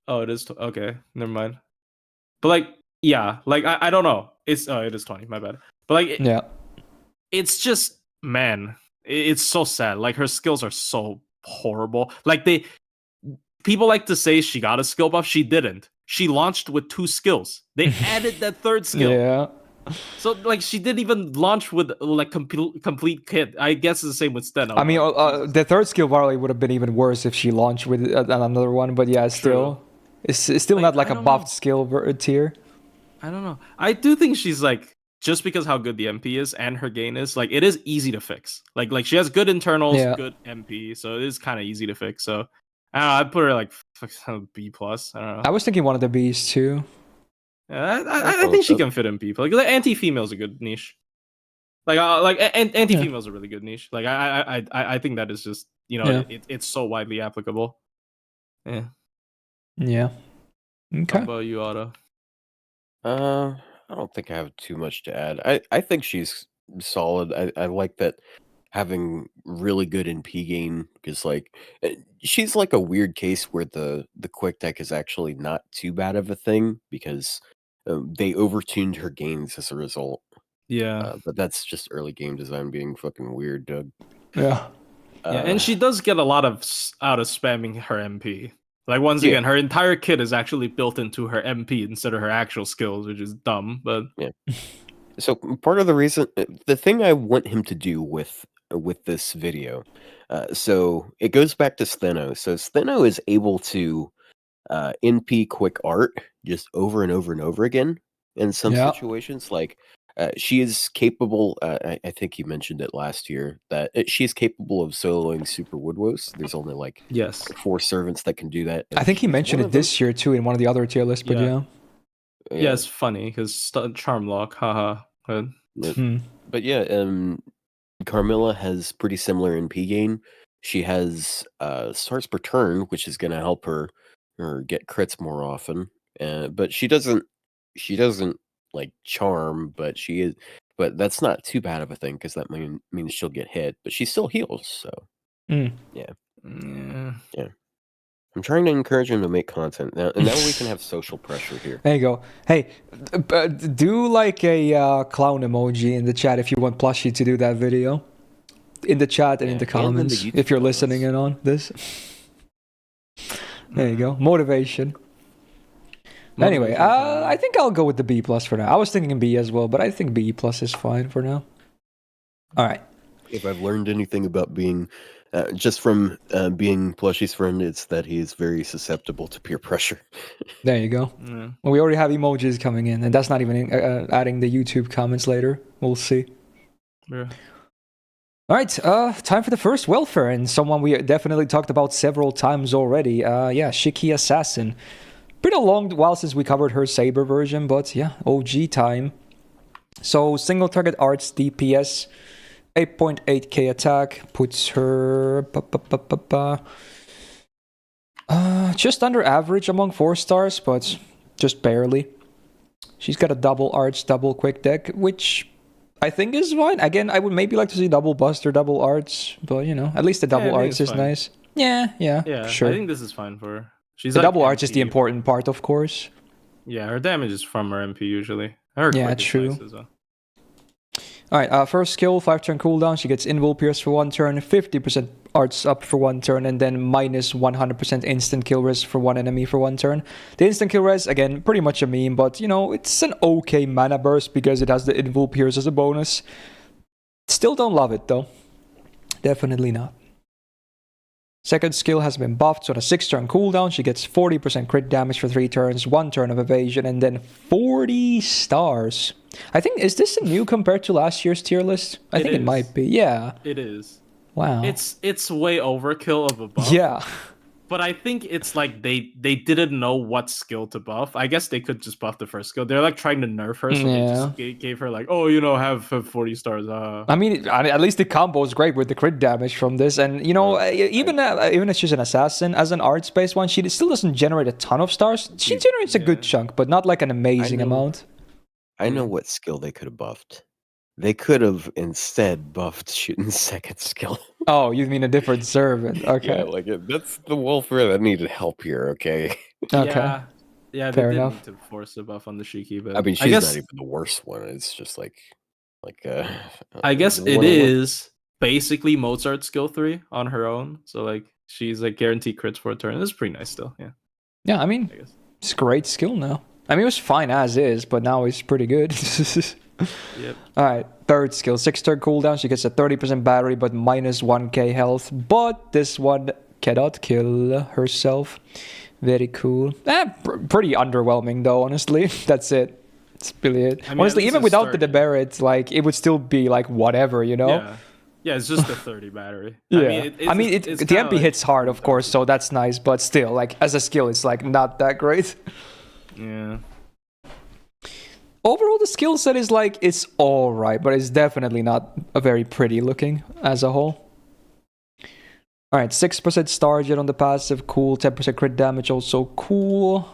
Oh, it is okay. Never mind. But like, yeah, like I don't know. It is 20. My bad. But like, it's just, man, it's so sad. Like her skills are so horrible. Like people like to say she got a skill buff. She didn't. She launched with 2 skills. They added that third skill. Yeah. So like she didn't even launch with like complete kit. I guess it's the same with Steno. I mean, the third skill probably would have been even worse if she launched with another one. But yeah, still, it's still like, not like a buffed skill tier. I don't know. I do think she's like, just because how good the MP is and her gain is, like it is easy to fix. Like she has good internals, good MP, so it is kind of easy to fix. So I don't know, I'd put her like B+. I don't know. I was thinking one of the Bs too. Yeah, I think she can fit in B+. Like anti-female is a good niche. Like anti-female is a really good niche. Like I think that is just, it's so widely applicable. Yeah. Yeah. Okay. How about you, Otto? I don't think I have too much to add. I think she's solid. I like that having really good NP gain, because like she's like a weird case where the quick deck is actually not too bad of a thing, because they overtuned her gains as a result. Yeah. But that's just early game design being fucking weird, Doug. Yeah. Yeah, and she does get a lot out of spamming her MP. Like once again, her entire kit is actually built into her MP instead of her actual skills, which is dumb. But yeah. So part of the reason, the thing I want him to do with this video, so it goes back to Steno. So Steno is able to NP quick art just over and over and over again in some situations. Like she is capable. I think he mentioned it last year that she is capable of soloing Super Woodwos. There's only like 4 servants that can do that. I think he mentioned it this year too in one of the other tier lists. But yeah, it's funny because charm lock, haha. But yeah, Carmilla has pretty similar NP gain. She has stars per turn, which is going to help her get crits more often. But she doesn't like charm, but she is. But that's not too bad of a thing because that means she'll get hit, but she still heals. So yeah. I'm trying to encourage him to make content now, and now we can have social pressure here. There you go. Hey, do like a clown emoji in the chat if you want Plushie to do that video. In the chat and in the comments, if you're listening in on this. There you go. Motivation. Anyway, I think I'll go with the B+ for now. I was thinking B as well, but I think B+ is fine for now. All right. If I've learned anything about being, just from being Plushie's friend, it's that he's very susceptible to peer pressure. There you go. Well, we already have emojis coming in, and that's not even adding the YouTube comments later. We'll see. Yeah. All right, time for the first welfare, and someone we definitely talked about several times already. Yeah, Shiki Assassin. Been a long while since we covered her Saber version, but yeah, OG time. So, single target arts DPS, 8.8k attack, puts her just under average among 4 stars, but just barely. She's got a double arts, double quick deck, which I think is fine. Again, I would maybe like to see double buster, double arts, but you know, at least the double arts is nice. Yeah, sure. I think this is fine for her. She's the like double arts is the important part, of course. Yeah, her damage is from her MP usually. Yeah, true. Nice as well. Alright, first skill, 5-turn cooldown. She gets Invul Pierce for 1 turn, 50% arts up for 1 turn, and then minus 100% instant kill res for 1 enemy for 1 turn. The instant kill res, again, pretty much a meme, but, you know, it's an okay mana burst because it has the Invul Pierce as a bonus. Still don't love it, though. Definitely not. Second skill has been buffed, so on a 6-turn cooldown, she gets 40% crit damage for 3 turns, 1 turn of evasion, and then 40 stars. I think, is this new compared to last year's tier list? I think it might be, yeah. It is. Wow. It's way overkill of a buff. Yeah. But I think it's like they didn't know what skill to buff. I guess they could just buff the first skill. They're like trying to nerf her, so they just gave her like, oh, you know, have 40 stars. I mean, at least the combo is great with the crit damage from this, and you know, even if she's an assassin, as an arts-based one, she still doesn't generate a ton of stars. She generates a good chunk, but not like an amazing amount. I know what skill they could have buffed. They could have instead buffed shooting second skill. Oh, you mean a different servant? Okay. Yeah, like that's the welfare that needed help here. Okay. Okay. Yeah. They didn't need to force a buff on the Shiki, but I mean, she's not even the worst one. It's just like. I guess it is basically Mozart skill 3 on her own. So like she's like guaranteed crits for a turn. It's pretty nice still. Yeah. Yeah, I mean, it's great skill now. I mean, it was fine as is, but now it's pretty good. Yep. Alright, third skill, 6-turn cooldown. She gets a 30% battery, but minus 1k health. But this one cannot kill herself. Very cool. Pretty underwhelming, though, honestly. That's it. That's really it. I mean, honestly, even without the demerit, like, it would still be, like, whatever, you know? Yeah, it's just a 30 battery. Yeah. the MP hits hard, of course, so that's nice. But still, like, as a skill, it's, like, not that great. Yeah. Overall, the skill set is like, it's alright, but it's definitely not a very pretty looking as a whole. Alright, 6% Star Jet on the passive, cool. 10% crit damage, also cool.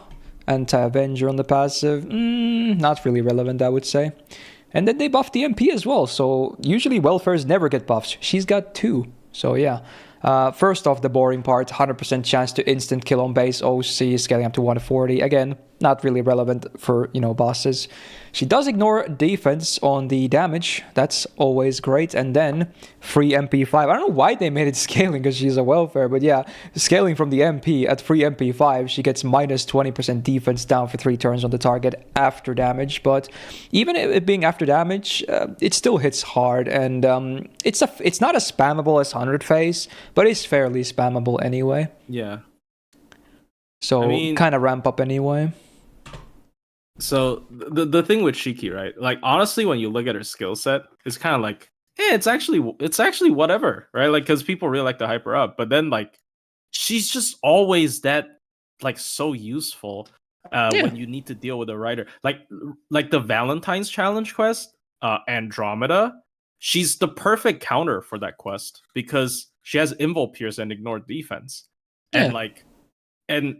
Anti-Avenger on the passive, not really relevant, I would say. And then they buffed the MP as well, so usually welfares never get buffs. She's got 2, so yeah. First off, the boring part, 100% chance to instant kill on base OC, scaling up to 140. Again, not really relevant for, you know, bosses. She does ignore defense on the damage. That's always great. And then free MP5. I don't know why they made it scaling because she's a welfare, but yeah, scaling from the MP at free MP5, she gets minus 20% defense down for 3 turns on the target after damage. But even it being after damage, it still hits hard, and it's not as spammable as 100 phase, but it's fairly spammable anyway. Yeah. So I mean, kind of ramp up anyway. So the thing with Shiki, right? Like honestly, when you look at her skill set, it's kind of like, it's actually whatever, right? Like because people really like to hype her up, but then like she's just always that like so useful when you need to deal with a writer. Like the Valentine's Challenge quest, Andromeda. She's the perfect counter for that quest because she has Invul Pierce and Ignore Defense. Yeah. And like, and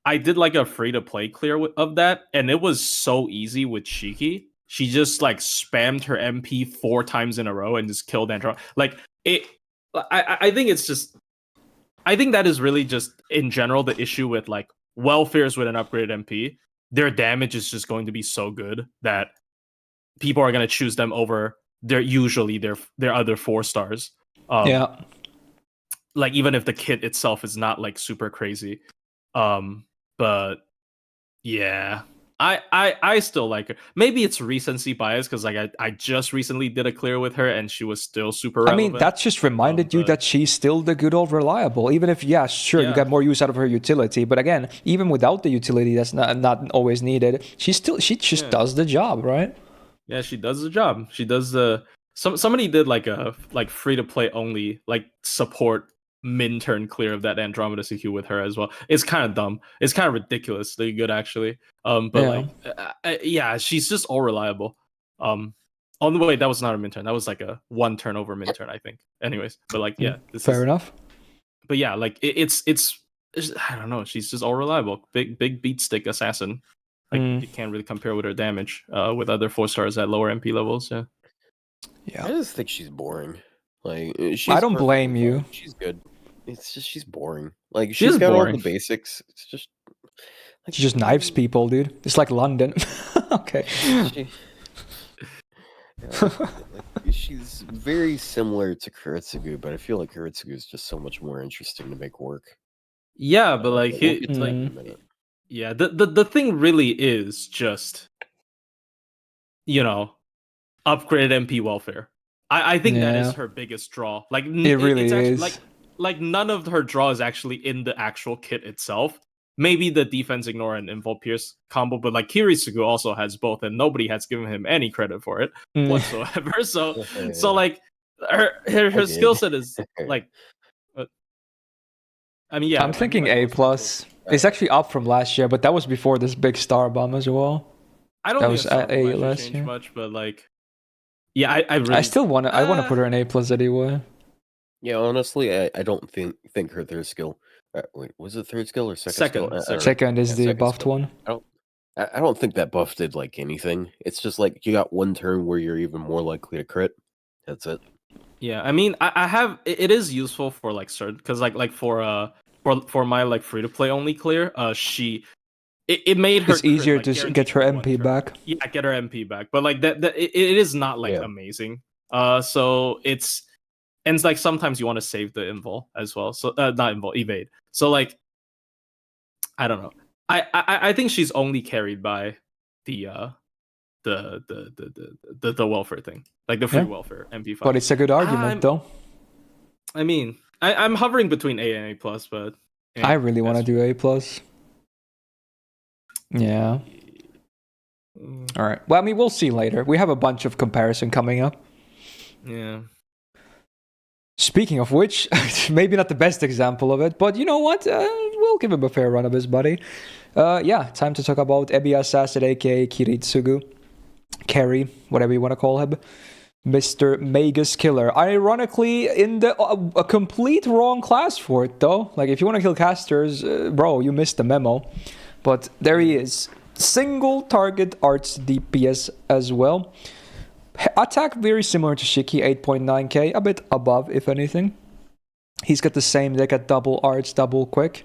I did like a free to play clear of that, and it was so easy with Shiki. She just like spammed her MP 4 times in a row and just killed Andromeda. Like it, I think it's just, I think that is really just in general the issue with like welfares with an upgraded MP. Their damage is just going to be so good that people are going to choose them over their other 4 stars. Yeah. Like even if the kit itself is not like super crazy. But yeah, I still like her. Maybe it's recency bias because like I just recently did a clear with her and she was still super relevant. I mean, that just reminded you that she's still the good old reliable. Even if, you get more use out of her utility. But again, even without the utility, that's not always needed. She just does the job, right? Yeah, she does the job. She does the. Somebody did like a free to play only like support min turn clear of that Andromeda CQ with her as well. It's kind of dumb. It's kind of ridiculously good actually. But she's just all reliable. On the way, that was not a min turn. That was like a 1 turnover min turn, I think. Anyways, but like fair enough. But yeah, like it's I don't know. She's just all reliable. Big beat stick assassin. Like you can't really compare with her damage with other 4 stars at lower MP levels. Yeah. I just think she's boring. Like I don't blame you. She's good. It's just she's boring. Like she's got all the basics. It's just like, she just knives people, dude. It's like London. Okay. She's very similar to Kuretsugu, but I feel like Kuretsugu is just so much more interesting to make work. Yeah, but like it's like yeah, the thing really is just upgraded MP welfare. I think that is her biggest draw. Like it really is. Like none of her draw is actually in the actual kit itself. Maybe the defense ignore and Invul Pierce combo, but like Kirisugu also has both, and nobody has given him any credit for it whatsoever. So like her skill set is like. I mean, yeah. I'm thinking A+. It's actually up from last year, but that was before this big star bomb as well. I don't think A last year much, but like. Yeah, I still want to. I want to put her in A+ anyway. Yeah, honestly, I don't think her third skill. Wait, was it third skill or second? Second is the buffed one. I don't think that buff did like anything. It's just like you got 1 turn where you're even more likely to crit. That's it. Yeah, I mean, I have it is useful for like certain because like for my like free to play only clear, it made her. It's easier to get her MP back. Yeah, get her MP back, but like that it is not like amazing. So it's like sometimes you want to save the invul as well. So not invul, evade. So like, I don't know. I think she's only carried by the welfare thing, like the free welfare MP5. But it's a good argument, though. I mean, I'm hovering between A and A+, but I really want to do A+. Yeah. All right. Well, I mean, we'll see later. We have a bunch of comparison coming up. Yeah. Speaking of which, maybe not the best example of it, but you know what? We'll give him a fair run of his buddy. Time to talk about Ebi Assassin, aka Kiritsugu. Kerry, whatever you want to call him. Mr. Magus Killer. Ironically, in a complete wrong class for it, though. Like, if you want to kill casters, bro, you missed the memo. But there he is. Single target arts DPS as well. Attack very similar to Shiki, 8.9k, a bit above, if anything. He's got the same deck at double arts, double quick.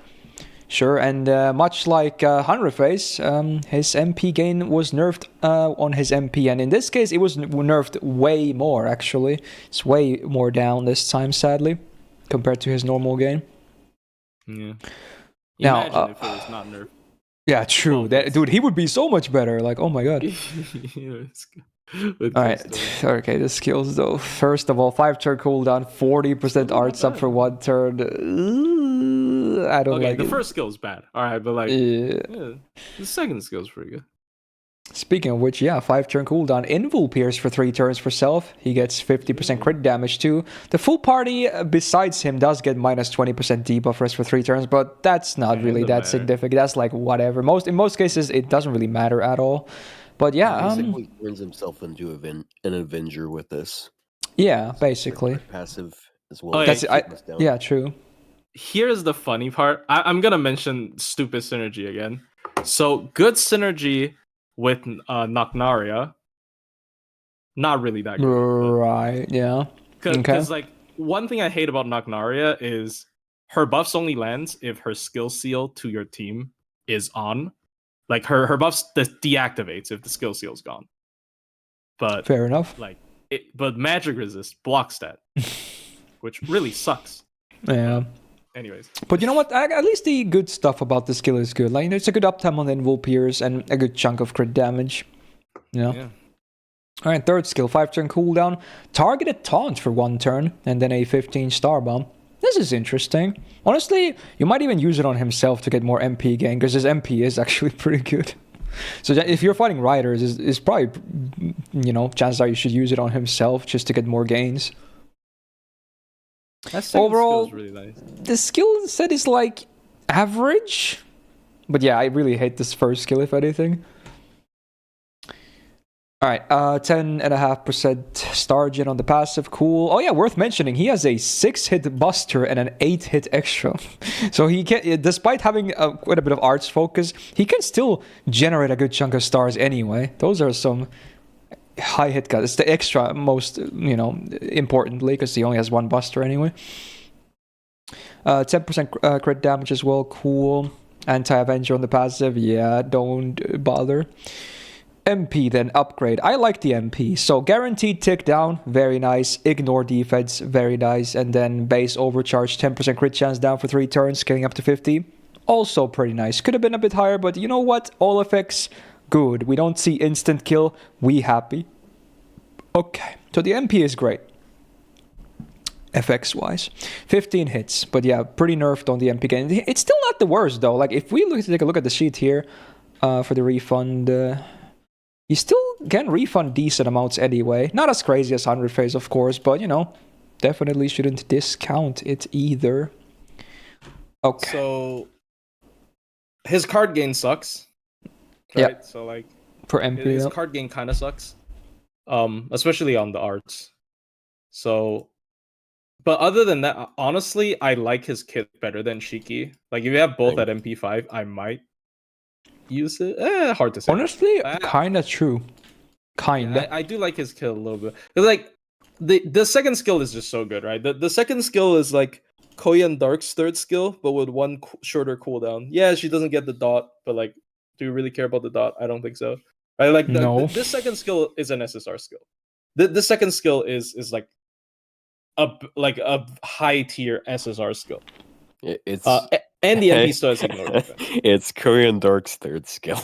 Sure, and much like Hanreface, his MP gain was nerfed on his MP, and in this case, it was nerfed way more, actually. It's way more down this time, sadly, compared to his normal gain. Yeah. Now, imagine if it was not nerfed. Yeah, true. Dude, he would be so much better. Like, oh my god. Alright, okay, the skills though. First of all, 5-turn cooldown, 40% arts up for 1 turn. I don't like the it. first skill is bad. Alright, but like, the second skill is pretty good. Speaking of which, 5-turn cooldown. Invul Pierce for 3 turns for self. He gets 50% crit damage too. The full party, besides him, does get minus 20% debuff rest for 3 turns, but that's not really that significant. That's like whatever. In most cases, it doesn't really matter at all. But basically turns himself into an Avenger with this. Yeah, basically. Passive as well. Oh, That's Keep us down. yeah, true. Here's the funny part. I'm gonna mention stupid synergy again. So good synergy with Nocnaria. Not really that good. Right, yeah. Because like one thing I hate about Nocnaria is her buffs only lands if her skill seal to your team is on. Like her buffs deactivates if the skill seal's gone. But Fair enough. like but magic resist blocks that, which really sucks. Yeah. Anyways. But you know what? At least the good stuff about the skill is good. Like there's a good uptime on the Invul Pierce and a good chunk of crit damage. You know? Yeah. Alright, third skill, 5-turn cooldown. Targeted taunt for 1 turn, and then a 15 star bomb. This is interesting. Honestly, you might even use it on himself to get more MP gain, because his MP is actually pretty good. So if you're fighting riders, it's probably, you know, chances are you should use it on himself just to get more gains. Overall, skill is really nice. The skill set is like average. But yeah, I really hate this first skill, if anything. Alright, 10.5% star gen on the passive, cool. Oh yeah, worth mentioning, he has a 6-hit buster and an 8-hit extra. So he can, despite having quite a bit of arts focus, he can still generate a good chunk of stars anyway. Those are some high hit guys. It's the extra most, you know, importantly, because he only has 1 buster anyway. 10% crit damage as well, cool. Anti-Avenger on the passive, yeah, don't bother. MP then upgrade. I like the MP. So guaranteed tick down, very nice. Ignore defense, very nice. And then base overcharge, 10% crit chance down for 3 turns, scaling up to 50. Also pretty nice. Could have been a bit higher, but you know what? All effects, good. We don't see instant kill. We happy. Okay, so the MP is great. FX wise, 15 hits, but yeah, pretty nerfed on the MP gain. It's still not the worst though. Like if we take a look at the sheet here for the refund, you still can refund decent amounts anyway. Not as crazy as 100 phase, of course, but you know, definitely shouldn't discount it either. Okay. So his card gain sucks. Right? Yeah. So like for MP, his card gain kind of sucks. Especially on the arts. So, but other than that, honestly, I like his kit better than Shiki. Like if you have both at MP5, I might use it. Hard to say. Honestly, kind of true. Kinda. I do like his kill a little bit. Like the second skill is just so good, right? The second skill is like Koyan Dark's third skill, but with 1 shorter cooldown. Yeah, she doesn't get the dot, but like, do you really care about the dot? I don't think so. Right? Like this second skill is an SSR skill. The second skill is like a high tier SSR skill. It's and the MP still has ignore defense. It's Korean Dark's third skill.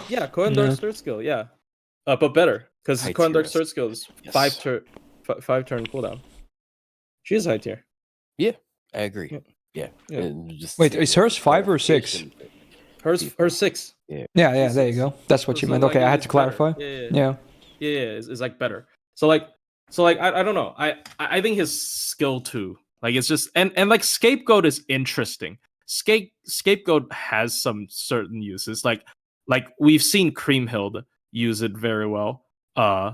Yeah, Koyan Dark's third skill, yeah. But better, because Koyan Dark's third skill is 5 turn cooldown. She is high tier. Yeah, I agree. Yeah. Just wait, is hers 5 or 6? Hers 6. Yeah. Yeah, there you go. That's what you meant. Okay, I had to clarify. Yeah. It's like better. So like I don't know. I think his skill too. Like it's just and like Scapegoat is interesting. Scapegoat has some certain uses. Like we've seen Creamhild use it very well.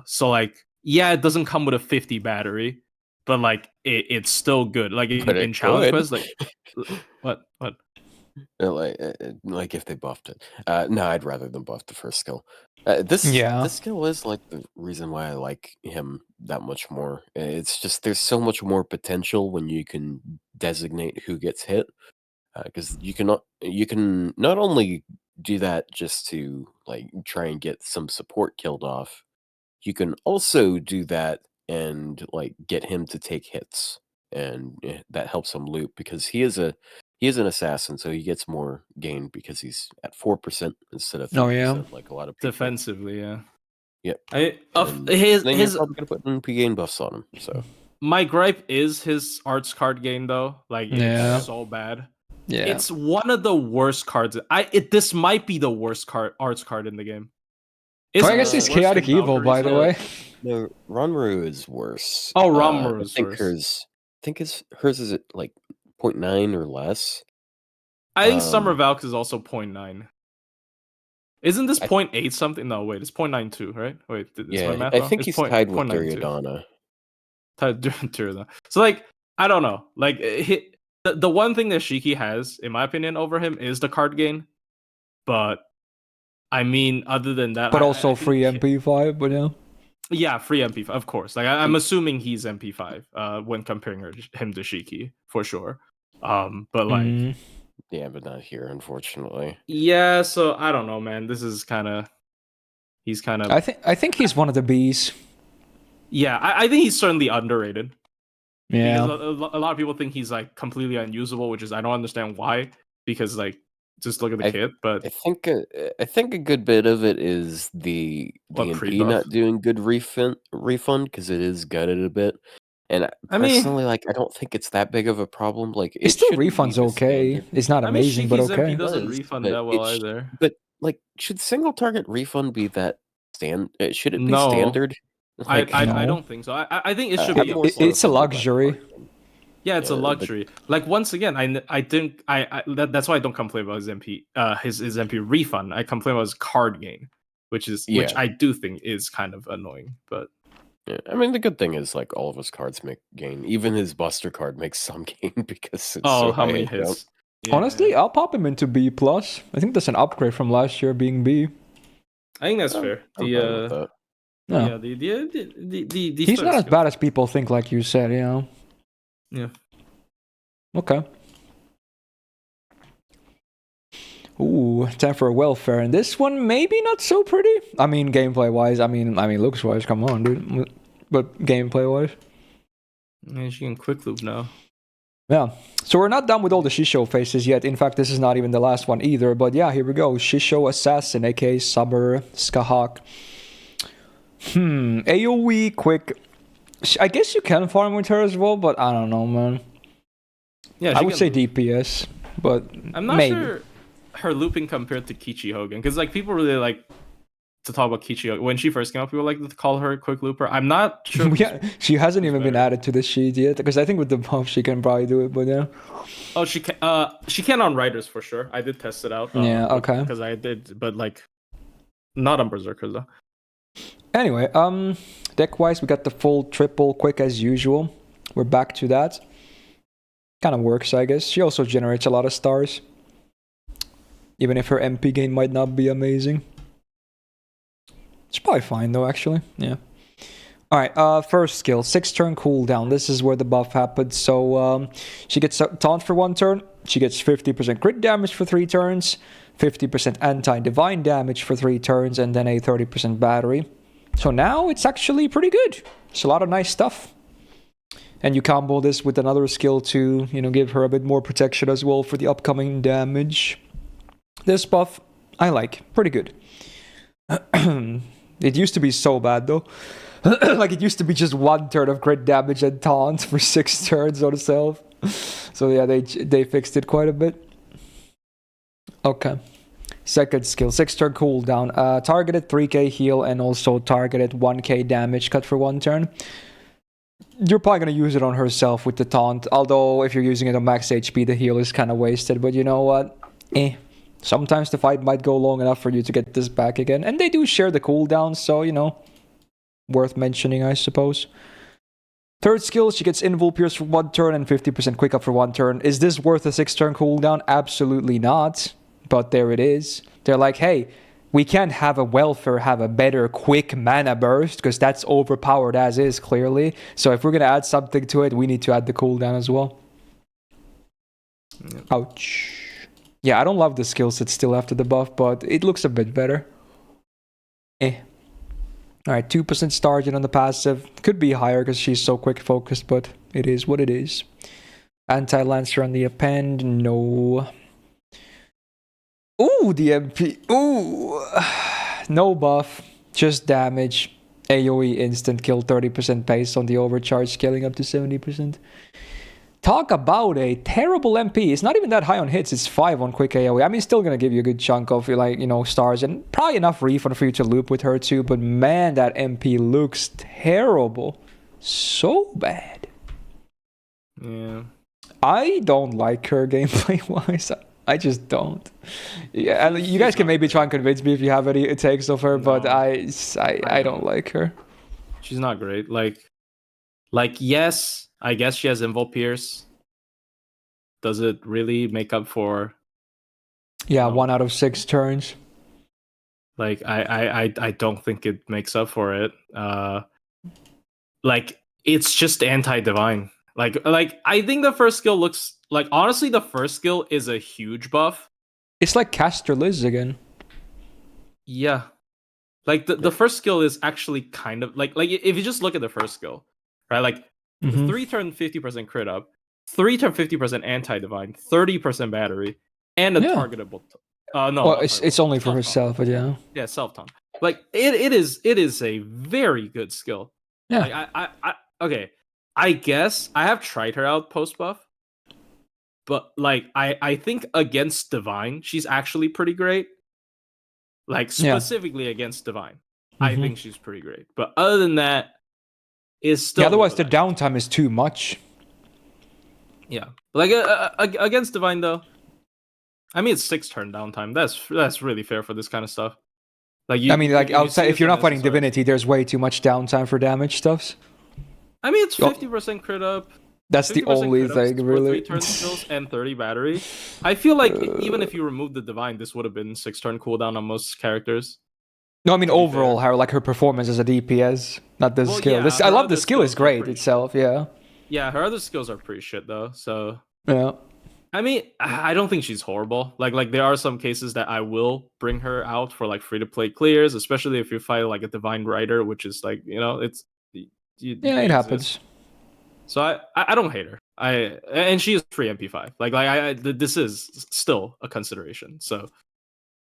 So like yeah, it doesn't come with a 50 battery, but like it's still good. Like in challenge quest, like what? Like if they buffed it. No, I'd rather them buff the first skill. This skill is like the reason why I like him that much more. It's just there's so much more potential when you can designate who gets hit, because you can not only do that just to like try and get some support killed off, you can also do that and like get him to take hits, and that helps him loop because he is an assassin, so he gets more gain because he's at 4% instead of 3%, like a lot of people. Defensively, yeah. Yep. Then you're probably gonna put NP gain buffs on him. So my gripe is his arts card gain though. Like it's so bad. Yeah. It's one of the worst cards. This might be the worst arts card in the game. I guess he's chaotic evil, by the way. No, Ranmaru is worse. Oh, Ranmaru is worse. I think hers is at like 0.9 or less. I think Summer Valk is also 0.9. Isn't this 0.8 something? No, wait, it's 0.92, right? Wait, yeah, I think he's tied with Duryodhana. So like, I don't know. Like the one thing that Shiki has, in my opinion, over him is the card gain. But I mean, other than that, but also free MP5, but yeah. Yeah, free MP5, of course. Like I'm assuming he's MP5 when comparing him to Shiki for sure. But like, yeah, but not here, unfortunately. Yeah, so I don't know, man. This is kind of I think he's one of the Bs. Yeah, I think he's certainly underrated. Yeah, because a lot of people think he's like completely unusable, which is I don't understand why. Because like, just look at the kit. But I think a good bit of it is the MP not doing good refund because it is gutted a bit. And personally, like, I don't think it's that big of a problem. Like, it still refunds okay. It's not amazing, but okay. It doesn't refund that well either. But like, should single target refund be that should it be standard? Like, I don't think so. I think it should be. It's a luxury. Yeah, it's a luxury. Like once again, I think that's why I don't complain about his MP his MP refund. I complain about his card gain, which I do think is kind of annoying. But yeah, I mean the good thing is like all of his cards make gain. Even his Buster card makes some gain because it's so how many hits? Yeah. Honestly, I'll pop him into B+. I think that's an upgrade from last year being B. I think that's fair. The he's not as bad as people think, like you said, you know. Yeah. Okay. Ooh, time for a welfare, and this one maybe not so pretty. I mean, gameplay wise. I mean, looks wise. Come on, dude. But gameplay wise. Yeah, she can quick loop now. Yeah. So we're not done with all the Shisho faces yet. In fact, this is not even the last one either. But yeah, here we go. Shisho Assassin, aka Summer Skahawk. AoE quick. I guess you can farm with her as well, but I don't know, man. Yeah, I would say DPS, but I'm not sure her looping compared to Kichi Hogan, because like people really like to talk about Kichi Hogan. When she first came out, people like to call her a quick looper. I'm not sure. Yeah, she hasn't even been added to the sheet yet, because I think with the buff she can probably do it, but yeah. Oh, she can on Riders for sure. I did test it out. Yeah, okay. Because I did, but like not on Berserkers though. Anyway, deck-wise, we got the full triple quick as usual. We're back to that. Kind of works, I guess. She also generates a lot of stars. Even if her MP gain might not be amazing. It's probably fine though, actually. Yeah. Alright, first skill, 6-turn cooldown. This is where the buff happens. So, she gets a taunt for 1 turn. She gets 50% crit damage for 3 turns. 50% anti-divine damage for 3 turns. And then a 30% battery. So now it's actually pretty good. It's a lot of nice stuff. And you combo this with another skill to, you know, give her a bit more protection as well for the upcoming damage. This buff, I like. Pretty good. It used to be so bad, though. Like, it used to be just 1 turn of crit damage and taunt for 6 turns on itself. So, yeah, they fixed it quite a bit. Okay. Second skill, 6-turn cooldown. Targeted 3k heal and also targeted 1k damage cut for 1 turn. You're probably going to use it on herself with the taunt. Although, if you're using it on max HP, the heal is kind of wasted. But you know what? Sometimes the fight might go long enough for you to get this back again. And they do share the cooldown, so, you know, worth mentioning, I suppose. Third skill, she gets Invul Pierce for 1 turn and 50% quick up for 1 turn. Is this worth a 6-turn cooldown? Absolutely not. But there it is. They're like, hey, we can't have a welfare have a better quick mana burst, because that's overpowered as is, clearly. So if we're going to add something to it, we need to add the cooldown as well. Yep. Ouch. Yeah, I don't love the skill set still after the buff, but it looks a bit better. Alright, 2% Stargent on the passive. Could be higher because she's so quick focused, but it is what it is. Anti-Lancer on the append, no. Ooh, the MP. Ooh. No buff, just damage. AoE instant kill, 30% pace on the overcharge, scaling up to 70%. Talk about a terrible MP. It's not even that high on hits. It's 5 on quick AoE. I mean, still gonna give you a good chunk of, like, you know, stars and probably enough refund for you to loop with her too. But man, that MP looks terrible. So bad. Yeah. I don't like her gameplay wise. I just don't. Yeah, and you guys can maybe try and convince me if you have any takes of her, but I don't like her. She's not great. Like, Like, yes, I guess she has Invul Pierce. Does it really make up for? Yeah, 1 out of 6 turns. Like, I don't think it makes up for it. Like, it's just anti-divine. Like I think the first skill looks like, honestly, the first skill is a huge buff. It's like Caster Liz again. Yeah. Like the first skill is actually kind of like if you just look at the first skill, right? Like 3 turn 50% crit up, 3 turn 50% anti-divine, 30% battery, and a targetable. No, well, it's only for herself, but yeah. Yeah, self taunt. Like it is a very good skill. Yeah. Like I okay. I guess I have tried her out post buff, but like I think against divine she's actually pretty great. Like specifically against divine, I think she's pretty great. But other than that, is still otherwise the downtime is too much. Yeah, like against divine though, I mean it's 6 turn downtime. That's really fair for this kind of stuff. Like I mean, like outside, if you're not fighting divinity, there's way too much downtime for damage stuffs. I mean, it's 50% crit up. That's the only thing, really. 3 turn skills and 30 battery. I feel like even if you remove the divine, this would have been 6 turn cooldown on most characters. No, I mean overall, how like her performance as a DPS, not the skill. Yeah, I love the skill is great itself. Yeah. Yeah, her other skills are pretty shit though. So yeah. I mean, I don't think she's horrible. Like there are some cases that I will bring her out for like free to play clears, especially if you fight like a divine rider, which is like, you know, it's it happens. So I don't hate her. And she is free MP5. Like this is still a consideration. So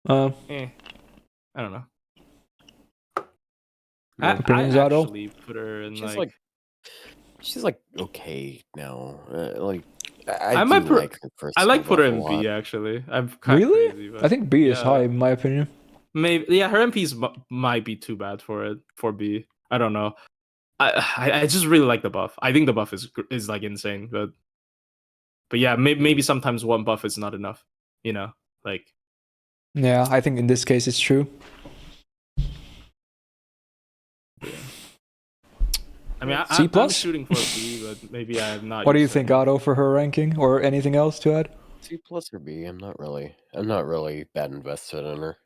I don't know. I actually put her in she's like okay now. Like I might like her first. I like put her in B actually. I'm kind of crazy, but I think B is high in my opinion. Maybe her MPs might be too bad for B. I don't know. I just really like the buff. I think the buff is like insane, but yeah, maybe sometimes one buff is not enough. You know, like. Yeah, I think in this case it's true. Yeah. I mean, I'm shooting for a B, but maybe I'm not. What do you think, Otto, for her ranking, or anything else to add? C+ or B? I'm not really bad invested in her.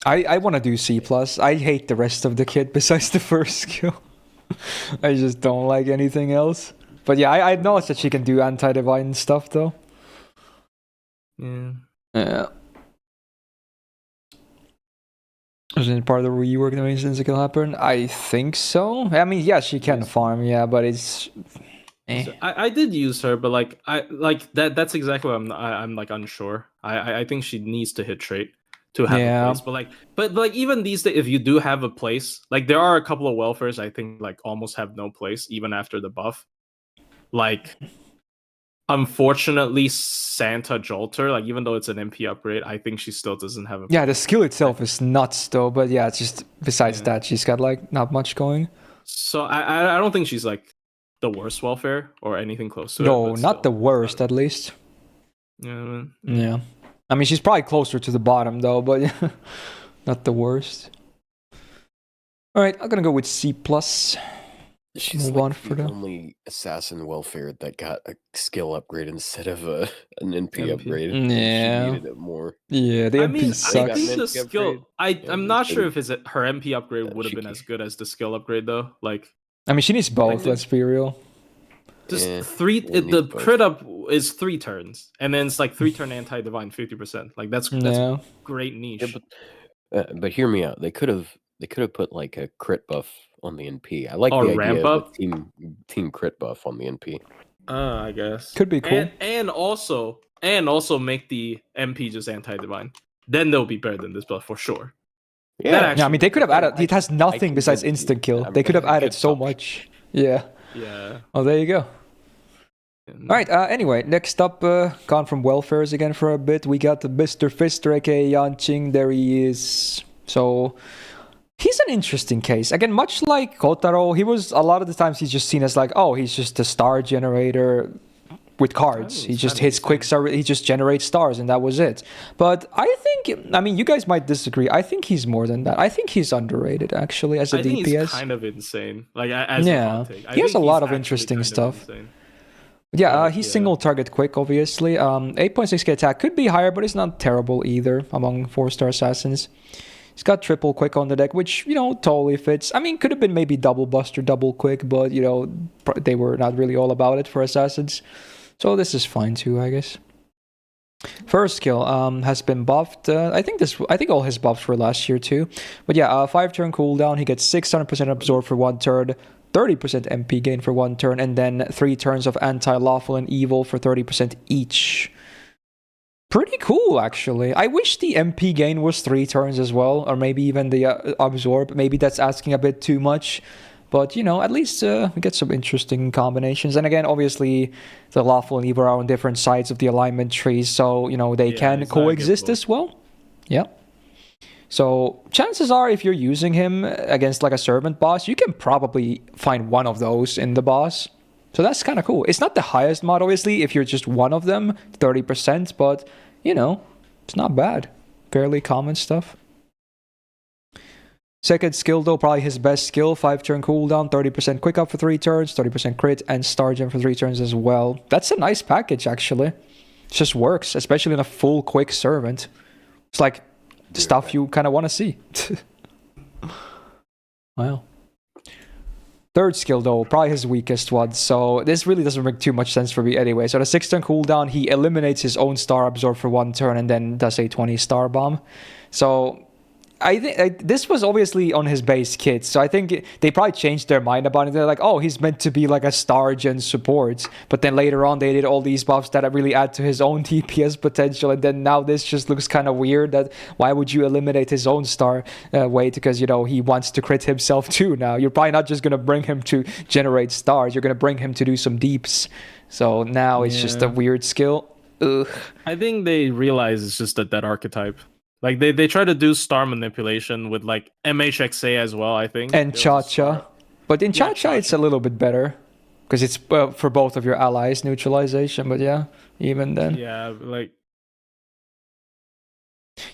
I want to do C+. I hate the rest of the kit besides the first skill. I just don't like anything else. But yeah, I acknowledge that she can do anti-divine stuff, though. Yeah. Is it part of the rework that makes sense it can happen? I think so. I mean, yeah, she can farm, yeah, but it's. So I did use her, but like that's exactly what I'm like unsure. I think she needs to hit trait to have a place. But like even these days, if you do have a place, like there are a couple of welfares I think like almost have no place even after the buff. Like unfortunately Santa Jolter, like even though it's an MP upgrade, I think she still doesn't have a place. Yeah, the skill itself is nuts though, but yeah, it's just besides that she's got like not much going. So I don't think she's like the worst welfare or anything close to it. No, not the worst at least. Yeah. I mean, she's probably closer to the bottom, though, but not the worst. All right, I'm going to go with C+. She's like the only assassin welfare that got a skill upgrade instead of an NP upgrade. Yeah. She needed it more. Yeah, the MP sucks. I think the skill... I'm not sure if her MP upgrade would have been as good as the skill upgrade, though. Like, I mean, she needs both, let's be real. Just the crit up is 3 turns, and then it's like 3 turn anti-divine 50%. Like that's great niche. Yeah, but hear me out. They could have put like a crit buff on the NP. I like the idea ramp up of a team crit buff on the NP. I guess could be cool. And also make the MP just anti-divine. Then they'll be better than this buff for sure. Yeah, I mean they could have added. It has nothing besides instant kill. They could have added so much. Yeah. Yeah. Oh, there you go. All right. Anyway, next up, gone from welfares again for a bit. We got Mr. Fister, aka Yanqing. There he is. So he's an interesting case. Again, much like Kotaro, he was a lot of the times he's just seen as like, oh, he's just a star generator. with cards. He just hits quick star, he just generates stars, and that was it. But I think, I mean, you guys might disagree. I think he's more than that. I think he's underrated, actually, as a DPS. I think he's kind of insane. Like, as a hot take. He has a lot of interesting stuff. Yeah, he's single target quick, obviously. 8.6k attack could be higher, but it's not terrible either among 4-star assassins. He's got triple quick on the deck, which, you know, totally fits. I mean, could have been maybe double buster, double quick, but, you know, they were not really all about it for assassins. So this is fine too, I guess. First skill has been buffed. I think all his buffs were last year too. But yeah, 5-turn cooldown. He gets 600% absorb for 1 turn, 30% MP gain for 1 turn, and then 3 turns of anti-lawful and evil for 30% each. Pretty cool, actually. I wish the MP gain was 3 turns as well, or maybe even the absorb. Maybe that's asking a bit too much. But, you know, at least we get some interesting combinations. And again, obviously, the lawful and evil are on different sides of the alignment trees, so, you know, they can coexist as well. Yeah. So chances are, if you're using him against like a servant boss, you can probably find one of those in the boss. So that's kind of cool. It's not the highest mod, obviously, if you're just one of them, 30%, but, you know, it's not bad. Fairly common stuff. Second skill, though, probably his best skill, 5-turn cooldown, 30% quick up for 3 turns, 30% crit, and star gem for 3 turns as well. That's a nice package, actually. It just works, especially in a full quick servant. It's like stuff you kind of want to see. Wow. Third skill, though, probably his weakest one. So this really doesn't make too much sense for me anyway. So the 6-turn cooldown, he eliminates his own star absorb for 1 turn and then does a 20 star bomb. So I think this was obviously on his base kit, so I think they probably changed their mind about it. They're like, oh, he's meant to be like a star gen support, but then later on they did all these buffs that really add to his own DPS potential, and then now this just looks kind of weird. That why would you eliminate his own star weight? Because, you know, he wants to crit himself too now. You're probably not just gonna bring him to generate stars. You're gonna bring him to do some deeps. So now it's just a weird skill. Ugh. I think they realize it's just that archetype. Like, they try to do star manipulation with, like, MHXA as well, I think. And Cha-Cha. But in Cha-Cha, it's a little bit better. Because it's for both of your allies, neutralization. But yeah, even then. Yeah, like...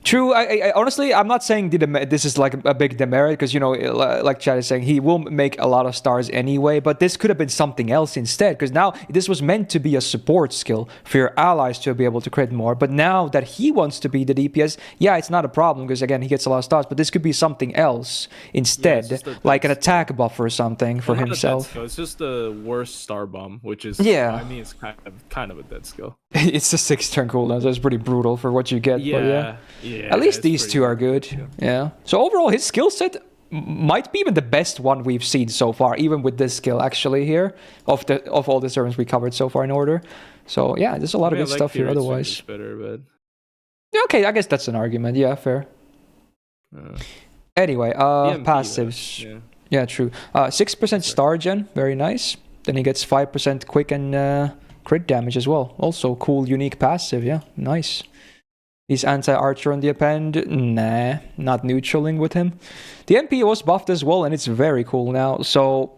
True, I honestly, I'm not saying this is like a big demerit, because, you know, like Chad is saying, he will make a lot of stars anyway, but this could have been something else instead, because now this was meant to be a support skill for your allies to be able to crit more, but now that he wants to be the DPS, yeah, it's not a problem, because again, he gets a lot of stars, but this could be something else instead, like an attack buff or something for himself. It's just the worst star bomb, which is, I mean, it's kind of a dead skill. It's a 6-turn cooldown, so it's pretty brutal for what you get, but yeah. Yeah, at least these two are good. Yeah. So overall, his skill set might be even the best one we've seen so far, even with this skill actually here of all the servants we covered so far in order. So yeah, there's a lot of good stuff here. Otherwise, better, but okay, I guess that's an argument. Yeah, fair. Anyway, passives. Yeah, true. 6% star gen, very nice. Then he gets 5% quick and crit damage as well. Also cool, unique passive. Yeah, nice. He's anti-archer on the append. Nah, not neutraling with him. The MP was buffed as well, and it's very cool now. So,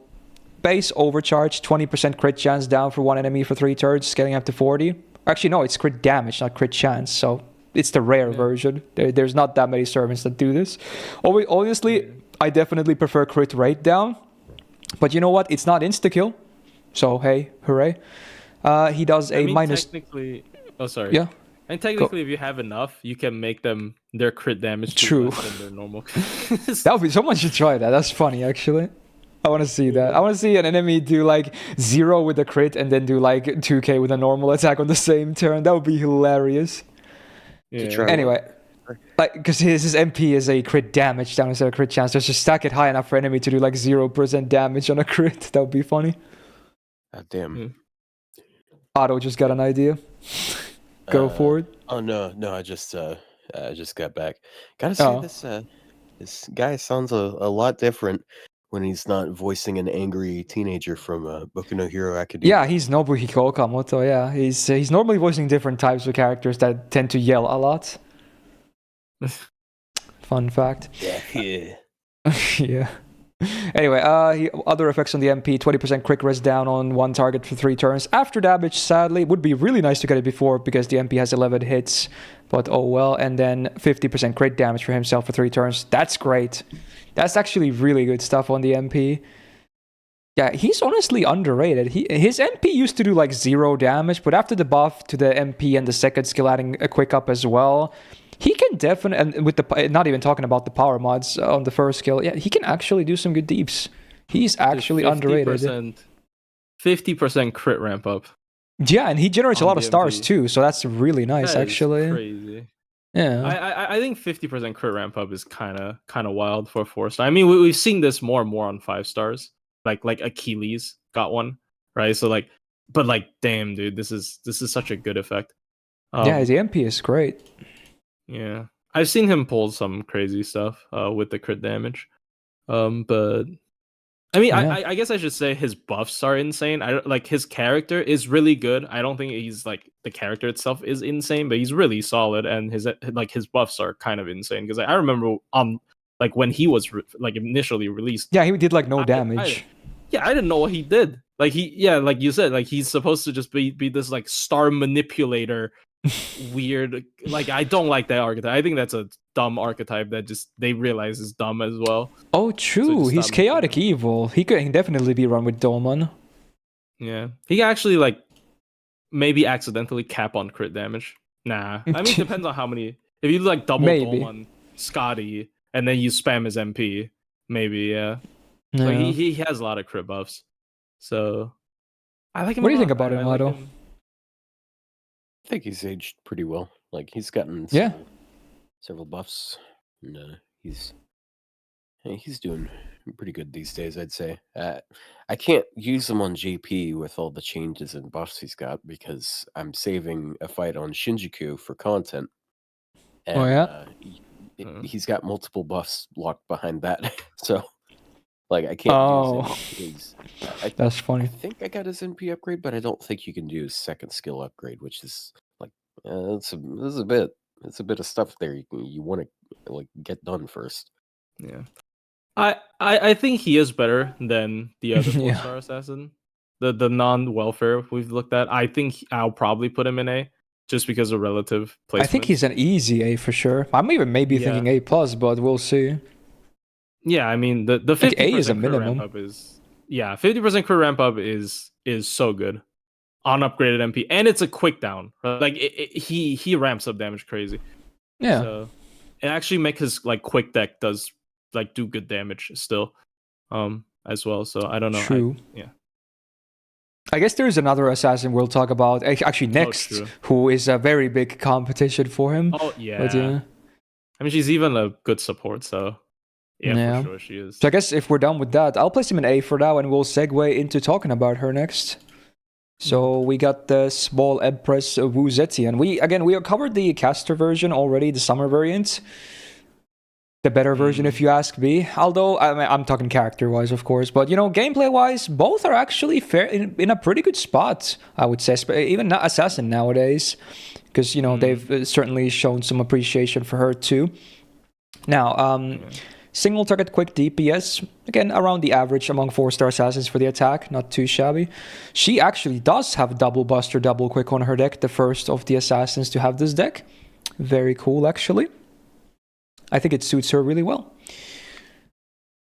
base overcharge, 20% crit chance down for 1 enemy for 3 turns, scaling up to 40. Actually, no, it's crit damage, not crit chance. So, it's the rare version. There's not that many servants that do this. Honestly, I definitely prefer crit rate down. But you know what? It's not insta-kill. So, hey, hooray. He does a minus... Technically... Oh, sorry. Yeah. And technically, if you have enough, you can make them their crit damage less than their normal. That would be, someone should try that. That's funny, actually. I want to see that. I want to see an enemy do like 0 with a crit and then do like 2k with a normal attack on the same turn. That would be hilarious. Yeah. Anyway, like, because his MP is a crit damage down instead of crit chance. Just stack it high enough for enemy to do like 0% damage on a crit. That would be funny. God damn. Otto just got an idea. Go for it. Oh no, I just got back. Gotta say, this guy sounds a lot different when he's not voicing an angry teenager from Boku no Hero Academia. Yeah, he's Nobuhiko Okamoto. Yeah, he's normally voicing different types of characters that tend to yell a lot. Fun fact. Yeah. Yeah. Anyway, other effects on the MP, 20% quick rest down on one target for 3 turns. After damage, sadly, would be really nice to get it before because the MP has 11 hits, but oh well. And then 50% crit damage for himself for 3 turns. That's great. That's actually really good stuff on the MP. Yeah, he's honestly underrated. His MP used to do like 0 damage, but after the buff to the MP and the second skill adding a quick up as well, he can definitely, and with the, not even talking about the power mods on the first skill, yeah, he can actually do some good deeps. He's actually underrated. 50% crit ramp up. Yeah, and he generates a lot of stars too, so that's really nice, that actually. Is crazy. Yeah, I think 50% crit ramp up is kind of wild for a 4-star. I mean, we've seen this more and more on 5 stars, like Achilles got one, right? So like, but like, damn, dude, this is such a good effect. Yeah, the MP is great. Yeah, I've seen him pull some crazy stuff with the crit damage. But I mean, yeah. I guess I should say his buffs are insane. Like his character is really good. I don't think he's like the character itself is insane, but he's really solid, and his buffs are kind of insane because I remember like when he was like initially released. Yeah, he did like no damage. I didn't know what he did. Like like you said, like he's supposed to just be this like star manipulator. Weird, like I don't like that archetype. I think that's a dumb archetype that just they realize is dumb as well. Oh, true. So he's chaotic evil. He can definitely be run with Dolman. Yeah, he can actually like maybe accidentally cap on crit damage. Nah, I mean depends on how many. If you like double Dolman Scotty and then you spam his MP, maybe yeah. So he has a lot of crit buffs. So I like him. What do you think about him, Otto? I think he's aged pretty well. Like he's gotten several buffs, and he's doing pretty good these days. I'd say. I can't use him on JP with all the changes and buffs he's got because I'm saving a fight on Shinjuku for content. And, he's got multiple buffs locked behind that, so like I can't use him. That's funny. I think I got his NP upgrade, but I don't think you can do his second skill upgrade, which is like it's a bit of stuff there you want to like get done first. Yeah, I think he is better than the other 4-star assassin, the non-welfare we've looked at. I think I'll probably put him in A just because of relative placement. I think he's an easy A for sure. I'm even maybe thinking A+, but we'll see. Yeah, I mean the 50% A is a minimum. Ramp up is 50% crit ramp up is so good on upgraded MP, and it's a quick down. Like he ramps up damage crazy. Yeah, so it actually make his like quick deck does like do good damage still, as well. So I don't know. True. I guess there's another assassin we'll talk about actually next, who is a very big competition for him. Oh yeah. But, I mean, she's even a good support, so. Yeah, for sure she is. So I guess if we're done with that, I'll place him in A for now, and we'll segue into talking about her next. So we got the small Empress Wu Zetian. We covered the caster version already, the summer variant. The better version, if you ask me. Although, I'm talking character-wise, of course. But, gameplay-wise, both are actually fair in a pretty good spot, I would say. Even Assassin nowadays. Because, they've certainly shown some appreciation for her, too. Now, single target quick DPS, again, around the average among 4-star assassins for the attack, not too shabby. She actually does have double buster, double quick on her deck, the first of the assassins to have this deck. Very cool, actually. I think it suits her really well.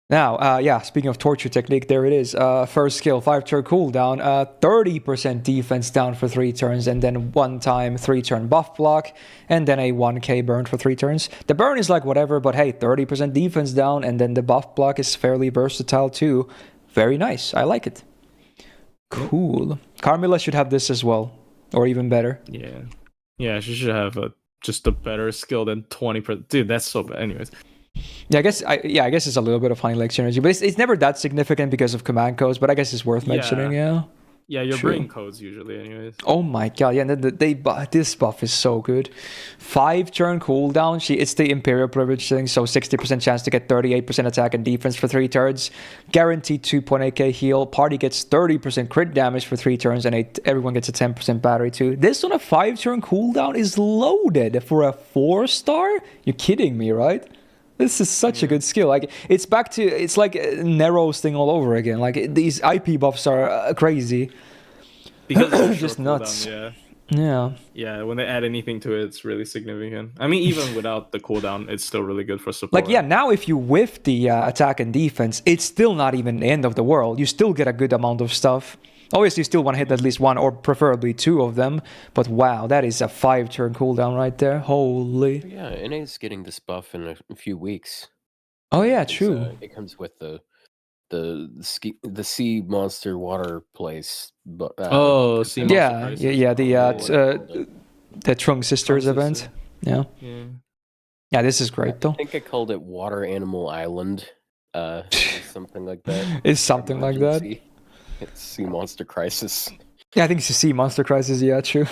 Now, speaking of torture technique, there it is. First skill, 5-turn cooldown, 30% defense down for 3 turns, and then 1-time 3-turn buff block, and then a 1k burn for 3 turns. The burn is like whatever, but hey, 30% defense down, and then the buff block is fairly versatile too. Very nice. I like it. Cool. Carmilla should have this as well, or even better. Yeah, she should have just a better skill than 20%. Dude, that's so bad. Anyways. Yeah, I guess it's a little bit of Honey Lake synergy, but it's never that significant because of command codes. But I guess it's worth mentioning. Yeah, your brain codes usually, anyways. Oh my god, yeah, this buff is so good. 5-turn cooldown. It's the Imperial privilege thing, so 60% chance to get 38% attack and defense for 3 turns. Guaranteed 2.8k heal. Party gets 30% crit damage for 3 turns, and everyone gets a 10% battery too. This on a 5-turn cooldown is loaded for a 4-star. You're kidding me, right? This is such a good skill. Like it's like Nero's thing all over again. Like these IP buffs are crazy. Because it's just nuts. Yeah, when they add anything to it, it's really significant. I mean, even without the cooldown, it's still really good for support. Like, yeah, now if you whiff the attack and defense, it's still not even the end of the world. You still get a good amount of stuff. Obviously, you still want to hit at least one or preferably two of them. But wow, that is a 5-turn cooldown right there. Holy. Yeah, NA's getting this buff in a few weeks. Oh yeah, true. It comes with the sea monster water place. But sea monster the Trunk Sisters event. Yeah. Yeah, this is great though. I think I called it Water Animal Island. Something like that. It's something like that. It's Sea Monster Crisis. Yeah, I think it's a Sea Monster Crisis. Yeah, true.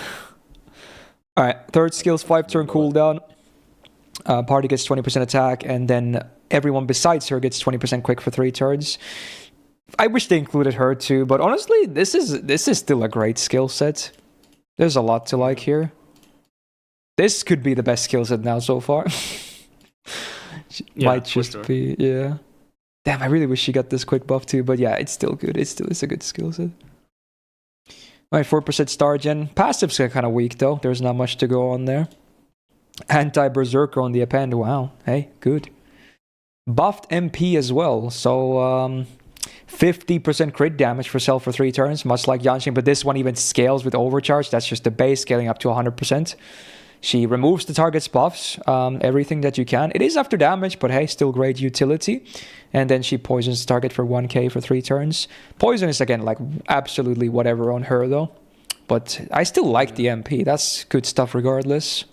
All right, third skill's 5-turn cooldown. Party gets 20% attack, and then everyone besides her gets 20% quick for 3 turns. I wish they included her too, but honestly, this is still a great skill set. There's a lot to like here. This could be the best skill set now so far. Might just be, yeah. Damn, I really wish she got this quick buff too, but yeah, it's still good. It's a good skill set. Alright, 4% star gen. Passives are kind of weak though. There's not much to go on there. Anti-Berserker on the append. Wow. Hey, good. Buffed MP as well. So 50% crit damage for self for 3 turns, much like Yanshin, but this one even scales with overcharge. That's just the base, scaling up to 100%. She removes the target's buffs, everything that you can. It is after damage, but hey, still great utility. And then she poisons the target for 1k for 3 turns. Poison is, again, like absolutely whatever on her, though. But I still like the MP. That's good stuff regardless.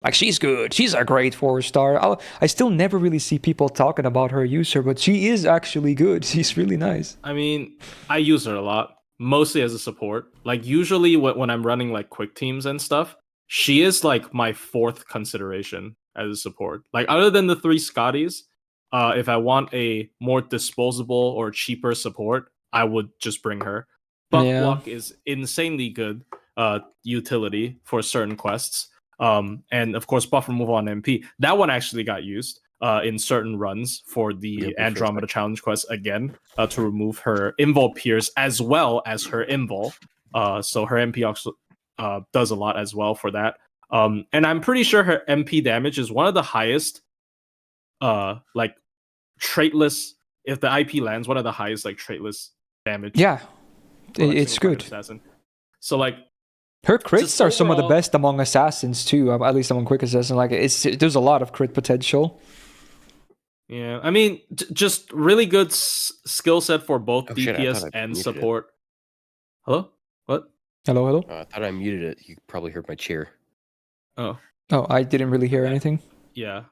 Like, she's good. She's a great 4-star. I still never really see people talking about her use her, but she is actually good. She's really nice. I mean, I use her a lot, mostly as a support. Like, usually when I'm running, like, quick teams and stuff, she is, like, my 4th consideration as a support. Like, other than the 3 Scotties, if I want a more disposable or cheaper support, I would just bring her. Buff block is insanely good utility for certain quests. And of course, buff removal on MP. That one actually got used in certain runs for the Andromeda Challenge quest again to remove her Invul Pierce as well as her Invul. So her MP also does a lot as well for that. And I'm pretty sure her MP damage is one of the highest, like traitless. If the IP lands, one of the highest like traitless damage. Yeah, it's good. Assassin. So like. Her crits are some of the best among assassins too, at least among quick assassins. Like there's a lot of crit potential. Yeah, I mean, just really good skill set for both DPS and support. Hello? What? Hello? I thought I muted it. You probably heard my chair. Oh, I didn't really hear anything. Yeah,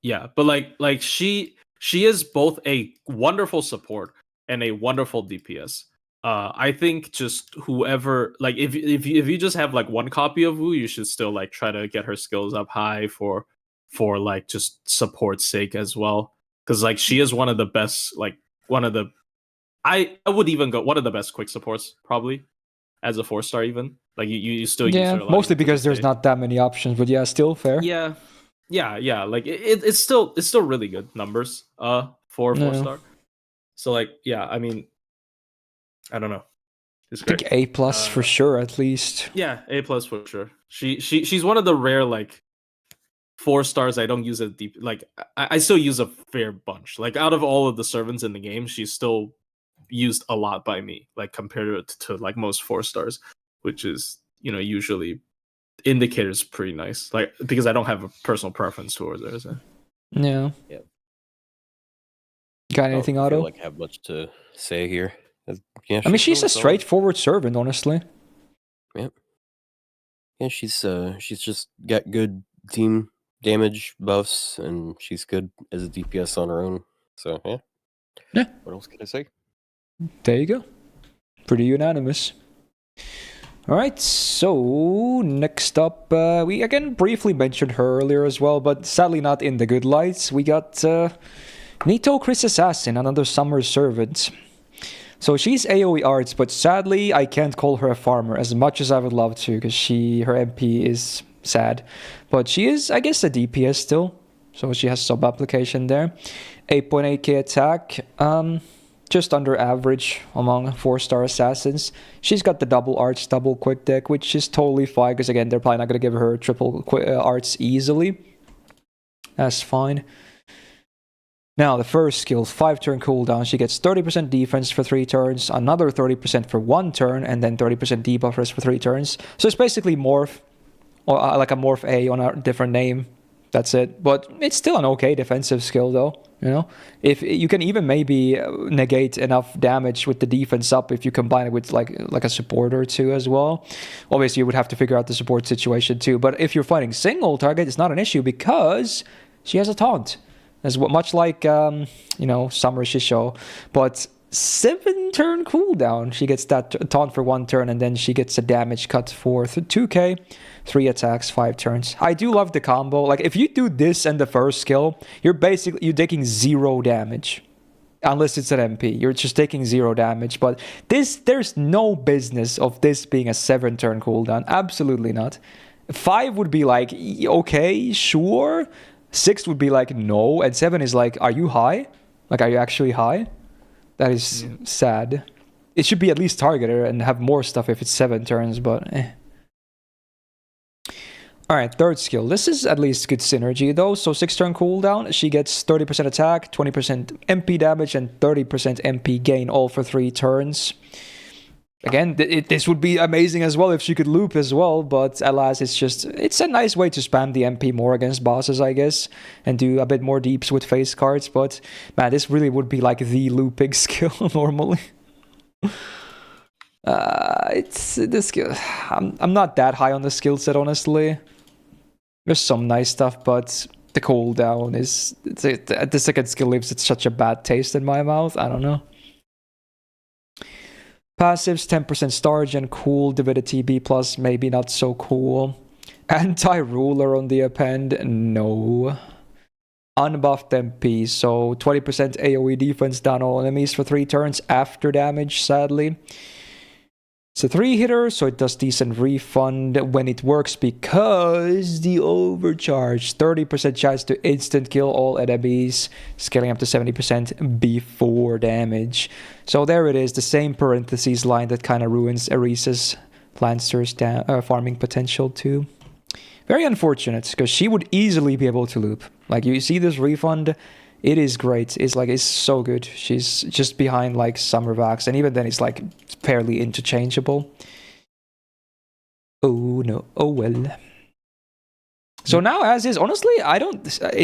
but like she is both a wonderful support and a wonderful DPS. I think just whoever, like, if you just have like one copy of Wu, you should still like try to get her skills up high for like just support's sake as well, because like she is one of the best, like one of the, I would even go one of the best quick supports probably as a 4-star even. Like you still use her mostly because there's not that many options, but yeah, still fair. Yeah. Like it's still really good numbers for 4-star. So like I mean. I don't know. I think A+ for sure, at least. Yeah, A+ for sure. She's one of the rare like 4-stars I don't use a deep. Like I still use a fair bunch. Like out of all of the servants in the game, she's still used a lot by me. Like compared to like most 4-stars, which is usually indicators pretty nice. Like because I don't have a personal preference towards her. So. Yeah. Got anything, Otto? I don't feel like I have much to say here. Yeah, I mean, she's a straightforward servant, honestly. Yeah, she's just got good team damage buffs, and she's good as a DPS on her own. So yeah. What else can I say? There you go. Pretty unanimous. All right, so next up, we again briefly mentioned her earlier as well, but sadly not in the good lights. We got Nito Chris Assassin, another summer servant. So she's AoE arts, but sadly I can't call her a farmer as much as I would love to, because her MP is sad. But she is, I guess, a DPS still. So she has sub application there. 8.8k attack. Just under average among 4-star assassins. She's got the double arts, double quick deck, which is totally fine because again, they're probably not going to give her triple arts easily. That's fine. Now, the first skill, 5-turn cooldown. She gets 30% defense for 3 turns, another 30% for 1 turn, and then 30% debuff rest for 3 turns. So it's basically Morph, or like a Morph A on a different name. That's it. But it's still an okay defensive skill, though. You know, if you can even maybe negate enough damage with the defense up if you combine it with like a support or two as well. Obviously, you would have to figure out the support situation too. But if you're fighting single target, it's not an issue because she has a taunt, as much like Summer Shisho. But 7-turn cooldown. She gets that taunt for 1 turn, and then she gets a damage cut for 2k. 3 attacks, 5 turns. I do love the combo. Like, if you do this and the first skill, you're taking 0 damage. Unless it's an MP. You're just taking 0 damage. But there's no business of this being a 7-turn cooldown. Absolutely not. 5 would be like, okay, sure. 6 would be like, no. And 7 is like, are you high? Like, are you actually high? That is sad. It should be at least targeter and have more stuff if it's 7 turns, but Alright, third skill. This is at least good synergy though. So 6-turn cooldown, she gets 30% attack, 20% MP damage, and 30% MP gain, all for 3 turns. Again, this would be amazing as well if she could loop as well, but alas, it's a nice way to spam the MP more against bosses, I guess, and do a bit more deeps with face cards, but man, this really would be like the looping skill normally. It's this skill. I'm not that high on the skill set, honestly. There's some nice stuff, but the cooldown is the second skill leaves it such a bad taste in my mouth. I don't know. Passives, 10% Star Gen, cool. Divinity B+, maybe not so cool. Anti-ruler on the append, no. Unbuffed MP, so 20% AoE defense down all enemies for 3 turns after damage, sadly. It's a 3-hitter, so it does decent refund when it works because the overcharge. 30% chance to instant kill all enemies, scaling up to 70% before damage. So there it is, the same parentheses line that kind of ruins Erisa's Lancer's farming potential too. Very unfortunate, because she would easily be able to loop. Like, you see this refund, it is great. It's so good. She's just behind like Summervax, and even then it's like fairly interchangeable. Oh no, oh well. So now, as is, honestly,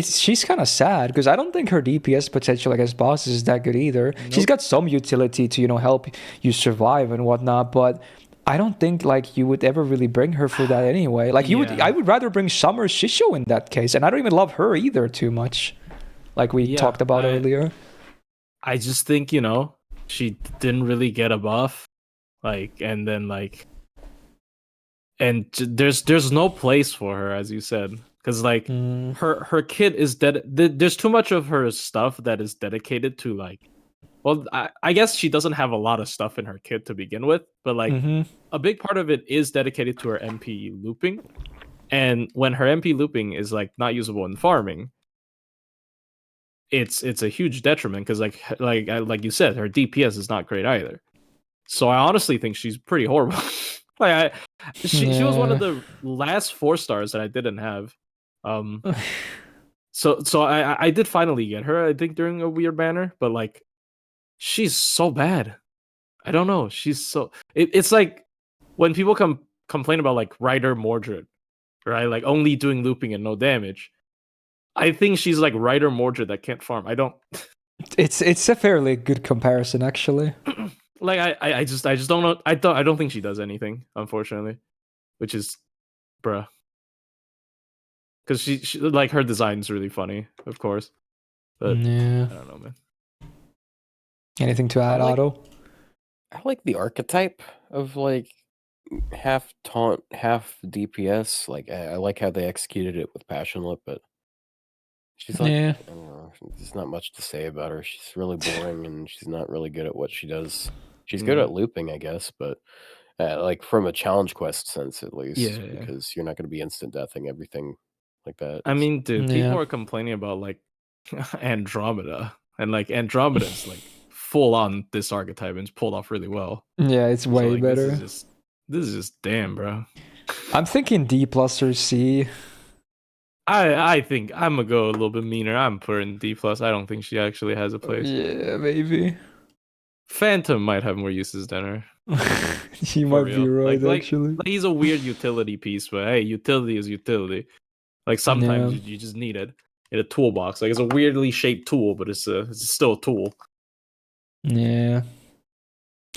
she's kind of sad because I don't think her DPS potential against bosses is that good either. Nope. She's got some utility to help you survive and whatnot, but I don't think like you would ever really bring her for that anyway. Like I would rather bring Summer Shisho in that case, and I don't even love her either too much. Like we talked about earlier. I just think, she didn't really get a buff. And there's no place for her, as you said. Because, her kit is there's too much of her stuff that is dedicated to, I guess she doesn't have a lot of stuff in her kit to begin with. But, a big part of it is dedicated to her MP looping. And when her MP looping is, not usable in farming, it's a huge detriment because like you said, her DPS is not great either. So I honestly think she's pretty horrible. She was one of the last 4 stars that I didn't have. So I did finally get her, I think, during a weird banner, but she's so bad. I don't know. She's so it's like when people complain about Ryder Mordred, right? Like only doing looping and no damage. I think she's like Ryder Mordred that can't farm. I don't. It's a fairly good comparison, actually. I just don't know. I don't think she does anything, unfortunately, which is, bruh. Because she her design's really funny, of course, but I don't know, man. Anything to add, Otto? I like the archetype of half taunt, half DPS. I like how they executed it with Passionate, but she's I don't know, there's not much to say about her. She's really boring, and she's not really good at what she does. She's good at looping, I guess, but from a challenge quest sense, at least, because you're not going to be instant deathing everything like that. I mean, dude, Yeah. people are complaining about like Andromeda, and like Andromeda's like full on this archetype and it's pulled off really well. Yeah, it's way like, better. This is just damn, bro. I'm thinking D plus or C. I think I'm gonna go a little bit meaner. I'm putting D plus. I don't think she actually has a place. Yeah, maybe. Phantom might have more uses than her. You For might be real. right, Like, actually. he's a weird utility piece, but hey, utility is utility. Like sometimes Yeah. you just need it in a toolbox. Like it's a weirdly shaped tool, but it's still a tool. Yeah.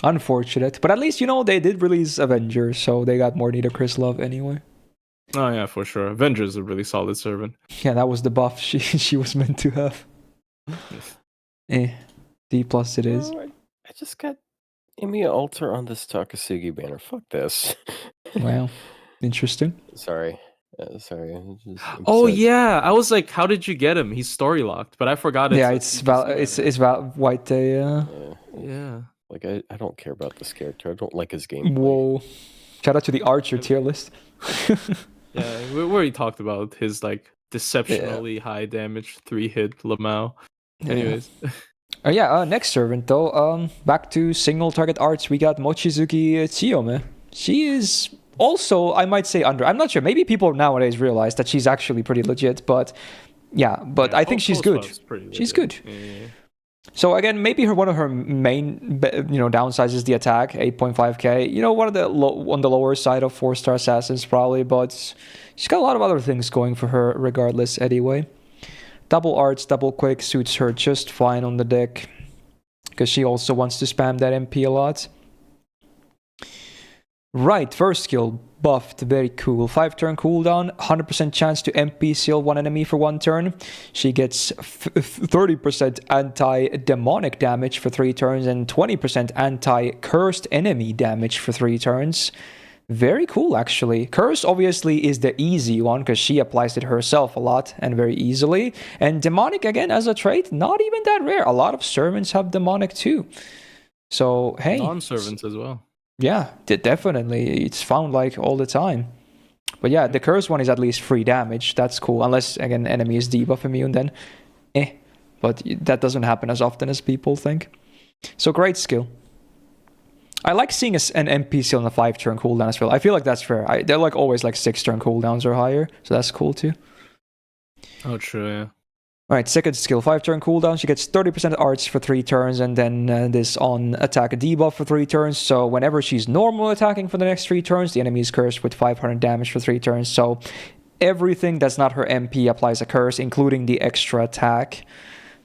Unfortunate. But at least, they did release Avengers, so they got more Nidacris love anyway. Oh yeah, for sure. Avengers is a really solid servant. Yeah, that was the buff she was meant to have. D plus it is. Oh, I just got Emiya Alter on this Takasugi banner. Fuck this. Wow. Interesting. Sorry. Sorry. I'm Oh upset. yeah, I was like, how did you get him? He's story locked, but I forgot. Yeah, it's White Day. Yeah. Like I don't care about this character. I don't like his gameplay. Whoa. Shout out to the Archer tier list. Yeah, we already talked about his like deceptionally high damage 3-hit Lamau. Anyways. Next servant though. Back to single target arts. We got Mochizuki Tsuyome. She is also, I might say, under. I'm not sure. Maybe people nowadays realize that she's actually pretty legit, but I think she's good. She's good. Yeah. So again, maybe one of her main downsides is the attack, 8.5k. One of the on the lower side of 4-star assassins probably, but she's got a lot of other things going for her regardless anyway. Double arts, double quick suits her just fine on the deck because she also wants to spam that MP a lot. Right, first skill buffed, very cool. 5-turn cooldown, 100% chance to MP seal one enemy for 1 turn. She gets 30% anti-demonic damage for 3 turns and 20% anti-cursed enemy damage for 3 turns. Very cool, actually. Curse obviously is the easy one because she applies it herself a lot and very easily. And demonic, again, as a trait, not even that rare. A lot of servants have demonic too. So, hey. Non-servants as well. Yeah, definitely. It's found like all the time. But yeah, the curse one is at least free damage. That's cool. Unless, again, enemy is debuff immune, then But that doesn't happen as often as people think. So great skill. I like seeing an MP seal on a 5-turn cooldown as well. I feel like that's fair. They're like always like 6-turn cooldowns or higher. So that's cool too. Oh, true, yeah. Alright, second skill, 5-turn cooldown. She gets 30% arts for 3 turns and then this on attack debuff for 3 turns. So whenever she's normal attacking for the next 3 turns, the enemy is cursed with 500 damage for 3 turns. So everything that's not her MP applies a curse, including the extra attack.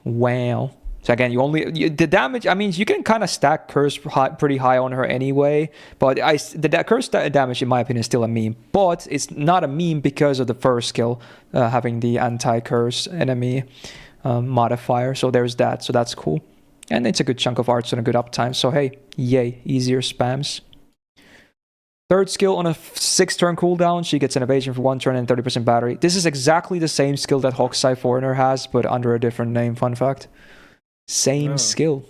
Wow. So again, the damage, I mean, you can kind of stack curse pretty high on her anyway, but the curse damage, in my opinion, is still a meme. But it's not a meme because of the first skill, having the anti-curse enemy modifier. So there's that, so that's cool. And it's a good chunk of arts and a good uptime, so hey, yay, easier spams. Third skill on a 6-turn cooldown, she gets an evasion for 1 turn and 30% battery. This is exactly the same skill that Hokusai Foreigner has, but under a different name, fun fact. Same skill.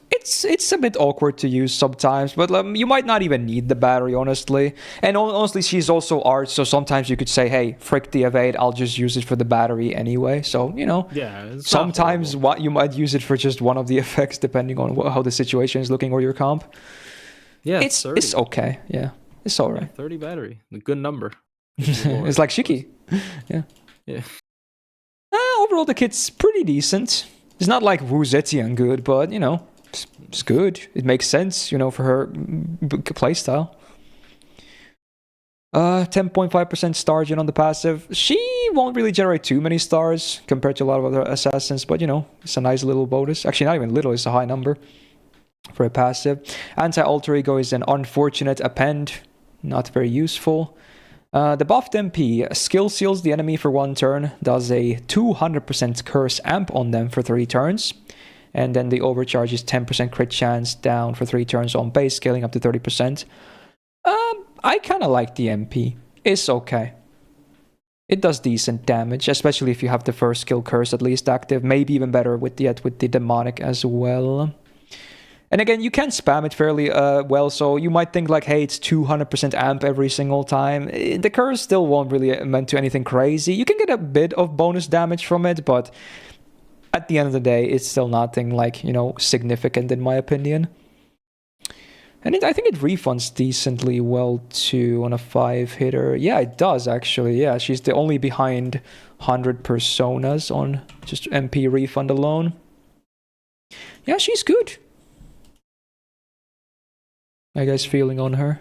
It's a bit awkward to use sometimes, but you might not even need the battery, honestly. And honestly, she's also art, so sometimes you could say, hey, frick the evade, I'll just use it for the battery anyway. So, yeah, sometimes you might use it for just one of the effects, depending on how the situation is looking or your comp. Yeah, it's okay. Yeah, it's all right. 30 battery, a good number. It's like Shiki. Yeah. Overall, the kit's pretty decent. It's not like Wu Zetian good, but, it's good. It makes sense, for her playstyle. 10.5% star gen on the passive. She won't really generate too many stars compared to a lot of other assassins, but, it's a nice little bonus. Actually, not even little, it's a high number for a passive. Anti-alter ego is an unfortunate append. Not very useful. The buffed MP skill seals the enemy for 1 turn, does a 200% curse amp on them for 3 turns, and then the overcharge is 10% crit chance down for 3 turns on base, scaling up to 30%. I kind of like the MP. It's okay. It does decent damage, especially if you have the first skill curse at least active. Maybe even better with the demonic as well. And again, you can spam it fairly well, so you might think like, hey, it's 200% amp every single time. The curse still won't really amount to anything crazy. You can get a bit of bonus damage from it, but at the end of the day, it's still nothing like, significant in my opinion. And I think it refunds decently well too on a 5-hitter. Yeah, it does actually. Yeah, she's the only behind 100 personas on just MP refund alone. Yeah, she's good. How you guys feeling on her?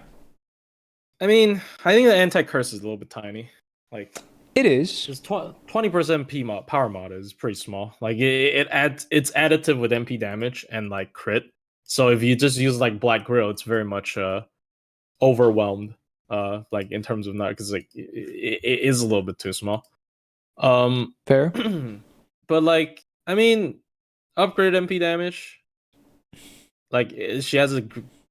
I mean, I think the anti-curse is a little bit tiny. Like, it is. Just 20% P mod, power mod is pretty small. Like it's additive with MP damage and like crit. So if you just use like Black Grill, it's very much overwhelmed. Like in terms of not, because like it is a little bit too small. Fair. But like, I mean, upgrade MP damage. Like she has a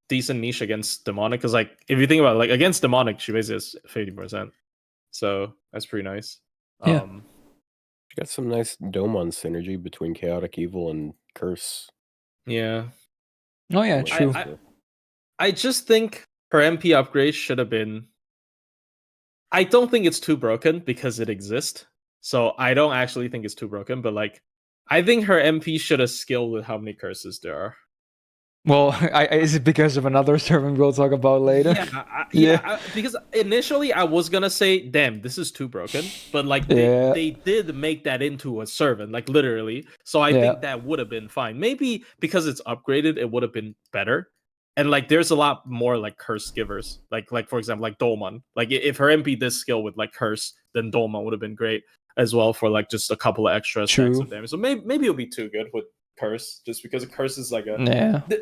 decent niche against demonic, because like if you think about it, like against demonic, she basically has 50%. So that's pretty nice. Yeah. She got some nice Domon synergy between Chaotic Evil and Curse. Yeah. Oh yeah, true. I just think her MP upgrade should have been. I don't think it's too broken because it exists. So I don't actually think it's too broken, but like I think her MP should have scaled with how many curses there are. Well, is it because of another servant we'll talk about later? Yeah, because initially I was gonna say, damn, this is too broken. But like they did make that into a servant, like literally. So I think that would have been fine. Maybe because it's upgraded, it would have been better. And like there's a lot more like curse givers. Like for example, like Dolman. Like if her MP did skill with like curse, then Dolman would have been great as well for like just a couple of extra stacks of damage. So maybe it'll be too good with curse, just because curse is like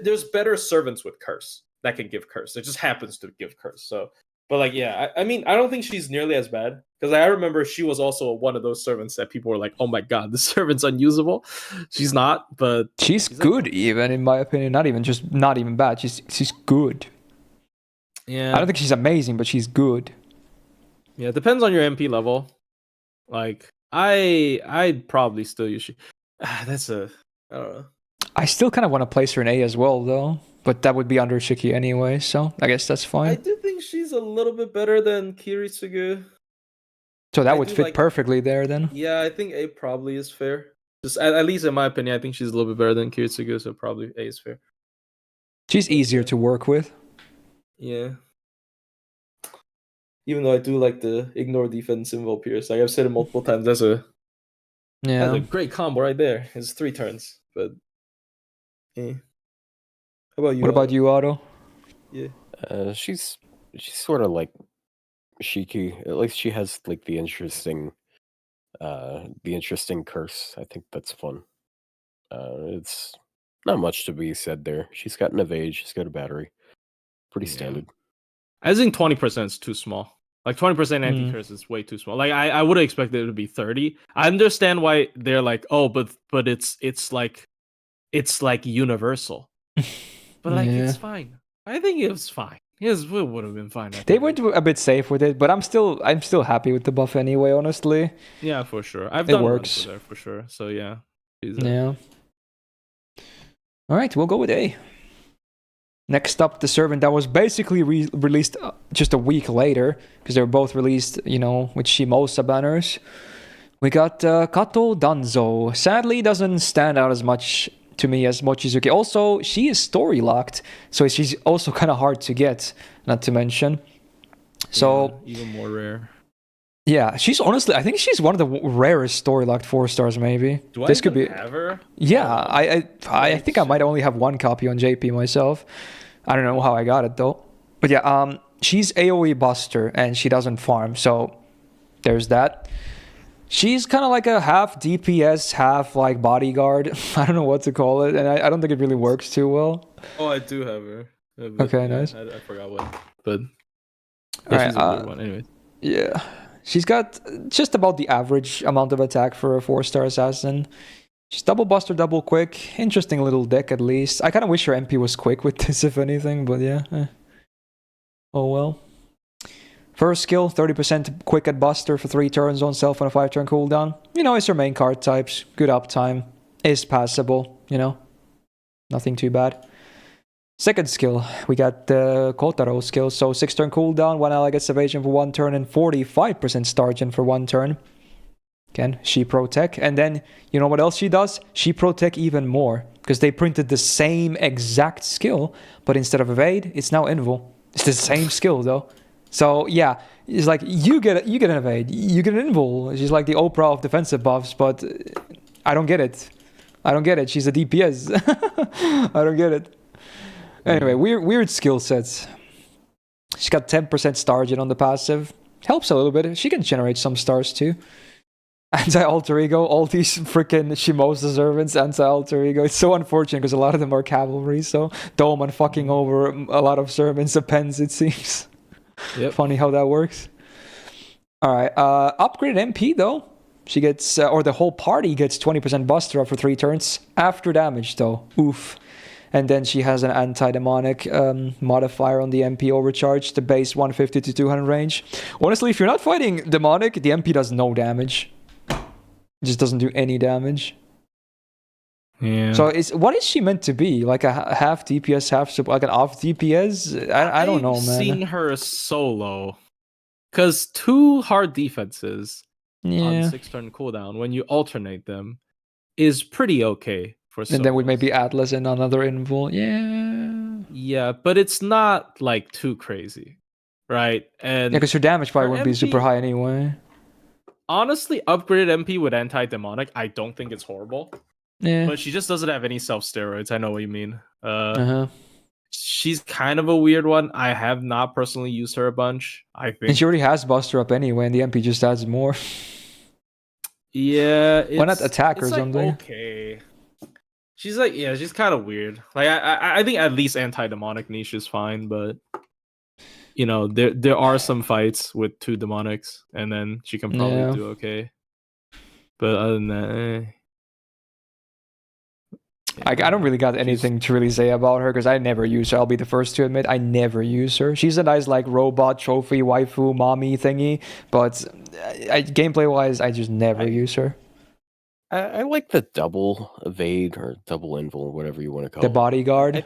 there's better servants with curse that can give curse. It just happens to give curse. So but like I mean I don't think she's nearly as bad, because I remember she was also one of those servants that people were like, oh my god, this servant's unusable. She's not, but she's good, like, even in my opinion. Not even bad. She's good. Yeah, I don't think she's amazing, but she's good. Yeah, it depends on your MP level. Like I'd probably still use that's a I don't know. I still kind of want to place her in A as well, though. But that would be under Shiki anyway, so I guess that's fine. I do think she's a little bit better than Kiritsugu. So that would fit perfectly there, then? Yeah, I think A probably is fair. Just at least in my opinion, I think she's a little bit better than Kiritsugu, so probably A is fair. She's easier to work with. Yeah. Even though I do like the ignore defense symbol Pierce. Like I've said it multiple times, that's a great combo right there. It's 3 turns, but How about you? What about you, Otto? Yeah. She's sort of like Shiki. At least she has like the interesting curse. I think that's fun. It's not much to be said there. She's got an evade, she's got a battery. Pretty standard. I think 20% is too small. Like 20% anti-curse is way too small. Like I would have expected it to be 30. I understand why they're like, oh, but it's like universal. But like it's fine. I think it was fine. It would have been fine. They went a bit safe with it, but I'm still happy with the buff anyway, honestly. Yeah, for sure. I've done runs with her for sure. So yeah. Yeah. All right, we'll go with A. Next up, the servant that was basically released just a week later, because they were both released, with Shimosa banners. We got Kato Danzo. Sadly, doesn't stand out as much to me as Mochizuki. Also, she is story locked, so she's also kind of hard to get, not to mention. So even more rare. Yeah, she's honestly, I think she's one of the rarest story locked 4-stars. Maybe do this could be. Have her? Yeah, I think I might only have one copy on JP myself. I don't know how I got it though. But yeah, she's AoE buster and she doesn't farm, so there's that. She's kind of like a half DPS, half like bodyguard. I don't know what to call it, and I don't think it really works too well. Oh, I do have her. Okay, nice. I forgot what, but she's a weird one anyway. Yeah. She's got just about the average amount of attack for a 4-star assassin. She's double buster, double quick. Interesting little deck at least. I kind of wish her MP was quick with this, if anything, but yeah. Oh well. First skill, 30% quick at buster for 3 turns on self and a 5-turn cooldown. It's her main card types. Good uptime. Is passable, Nothing too bad. Second skill, we got the Kotaro skill. So 6 turn cooldown, 1 ally gets evasion for 1 turn, and 45% star gen for 1 turn. Again, she protect. And then, you know what else she does? She protect even more. Because they printed the same exact skill, but instead of evade, it's now invul. It's the same skill though. So yeah, it's like you get an evade, you get an invul. She's like the Oprah of defensive buffs, but I don't get it. I don't get it. She's a DPS. I don't get it. Anyway, weird skill sets. She's got 10% star gen on the passive. Helps a little bit. She can generate some stars too. Anti-alter ego, all these freaking Shimosa servants, anti-alter ego. It's so unfortunate because a lot of them are cavalry, so Doman fucking over a lot of servants depends, it seems. Yep. Funny how that works. Alright, upgraded MP though. She gets, or the whole party gets 20% buster up for 3 turns after damage though. Oof. And then she has an anti-demonic modifier on the MP overcharge, the base 150 to 200 range. Honestly, if you're not fighting demonic, the MP does no damage. It just doesn't do any damage. Yeah. So what is she meant to be? Like a half DPS, half support, like an off DPS? I don't know, man. I've seen her solo. Because 2 hard defenses on 6 turn cooldown, when you alternate them, is pretty okay. And then with maybe Atlas and another invul. Yeah, but it's not like too crazy, right? And yeah, because her damage probably wouldn't be super high anyway. Honestly, upgraded MP with anti-demonic, I don't think it's horrible. Yeah. But she just doesn't have any self-steroids. I know what you mean. She's kind of a weird one. I have not personally used her a bunch, I think. And she already has Buster up anyway, and the MP just adds more. Yeah. Why not attack or something? Okay. She's like, yeah, she's kind of weird. Like, I think at least anti-demonic niche is fine, but you know, there are some fights with 2 demonics, and then she can probably do okay. But other than that, I don't really got anything to really say about her because I never use her. I'll be the first to admit I never use her. She's a nice like robot trophy waifu mommy thingy, but gameplay wise, I just never use her. I like the double evade or double invul, whatever you want to call it. The bodyguard.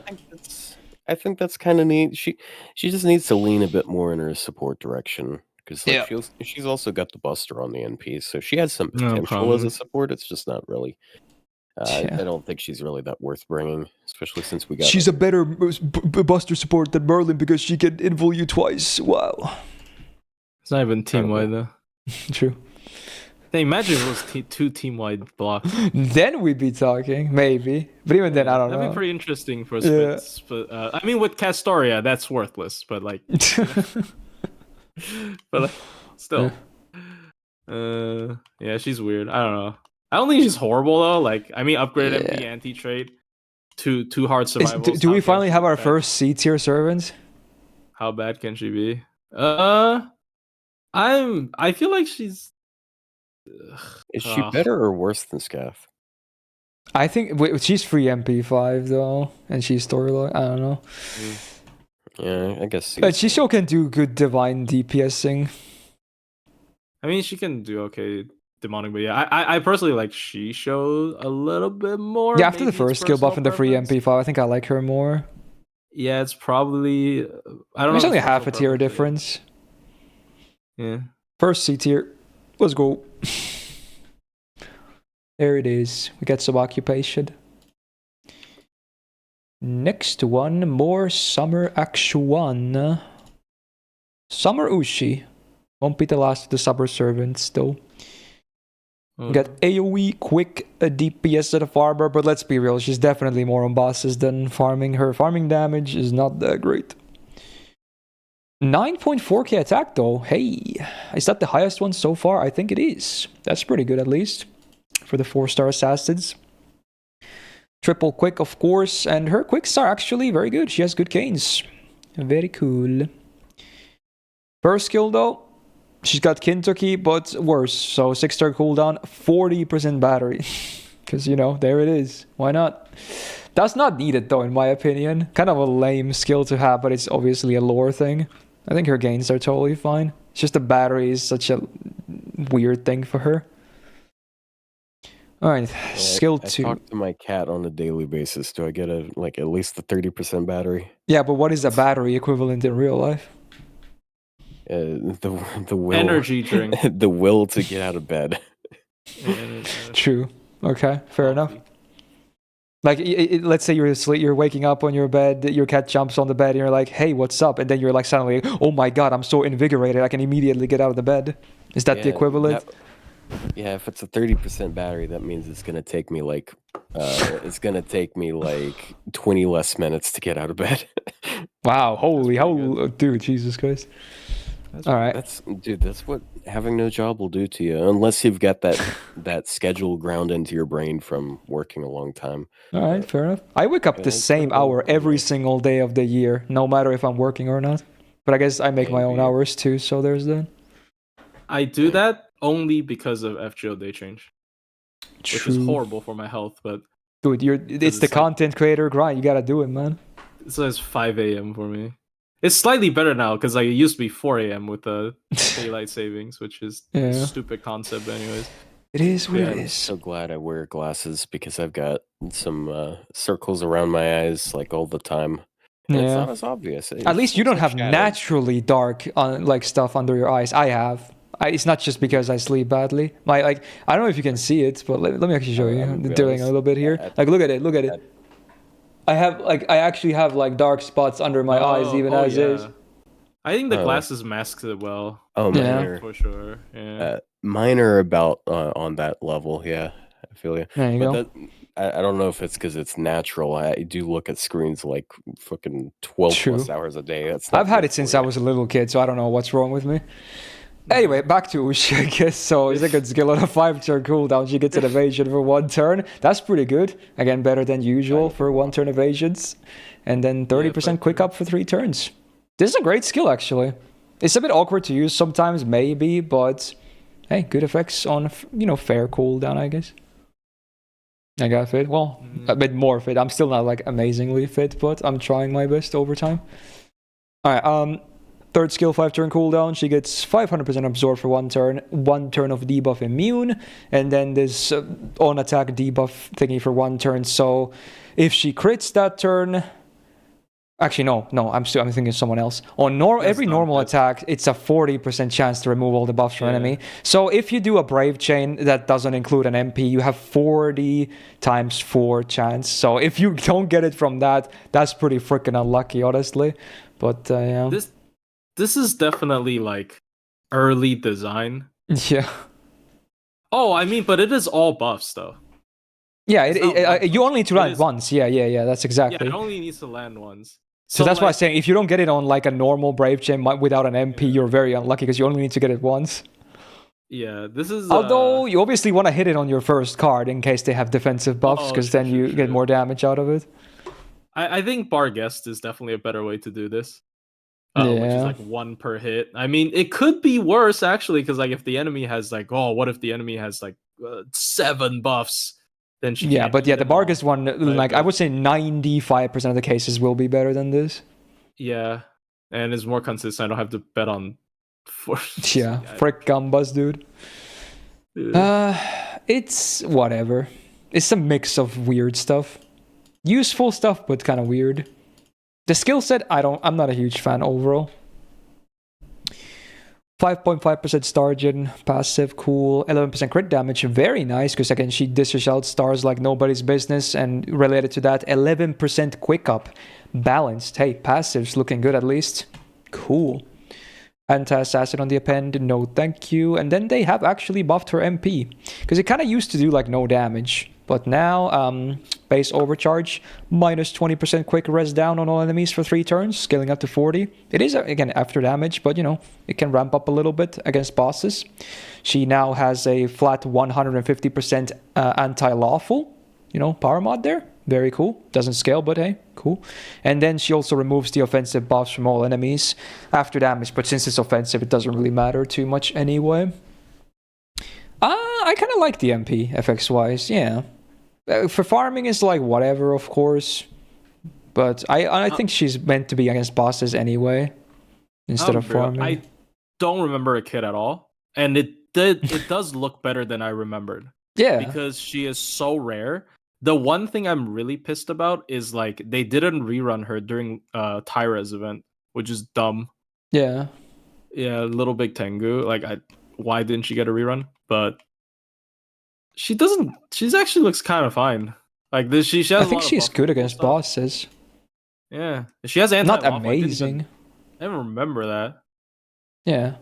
I think that's kind of neat. She just needs to lean a bit more in her support direction because like, she's also got the buster on the NP, so she has some potential as a support. It's just not really. I don't think she's really that worth bringing, especially since we got. She's a better buster support than Merlin because she can invul you twice. Wow. It's not even team wide though. True. Hey, imagine if it was 2 team-wide blocks. Then we'd be talking, maybe. But even then, I don't know. That'd be pretty interesting for splits. But I mean, with Castoria, that's worthless. But like, still, yeah, she's weird. I don't know. I don't think she's horrible though. Like, I mean, upgraded MP anti-trade, two hard survivals. Do we finally have our first C tier servant? How bad can she be? I feel like she's. Is she better or worse than Scaff? I think she's free MP5 though, and she's storyline. I don't know. Yeah, I guess. She still can do good divine DPSing. I mean, she can do okay demonic, but yeah, I personally like she shows a little bit more. Yeah, after the first skill buff and the free MP5, I think I like her more. Yeah, it's probably I don't know. There's only half a tier difference. Yeah. First C tier. Let's go. There it is. We got some occupation. Next one, more Summer Action. Summer Ushi. Won't be the last of the summer servants though. We got AoE, quick, a DPS at a farmer, but let's be real, she's definitely more on bosses than farming. Her farming damage is not that great. 9.4k attack though. Hey, is that the highest one so far? I think it is. That's pretty good at least for the 4-star assassins. Triple quick, of course, and her quicks are actually very good. She has good canes. Very cool. First skill though, she's got Kentucky, but worse. So 6-star cooldown, 40% battery. Because, you know, there it is. Why not? That's not needed though, in my opinion. Kind of a lame skill to have, but it's obviously a lore thing. I think her gains are totally fine. It's just the battery is such a weird thing for her. All right, skill I 2. talk to my cat on a daily basis. Do I get at least the 30% battery? Yeah, but what is a battery equivalent in real life? The will, Energy drink. the will to get out of bed. True. Okay, fair enough. Coffee. Like, let's say you're asleep, you're waking up on your bed, your cat jumps on the bed, and you're like, "Hey, what's up?" And then you're like, suddenly, "Oh my god, I'm so invigorated! I can immediately get out of the bed." Is that the equivalent? Yeah, if it's a 30% battery, that means it's gonna take me like 20 less minutes to get out of bed. Wow, dude, Jesus Christ! All right, That's what having no job will do to you, unless you've got that schedule ground into your brain from working a long time. all right, fair enough. I wake up the same hour every single day of the year, no matter if I'm working or not. But I guess I make my own hours too, so there's that. I do that only because of FGO day change, which is horrible for my health. But dude, it's the content creator grind. You gotta do it, man. It says 5 a.m. for me. It's slightly better now because like it used to be 4 a.m. with the daylight savings, which is a stupid concept, anyways. It is what it is. I'm so glad I wear glasses because I've got some circles around my eyes like all the time. And it's not as obvious. At least you don't have naturally dark like stuff under your eyes. I have. It's not just because I sleep badly. I don't know if you can see it, but let me actually show you. I'm doing a little bit here. Like look at it. I actually have like dark spots under my eyes even as is. I think the glasses masks it well. Oh, yeah, for sure. Yeah. Mine are about on that level. Yeah, I feel you. There you go. I don't know if it's because it's natural. I do look at screens like fucking 12 plus hours a day. I've had it since I was a little kid, so I don't know what's wrong with me. Anyway, back to Ushi, I guess. So second skill on a 5-turn cooldown. She gets an evasion for 1 turn. That's pretty good. Again, better than usual for 1-turn evasions. And then 30% quick up for 3 turns. This is a great skill, actually. It's a bit awkward to use sometimes, maybe, but hey, good effects on, fair cooldown, I guess. I got fit. Well, a bit more fit. I'm still not like amazingly fit, but I'm trying my best over time. All right, third skill, 5-turn cooldown. She gets 500% absorb for 1 turn, 1 turn of debuff immune, and then this on attack debuff thingy for 1 turn. So if she crits that turn, actually no, I'm thinking of someone else. On every normal attack, it's a 40% chance to remove all the buffs from enemy. So if you do a brave chain that doesn't include an MP, you have 40 times 4 chance. So if you don't get it from that, that's pretty freaking unlucky, honestly. But yeah. This is definitely like early design. Yeah. Oh, I mean, but it is all buffs though. Yeah, you only need to land once. Yeah, that's exactly. Yeah, it only needs to land once. So that's why I'm saying if you don't get it on like a normal brave chain without an MP, you're very unlucky because you only need to get it once. Yeah, this is. Although you obviously want to hit it on your first card in case they have defensive buffs, because then you get more damage out of it. I think Bar Guest is definitely a better way to do this. Which is like 1 per hit. I mean, it could be worse actually, because like if the enemy has like, what if the enemy has like 7 buffs? Then she the Bar Guest one, like I would say 95% of the cases will be better than this. Yeah, and it's more consistent. I don't have to bet on. Frick Gambas, dude. It's whatever. It's a mix of weird stuff, useful stuff, but kind of weird. The skill set, I'm not a huge fan overall. 5.5% star gen, passive, cool. 11% crit damage, very nice, because again, she dishes out stars like nobody's business, and related to that, 11% quick up. Balanced. Hey, passive's looking good at least. Cool. Anti-assassin on the append, no thank you. And then they have actually buffed her MP, because it kind of used to do like no damage. But now, base overcharge, minus 20% quick res down on all enemies for 3 turns, scaling up to 40. It is, again, after damage, but, it can ramp up a little bit against bosses. She now has a flat 150% anti-lawful, power mod there. Very cool. Doesn't scale, but hey, cool. And then she also removes the offensive buffs from all enemies after damage, but since it's offensive, it doesn't really matter too much anyway. I kind of like the MP, FX-wise, yeah. For farming is like whatever, of course. But I think she's meant to be against bosses anyway, instead of farming. I don't remember a kit at all. And it does look better than I remembered. Yeah. Because she is so rare. The one thing I'm really pissed about is like they didn't rerun her during Tyra's event, which is dumb. Yeah. Yeah, Little Big Tengu. Like why didn't she get a rerun? But she doesn't. She's actually looks kind of fine. Like this, she has. I a think lot she's of good buff against stuff. bosses. Yeah, she has anti. Not amazing. I didn't remember that. Yeah.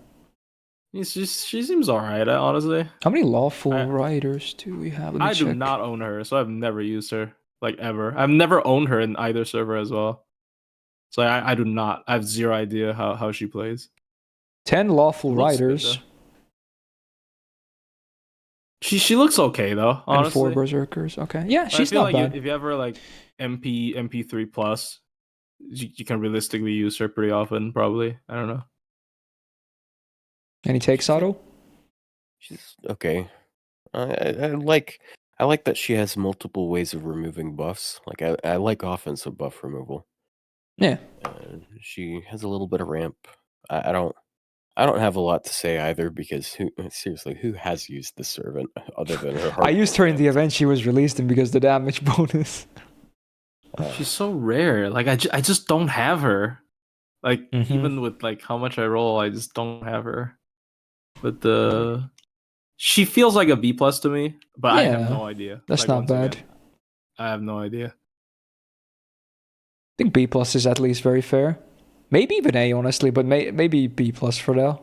She seems alright, honestly. How many lawful riders do we have? Let me I check. do not own her, so I've never used her, like ever. I've never owned her in either server as well. So I do not. I have zero idea how she plays. 10 lawful riders. Good, she looks okay though, honestly. And 4 berserkers. Okay. Yeah, she's not bad. If you ever like MP3 plus, you can realistically use her pretty often, probably. I don't know. Any takes, Otto? She's okay. I like that she has multiple ways of removing buffs. Like I like offensive buff removal. Yeah. She has a little bit of ramp. I don't have a lot to say either because who has used the servant other than her? I used her in the event she was released in because the damage bonus. She's so rare. Like I just don't have her. Like even with like how much I roll, I just don't have her. But she feels like a B plus to me, but I have no idea. That's like, not bad. Again, I have no idea. I think B plus is at least very fair. Maybe even A, honestly, but maybe B plus for now.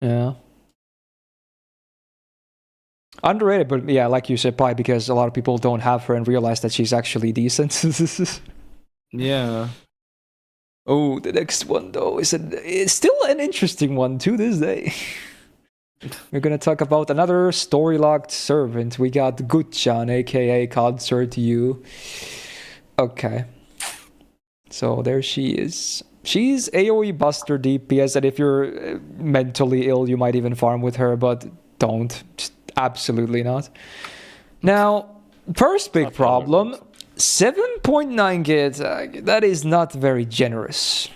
Yeah. Underrated, but yeah, like you said, probably because a lot of people don't have her and realize that she's actually decent. Yeah. Oh, the next one though it's still an interesting one to this day. We're gonna talk about another story-locked servant. We got Gutchan, aka Concert U. Okay. So there she is. She's AoE Buster DPS, and if you're mentally ill, you might even farm with her, but don't. Just absolutely not. Now, first big problem, 7.9 git, that is not very generous,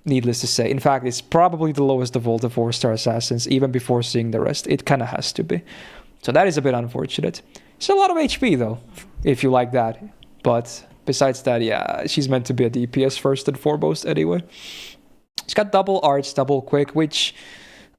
needless to say. In fact, it's probably the lowest of all the 4-star assassins, even before seeing the rest. It kind of has to be. So that is a bit unfortunate. It's a lot of HP, though, if you like that. But besides that, yeah, she's meant to be a DPS first and foremost anyway. She's got double arts, double quick, which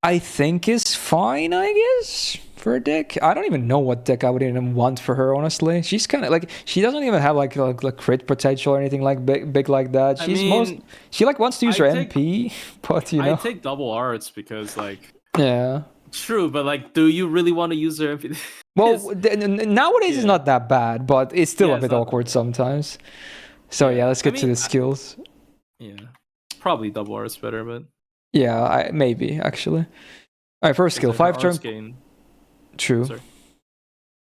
I think is fine, I guess, for a deck. I don't even know what deck I would even want for her, honestly. She's kind of like, she doesn't even have like crit potential or anything like big like that. She like wants to use her MP, but you know. I take double arts because like. Yeah. True, but like, do you really want to use her MP? Well, nowadays it's not that bad, but it's still a bit awkward sometimes. So yeah, let's get to the skills. Yeah, probably double arts better, but. Yeah, maybe actually. All right, first skill, 5-turn. True. Sorry.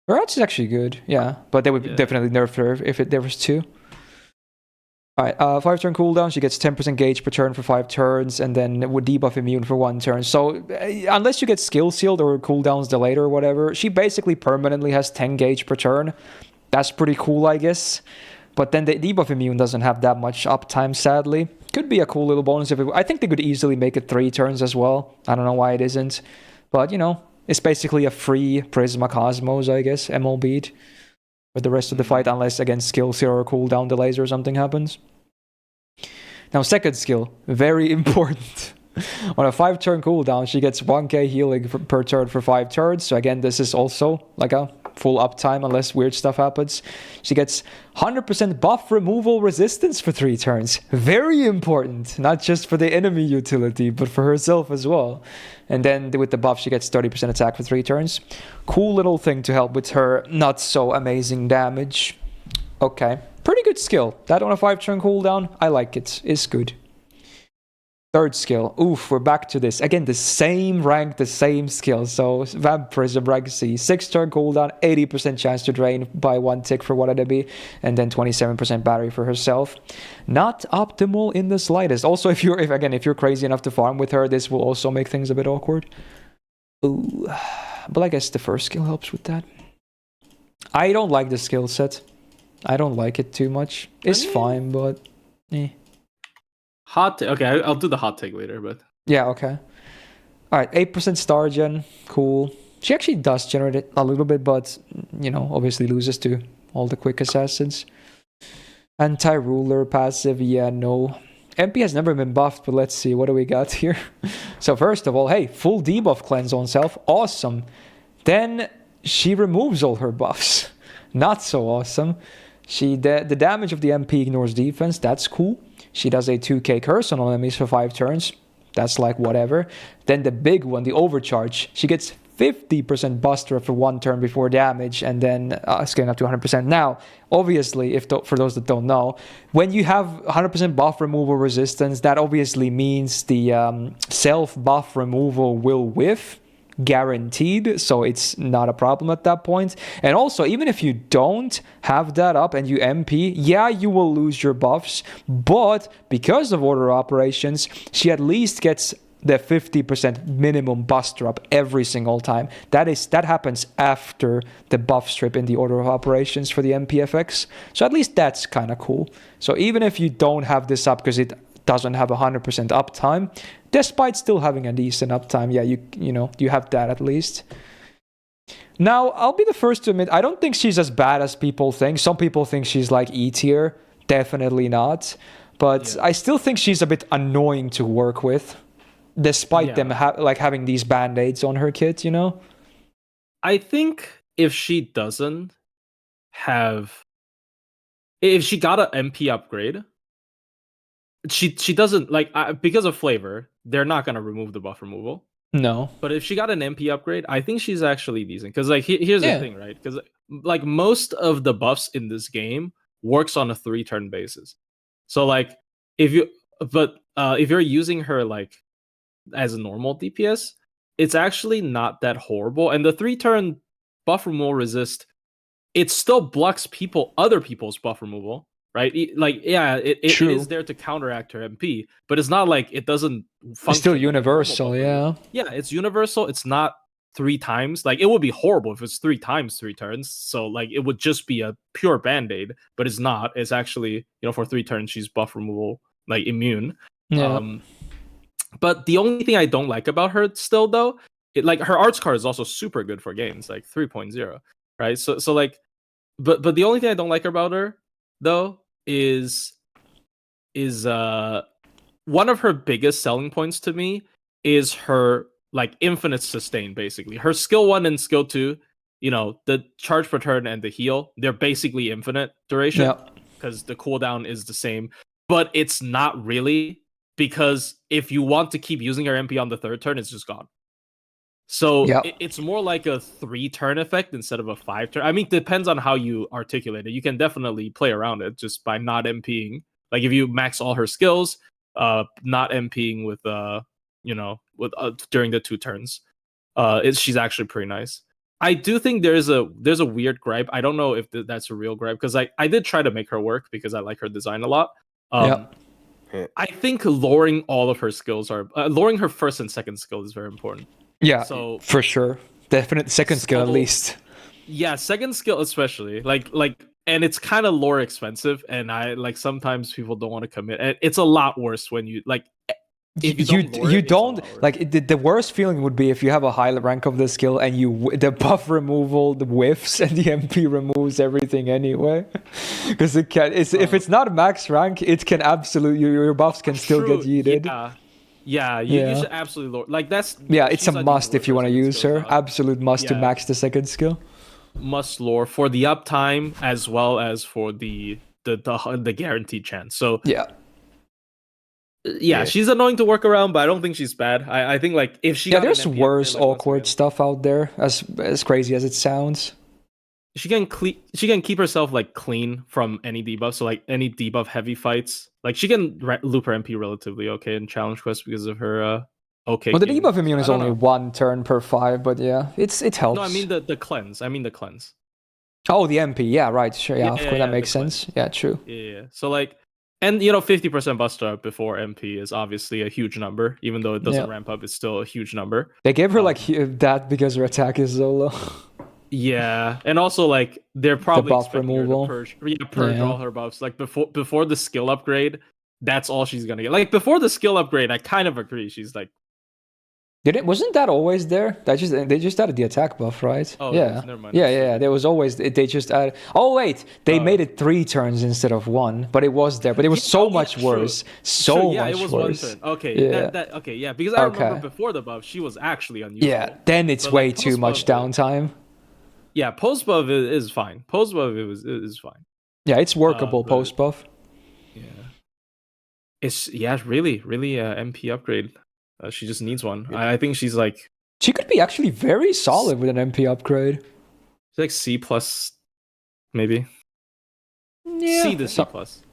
Her arts is actually good, yeah, but they would definitely nerf her if there was 2. All right, 5-turn cooldown. She gets 10% gauge per turn for 5 turns, and then would debuff immune for 1 turn. So unless you get skill sealed or cooldowns delayed or whatever, she basically permanently has 10 gauge per turn. That's pretty cool, I guess. But then the debuff immune doesn't have that much uptime, sadly. Could be a cool little bonus if I think they could easily make it 3 turns as well. I don't know why it isn't, but you know, it's basically a free Prisma Cosmos, I guess, ML beat for the rest of the fight, unless again skill zero or cooldown delays or something happens. Now, second skill, very important. On a 5-turn cooldown, she gets 1k healing per turn for 5 turns. So again, this is also like a full uptime unless weird stuff happens. She gets 100% buff removal resistance for 3 turns. Very important, not just for the enemy utility, but for herself as well. And then with the buff, she gets 30% attack for 3 turns. Cool little thing to help with her not so amazing damage. Okay, pretty good skill. That on a 5-turn cooldown, I like it. It's good. Third skill. Oof, we're back to this. Again, the same rank, the same skill. So, Vampirism rank C. 6-turn cooldown, 80% chance to drain by 1 tick for one enemy, and then 27% battery for herself. Not optimal in the slightest. Also, if you're crazy enough to farm with her, this will also make things a bit awkward. Ooh. But I guess the first skill helps with that. I don't like the skill set. I don't like it too much. It's fine, but eh. Hot take. Okay, I'll do the hot take later, but yeah, okay. All right, 8% star gen, cool. She actually does generate it a little bit, but, you know, obviously loses to all the quick assassins. Anti-ruler passive, yeah, no. MP has never been buffed, but let's see, what do we got here? So first of all, hey, full debuff cleanse on self, awesome. Then she removes all her buffs. Not so awesome. The damage of the MP ignores defense, that's cool. She does a 2k curse on all enemies for 5 turns. That's like whatever. Then the big one, the overcharge. She gets 50% buster for 1 turn before damage, and then scaling up to 100%. Now, obviously, for those that don't know, when you have 100% buff removal resistance, that obviously means the self buff removal will whiff, guaranteed, so it's not a problem at that point. And also, even if you don't have that up and you MP, yeah, you will lose your buffs, but because of order operations, she at least gets the 50% minimum buster up every single time. That happens after the buff strip in the order of operations for the MPFX. So at least that's kind of cool. So even if you don't have this up because it doesn't have 100% uptime, despite still having a decent uptime, yeah, you have that at least. Now, I'll be the first to admit, I don't think she's as bad as people think. Some people think she's like E tier. Definitely not. But yeah. I still think she's a bit annoying to work with, despite them having these band-aids on her kit, you know? I think if she doesn't have... If she got an MP upgrade, she doesn't, like, because of flavor, they're not going to remove the buff removal. No. But if she got an MP upgrade, I think she's actually decent. Because, like, here's the thing, right? Because, like, most of the buffs in this game works on a 3-turn basis. So, like, if you're using her, like, as a normal DPS, it's actually not that horrible. And the 3-turn buff removal resist, it still blocks other people's buff removal, right? Like, yeah, it is there to counteract her MP, but it's not like it doesn't function. It's still universal, yeah. Yeah, it's universal. It's not 3 times. Like, it would be horrible if it's 3 times 3 turns. So, like, it would just be a pure band-aid, but it's not. It's actually, for 3 turns, she's buff removal, like, immune. Yeah. But the only thing I don't like about her still, though, like, her arts card is also super good for gains, like 3.0, right? So like, but the only thing I don't like about her, though, is one of her biggest selling points to me is her, like, infinite sustain, basically. Her skill 1 and skill 2, the charge per turn and the heal, they're basically infinite duration because the cooldown is the same, but it's not really, because if you want to keep using her MP on the 3rd turn, it's just gone. So it's more like a 3-turn effect instead of a 5-turn. I mean, it depends on how you articulate it. You can definitely play around it just by not MPing. Like, if you max all her skills, not MPing with during the 2 turns, she's actually pretty nice. I do think there's a weird gripe. I don't know if that's a real gripe, because I did try to make her work because I like her design a lot. I think lowering all of her skills lowering her 1st and 2nd skill is very important. Yeah, so for sure, definite 2nd skill at least. Yeah, 2nd skill especially. Like, and it's kind of lore expensive, and sometimes people don't want to commit. And it's a lot worse when you like. If you don't like the worst feeling would be if you have a high rank of the skill and the buff removal, the whiffs, and the MP removes everything anyway, because if it's not max rank, it can absolutely your buffs can still get yeeted. Yeah, you should absolutely lower. Like, that's it's a must if you want to use her. Absolute must to max the 2nd skill. Must lore for the uptime as well as for the guaranteed chance. So yeah, she's annoying to work around, but I don't think she's bad. I think, like, if she there's worse awkward stuff out there, as crazy as it sounds. She can keep herself, like, clean from any debuff. So, like, any debuff heavy fights, like, she can loop her MP relatively okay in challenge quests because of her okay. Well, the debuff immune is only 1 turn per 5, but yeah, it helps. No, I mean the cleanse. Oh, the MP. Yeah, right. Sure. Yeah, of course that makes sense. Yeah, true. Yeah. So, like, and 50% buster up before MP is obviously a huge number. Even though it doesn't ramp up, it's still a huge number. They gave her that because her attack is so low. Yeah, and also, like, they're probably the buff removal. Purge all her buffs. Like, before the skill upgrade, that's all she's gonna get. Like, before the skill upgrade, I kind of agree. She's like, Wasn't that always there? They just added the attack buff, right? Oh, yeah. never mind. Yeah. There was always they just added. Oh wait, they made it 3 turns instead of 1, but it was there. But it was so much worse. So much it was worse. 1 turn. Okay, Yeah. okay, yeah, because I remember before the buff, she was actually unusable. Yeah. Then it's way too much downtime. Yeah, post buff is fine. Post buff is fine. Yeah, it's workable post buff. Yeah. It's really MP upgrade. She just needs one. I think she's like. She could be actually very solid with an MP upgrade. She's like C plus, maybe. Yeah. C to C plus.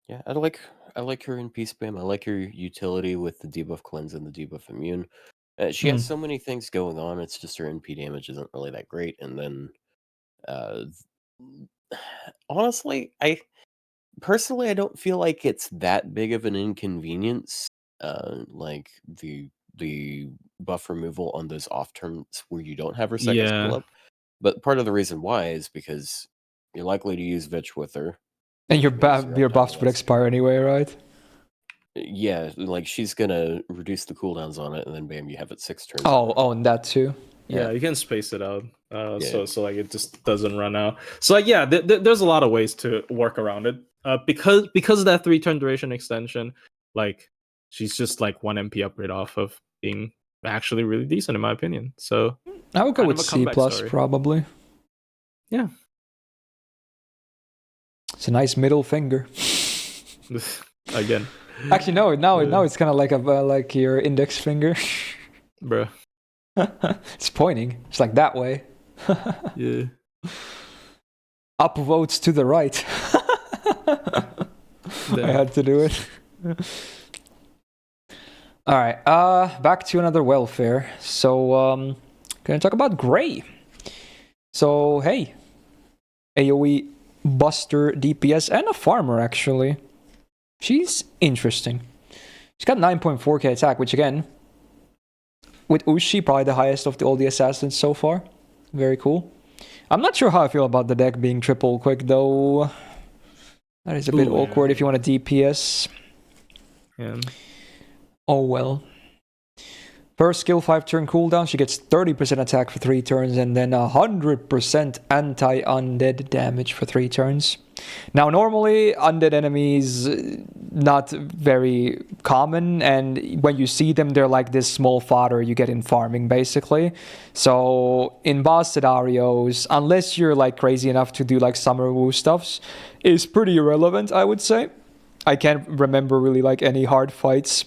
Yeah, I like her in Peace Spam. I like her utility with the debuff cleanse and the debuff immune. She has so many things going on. It's just her NP damage isn't really that great. And then, honestly, I don't feel like it's that big of an inconvenience. Like the buff removal on those off turns where you don't have her second skill up. But part of the reason why is because you're likely to use Vitch with her. And your buffs would expire anyway, right? Yeah, like she's gonna reduce the cooldowns on it, and then bam, you have it 6 turns. Oh, and that too. Yeah, you can space it out, so like it just doesn't run out. So like there's a lot of ways to work around it. Because of that 3-turn duration extension, like she's just like 1 MP upgrade off of being actually really decent in my opinion. So I would go with C plus probably. Yeah, it's a nice middle finger. Again. Actually, no. Now it's kind of like your index finger, bro. It's pointing. It's like that way. Yeah. Up votes to the right. I had to do it. All right. Back to another welfare. So, gonna talk about Gray. So, hey, AoE buster, DPS, and a farmer actually. She's interesting. She's got 9.4k attack, which again, with Ushi, probably the highest of all the assassins so far. Very cool. I'm not sure how I feel about the deck being triple quick though. That is a bit awkward if you want a DPS. Yeah. Oh well. First skill 5-turn cooldown, she gets 30% attack for 3 turns and then 100% anti-undead damage for 3 turns. Now normally undead enemies not very common, and when you see them they're like this small fodder you get in farming basically. So in boss scenarios, unless you're like crazy enough to do like summer woo stuffs, is pretty irrelevant I would say. I can't remember really like any hard fights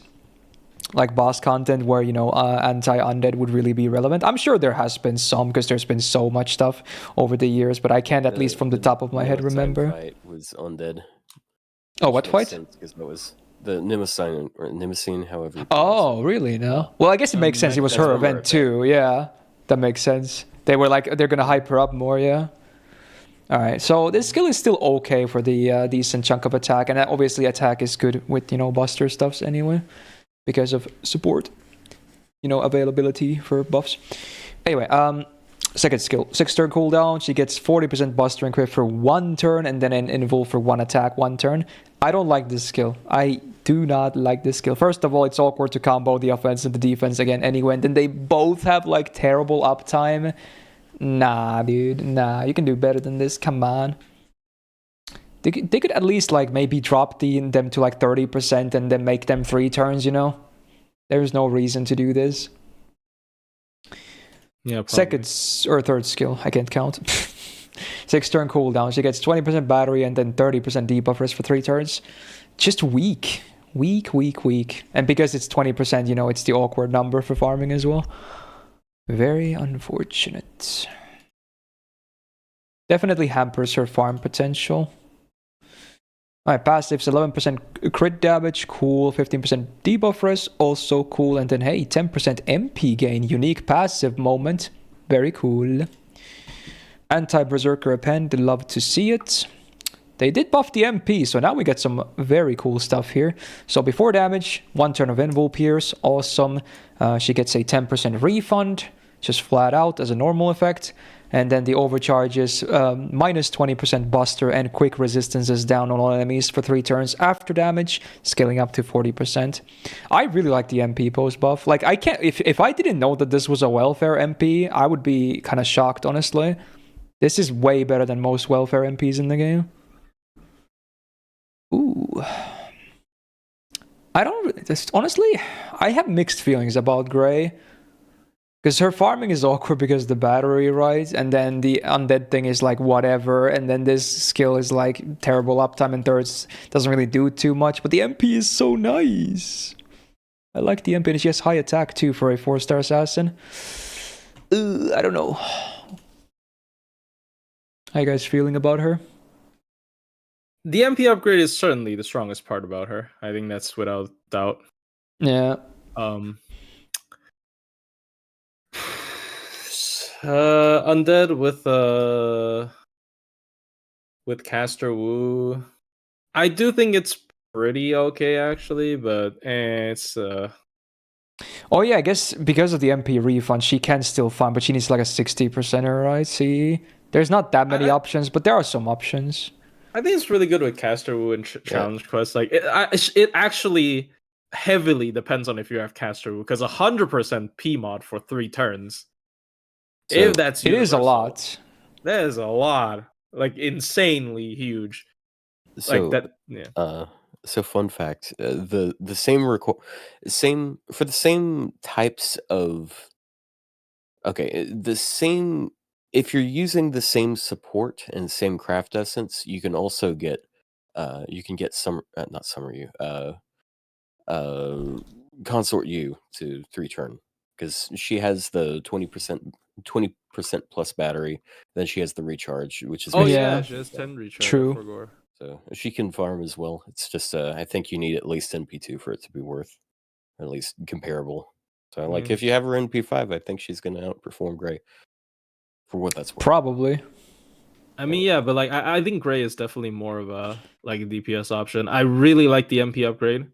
like boss content where anti-undead would really be relevant. I'm sure there has been some because there's been so much stuff over the years, but I can't at least from the top of my head remember. Fight was undead. Oh, what fight? Because that was the Nimicine, however. Oh, really? No. Well, I guess it makes sense. It was her event too. Yeah, that makes sense. They were like they're gonna hype her up more. Yeah. All right. So this skill is still okay for the decent chunk of attack, and obviously attack is good with buster stuffs anyway, because of support, availability for buffs. Anyway, second skill, 6-turn cooldown. She gets 40% buster and crit for 1 turn, and then an invul for 1 attack, 1 turn. I don't like this skill. I do not like this skill. First of all, it's awkward to combo the offense and the defense again anyway, and then they both have like terrible uptime. Nah, dude, nah. You can do better than this. Come on. They could at least like maybe drop them to like 30% and then make them 3 turns, There's no reason to do this. Yeah, probably. Second or third skill, I can't count. 6-turn cooldown. She gets 20% battery and then 30% debuff risk for 3 turns. Just weak. Weak. And because it's 20%, it's the awkward number for farming as well. Very unfortunate. Definitely hampers her farm potential. Alright, passives 11% crit damage, cool. 15% debuff risk, also cool. And then hey, 10% MP gain, unique passive moment, very cool. Anti-berserker append, love to see it. They did buff the MP, so now we get some very cool stuff here. So before damage, 1 turn of invul pierce, awesome. She gets a 10% refund. just flat out as a normal effect. And then the overcharge is minus 20% buster and quick resistances down on all enemies for 3 turns after damage, scaling up to 40%. I really like the MP post buff. Like, I can't, if I didn't know that this was a welfare MP, I would be kind of shocked, honestly. This is way better than most welfare MPs in the game. Ooh. Honestly, I have mixed feelings about Grey. Because her farming is awkward because the battery, right? And then the undead thing is like whatever. And then this skill is like terrible uptime and thirds. Doesn't really do too much. But the MP is so nice. I like the MP. And she has high attack too for a 4-star assassin. I don't know. How you guys feeling about her? The MP upgrade is certainly the strongest part about her. I think that's without doubt. Yeah. Undead with Caster Wu. I do think it's pretty okay actually, but it's Oh yeah, I guess because of the MP refund, she can still farm, but she needs like a 60%er, right? See, there's not that many options, but there are some options. I think it's really good with Caster Wu and Challenge Quest. Like it actually heavily depends on if you have Caster Wu, because 100% P mod for 3 turns. So if that's it is a lot. That is a lot, like insanely huge. So, like that, yeah. So fun fact: the same for the same types of the same. If you're using the same support and same craft essence, you can also get some not Summer U, Consort U to 3 turn, because she has the 20% plus battery. Then she has the recharge, which is she has 10 recharge. True. So she can farm as well. It's just I think you need at least NP2 for it to be worth, or at least comparable. So like if you have her NP5, I think she's gonna outperform Grey for what that's worth. Probably. I mean, yeah, but like I think Grey is definitely more of a like a DPS option. I really like the MP upgrade.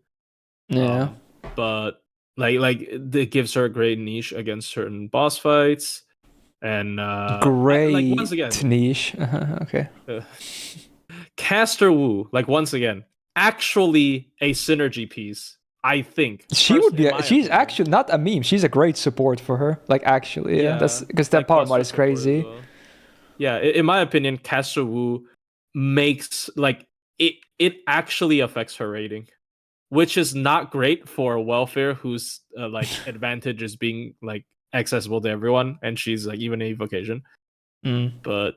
Yeah. But like it gives her a great niche against certain boss fights. And great like once again niche. Okay. Caster Wu, like once again, actually a synergy piece. I think she would be. She's actually not a meme. She's a great support for her. Like actually, yeah. That's because that power mod is crazy. Well. Yeah, in my opinion, Caster Wu makes like it actually affects her rating, which is not great for welfare, whose like advantage is being like accessible to everyone, and she's like even a evocation. But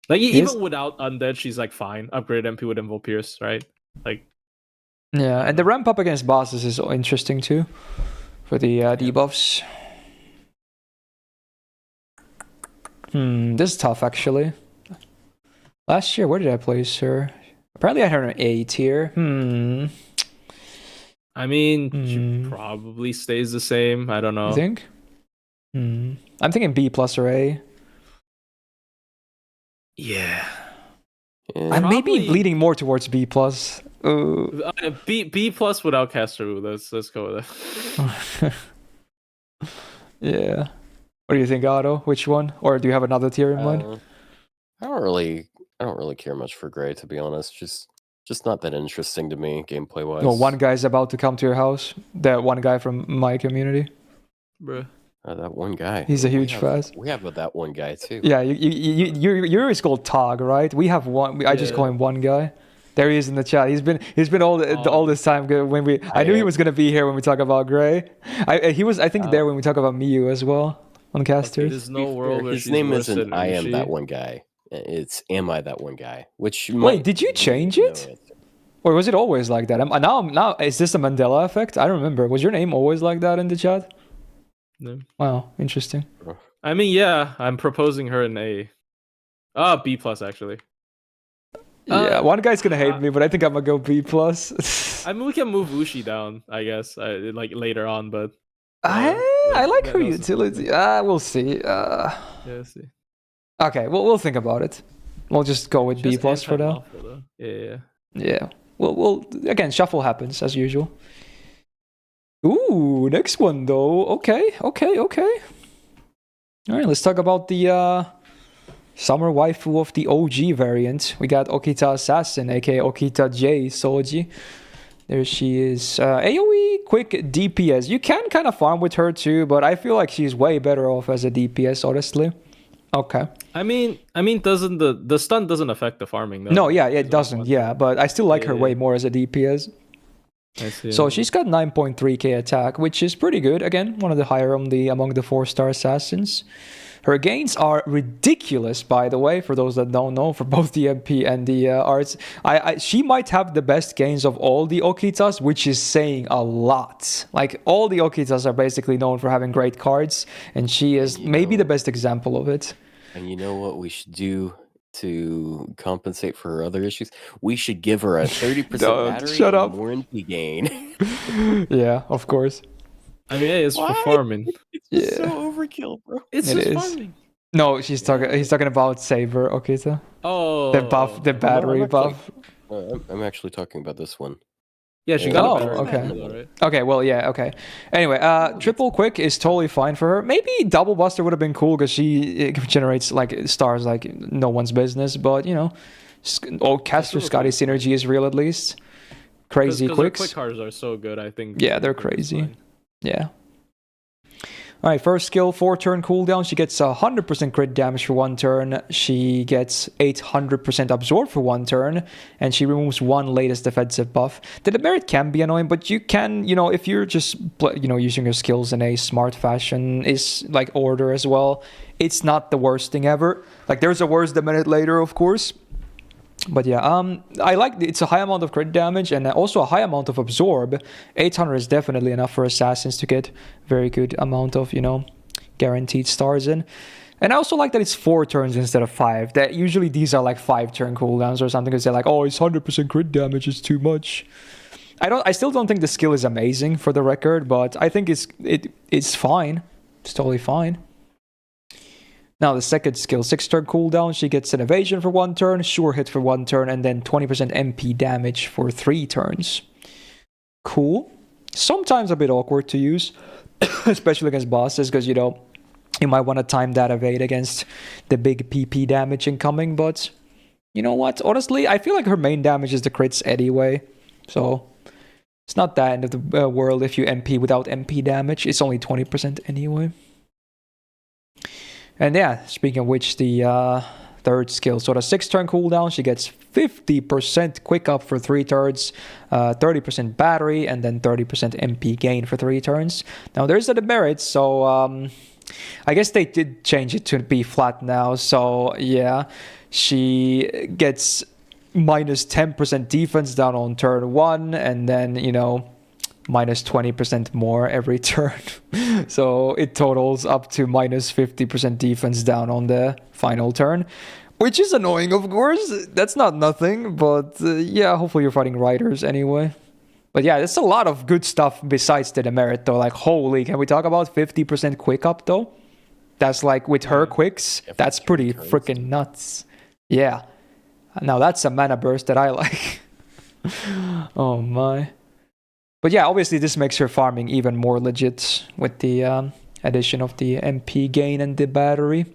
like even without undead, she's like fine. Upgrade MP with Invul Pierce, right? Like yeah, and the ramp up against bosses is interesting too for the debuffs. This is tough actually. Last year, where did I place her? Apparently I had her in A tier. I mean, she probably stays the same. I don't know. You think? I'm thinking B plus or A. Yeah. I'm maybe leaning more towards B plus. B plus without Caster Wu. Let's go with that. Yeah. What do you think, Otto? Which one? Or do you have another tier in mind? I don't really care much for Grey, to be honest. Just not that interesting to me, gameplay wise. No, one guy's about to come to your house. That one guy from my community. Bruh. That one guy. He's a huge fan. We have that one guy too. Yeah, yours called Tog, right? We have one. I just call him one guy. There he is in the chat. He's been all this time when we. I knew he was gonna be here when we talk about Grey. He was, I think, there when we talk about Miyu as well on casters. There's no world where his name isn't I am that one guy. It's am I that one guy? Which wait, did you change it? Or was it always like that? Now is this a Mandela effect? I don't remember. Was your name always like that in the chat? No. Wow, interesting. I mean, yeah, I'm proposing her in A. B plus actually. Yeah, one guy's gonna hate me, but I think I'm gonna go B plus. I mean, we can move Wuxi down, I guess, like later on, but I like her utility. We'll see. Yeah, see. Okay, we'll think about it. We'll just go with B plus for now. Yeah. We'll again, shuffle happens as usual. Ooh, next one though. Okay. All right, let's talk about the summer waifu of the OG variant. We got Okita Assassin, aka Okita J Soji. There she is. AoE quick DPS. You can kind of farm with her too, but I feel like she's way better off as a DPS, honestly. Okay. I mean, doesn't the stun doesn't affect the farming though? No, yeah, it doesn't. Yeah, but I still like her way more as a DPS. I see. So she's got 9.3k attack, which is pretty good. Again, one of the higher among the 4-star assassins. Her gains are ridiculous, by the way, for those that don't know, for both the MP and the arts. She might have the best gains of all the Okitas, which is saying a lot. Like, all the Okitas are basically known for having great cards, and she is maybe the best example of it. And you know what we should do to compensate for her other issues? We should give her a 30% battery and more MP gain. Yeah, of course. I mean, it's for farming. It's so overkill, bro. It's just farming. No, he's talking about Saber Okita. Oh, the battery buff. I'm actually talking about this one. Yeah, she got a battery. Okay. Okay, well, yeah, okay. Anyway, triple quick is totally fine for her. Maybe double buster would have been cool because she generates like stars like no one's business. But you know, old caster Scotty synergy is real at least. Crazy quicks. Quick cards are so good. I think. Yeah, they're crazy. Yeah. All right, first skill, 4-turn cooldown. She gets 100% crit damage for 1 turn. She gets 800% absorb for 1 turn, and she removes 1 latest defensive buff. The demerit can be annoying, but you can, you know, if you're just, you know, using your skills in a smart fashion, is like order as well. It's not the worst thing ever. Like, there's a worse demerit later, of course. But yeah, I like it's a high amount of crit damage and also a high amount of absorb. 800 is definitely enough for assassins to get very good amount of, you know, guaranteed stars in. And I also like that it's 4 turns instead of 5. That usually these are like 5-turn cooldowns or something because they're like, oh, it's 100% crit damage, it's too much. I still don't think the skill is amazing for the record, but I think it's fine. It's totally fine. Now the second skill, 6-turn cooldown, she gets an evasion for 1 turn, sure hit for 1 turn, and then 20% MP damage for 3 turns. Cool. Sometimes a bit awkward to use, especially against bosses, because, you know, you might want to time that evade against the big PP damage incoming, but you know what? Honestly, I feel like her main damage is the crits anyway, so it's not that end of the world if you MP without MP damage. It's only 20% anyway. And yeah, speaking of which, the third skill, so the 6-turn cooldown, she gets 50% quick up for 3 turns, 30% battery, and then 30% MP gain for 3 turns. Now there's the demerits, so I guess they did change it to be flat now. So yeah, she gets minus 10% defense down on turn 1, and then, you know, minus 20% more every turn. So it totals up to minus 50% defense down on the final turn, which is annoying, of course. That's not nothing, but yeah, hopefully you're fighting riders anyway. But yeah, there's a lot of good stuff besides the demerit though. Like, holy, can we talk about 50% quick up though? That's like with her quicks, that's pretty freaking nuts. Yeah. Now that's a mana burst that I like. Oh my. But yeah, obviously this makes her farming even more legit with the addition of the MP gain and the battery.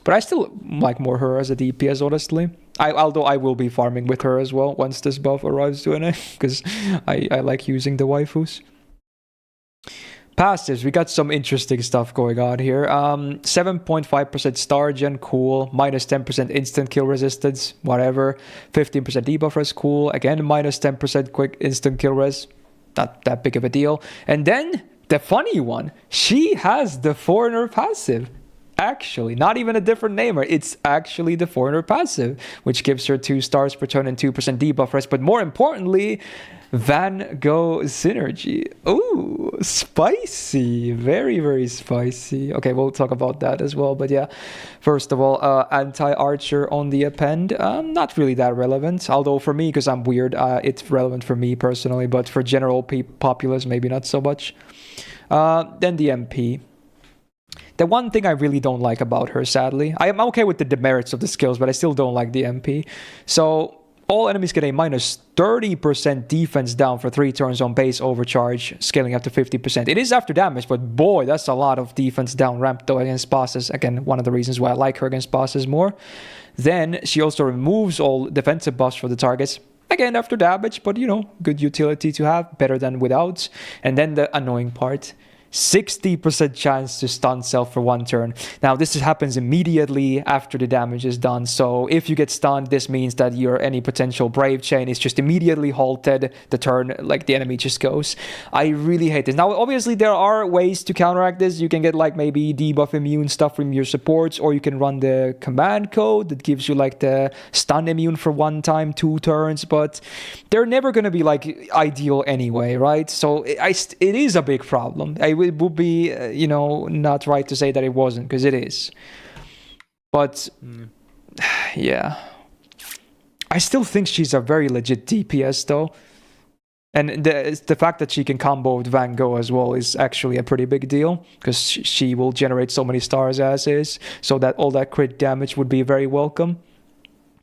But I still like more her as a DPS, honestly. Although I will be farming with her as well once this buff arrives to an end, because I like using the waifus. Passives, we got some interesting stuff going on here. 7.5% star gen, cool. Minus 10% instant kill resistance, whatever. 15% debuff res, cool. Again, minus 10% quick instant kill res. Not that big of a deal. And then the funny one, she has the foreigner passive. Actually, not even a different namer. It's actually the foreigner passive, which gives her 2 stars per turn and 2% debuff rest. But more importantly, Van Gogh synergy. Ooh, spicy. Very, very spicy. Okay, we'll talk about that as well. But yeah, first of all, anti-archer on the append. Not really that relevant. Although for me, because I'm weird, it's relevant for me personally. But for general populace, maybe not so much. Then the MP. The one thing I really don't like about her, sadly, I am okay with the demerits of the skills, but I still don't like the MP. So all enemies get a minus 30% defense down for 3 turns on base overcharge, scaling up to 50%. It is after damage, but boy, that's a lot of defense down ramp though against bosses. Again, one of the reasons why I like her against bosses more. Then she also removes all defensive buffs for the targets. Again, after damage, but good utility to have, better than without. And then the annoying part, 60% chance to stun self for 1 turn. Now, this happens immediately after the damage is done. So if you get stunned, this means that your any potential Brave Chain is just immediately halted. The turn, like the enemy just goes. I really hate this. Now, obviously, there are ways to counteract this. You can get like maybe debuff immune stuff from your supports, or you can run the command code that gives you like the stun immune for 1 time, 2 turns. But they're never going to be like ideal anyway, right? So it is a big problem. It would be, not right to say that it wasn't, because it is. But, yeah. I still think she's a very legit DPS, though. And the fact that she can combo with Van Gogh as well is actually a pretty big deal, because she will generate so many stars as is, so that all that crit damage would be very welcome.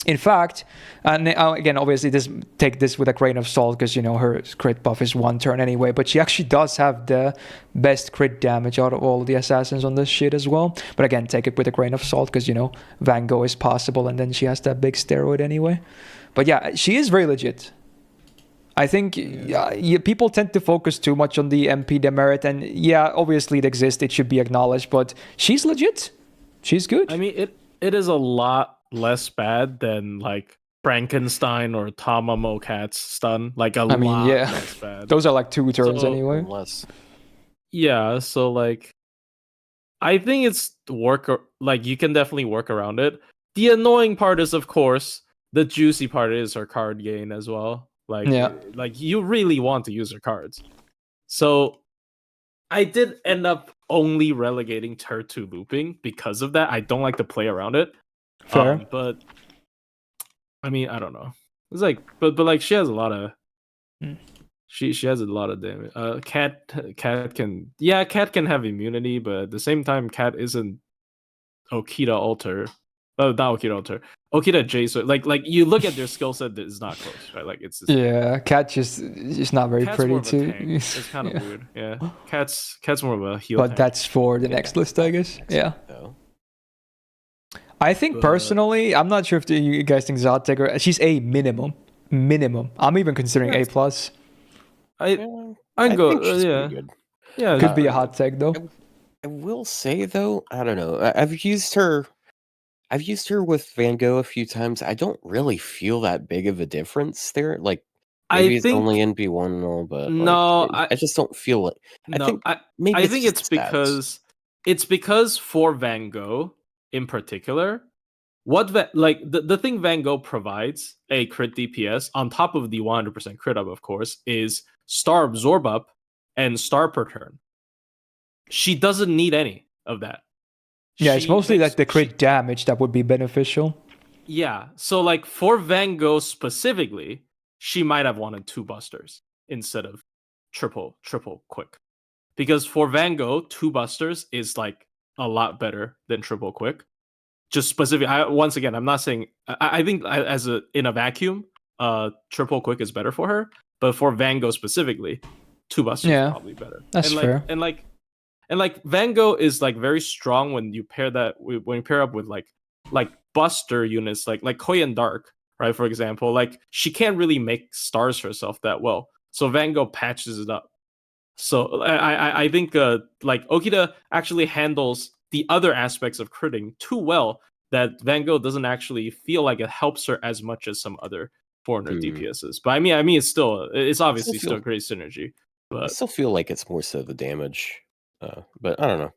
In fact, and again, obviously, take this with a grain of salt, because her crit buff is 1 turn anyway. But she actually does have the best crit damage out of all the assassins on this shit as well. But again, take it with a grain of salt, because Van Gogh is possible, and then she has that big steroid anyway. But yeah, she is very legit. I think people tend to focus too much on the MP demerit, and yeah, obviously it exists. It should be acknowledged, but she's legit. She's good. I mean, it is a lot less bad than like Frankenstein or Tamamo Cat's stun. Like lot less bad. Those are like 2 turns anyway. Less. Yeah, so like I think it's you can definitely work around it. The annoying part is, of course, the juicy part is her card gain as well. Like you really want to use her cards. So I did end up only relegating her to looping because of that. I don't like to play around it. Fair. But I mean, I don't know. It's like, but like she has a lot of she has a lot of damage. Cat can have immunity, but at the same time, Cat isn't Okita Alter. Oh, not Okita Alter. Okita J. So like you look at their skill set, it's not close, right? Like it's just, Cat just not very Cat's pretty too. It's kind of weird. Yeah, Cat's more of a heal. But tank. that's for the next list, I guess. Yeah. I think personally, I'm not sure if you guys think Zod take her. She's A minimum. I'm even considering A plus. I go good. Yeah, could be a hot take though. I will say though, I don't know. I've used her with Van Gogh a few times. I don't really feel that big of a difference there. Like maybe it's only NB1 and all, but no, I just don't feel it. I think it's because for Van Gogh in particular, the thing Van Gogh provides, a crit DPS on top of the 100% crit up, of course, is star absorb up and star per turn. She doesn't need any of that. Yeah, it's mostly like the crit damage that would be beneficial. Yeah, so like for Van Gogh specifically, she might have wanted 2 busters instead of triple quick, because for Van Gogh, 2 busters is like a lot better than triple quick. Just specific. Once again, I'm not saying. I think in a vacuum, triple quick is better for her, but for Van Gogh specifically, 2 busters is probably better. That's fair. And like Van Gogh is like very strong when you pair up with like buster units like Koyan Dark, right? For example, like she can't really make stars herself that well, so Van Gogh patches it up. So I think like Okita actually handles the other aspects of critting too well that Van Gogh doesn't actually feel like it helps her as much as some other foreigner DPSs. But I mean it's obviously still great synergy. But I still feel like it's more so the damage. But I don't know.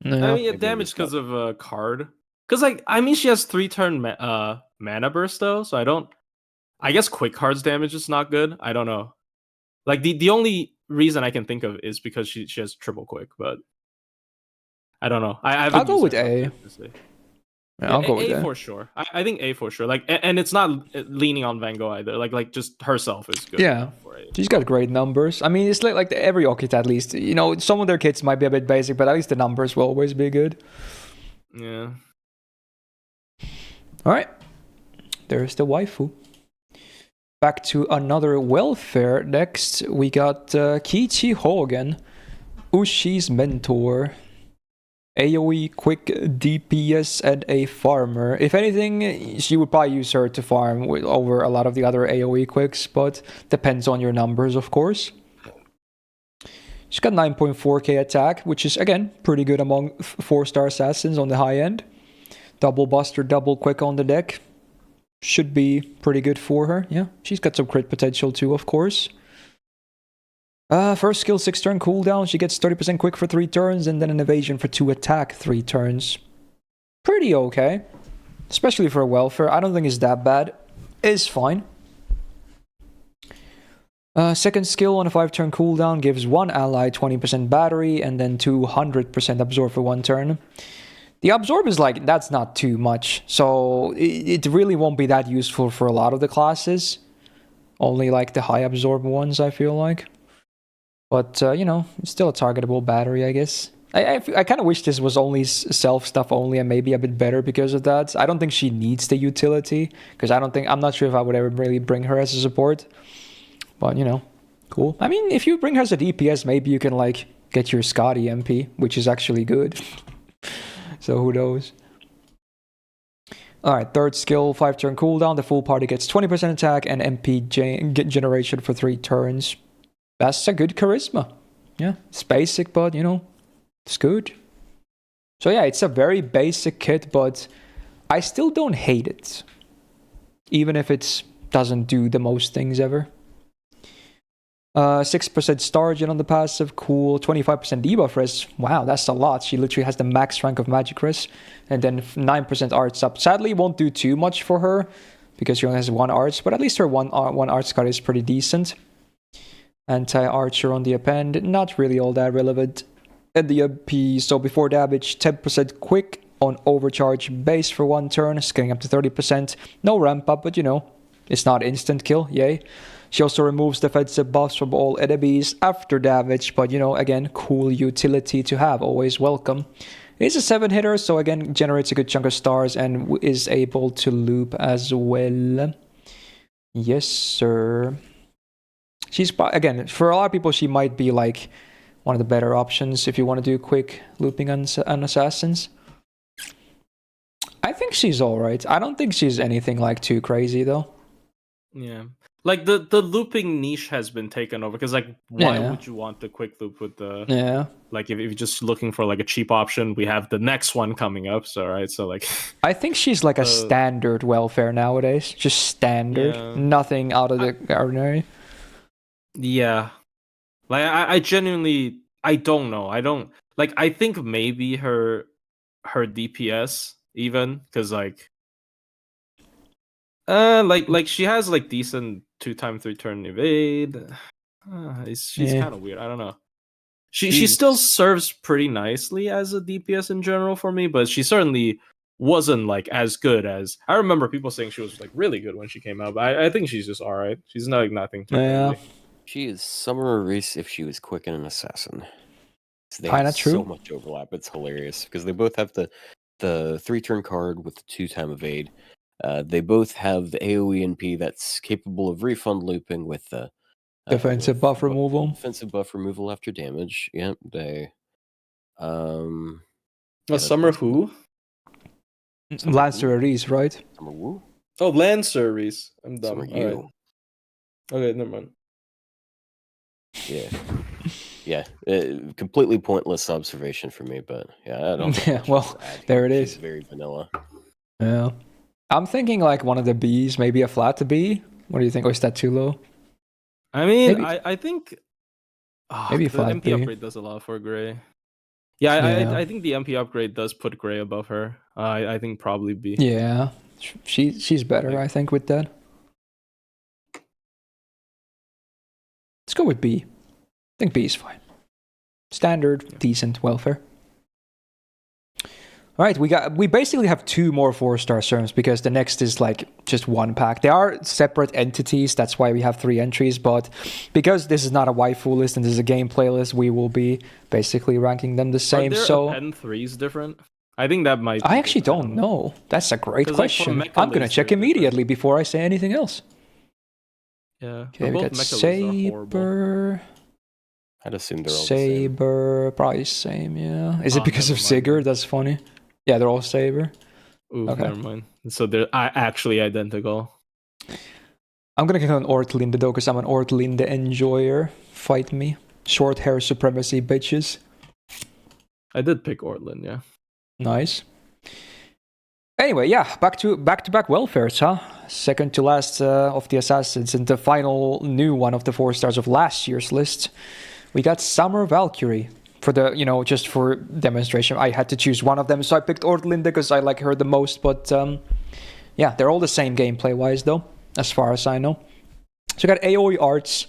No. I mean, damage because of a card. Because like I mean, she has 3 turn mana burst though, so I guess quick cards damage is not good. I don't know. Like the only reason I can think of is because she has triple quick, but I don't know. I'll go with A. Yeah, I'll go with A for sure. I think A for sure. Like, and it's not leaning on Van Gogh either. Like just herself is good. Yeah, she's got great numbers. I mean, it's like every Okita at least. Some of their kits might be a bit basic, but at least the numbers will always be good. Yeah. All right. There's the waifu. back to another welfare. Next, we got Kichi Hogan, Ushi's mentor. AoE, quick DPS, and a farmer. If anything, she would probably use her to farm over a lot of the other AoE quicks, but depends on your numbers, of course. She's got 9.4k attack, which is, again, pretty good among 4-star assassins on the high end. Double buster, double quick on the deck. Should be pretty good for her, yeah. She's got some crit potential too, of course. First skill 6-turn cooldown. She gets 30% quick for 3 turns and then an evasion for 2 attack 3 turns. Pretty okay. Especially for a welfare. I don't think it's that bad. It's fine. Second skill on a 5-turn cooldown gives 1 ally 20% battery and then 200% absorb for 1 turn. The absorb is like, that's not too much. So it really won't be that useful for a lot of the classes. Only like the high absorb ones, I feel like. But, you know, it's still a targetable battery, I guess. I kind of wish this was only self stuff only and maybe a bit better because of that. I don't think she needs the utility. Because I'm not sure if I would ever really bring her as a support. But, you know, cool. I mean, if you bring her as a DPS, maybe you can, like, get your Scotty MP, which is actually good. So who knows? Alright, third skill, 5-turn cooldown. The full party gets 20% attack and MP generation for 3 turns. That's a good charisma. Yeah, it's basic, but, you know, it's good. So yeah, it's a very basic kit, but I still don't hate it. Even if it doesn't do the most things ever. 6% star gen on the passive, cool. 25% debuff res. Wow, that's a lot. She literally has the max rank of magic res. And then 9% arts up. Sadly, it won't do too much for her because she only has 1 arts, but at least her one arts card is pretty decent. Anti-archer on the append, not really all that relevant. And the MP, so before damage, 10% quick on overcharge base for 1 turn, scaling up to 30%. No ramp up, but you know, it's not instant kill, yay. She also removes defensive buffs from all enemies after damage, but you know, again, cool utility to have, always welcome. It is a 7-hitter, so again, generates a good chunk of stars and is able to loop as well. Yes, sir. She's, again, for a lot of people, she might be like one of the better options if you want to do quick looping on assassins. I think she's alright. I don't think she's anything like too crazy though. Yeah. Like the looping niche has been taken over because like why would you want the quick loop with the like if you're just looking for like a cheap option, we have the next one coming up, so right, so like I think she's like a standard welfare nowadays, just standard, nothing out of the ordinary. Yeah, like I genuinely I don't know. I think maybe her DPS even because like she has like decent 2x 3-turn evade. She's kind of weird. I don't know. She still serves pretty nicely as a DPS in general for me, but she certainly wasn't like as good as I remember people saying she was like really good when she came out. But I think she's just all right. She's not like nothing. Yeah. She is Summer Reese if she was quick and an assassin. So they Kinda have true. so much overlap. It's hilarious because they both have the 3-turn card with the 2-time evade. They both have the AoE NP that's capable of refund looping with the defensive buff removal. Defensive buff removal after damage. Yep, they. Summer who? Lancer Ares, right? Summer Woo? Oh, Lancer Ares. I'm dumb. Summer you. Right. Okay, never mind. Yeah. Yeah, completely pointless observation for me, but yeah, I don't. Yeah, well, there it is. She's very vanilla. Yeah, I'm thinking like one of the Bs, maybe a flat B. What do you think? Or is that too low? I mean, I think maybe the MP B. upgrade does a lot for Gray. Yeah, I think the MP upgrade does put Gray above her. I think probably B. Yeah, she's better, I think, with that. Let's go with B. I think B is fine. Standard, decent welfare. All right, we basically have 2 more 4-star serms because the next is like just 1 pack. They are separate entities, that's why we have 3 entries, but because this is not a waifu list and this is a gameplay list, we will be basically ranking them the same. Are there so append 3s different? I think that might be I actually don't know. That's a great question. I'm going to check immediately before I say anything else. Yeah. Okay, we got Saber. I'd assume they're all the same. Saber, probably same, yeah. Is it because of never mind Sigurd? then. That's funny. Yeah, they're all Saber. Ooh, Okay. never mind. So they're actually identical. I'm gonna go on Ortlinde though, because I'm an Ortlinde enjoyer. Fight me. Short hair supremacy, bitches. I did pick Ortlin, yeah. Nice. Anyway, yeah, back to back welfares, huh? Second to last of the assassins, and the final new one of the 4 stars of last year's list. We got Summer Valkyrie. For the, just for demonstration, I had to choose one of them, so I picked Ortlinde because I like her the most, but yeah, they're all the same gameplay-wise though, as far as I know. So we got AoE arts,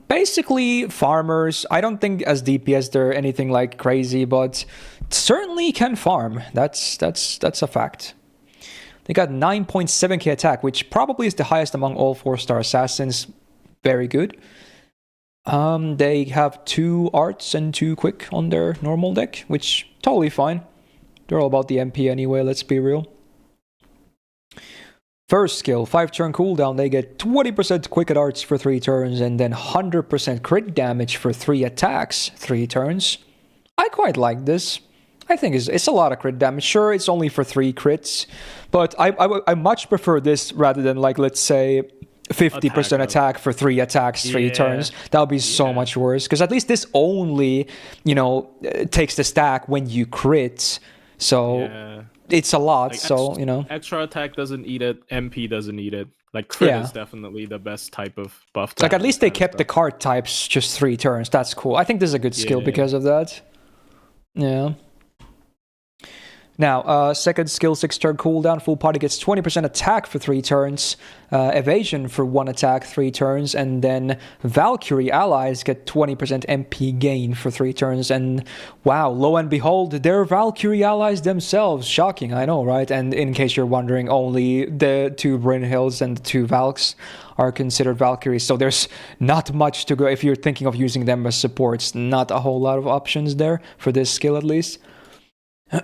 basically farmers. I don't think as DPS they're anything like crazy, but certainly can farm. That's a fact. They got 9.7k attack, which probably is the highest among all 4-star assassins. Very good. They have 2 arts and 2 quick on their normal deck, which totally fine. They're all about the MP anyway, let's be real. First skill, 5-turn cooldown, they get 20% quick at arts for 3 turns and then 100% crit damage for 3 attacks, 3 turns. I quite like this. I think it's a lot of crit damage. Sure, it's only for 3 crits, but I much prefer this rather than, like, let's say 50% attack for 3 attacks, 3 turns. That would be so much worse, because at least this only, takes the stack when you crit. So it's a lot, like extra attack doesn't eat it, MP doesn't eat it. Like crit is definitely the best type of buff. Like at least they kept the card types just 3 turns. That's cool. I think this is a good skill because of that. Yeah. Now, second skill, 6-turn cooldown. Full party gets 20% attack for 3 turns, evasion for 1 attack, 3 turns, and then Valkyrie allies get 20% MP gain for 3 turns. And wow, lo and behold, they're Valkyrie allies themselves. Shocking, I know, right? And in case you're wondering, only the 2 Brynhilds and the 2 Valks are considered Valkyries. So there's not much to go. If you're thinking of using them as supports, not a whole lot of options there for this skill at least.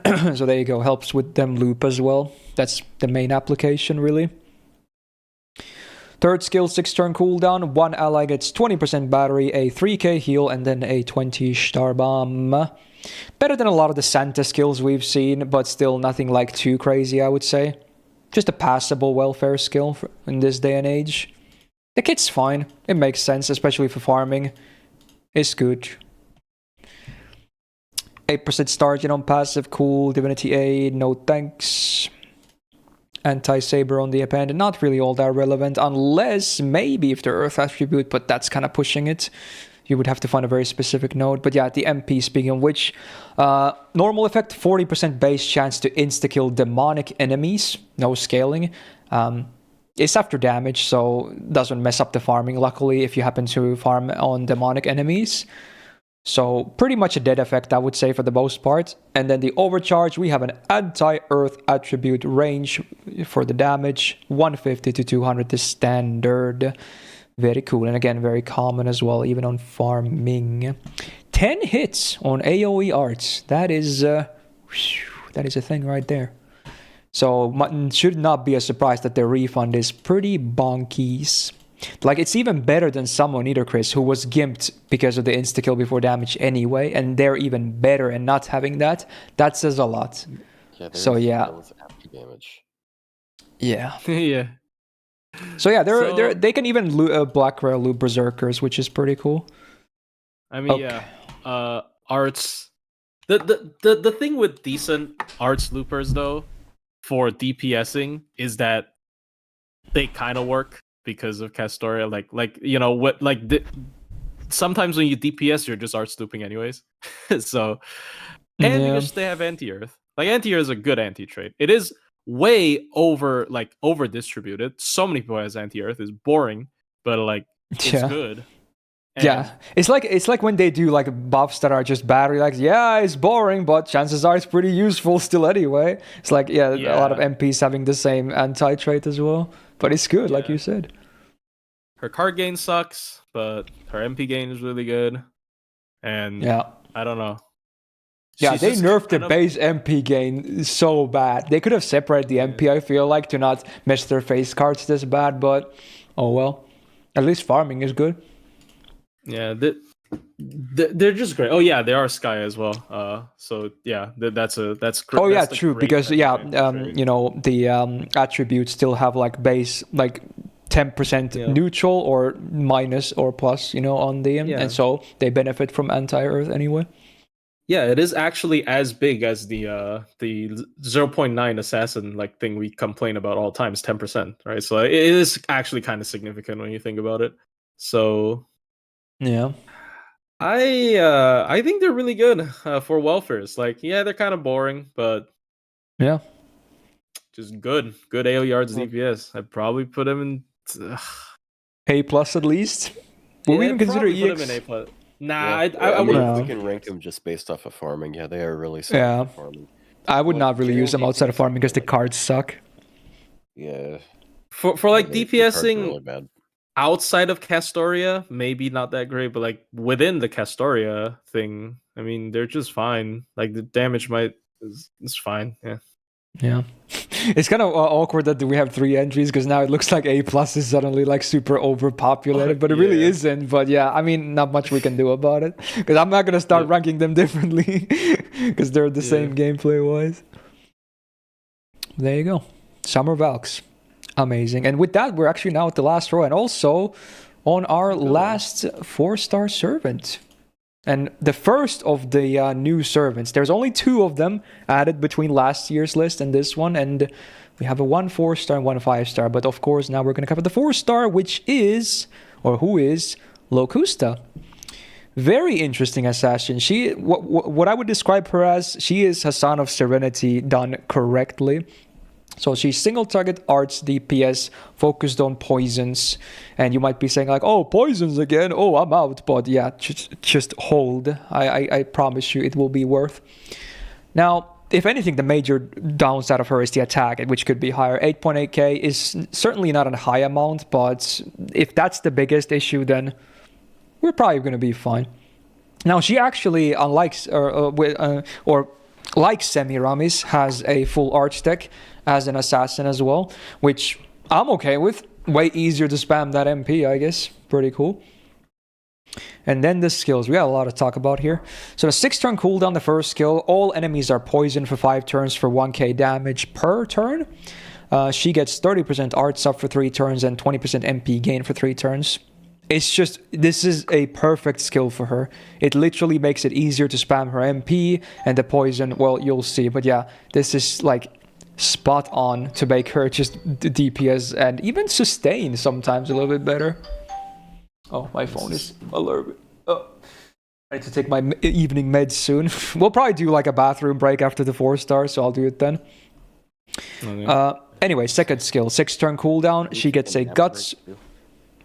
So there you go, helps with them loop as well. That's the main application, really. Third skill, 6-turn cooldown. 1 ally gets 20% battery, a 3k heal, and then a 20 star bomb. Better than a lot of the Santa skills we've seen, but still nothing like too crazy, I would say. Just a passable welfare skill in this day and age. The kit's fine. It makes sense, especially for farming. It's good. 8% Stargent on passive, cool. Divinity Aid, no thanks. Anti-Saber on the append, not really all that relevant, unless maybe if the Earth attribute, but that's kind of pushing it. You would have to find a very specific node. But yeah, the MP, speaking of which, normal effect, 40% base chance to insta-kill demonic enemies, no scaling. It's after damage, so doesn't mess up the farming, luckily, if you happen to farm on demonic enemies. So pretty much a dead effect, I would say, for the most part. And then the overcharge, we have an anti-earth attribute range for the damage. 150 to 200 is standard. Very cool. And again, very common as well, even on farming. 10 hits on AoE arts. That is a thing right there. So it should not be a surprise that the refund is pretty bonkies. Like, it's even better than Summon Eater Chris, who was gimped because of the insta-kill before damage anyway, and they're even better, and not having that says a lot. Yeah, so yeah. After damage. Yeah. Yeah. So yeah, they can even Black Rare loot Berserkers, which is pretty cool. I mean, arts. The thing with decent arts loopers though, for DPSing, is that they kind of work. Because of Castoria, sometimes when you DPS, you're just art stooping anyways. So, and because they have anti-earth, like anti-earth is a good anti-trait. It is way over distributed. So many people has anti-earth is boring, but it's good. And it's like when they do like buffs that are just battery, like it's boring, but chances are it's pretty useful still anyway. It's like a lot of MPs having the same anti-trait as well, but it's good, like you said. Her card gain sucks, but her MP gain is really good. And I don't know. Yeah, they nerfed the base MP gain so bad. They could have separated the MP, I feel like, to not mess their face cards this bad, but oh well. At least farming is good. Yeah, they're just great. Oh yeah, they are Sky as well. So yeah, that's great. Oh yeah, that's true. Because yeah, you know, the attributes still have like base like 10% neutral or minus or plus, you know, on them, and so they benefit from anti-Earth anyway. Yeah, it is actually as big as the 0.9 assassin like thing we complain about all the time is 10%, right? So it is actually kind of significant when you think about it. So yeah, I think they're really good for welfares. Like, yeah, they're kind of boring, but yeah, just good AO yards DPS. I'd probably put them in A+ at least. Would we even consider EX? Put them in A+. Nah, yeah. I mean, wouldn't. if we can rank them just based off of farming, yeah, they are really solid for farming. I would not really use them outside of farming because the cards suck. Yeah. For like DPSing really bad. Outside of Castoria, maybe not that great, but like within the Castoria thing, I mean, they're just fine. Like the damage is fine. Yeah. Yeah. It's kind of awkward that we have 3 entries because now it looks like A+ is suddenly like super overpopulated, but it really isn't. But yeah, I mean, not much we can do about it because I'm not going to start ranking them differently because they're the same gameplay wise. There you go. Summer Valks. Amazing. And with that, we're actually now at the last row and also on our last 4-star servant. And the first of the new servants, there's only 2 of them added between last year's list and this one. And we have a 1 4-star and 1 5-star. But of course, now we're going to cover the 4-star, which is, or who is, Locusta. Very interesting assassin. She, what I would describe her as, she is Hassan of Serenity done correctly. So she's single target arts DPS focused on poisons, and you might be saying like, oh, poisons again, oh, I'm out. But yeah, just hold. I promise you it will be worth. Now, if anything, the major downside of her is the attack, which could be higher. 8.8k is certainly not a high amount, but if that's the biggest issue, then we're probably going to be fine. Now, she actually, unlike like Semiramis, has a full arch deck as an assassin as well, which I'm okay with. Way easier to spam that MP, I guess. Pretty cool. And then the skills. We got a lot to talk about here. So the 6-turn cooldown, the first skill. All enemies are poisoned for 5 turns for 1k damage per turn. She gets 30% arts up for 3 turns and 20% MP gain for 3 turns. It's just, this is a perfect skill for her. It literally makes it easier to spam her MP and the poison. Well, you'll see. But yeah, this is like spot on to make her just DPS and even sustain sometimes a little bit better. Oh, my phone is a little bit... Oh, I need to take my evening meds soon. We'll probably do like a bathroom break after the 4-star, so I'll do it then. Okay. Anyway, second skill, 6-turn cooldown. She gets a guts...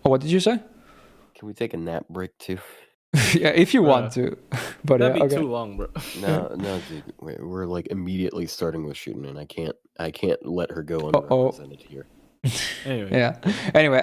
Oh, what did you say? Can we take a nap break too? Yeah, if you want to. But that'd be too long, bro. No, dude. We're like immediately starting with shooting, and I can't let her go unrepresented here. Anyway. Yeah. Anyway,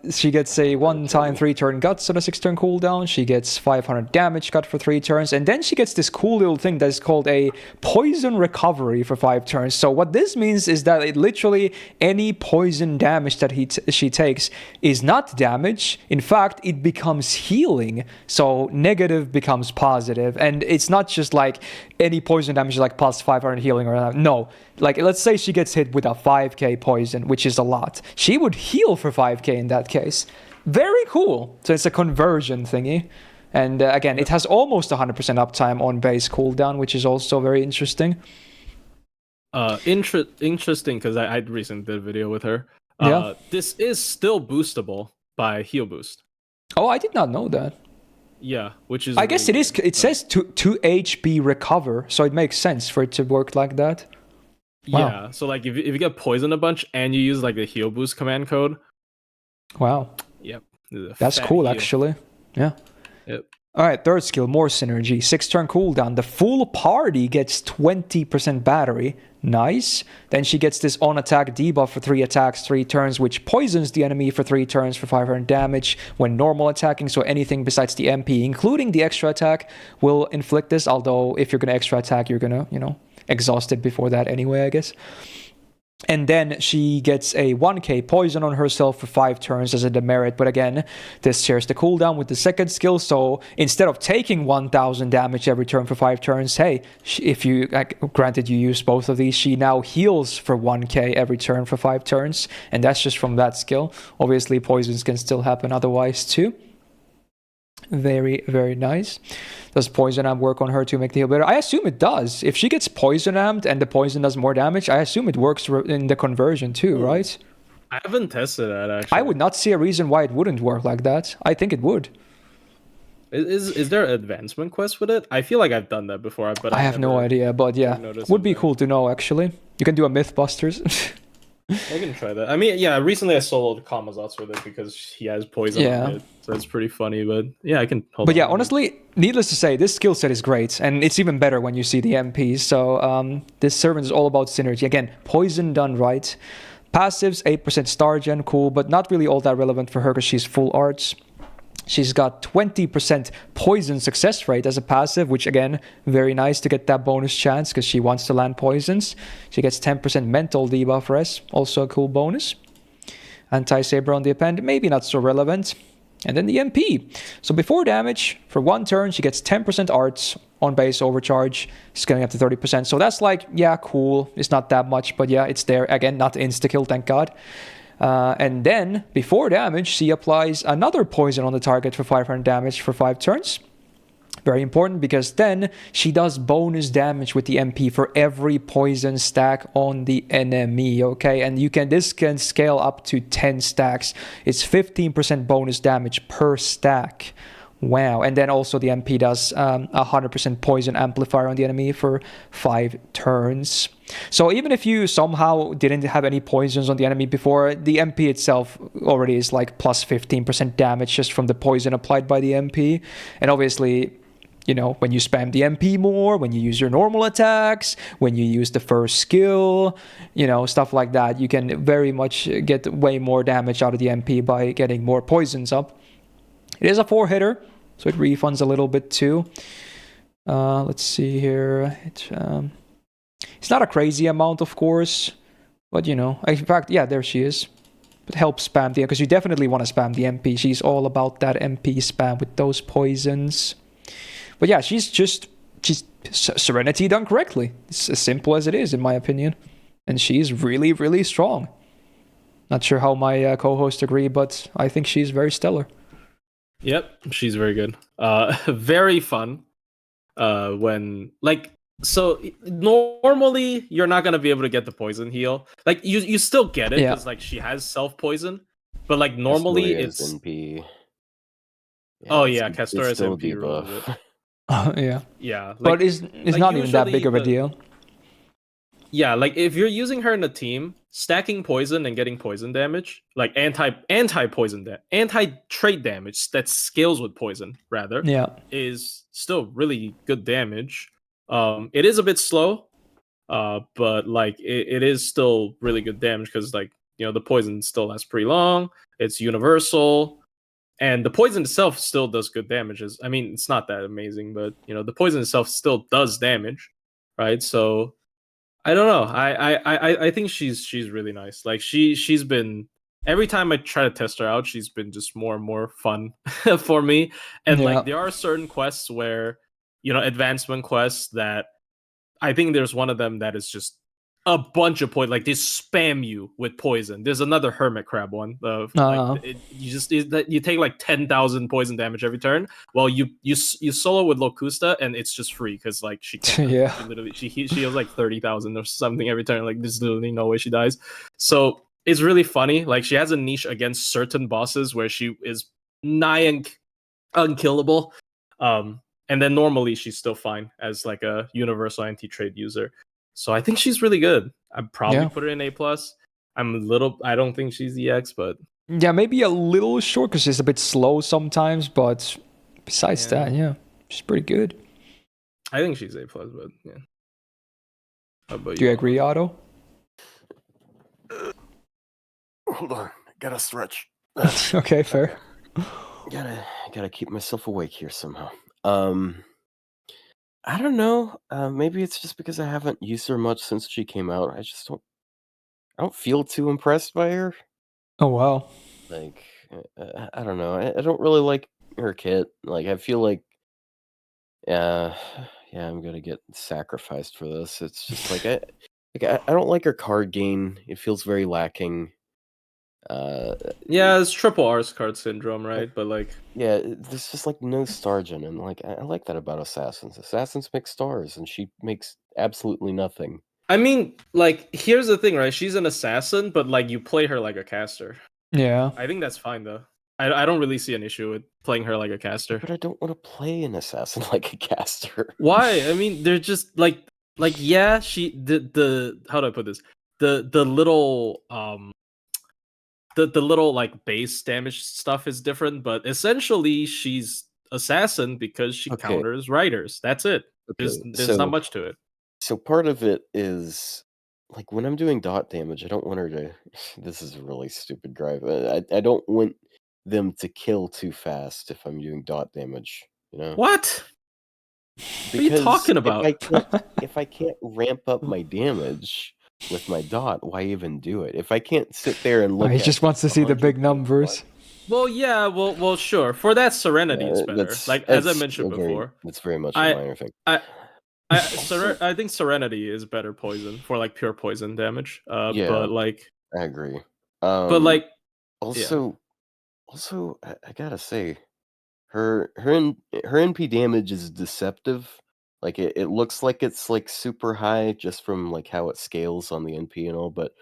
she gets a 1-time 3-turn guts on a 6-turn cooldown. She gets 500 damage cut for 3 turns, and then she gets this cool little thing that is called a poison recovery for 5 turns. So what this means is that it literally any poison damage that she takes is not damage. In fact, it becomes healing. So negative becomes positive, and it's not just like any poison damage is like plus 500 healing or no. Like, let's say she gets hit with a 5k poison, which is a lot. She would heal for 5k in that case. Very cool. So it's a conversion thingy. And again, it has almost 100% uptime on base cooldown, which is also very interesting. Interesting, because I recently did a video with her. This is still boostable by heal boost. Oh, I did not know that. Yeah, which is... I guess it is. It says to HP recover, so it makes sense for it to work like that. Wow. Yeah, so like if you get poisoned a bunch and you use like the heal boost command code. Wow. Yep. That's cool, heal. Actually. Yeah. Yep. All right, third skill, more synergy. 6-turn cooldown. The full party gets 20% battery. Nice. Then she gets this on-attack debuff for 3 attacks, 3 turns, which poisons the enemy for 3 turns for 500 damage when normal attacking. So anything besides the MP, including the extra attack, will inflict this. Although if you're going to extra attack, you're going to, exhaust it before that anyway, I guess. And then she gets a 1k poison on herself for 5 turns as a demerit. But again, this shares the cooldown with the second skill. So instead of taking 1000 damage every turn for 5 turns, hey, if you, granted you use both of these, she now heals for 1k every turn for 5 turns. And that's just from that skill. Obviously, poisons can still happen otherwise too. Very, very nice. Does Poison Amp work on her to make the heal better? I assume it does. If she gets Poison Amped and the poison does more damage, I assume it works in the conversion too, right? I haven't tested that, actually. I would not see a reason why it wouldn't work like that. I think it would. Is there an advancement quest with it? I feel like I've done that before, but I have no idea, but yeah. Would be cool to know, actually. You can do a Mythbusters. I can try that. I mean, yeah, recently I soloed Kamazats with it because he has poison on it, so it's pretty funny, but yeah, I can hold on. But yeah, honestly, needless to say, this skill set is great, and it's even better when you see the MPs, so this servant is all about synergy. Again, poison done right. Passives, 8% star gen, cool, but not really all that relevant for her because she's full arts. She's got 20% poison success rate as a passive, which again, very nice to get that bonus chance because she wants to land poisons. She gets 10% mental debuff res, also a cool bonus. Anti-saber on the append, maybe not so relevant. And then the MP. So before damage, for 1 turn, she gets 10% arts on base overcharge, scaling up to 30%. So that's like, yeah, cool. It's not that much, but yeah, it's there. Again, not insta-kill, thank God. And then, before damage, she applies another poison on the target for 500 damage for 5 turns. Very important, because then she does bonus damage with the MP for every poison stack on the enemy, okay? And this can scale up to 10 stacks. It's 15% bonus damage per stack. Wow. And then also the MP does 100% poison amplifier on the enemy for 5 turns. So even if you somehow didn't have any poisons on the enemy before, the MP itself already is like plus 15% damage just from the poison applied by the MP. And obviously, you know, when you spam the MP more, when you use your normal attacks, when you use the first skill, you know, stuff like that, you can very much get way more damage out of the MP by getting more poisons up. It is a 4-hitter, so it refunds a little bit too. Let's see here. It's not a crazy amount, of course, but you know, in fact, yeah, there she is. But help spam the, because you definitely want to spam the MP. She's all about that MP spam with those poisons. But yeah, she's Serenity done correctly. It's as simple as it is, in my opinion. And she's really, really strong. Not sure how my co-hosts agree, but I think she's very stellar. Yep, she's very good. Very fun. When like, so normally you're not gonna be able to get the poison heal. Like you still get it because like she has self poison, but like normally it's NP. Yeah, oh yeah, Castoria's MP rules it. Yeah. Yeah, like, but it's like not even that big of a deal. Yeah, like if you're using her in a team, stacking poison and getting poison damage, like anti-poison anti-trait damage that scales with poison, rather, is still really good damage. It is a bit slow, but like it is still really good damage because like, you know, the poison still lasts pretty long. It's universal, and the poison itself still does good damages. I mean, it's not that amazing, but you know, the poison itself still does damage, right? So I don't know. I think she's really nice. Like she's been, every time I try to test her out, she's been just more and more fun for me. And like there are certain quests where, you know, advancement quests that I think there's one of them that is just a bunch of poison. Like they spam you with poison. There's another hermit crab one. You take like 10,000 poison damage every turn. Well, you solo with Locusta and it's just free because like she can't, she heals like 30,000 or something every turn. Like there's literally no way she dies. So it's really funny. Like she has a niche against certain bosses where she is nigh unkillable. And then normally she's still fine as like a universal anti-trade user. So I think she's really good. I'd probably put her in A+. I don't think she's EX, but yeah, maybe a little short because she's a bit slow sometimes, but besides that, yeah, she's pretty good. I think she's A+, but yeah. Do you agree, Otto? Hold on, gotta stretch. Okay, fair. Gotta keep myself awake here somehow. I don't know. Maybe it's just because I haven't used her much since she came out. I don't feel too impressed by her. Oh wow. Like, I don't know. I don't really like her kit. Like, I feel like, yeah, I'm gonna get sacrificed for this. It's just like I don't like her card game. It feels very lacking. Yeah, it's triple R's card syndrome, right? But like, yeah, there's just like no Stargen, and like I like that about assassins. Assassins make stars, and she makes absolutely nothing. I mean, like, here's the thing, right? She's an assassin, but like you play her like a caster. Yeah. I think that's fine though. I don't really see an issue with playing her like a caster. But I don't want to play an assassin like a caster. Why? I mean, they're just like yeah, the how do I put this? The little the little like base damage stuff is different, but essentially she's assassin because she counters riders. That's it. There's not much to it. So part of it is like when I'm doing dot damage, I don't want her to. This is a really stupid gripe. I don't want them to kill too fast if I'm doing dot damage. You know what? Because what are you talking about? If I can't ramp up my damage with my dot, why even do it? If I can't sit there and look, he just wants to see the big numbers. Well, yeah, well, sure. For that, Serenity is better. Like as I mentioned before, that's very much a minor thing. I think Serenity is better poison for like pure poison damage. But like I agree. But like also, I gotta say, her NP damage is deceptive. Like it looks like it's like super high just from like how it scales on the NP and all, but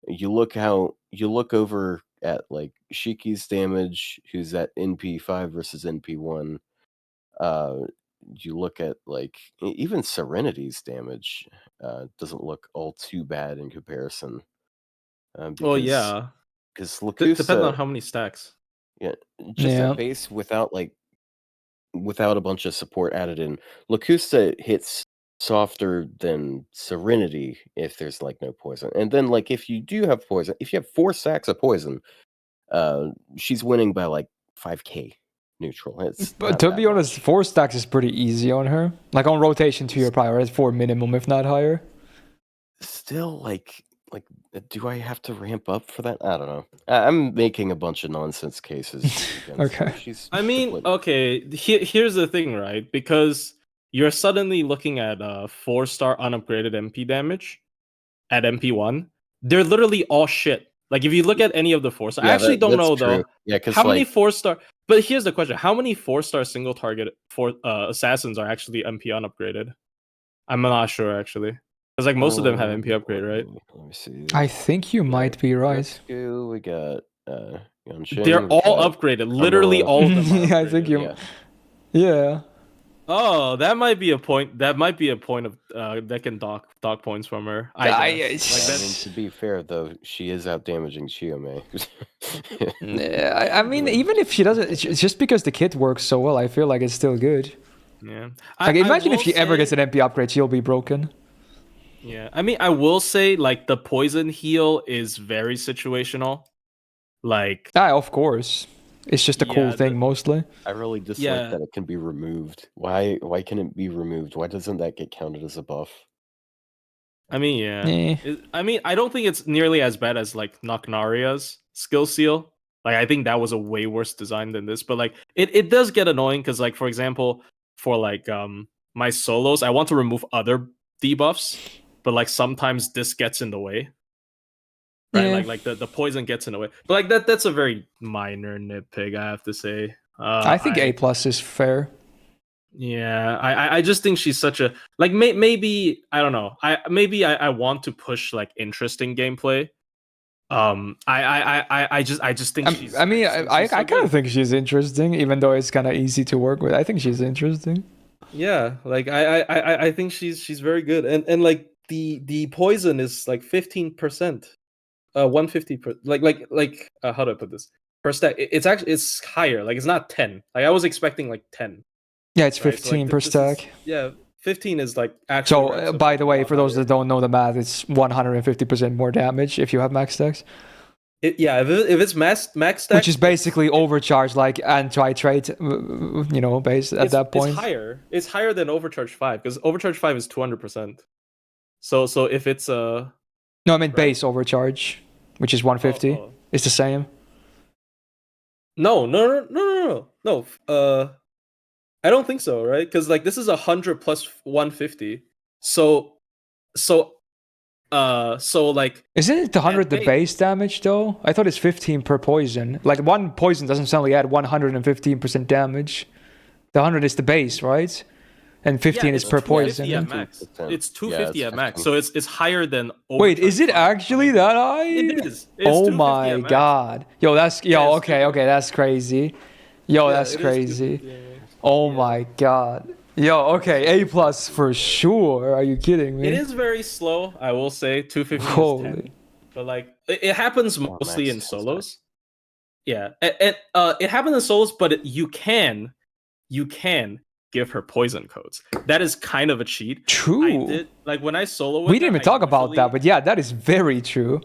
you look over at like Shiki's damage, who's at NP5 versus NP1. You look at like even Serenity's damage doesn't look all too bad in comparison. Well, yeah, because Lakusa depends on how many stacks. Yeah, just at base without a bunch of support added in. Lakusa hits softer than Serenity if there's like no poison, and then like if you do have poison, if you have 4 stacks of poison, she's winning by like 5k neutral. But to be honest, 4 stacks is pretty easy on her. Like on rotation to your prior, it's 4 minimum, if not higher. Still, like, do I have to ramp up for that? I don't know. I'm making a bunch of nonsense cases. Okay. I mean, okay. Here's the thing, right? Because you're suddenly looking at 4-star unupgraded MP damage at MP1. They're literally all shit. Like if you look at any of the 4-star, I actually don't know though. Yeah, because how many 4-star? But here's the question: how many 4-star single target assassins are actually MP unupgraded? I'm not sure actually. Because like most of them have MP upgrade, right? Let me see. I think you might be right. Rescue, we got Yunshin, they're all upgraded. Literally all of them. Yeah, I think you. Yeah. Oh, that might be a point. That might be a point of that can dock points from her. I mean, to be fair though, she is out damaging Chiome. I mean, even if she doesn't, it's just because the kit works so well, I feel like it's still good. Yeah. Like imagine if she ever gets an MP upgrade, she'll be broken. Yeah, I mean, I will say like the poison heal is very situational. Like, of course, it's just a cool thing mostly. I really dislike that it can be removed. Why can it be removed? Why doesn't that get counted as a buff? I mean, I mean, I don't think it's nearly as bad as like Nocnaria's skill seal. Like, I think that was a way worse design than this. But like, it does get annoying because, like, for example, for like my solos, I want to remove other debuffs. But like sometimes this gets in the way, right? Like the poison gets in the way. But like that's a very minor nitpick, I have to say. I think A+ is fair. Yeah, I just think she's such a like maybe I don't know. I want to push like interesting gameplay. I just think she's. I mean, I kind of think she's interesting, even though it's kind of easy to work with. I think she's interesting. Yeah, like I think she's very good, and like the poison is like 15%, 150 like how do I put this per stack? It's higher, like it's not 10. Like I was expecting like 10. Yeah, it's 15 per stack. 15 is like actually. So by the way, for those that don't know the math, it's 150% more damage if you have max stacks. If it's max stack, which is basically overcharge, like anti-trade, based at that point. It's higher than overcharge 5 because overcharge 5 is 200%. So if it's No, I mean base overcharge, which is 150. It's the same. No. I don't think so, right? Because like this is 100 plus 150. So like, isn't it 100 the base damage though? I thought it's 15 per poison. Like one poison doesn't suddenly add 115% damage. The 100 is the base, right? And 15 is per poison. At max. It's 250 at max, so it's higher than. Wait, is it actually that high? It is. Oh my god! Yo, that's okay, that's crazy. Yo, that's crazy. Oh my god. Yo, okay, A plus for sure. Are you kidding me? It is very slow, I will say. 250 Holy. is 10. But like, it happens mostly in solos. Yeah, it happens in solos, but you can give her poison codes. That is kind of a cheat. True. Like when I solo with we didn't even talk about that, but yeah, that is very true.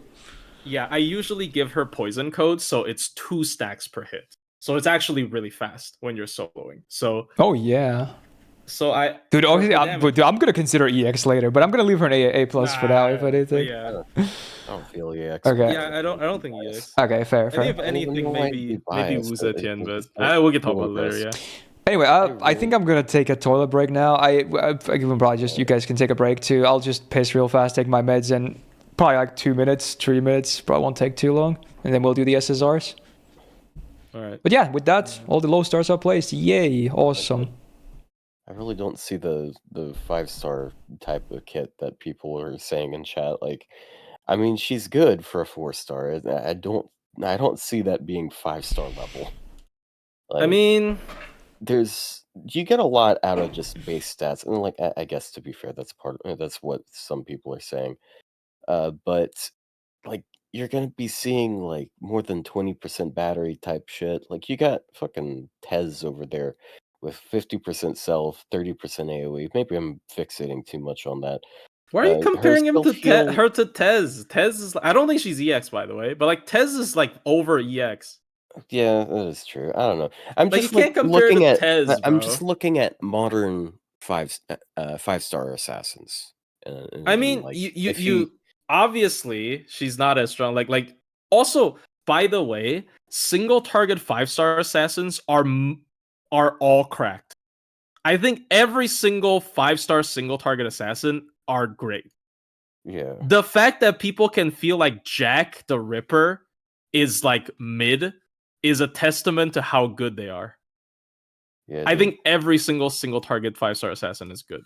Yeah, I usually give her poison codes, so it's 2 stacks per hit. So it's actually really fast when you're soloing. So. Oh yeah. So dude, I'm gonna consider EX later, but I'm gonna leave her an A plus for now if anything. Yeah. I don't feel EX. Okay. Yeah, I don't think EX. Okay, fair. If anything, maybe Wu Zetian, but we can talk about it later. Yeah. Anyway, I think I'm gonna take a toilet break now. I can probably just you guys can take a break too. I'll just piss real fast, take my meds, and probably like 2 minutes, 3 minutes. Probably won't take too long, and then we'll do the SSRs. All right. But yeah, with that, all the low stars are placed. Yay! Awesome. I really don't see the 5-star type of kit that people are saying in chat. Like, I mean, she's good for a 4-star. I don't see that being 5-star level. Like, I mean, you get a lot out of just base stats, and like I guess to be fair, that's what some people are saying. But like you're gonna be seeing like more than 20% battery type shit. Like you got fucking Tez over there with 50% self, 30% AoE. Maybe I'm fixating too much on that. Why are you comparing her to Tez? Tez is. I don't think she's EX, by the way, but like Tez is like over EX. Yeah, that is true. I don't know. I'm like, just you can't compare looking at. Tez, I'm just looking at modern 5-star assassins. I mean, like, you obviously she's not as strong. Like also, by the way, single target 5-star assassins are all cracked. I think every single 5-star single target assassin are great. Yeah. The fact that people can feel like Jack the Ripper is like mid is a testament to how good they are. Yeah, I think every single target 5-star assassin is good.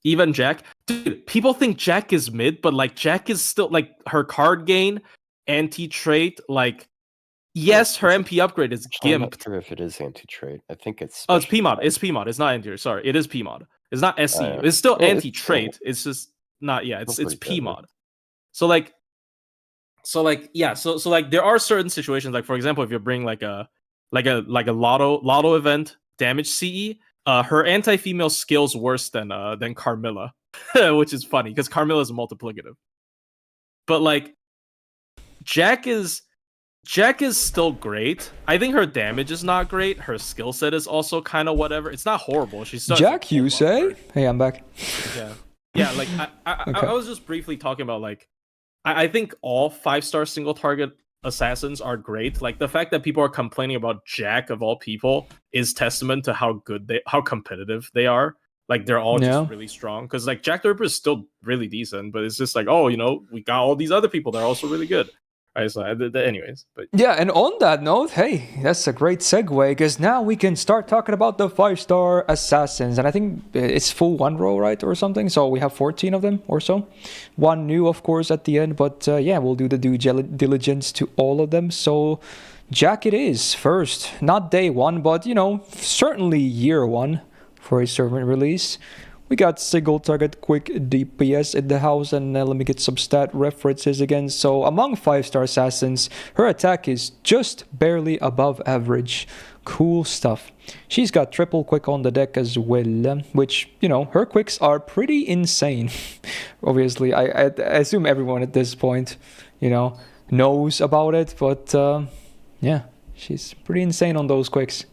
Even Jack, dude, people think Jack is mid, but like Jack is still like her card gain, anti-trait, like yes, her MP upgrade is gimped. I'm not sure if it is anti-trait. I think it's it's PMod. It's PMod. It's not anti. Sorry, it is PMod. It's not SCU. It's still anti-trait. It's just not. Yeah, it's PMod. So like there are certain situations, like for example, if you bring like a lotto event damage CE, her anti-female skills worse than Carmilla, which is funny because Carmilla is multiplicative. But like Jack is still great. I think her damage is not great. Her skill set is also kind of whatever. It's not horrible. She's still Jack, you say? Hey, I'm back. Yeah. Like I was just briefly talking about like I think all 5-star single target assassins are great. Like the fact that people are complaining about Jack of all people is testament to how competitive they are. Like they're all just really strong. Because like Jack the Ripper is still really decent, but it's just like, oh, we got all these other people that are also really good. Anyways, but yeah, and on that note, hey, that's a great segue because now we can start talking about the 5-star assassins, and I think it's full 1 row, right, or something. So we have 14 of them or so. 1 new, of course, at the end, but yeah, we'll do the due diligence to all of them. So Jack, it is first, not day 1, but certainly year 1 for a servant release. We got single target quick DPS in the house, and let me get some stat references again. So among 5-star assassins, her attack is just barely above average. Cool stuff. She's got triple quick on the deck as well, which, her quicks are pretty insane. Obviously, I assume everyone at this point, knows about it, but yeah, she's pretty insane on those quicks.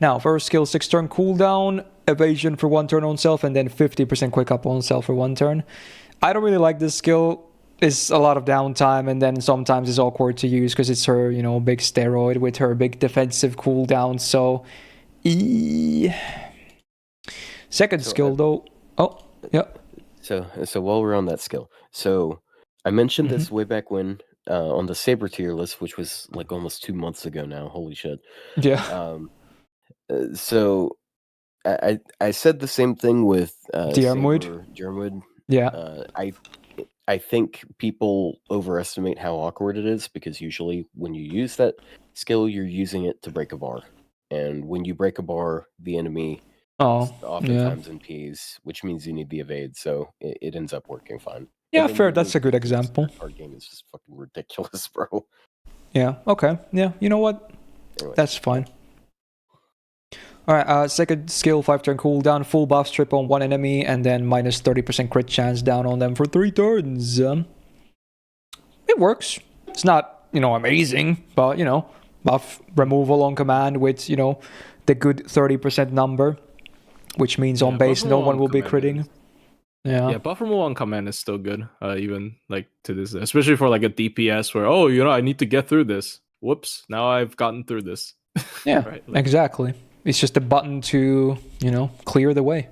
Now, first skill 6 turn cooldown, evasion for 1 turn on self, and then 50% quick up on self for 1 turn. I don't really like this skill. It's a lot of downtime, and then sometimes it's awkward to use because it's her, big steroid with her big defensive cooldown. So, second skill though. Oh, yeah. So while we're on that skill, so I mentioned this way back when on the Saber tier list, which was like almost 2 months ago now. Holy shit! Yeah. So I said the same thing with Diarmuid. Diarmuid. Yeah. I think people overestimate how awkward it is because usually when you use that skill, you're using it to break a bar, and when you break a bar, the enemy oftentimes NPs, which means you need the evade, so it ends up working fine. Yeah, fair. That's a good example. Card game is just fucking ridiculous, bro. Yeah. Okay. Yeah. You know what? Anyways, that's fine. Alright, second skill, 5-turn cooldown, full buff strip on one enemy, and then minus 30% crit chance down on them for 3 turns. It works. It's not, amazing, but, buff removal on command with, the good 30% number, which means on base no one will be critting. Yeah, buff removal on command is still good, even like to this, especially for like a DPS where, I need to get through this. Whoops, now I've gotten through this. Yeah, right? Exactly. It's just a button to, clear the way.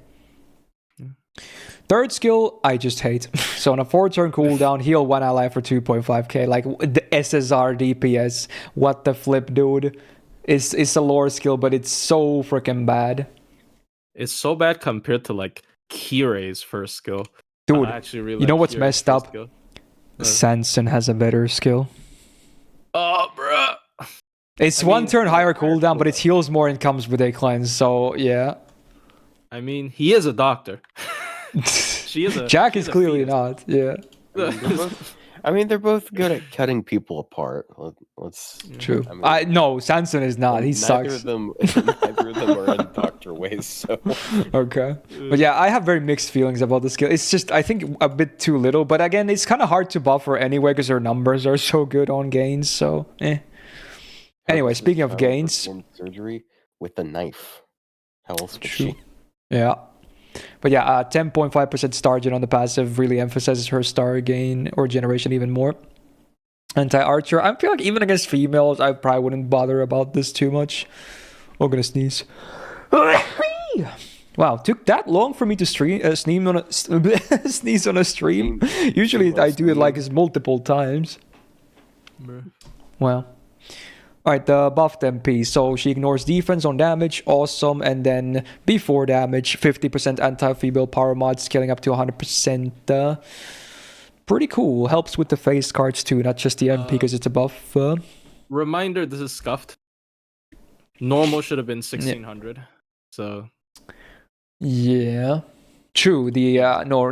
Third skill, I just hate. So on a 4-turn cooldown, heal one ally for 2.5k. Like the SSR DPS. What the flip, dude? It's a lore skill, but it's so freaking bad. It's so bad compared to like Kirei's first skill. Dude, I actually really you know what's messed up? Sanson has a better skill. Oh, bruh. It's 1 turn higher cooldown, but it heals more and comes with a cleanse, so yeah. I mean, he is a doctor. She is a Jack is clearly not, yeah. They're both good at cutting people apart. Let's True. No, Sanson is not. He sucks. Neither of them are in doctor ways, so. Okay. But yeah, I have very mixed feelings about the skill. It's just, I think, a bit too little. But again, it's kind of hard to buff her anyway because her numbers are so good on gains, so Anyway, speaking of gains, surgery with a knife. How else would she? Yeah, but yeah, 10.5% star gen on the passive really emphasizes her star gain or generation even more. Anti-archer, I feel like even against females, I probably wouldn't bother about this too much. I'm gonna sneeze. Wow, took that long for me to sneeze on a stream. Usually I do it like multiple times. Wow. Alright, the buffed MP. So she ignores defense on damage. Awesome. And then before damage, 50% anti-female power mod, scaling up to 100%. Pretty cool. Helps with the face cards too, not just the MP because it's a buff. Reminder, this is scuffed. Normal should have been 1600. So. Yeah. True. The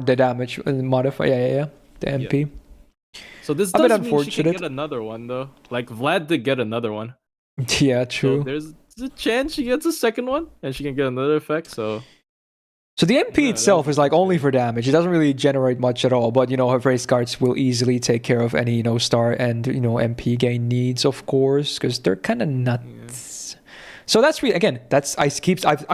the damage modifier. Yeah. The MP. Yeah. So this does mean she can get another one, though. Like, Vlad did get another one. Yeah, true. So there's a chance she gets a second one, and she can get another effect, so... So the MP itself is, like, only for damage. It doesn't really generate much at all, but, her face cards will easily take care of any, star and, MP gain needs, of course, because they're kind of nuts. Yeah. So that's really, again, I've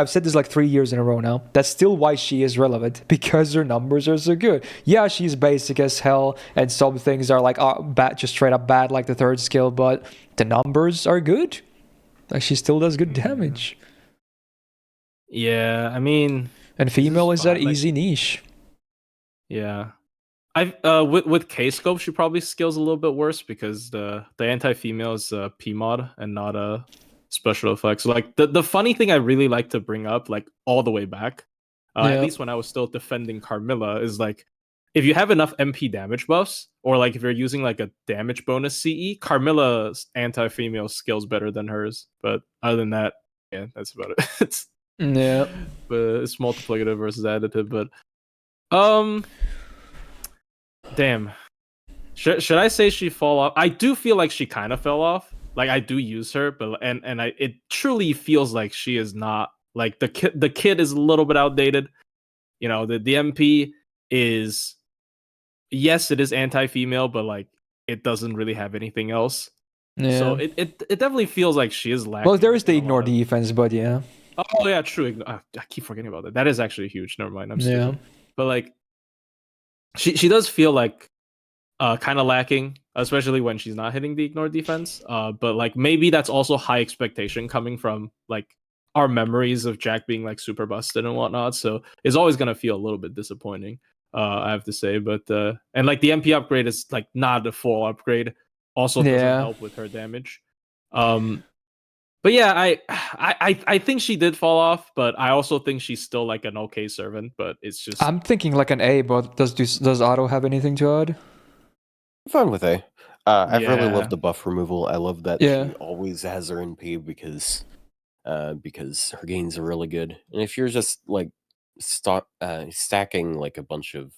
said this like 3 years in a row now. That's still why she is relevant, because her numbers are so good. Yeah, she's basic as hell, and some things are like bad, just straight up bad, like the third skill, but the numbers are good. Like she still does good damage. Yeah, and female is that easy niche. Yeah. With K-Scope, she probably scales a little bit worse because the anti-female is P mod and not a special effects. Like the funny thing I really like to bring up, like all the way back, at least when I was still defending Carmilla, is like if you have enough MP damage buffs, or like if you're using like a damage bonus CE, Carmilla's anti-female scales better than hers. But other than that, yeah, that's about it. But it's multiplicative versus additive. But damn, should I say she fall off? I do feel like she kind of fell off. Like I do use her, but it truly feels like she is not, like the kit is a little bit outdated. The MP is, yes, it is anti-female, but like it doesn't really have anything else. Yeah. So it definitely feels like she is lacking. Well, there is the ignore defense, but yeah. Oh yeah, true. I keep forgetting about that. That is actually huge. Never mind. I'm stupid. But like, she does feel like kind of lacking, especially when she's not hitting the ignore defense. But like maybe that's also high expectation coming from like our memories of Jack being like super busted and whatnot. So it's always gonna feel a little bit disappointing. I have to say, but and like the MP upgrade is like not a full upgrade. Also doesn't help with her damage. But yeah, I think she did fall off, but I also think she's still like an okay servant. But it's just I'm thinking like an A, but does Otto have anything to add? I'm fine with A. I've really loved the buff removal. I love that she always has her NP because her gains are really good. And if you're just like stacking like a bunch of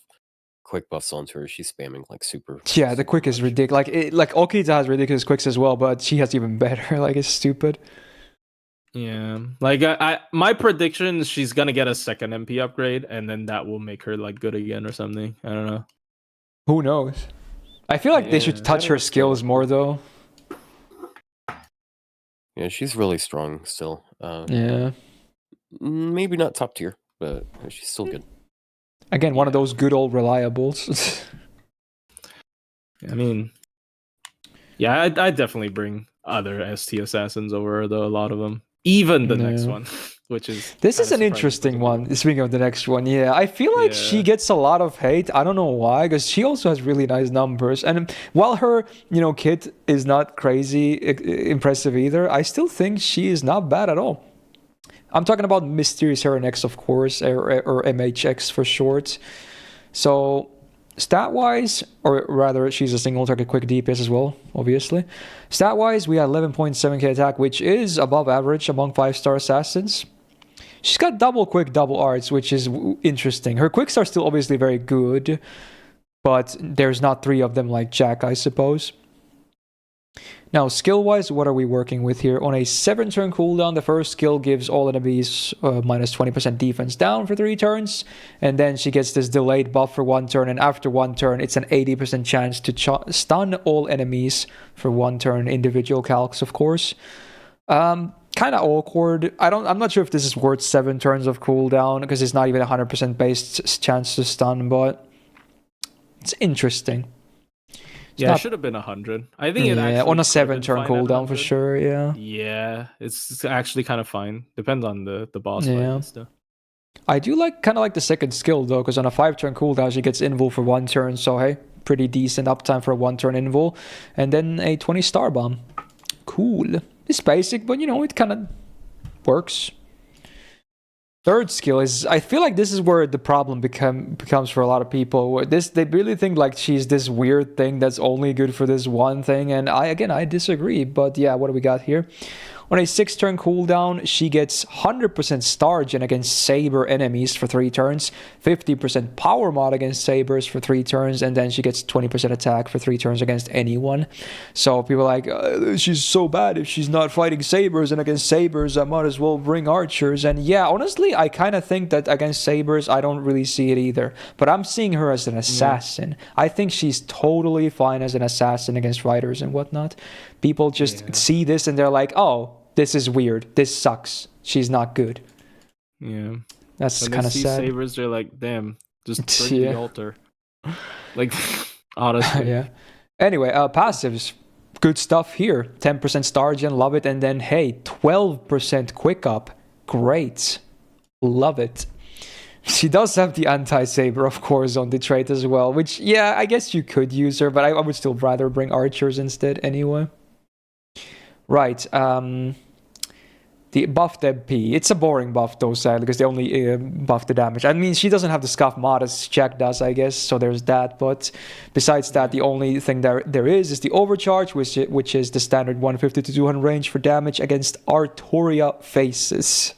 quick buffs onto her, she's spamming like super. Yeah, the quick is ridiculous. Like Okita has ridiculous quicks as well, but she has even better. Like it's stupid. Yeah, like my prediction is she's gonna get a second MP upgrade, and then that will make her like good again or something. I don't know. Who knows? I feel like they should touch her skills more though. Yeah, she's really strong still. Yeah. Maybe not top tier, but she's still good. Again, one of those good old reliables. I mean, yeah, I'd definitely bring other ST assassins over though, a lot of them. Even the next one, which is... This is an interesting one, speaking of the next one. Yeah, I feel like she gets a lot of hate. I don't know why, because she also has really nice numbers. And while her, kit is not crazy impressive either, I still think she is not bad at all. I'm talking about Mysterious Heron X, of course, or MHX for short. So... stat-wise, or rather, she's a single-target quick DPS as well, obviously. Stat-wise, we had 11.7k attack, which is above average among 5-star assassins. She's got double quick, double arts, which is interesting. Her quicks are still obviously very good, but there's not 3 of them like Jack, I suppose. Now, skill-wise, what are we working with here? On a 7-turn cooldown, the first skill gives all enemies minus 20% defense down for 3 turns. And then she gets this delayed buff for 1 turn. And after 1 turn, it's an 80% chance to stun all enemies for 1 turn. Individual calcs, of course. Kind of awkward. I'm not sure if this is worth 7 turns of cooldown, because it's not even a 100% based chance to stun, but it's interesting. It should have been 100. I think it actually on a 7-turn cooldown for sure. Yeah, it's actually kind of fine. Depends on the boss fight and stuff. I do kind of like the second skill though, because on a 5-turn cooldown she gets invul for 1 turn. So hey, pretty decent uptime for a 1-turn invul, and then a 20 star bomb. Cool. It's basic, but it kind of works. Third skill is, I feel like this is where the problem becomes for a lot of people. They really think like she's this weird thing that's only good for this one thing, and I disagree. But yeah, what do we got here? On a 6-turn cooldown, she gets 100% star gen against Saber enemies for 3 turns, 50% power mod against Sabers for 3 turns, and then she gets 20% attack for 3 turns against anyone. So people are like, she's so bad if she's not fighting Sabers, and against Sabers I might as well bring archers. And yeah, honestly, I kind of think that against Sabers I don't really see it either. But I'm seeing her as an assassin. I think she's totally fine as an assassin against riders and whatnot. People just see this and they're like, oh, this is weird. This sucks. She's not good. Yeah. That's kind of sad. Sabers, they're like, damn, just bring the altar. Like, honestly. Yeah. Anyway, passives. Good stuff here. 10% star gen, love it. And then, hey, 12% quick up. Great. Love it. She does have the anti-saber, of course, on the trait as well, which, yeah, I guess you could use her, but I would still rather bring archers instead anyway. Right, the buffed MP. It's a boring buff though, sadly, because they only buff the damage. I mean, she doesn't have the scuff mod as Jack does, I guess, so there's that. But besides that, the only thing there is the overcharge, which is the standard 150 to 200 range for damage against Artoria faces.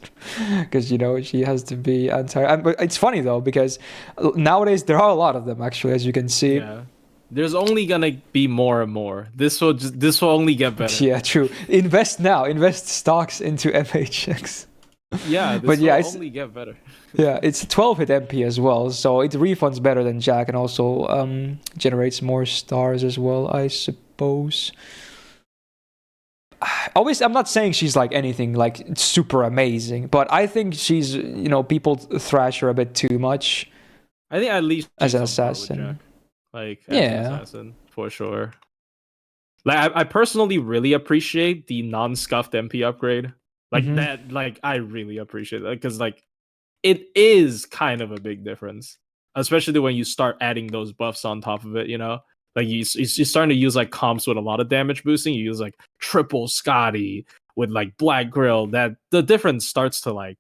Because, she has to be but it's funny though, because nowadays there are a lot of them, actually, as you can see. Yeah. There's only gonna be more and more. This will only get better. Yeah, true. Invest now. Invest stocks into MHX. Yeah, this will only get better. Yeah, it's a 12-hit MP as well, so it refunds better than Jack, and also generates more stars as well, I suppose. Always, I'm not saying she's like anything like super amazing, but I think she's, people thrash her a bit too much. I think at least As an she's on par with assassin. Jack. Like as an Yeah. assassin for sure. Like I personally really appreciate the non-scuffed MP upgrade. Like Mhm. that. Like I really appreciate that because like it is kind of a big difference, especially when you start adding those buffs on top of it. You know, like you're starting to use like comps with a lot of damage boosting. You use like triple Scotty with like Black Grill. That the difference starts to like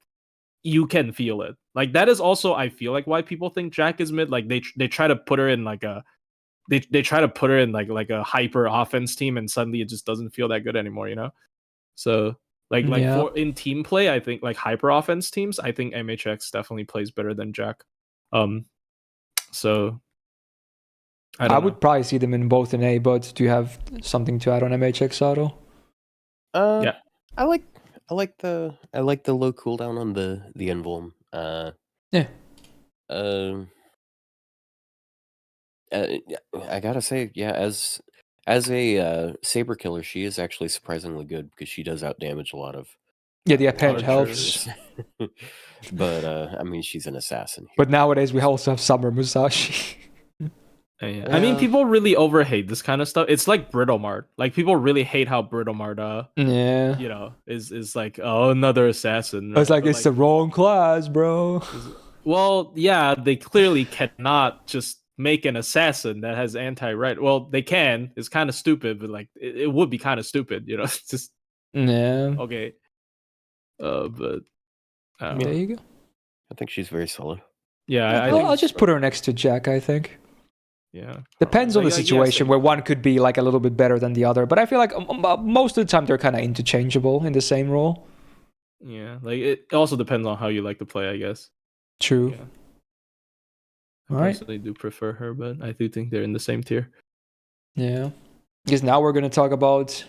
you can feel it. Like that is also I feel like why people think Jack is mid. Like they try to put her in like a they try to put her in like a hyper offense team, and suddenly it just doesn't feel that good anymore. You know, so. Like Yeah. for in team play, I think like hyper offense teams, I think MHX definitely plays better than Jack. So I don't know. would probably see them in both in A, but do you have something to add on MHX Auto? Yeah. I like the low cooldown on the Envolm. Yeah. I gotta say, yeah, as a saber killer, she is actually surprisingly good because she does outdamage a lot of Yeah, the append Archers. helps. But I mean, she's an assassin. Here. But nowadays we also have Summer Musashi. Yeah. I mean, people really overhate this kind of stuff. It's like Britomart. Like people really hate how Britomart, Yeah. you know, is like another assassin. Right? It's like But, it's the wrong class, bro. Well, yeah, they clearly cannot just make an assassin that has anti-right. Well, they can. It's kind of stupid, but like it would be kind of stupid, you know. It's just Yeah. okay. But There you go. I think she's very solid. Yeah, I'll just put her next to Jack, I think. Yeah. Depends on the situation where one could be like a little bit better than the other, but I feel like most of the time they're kind of interchangeable in the same role. Yeah, like it also depends on how you like to play, I guess. True. Yeah. I personally do prefer her, but I do think they're in the same tier. Yeah. Because now we're going to talk about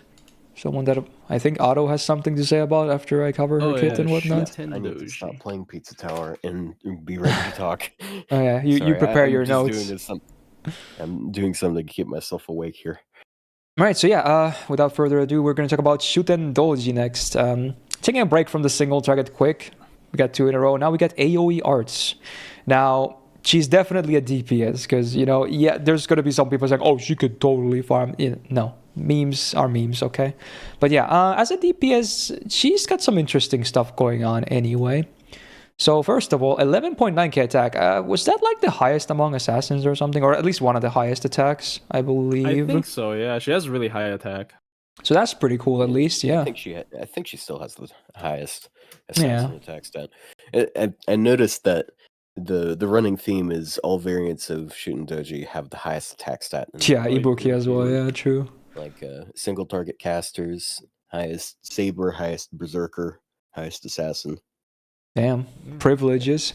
someone that I think Otto has something to say about after I cover her kit and whatnot. I need to stop playing Pizza Tower and be ready to talk. Oh yeah, you prepare your notes. I'm doing something to keep myself awake here. All right, so yeah, without further ado, we're going to talk about Shuten Doji next. Taking a break from the single target quick. We got 2 in a row. Now we got AoE Arts. Now, she's definitely a DPS because, you know, yeah, there's going to be some people saying, oh, she could totally farm. No, memes are memes, okay? But yeah, as a DPS, she's got some interesting stuff going on anyway. So first of all, 11.9k attack. Was that like the highest among assassins or something? Or at least one of the highest attacks, I believe. I think so, yeah. She has really high attack. So that's pretty cool, at least, yeah. I think she still has the highest assassin attack stat. I noticed that the running theme is all variants of Shuten Doji have the highest attack stat. Yeah, Ibuki as well, yeah, true. Like single target casters, highest saber, highest berserker, highest assassin. Damn, privileges.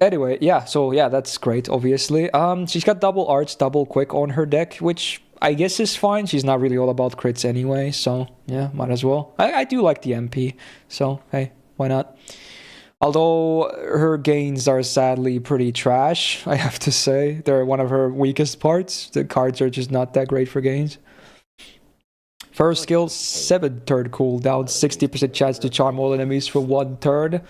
Anyway, yeah, so yeah, that's great, obviously. She's got double arts, double quick on her deck, which I guess is fine. She's not really all about crits anyway, so yeah, might as well. I do like the MP, so hey, why not? Although her gains are sadly pretty trash, I have to say. They're one of her weakest parts. The cards are just not that great for gains. First skill, 7 turn cooldown, 60% chance to charm all enemies for 1 turn.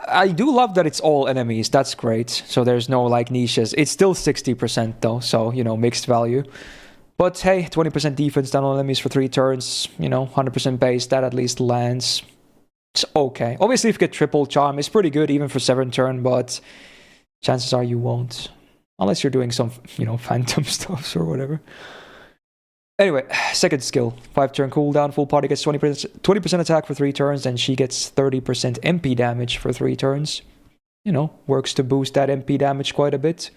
I do love that it's all enemies. That's great. So there's no like niches. It's still 60% though, so you know, mixed value. But hey, 20% defense down on enemies for 3 turns. You know, 100% base. That at least lands. It's okay. Obviously, if you get triple charm, it's pretty good even for 7 turn. But chances are you won't, unless you're doing some, you know, phantom stuffs or whatever. Anyway, second skill, 5 turn cooldown, full party gets 20% attack for 3 turns, and she gets 30% MP damage for 3 turns. You know, works to boost that MP damage quite a bit.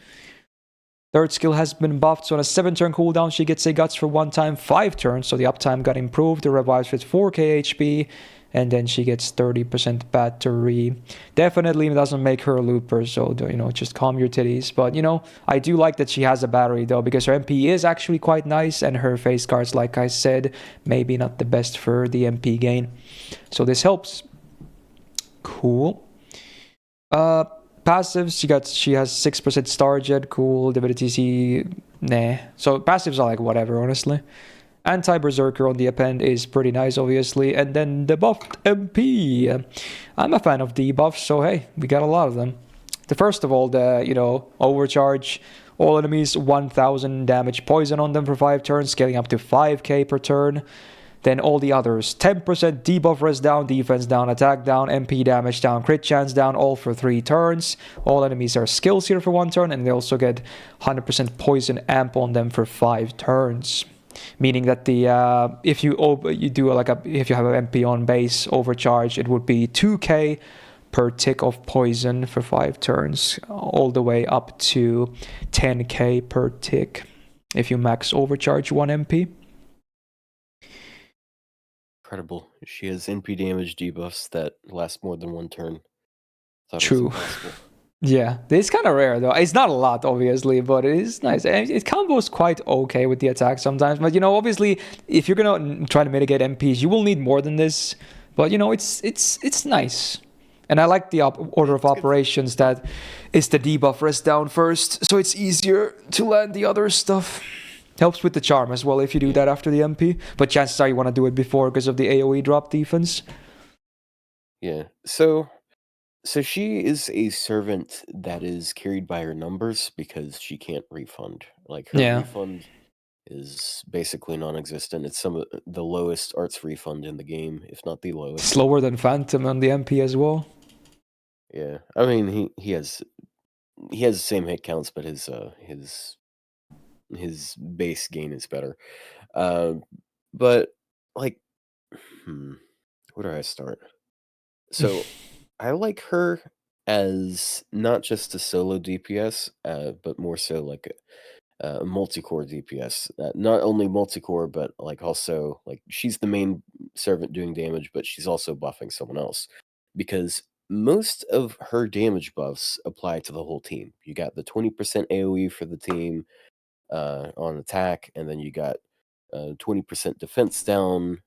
Third skill has been buffed, so on a 7 turn cooldown, she gets a guts for 1 time, 5 turns, so the uptime got improved, the revives with 4k HP, and then she gets 30% battery. Definitely doesn't make her a looper, so you know, just calm your titties. But you know, I do like that she has a battery though, because her MP is actually quite nice, and her face cards, like I said, maybe not the best for the MP gain. So this helps. Cool. Passives, she has 6% Starjet, cool. Divinity C, nah. So passives are like whatever, honestly. Anti-Berserker on the append is pretty nice, obviously. And then the buffed MP. I'm a fan of debuffs, so hey, we got a lot of them. first of all, overcharge. All enemies 1000 damage poison on them for 5 turns, scaling up to 5k per turn. Then all the others, 10% debuff res down, defense down, attack down, MP damage down, crit chance down, all for 3 turns. All enemies are skills here for 1 turn, and they also get 100% poison amp on them for 5 turns. Meaning that if you have an MP on base overcharge, it would be 2k per tick of poison for 5 turns, all the way up to 10k per tick if you max overcharge 1 MP. Incredible. She has NP damage debuffs that last more than 1 turn. True. Yeah, it's kind of rare though. It's not a lot, obviously, but it is nice. It combos quite okay with the attack sometimes. But obviously, if you're gonna try to mitigate MPs, you will need more than this. But it's nice. And I like the order of operations that is the debuff rest down first, so it's easier to land the other stuff. Helps with the charm as well if you do that after the MP, but chances are you want to do it before because of the AoE drop defense. Yeah, so she is a servant that is carried by her numbers because she can't refund. Like, her refund is basically non-existent. It's some of the lowest arts refund in the game, if not the lowest. Slower than Phantom on the MP as well. Yeah, I mean he has the same hit counts, but his base gain is better. But like, where do I start? So I like her as not just a solo DPS, but more so like a multi-core DPS. Not only multi-core, but like also like she's the main servant doing damage, but she's also buffing someone else. Because most of her damage buffs apply to the whole team. You got the 20% AoE for the team on attack, and then you got 20% defense down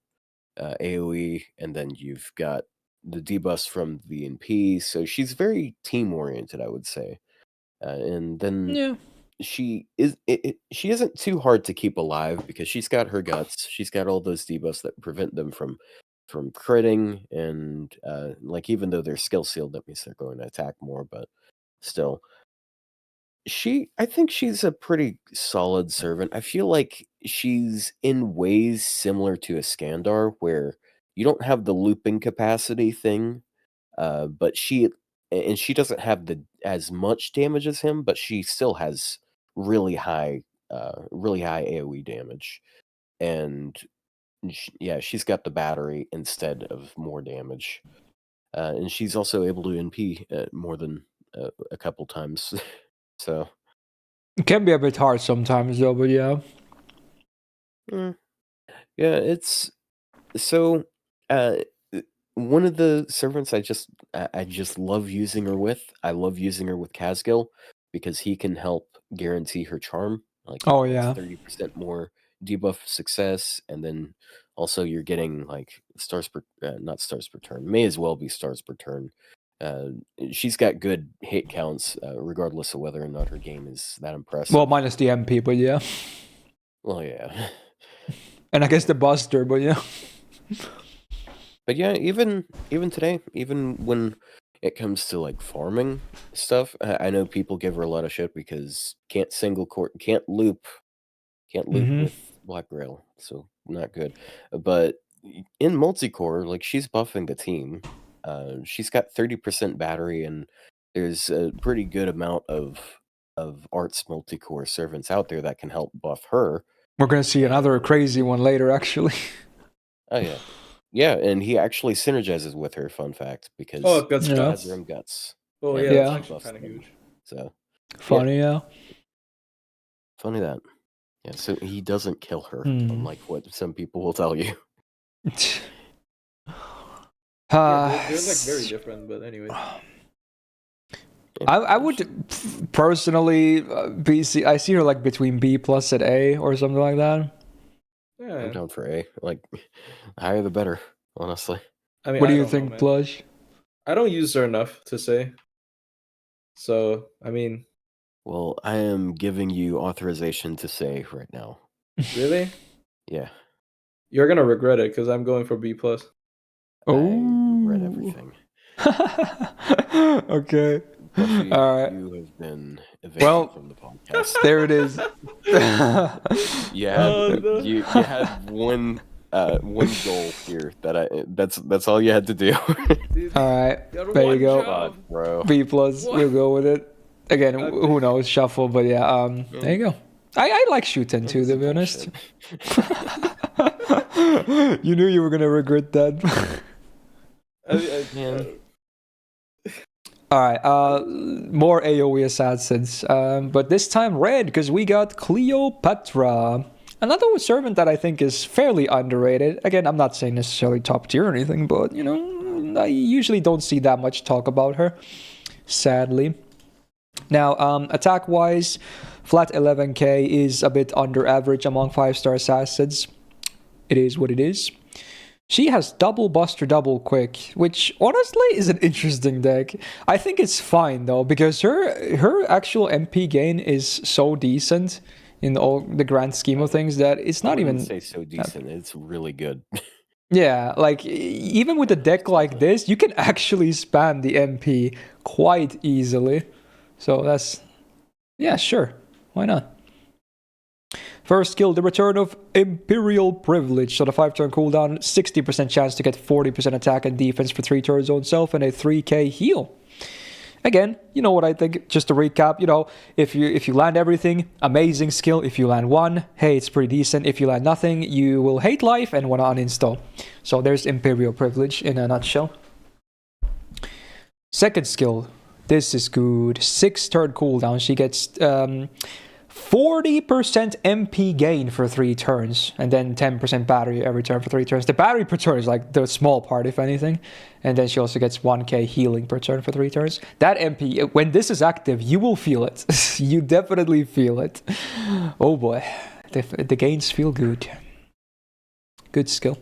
AoE, and then you've got the debuffs from the NP. So she's very team oriented, I would say. And then she isn't too hard to keep alive because she's got her guts. She's got all those debuffs that prevent them from critting, and like, even though they're skill sealed, that means they're going to attack more, but still. I think she's a pretty solid servant. I feel like she's in ways similar to a Skandar, where you don't have the looping capacity thing, but she doesn't have as much damage as him, but she still has really high AoE damage, and she's got the battery instead of more damage, and she's also able to NP more than a couple times, so. It can be a bit hard sometimes though, but yeah. Yeah, it's so one of the servants I just love using her with. I love using her with Casgil because he can help guarantee her charm. Like, 30% more debuff success, and then also you're getting like not stars per turn. May as well be stars per turn. She's got good hit counts, regardless of whether or not her game is that impressive. Well, minus the MP, but yeah. Well, yeah. And I guess the Buster, but yeah. But yeah, even today, even when it comes to like farming stuff, I know people give her a lot of shit because can't loop with Black Grail, so not good. But in multi-core, like, she's buffing the team. She's got 30% battery, and there's a pretty good amount of arts multi-core servants out there that can help buff her. We're gonna see another crazy one later, actually. Oh yeah. Yeah, and he actually synergizes with her, fun fact, because Guts she has her own guts. Oh and yeah, she that's buffs kind of them. huge. So Funny, yeah. funny that. Yeah, so he doesn't kill her, unlike what some people will tell you. They're like very different, but anyway. I would personally I see her like between B plus and A or something like that. Yeah, I'm down for A. Like, the higher the better, honestly. I mean, what do you think, Plush? I don't use her enough to say. So, I mean... Well, I am giving you authorization to say right now. Really? Yeah. You're gonna regret it, because I'm going for B+. I regret everything. Okay. Fluffy, Alright. you have been evicted Well, from the podcast. there it is. You had one goal here that's all you had to do. Alright, there you go. Fuck, bro. B+, we'll go with it. Again, who knows, shuffle, but yeah, there you go. I like shooting too, to be honest. You knew you were gonna regret that. Alright, more AoE assassins, but this time red, because we got Cleopatra. Another servant that I think is fairly underrated. Again, I'm not saying necessarily top tier or anything, but, you know, I usually don't see that much talk about her, sadly. Now, attack-wise, flat 11k is a bit under average among 5-star assassins. It is what it is. She has double buster, double quick, which honestly is an interesting deck. I think it's fine though, because her actual MP gain is so decent in all the grand scheme of things that it's not even say so decent. It's really good. Yeah, like even with a deck like this, you can actually spam the MP quite easily. So that's, yeah, sure, why not? First skill, the return of Imperial Privilege. So the 5-turn cooldown, 60% chance to get 40% attack and defense for 3 turns on self and a 3k heal. Again, you know what I think, just to recap, you know, if you land everything, amazing skill. If you land 1, hey, it's pretty decent. If you land nothing, you will hate life and want to uninstall. So there's Imperial Privilege in a nutshell. Second skill, this is good. 6-turn cooldown. She gets 40% MP gain for 3 turns, and then 10% battery every turn for 3 turns. The battery per turn is like the small part, if anything. And then she also gets 1k healing per turn for 3 turns. That MP, when this is active, you will feel it. You definitely feel it. Oh boy, the gains feel good. Good skill.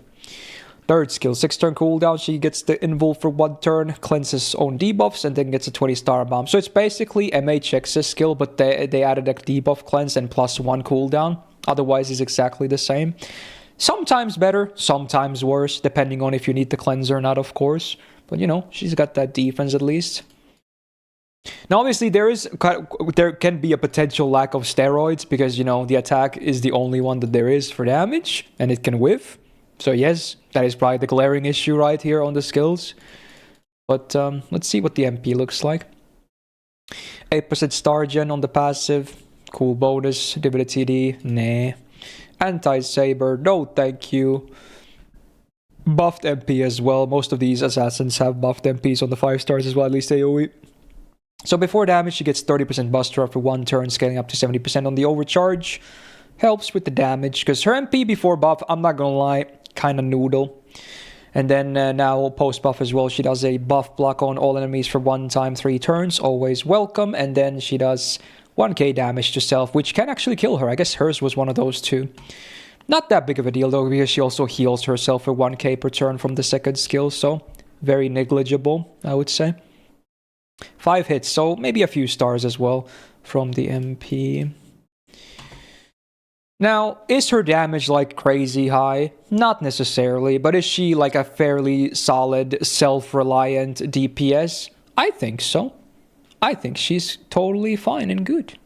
Third skill, 6-turn cooldown. She gets the invul for 1 turn, cleanses own debuffs, and then gets a 20-star bomb. So it's basically MHX's skill, but they added a debuff cleanse and +1 cooldown. Otherwise, it's exactly the same. Sometimes better, sometimes worse, depending on if you need the cleanse or not, of course. But you know, she's got that defense at least. Now, obviously, there can be a potential lack of steroids because, you know, the attack is the only one that there is for damage, and it can whiff. So yes, that is probably the glaring issue right here on the skills. But let's see what the MP looks like. 8% star gen on the passive. Cool bonus. Divinity TD. Nah. Anti-saber. No thank you. Buffed MP as well. Most of these assassins have buffed MPs on the 5 stars as well, at least AoE. So before damage, she gets 30% buster after 1 turn, scaling up to 70% on the overcharge. Helps with the damage, because her MP before buff, I'm not gonna lie, kind of noodle. And then now post buff as well, she does a buff block on all enemies for 1 time 3 turns, always welcome. And then she does 1k damage to self, which can actually kill her. I guess hers was one of those too. Not that big of a deal though, because she also heals herself for 1k per turn from the second skill, so very negligible, I would say. 5 hits, so maybe a few stars as well from the MP. Now, is her damage like crazy high? Not necessarily, but is she like a fairly solid, self-reliant DPS? I think so. I think she's totally fine and good.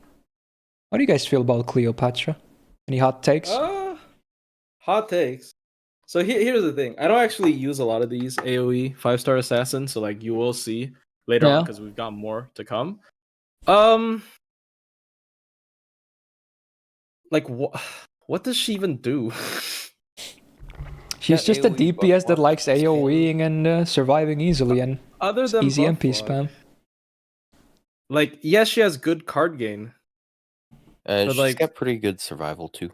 What do you guys feel about Cleopatra? Any hot takes? Hot takes. So here's the thing. I don't actually use a lot of these AoE 5-star assassins, so like you will see later on because we've got more to come. Like what does she even do? She's just a DPS that likes AoEing and surviving easily and other than easy MP spam. Like, yes, she has good card gain. She's like, got pretty good survival too.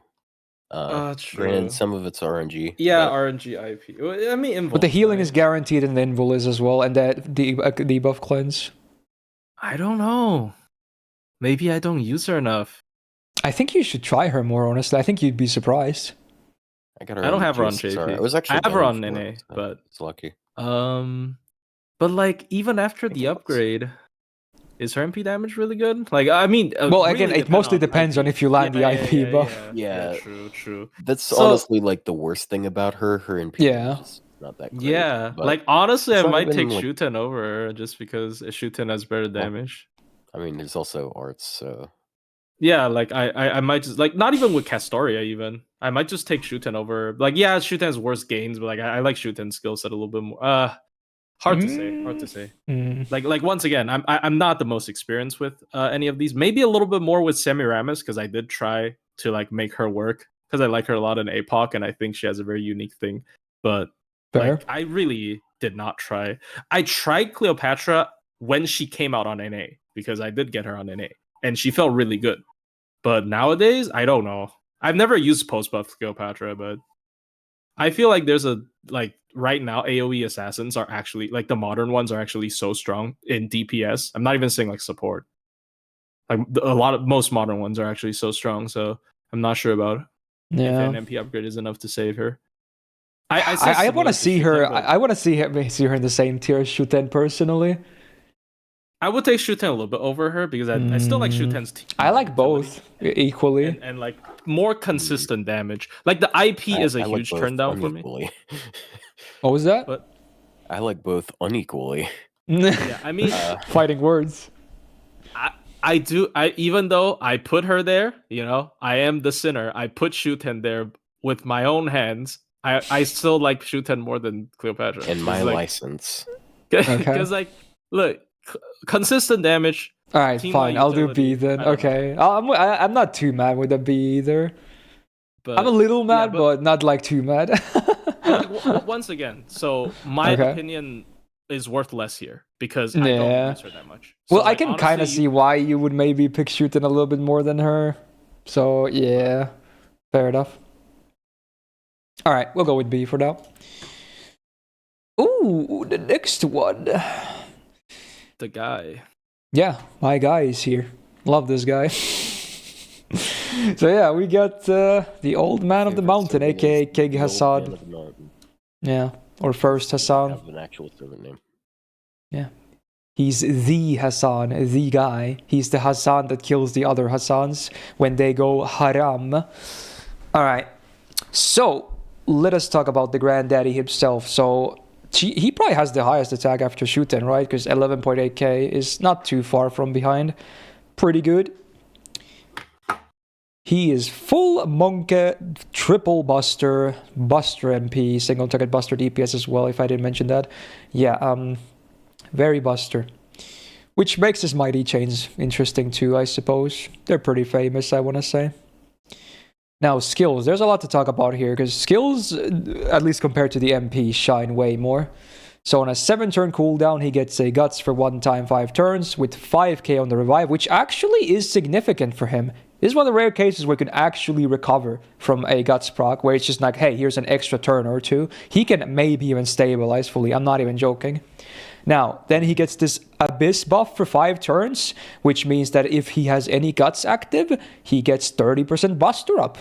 True. Granted, some of it's RNG. Yeah, RNG IP. I mean, invul. But the healing is guaranteed and the invul is as well, and that debuff cleanse. I don't know. Maybe I don't use her enough. I think you should try her more, honestly. I think you'd be surprised. I got her. I don't have her on JP. I was actually. I have her on NA, but it's lucky. But like even after the upgrade, is her MP damage really good? Like I mean, well, really again, it mostly depends on if you land the IP buff. Yeah, true. That's honestly like the worst thing about her. Her MP damage is not that great. Yeah, but like honestly, I it's not might even, take like- Shuten over her just because Shuten has better damage. I mean, there's also arts, so Yeah, like I might just like not even with Castoria even. I might just take Shuten over. Like yeah, Shuten has worse gains, but like I like Shuten's skill set a little bit more. Hard to say. Hard to say. Like once again, I'm not the most experienced with any of these. Maybe a little bit more with Semiramis because I did try to like make her work because I like her a lot in APOC and I think she has a very unique thing. But Fair. like I really did not try. I tried Cleopatra when she came out on NA because I did get her on NA and she felt really good. But nowadays, I don't know. I've never used post buff Cleopatra, but I feel like there's a like right now AoE assassins are actually like the modern ones are actually so strong in DPS. I'm not even saying like support. Like most modern ones are actually so strong. So I'm not sure about if an MP upgrade is enough to save her. I want to see her. I want to see her in the same tier as Shuten personally. I would take Shuten a little bit over her because I still like Shuten's team. I like both equally. And like more consistent damage. Like the IP is a huge turn down for me. What was that? But I like both unequally. Yeah, I mean fighting words. I do even though I put her there, you know, I am the sinner. I put Shuten there with my own hands. I still like Shuten more than Cleopatra. And my license. Because like look, consistent damage. All right, fine. I'll do B then. Okay, I'm not too mad with a B either. But, I'm a little mad, but not like too mad. like, once again, so my opinion is worth less here because I don't use her that much. So, well, like, I can kind of see why you would maybe pick Shuten a little bit more than her. So yeah, fair enough. All right, we'll go with B for now. Ooh, the next one. The guy. Yeah, my guy is here. Love this guy. So yeah, we got the old man of the mountain, aka King Hassad. Yeah, or first Hassan. Have an actual servant name. Yeah. He's the Hassan, the guy. He's the Hassan that kills the other Hassans when they go haram. Alright, so let us talk about the granddaddy himself. So he probably has the highest attack after Shuten, right? Because 11.8k is not too far from behind. Pretty good. He is full Monkey, triple Buster, Buster MP, single target Buster DPS as well, if I didn't mention that. Yeah, very Buster. Which makes his Mighty Chains interesting too, I suppose. They're pretty famous, I want to say. Now, skills. There's a lot to talk about here, because skills, at least compared to the MP, shine way more. So on a 7-turn cooldown, he gets a Guts for 1 time 5 turns, with 5k on the revive, which actually is significant for him. This is one of the rare cases where you can actually recover from a Guts proc, where it's just like, hey, here's an extra turn or two. He can maybe even stabilize fully. I'm not even joking. Now, then he gets this Abyss buff for 5 turns, which means that if he has any Guts active, he gets 30% Buster up.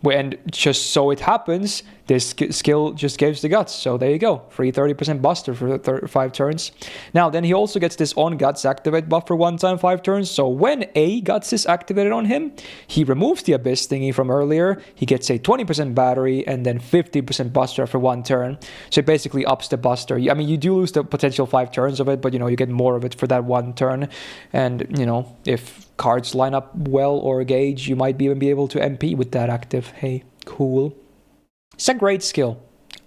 And just so it happens, this skill just gives the Guts. So there you go. Free 30% Buster for 5 turns. Now, then he also gets this on Guts activate buff for 1 time 5 turns. So when a Guts is activated on him, he removes the Abyss thingy from earlier. He gets a 20% battery and then 50% Buster for 1 turn. So it basically ups the Buster. I mean, you do lose the potential 5 turns of it, but, you know, you get more of it for that 1 turn. And, you know, if cards line up well or gauge, you might even be able to MP with that active. Hey, cool. It's a great skill.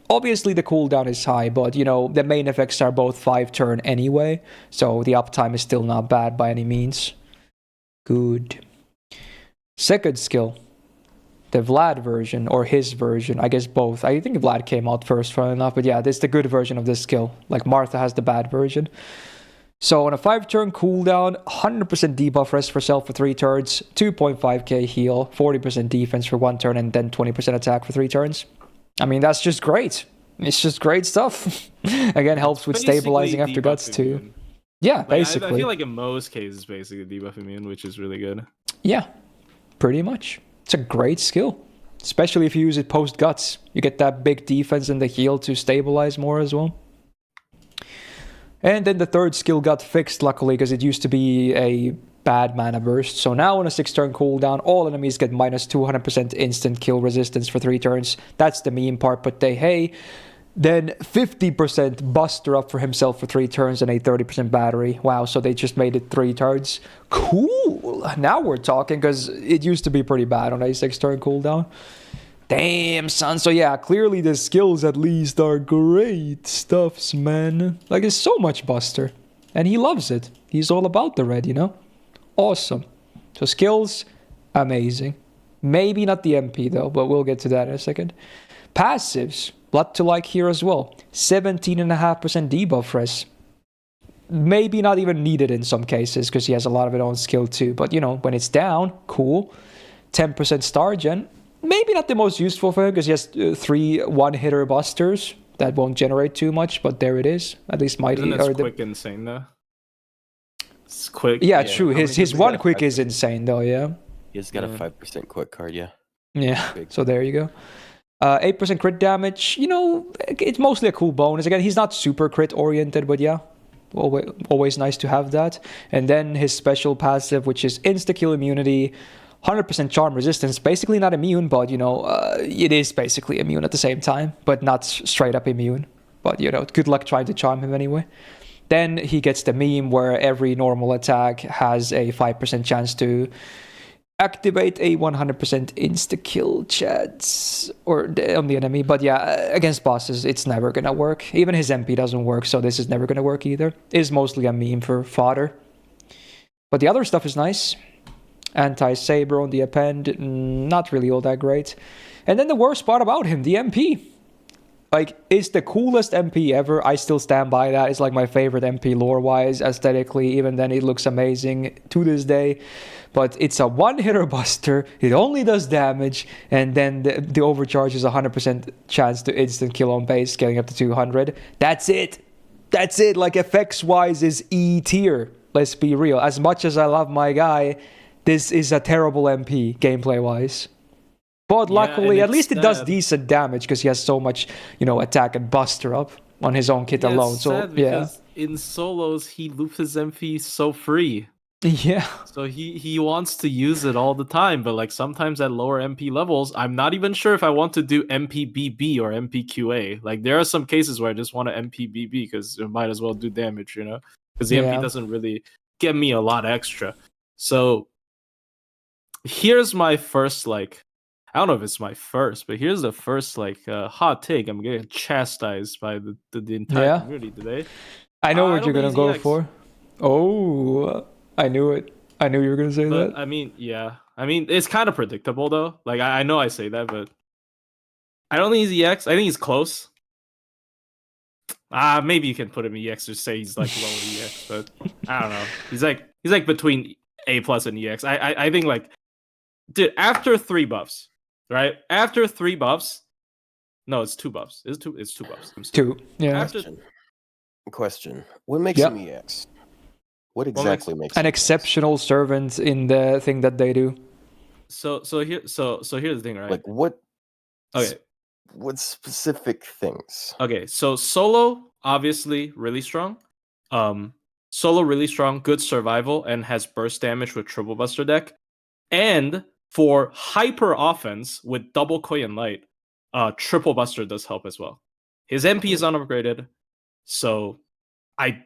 Obviously the cooldown is high, but you know, the main effects are both 5 turn anyway, so the uptime is still not bad by any means. Good. Second skill. The Vlad version, or his version, I guess both. I think Vlad came out first, funny enough, but yeah, this is the good version of this skill. Like Martha has the bad version. So on a 5-turn cooldown, 100% debuff rest for self for 3 turns, 2.5k heal, 40% defense for 1 turn, and then 20% attack for 3 turns. I mean, that's just great. It's just great stuff. Again, helps with stabilizing after Guts too. Yeah, like, basically. I feel like in most cases, basically debuff immune, which is really good. Yeah, pretty much. It's a great skill. Especially if you use it post Guts. You get that big defense and the heal to stabilize more as well. And then the third skill got fixed, luckily, because it used to be a bad mana burst. So now on a 6-turn cooldown, all enemies get minus 200% instant kill resistance for 3 turns. That's the meme part, but hey, Then 50% Buster up for himself for 3 turns and a 30% battery. Wow, so they just made it 3 turns. Cool. Now we're talking, because it used to be pretty bad on a 6-turn cooldown. Damn, son. So yeah, clearly the skills at least are great stuffs, man. Like, it's so much Buster. And he loves it. He's all about the red, you know? Awesome. So skills, amazing. Maybe not the MP though, but we'll get to that in a second. Passives, lot to like here as well. 17.5% debuff res. Maybe not even needed in some cases, because he has a lot of it on skill too. But you know, when it's down, cool. 10% star gen. Maybe not the most useful for him, because he has 3 one-hitter busters. That won't generate too much, but there it is. At least might. Isn't it quick insane though? It's quick. Yeah, true. His one quick is insane though, yeah. He's got a 5% quick card, yeah. Yeah, so there you go. 8% crit damage, you know, it's mostly a cool bonus. Again, he's not super crit oriented, but yeah, always nice to have that. And then his special passive, which is insta-kill immunity, 100% charm resistance. Basically not immune, but, you know, it is basically immune at the same time, but not straight up immune. But, you know, good luck trying to charm him anyway. Then he gets the meme where every normal attack has a 5% chance to activate a 100% insta-kill chance on the enemy. But yeah, against bosses, it's never gonna work. Even his MP doesn't work, so this is never gonna work either. It's mostly a meme for fodder. But the other stuff is nice. Anti-saber on the append, not really all that great. And then the worst part about him, the MP. Like, it's the coolest MP ever. I still stand by that. It's like my favorite MP lore-wise, aesthetically. Even then, it looks amazing to this day. But it's a one-hitter buster. It only does damage. And then the overcharge is 100% chance to instant kill on base, scaling up to 200. That's it. That's it. Like, effects-wise is E tier. Let's be real. As much as I love my guy, this is a terrible MP, gameplay-wise. But luckily, at least it does decent damage, because he has so much, you know, attack and buster up on his own kit alone. So because in solos he loops his MP so free. Yeah. So he wants to use it all the time, but like sometimes at lower MP levels, I'm not even sure if I want to do MPBB or MPQA. Like there are some cases where I just want to MPBB because it might as well do damage, you know, because the MP doesn't really get me a lot extra. So here's my first I don't know if it's my first, but here's the first hot take. I'm getting chastised by the entire community today. I know what you're gonna go for. Oh, I knew it. I knew you were gonna say that. I mean, yeah. I mean, it's kind of predictable though. Like I know I say that, but I don't think he's EX. I think he's close. Maybe you can put him EX or say he's like lower EX, but I don't know. He's like between A+ and EX. I think like, dude, after 3 buffs. Right? After 3 buffs. No, it's 2 buffs. It's 2 buffs. Two. Yeah. Question. What makes him EX? What exactly makes an exceptional servant in the thing that they do? So here's the thing, right? Like what? Okay. What specific things? Okay, so solo obviously really strong. Solo really strong, good survival, and has burst damage with triple buster deck. And for hyper offense with double Koi and Light, triple buster does help as well. His MP is unupgraded, so and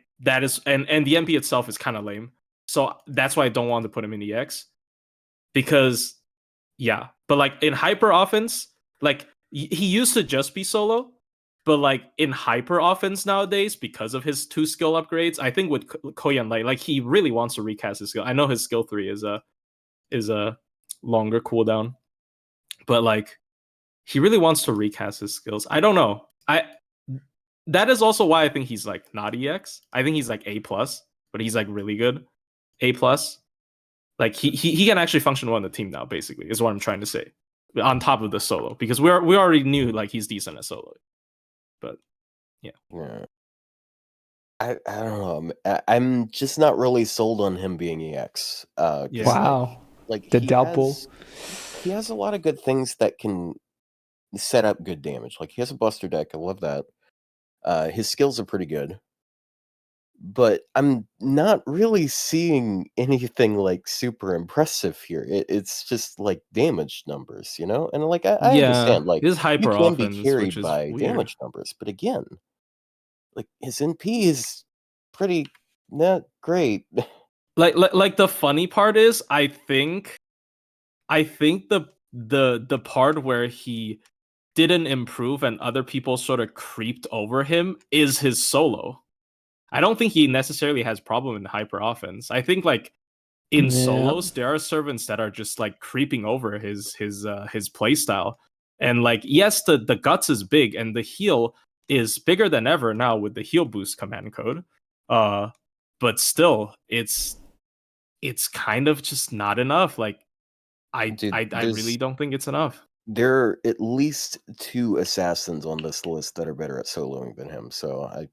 the MP itself is kind of lame. So that's why I don't want to put him in EX. Because but like in hyper offense, like he used to just be solo, but like in hyper offense nowadays, because of his 2 skill upgrades, I think with Koi and Light, like he really wants to recast his skill. I know his skill 3 is a longer cooldown, but like he really wants to recast his skills. I don't know. That is also why I think he's like not EX. I think he's like A+, but he's like really good A+. Like he can actually function well in the team now, basically, is what I'm trying to say. On top of the solo, because we already knew like he's decent at solo. But yeah. I don't know. I'm just not really sold on him being EX. Wow. Like the double. He has a lot of good things that can set up good damage. Like he has a buster deck. I love that. His skills are pretty good. but I'm not really seeing anything like super impressive here. It's just like damage numbers, you know? And like I understand, like his you hyper can be offense, which carried is by weird. damage numbers, but again, like his NP is pretty not great. Like the funny part is, I think the part where he didn't improve and other people sort of creeped over him is his solo. I don't think he necessarily has problem in hyper offense. I think like in solos there are servants that are just like creeping over his playstyle. And like yes, the guts is big and the heal is bigger than ever now with the heal boost command code. But still it's kind of just not enough. Like I really don't think it's enough. There are at least 2 assassins on this list that are better at soloing than him, so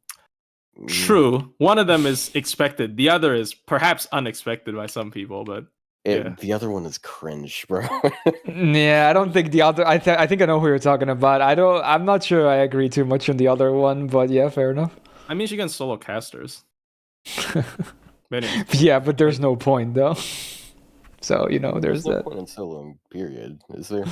True. One of them is expected. The other is perhaps unexpected by some people, but the other one is cringe, bro. Yeah, I don't think the other. I think I know who you're talking about. I'm not sure I agree too much on the other one, but yeah, fair enough. I mean, she can solo casters. Yeah, but there's no point though. So there's no that. point in soloing. Period. Is there?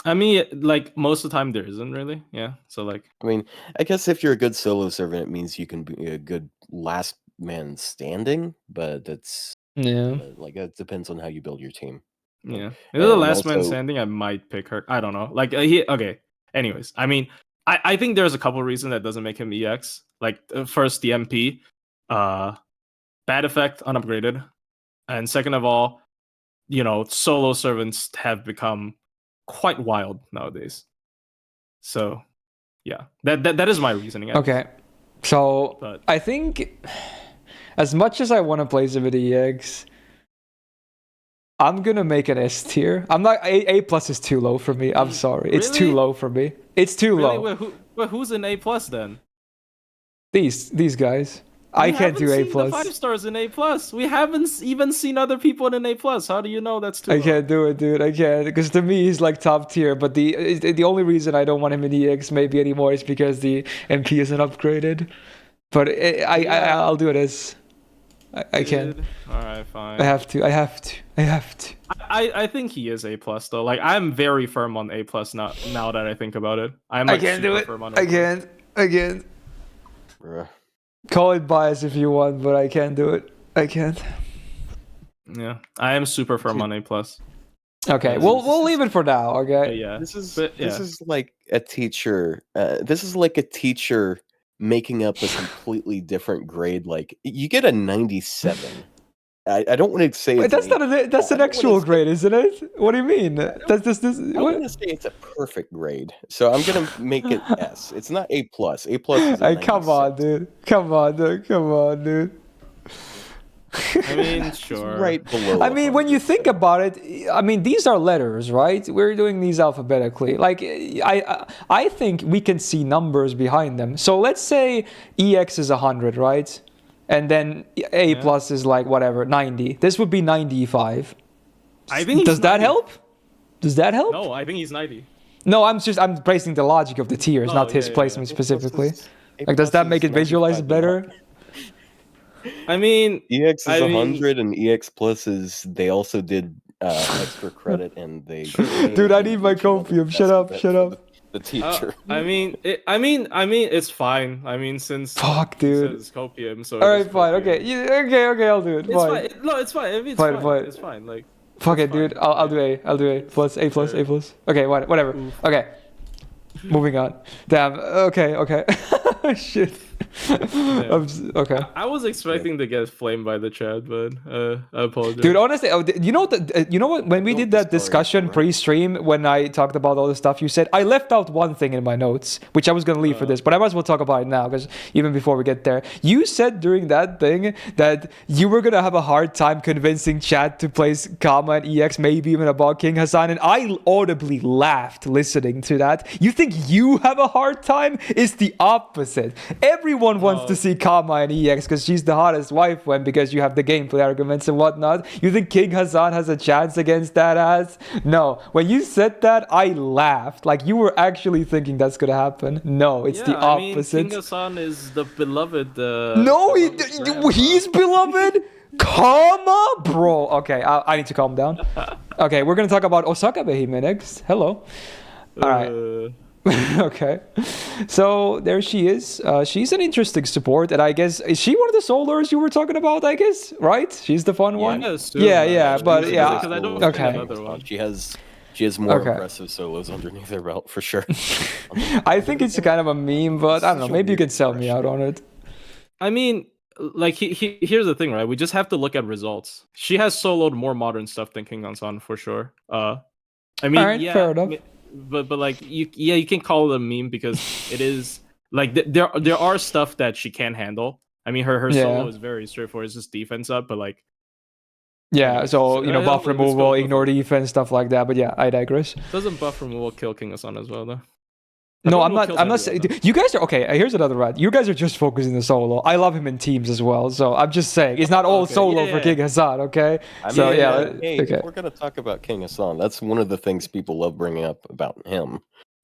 I mean, like most of the time there isn't really. Yeah. So like, I mean, I guess if you're a good solo servant, it means you can be a good last man standing. But that's like it depends on how you build your team. Yeah, if it's the last man standing, I might pick her. I don't know. Like okay. Anyways, I mean, I think there's a couple reasons that doesn't make him EX. Like first, the MP, bad effect, unupgraded, and second of all, solo servants have become quite wild nowadays. So, yeah, that is my reasoning. Okay, so I think as much as I want to play some of the EX, I'm gonna make an S tier. I'm not A plus is too low for me. I'm sorry, really? It's too low for me. It's too low. Wait, who's an A plus then? These guys. I can't do A plus. 5 stars in A plus. We haven't even seen other people in an A plus. How do you know that's too low? I can't do it, dude. I can't, because to me he's like top tier. But the only reason I don't want him in EX maybe anymore is because the MP isn't upgraded. But I'll do it as I can. All right, fine. I have to. I think he is A plus though. Like I'm very firm on A plus now that I think about it. I can't do it. I can't. Bruh. Call it bias if you want, but I can't do it. I can't. Yeah, I am super firm on A plus. Okay, we'll leave it for now. Okay. Yeah. This is like a teacher. This is like a teacher making up a completely different grade. Like you get a 97. I don't want to say wait, that's an actual grade, isn't it? What do you mean? That's this. I want to say it's a perfect grade, so I'm gonna make it S. It's not A plus. A plus is a 96. Come on, dude. I mean, sure. It's right below. I mean, when you think about it, I mean, these are letters, right? We're doing these alphabetically. Like, I think we can see numbers behind them. So let's say EX is 100, right? And then A plus is like whatever 90. This would be 95. I think. Does that help? Does that help? No, I think he's 90. No, I'm placing the logic of the tiers, not his placement specifically. Like, does that make it visualize better? I mean, EX is 100 and EX plus is. They also did extra credit and they. Dude, I need my copium. Shut up. The teacher. I mean, it's fine. I mean, since dude, it's copium. So all right, fine. Okay, okay. I'll do it. It's fine. No, it's fine. I mean, it's fine. It's fine. Like, fuck it, dude. I'll do A. I'll do A plus. Okay, whatever. Oof. Okay, moving on. Damn. Okay. Shit. Okay. I was expecting to get flamed by the chat, but I apologize. Dude, honestly, you know what? When we did that discussion pre-stream, when I talked about all the stuff, you said I left out one thing in my notes, which I was gonna leave for this, but I might as well talk about it now, because even before we get there, you said during that thing that you were gonna have a hard time convincing chat to place Kama and EX, maybe even about King Hassan, and I audibly laughed listening to that. You think you have a hard time? It's the opposite. Everyone everyone wants to see Kama and EX because she's the hottest wife when because you have the gameplay arguments and whatnot. You think King Hassan has a chance against that ass? No. When you said that, I laughed. Like you were actually thinking that's gonna happen. No, it's the opposite. I mean, King Hassan is the beloved. No, he's beloved. Kama, bro. Okay, I need to calm down. Okay, we're gonna talk about Osaka Behime next. Hello. All right. Okay, so there she is. She's an interesting support, and I guess is she one of the solos you were talking about? I guess, right? She's the fun one. Yeah, but yeah. Okay. She has more impressive solos underneath her belt for sure. I think it's kind of a meme, but I don't know. Maybe you can sell me out on it. I mean, like here's the thing, right? We just have to look at results. She has soloed more modern stuff than King Hansan for sure. I mean, right, fair enough. But like you can call it a meme because it is like there are stuff that she can handle. I mean, her solo is very straightforward. It's just defense up, but like so you know, buff removal, ignore defense, stuff like that. But yeah, I digress. Doesn't buff removal kill King Hassan as well though? No, I'm not saying you guys are okay. Here's another rant. You guys are just focusing the solo. I love him in teams as well, so I'm just saying it's not all solo for King Hassan. Okay, If we're gonna talk about King Hassan, that's one of the things people love bringing up about him.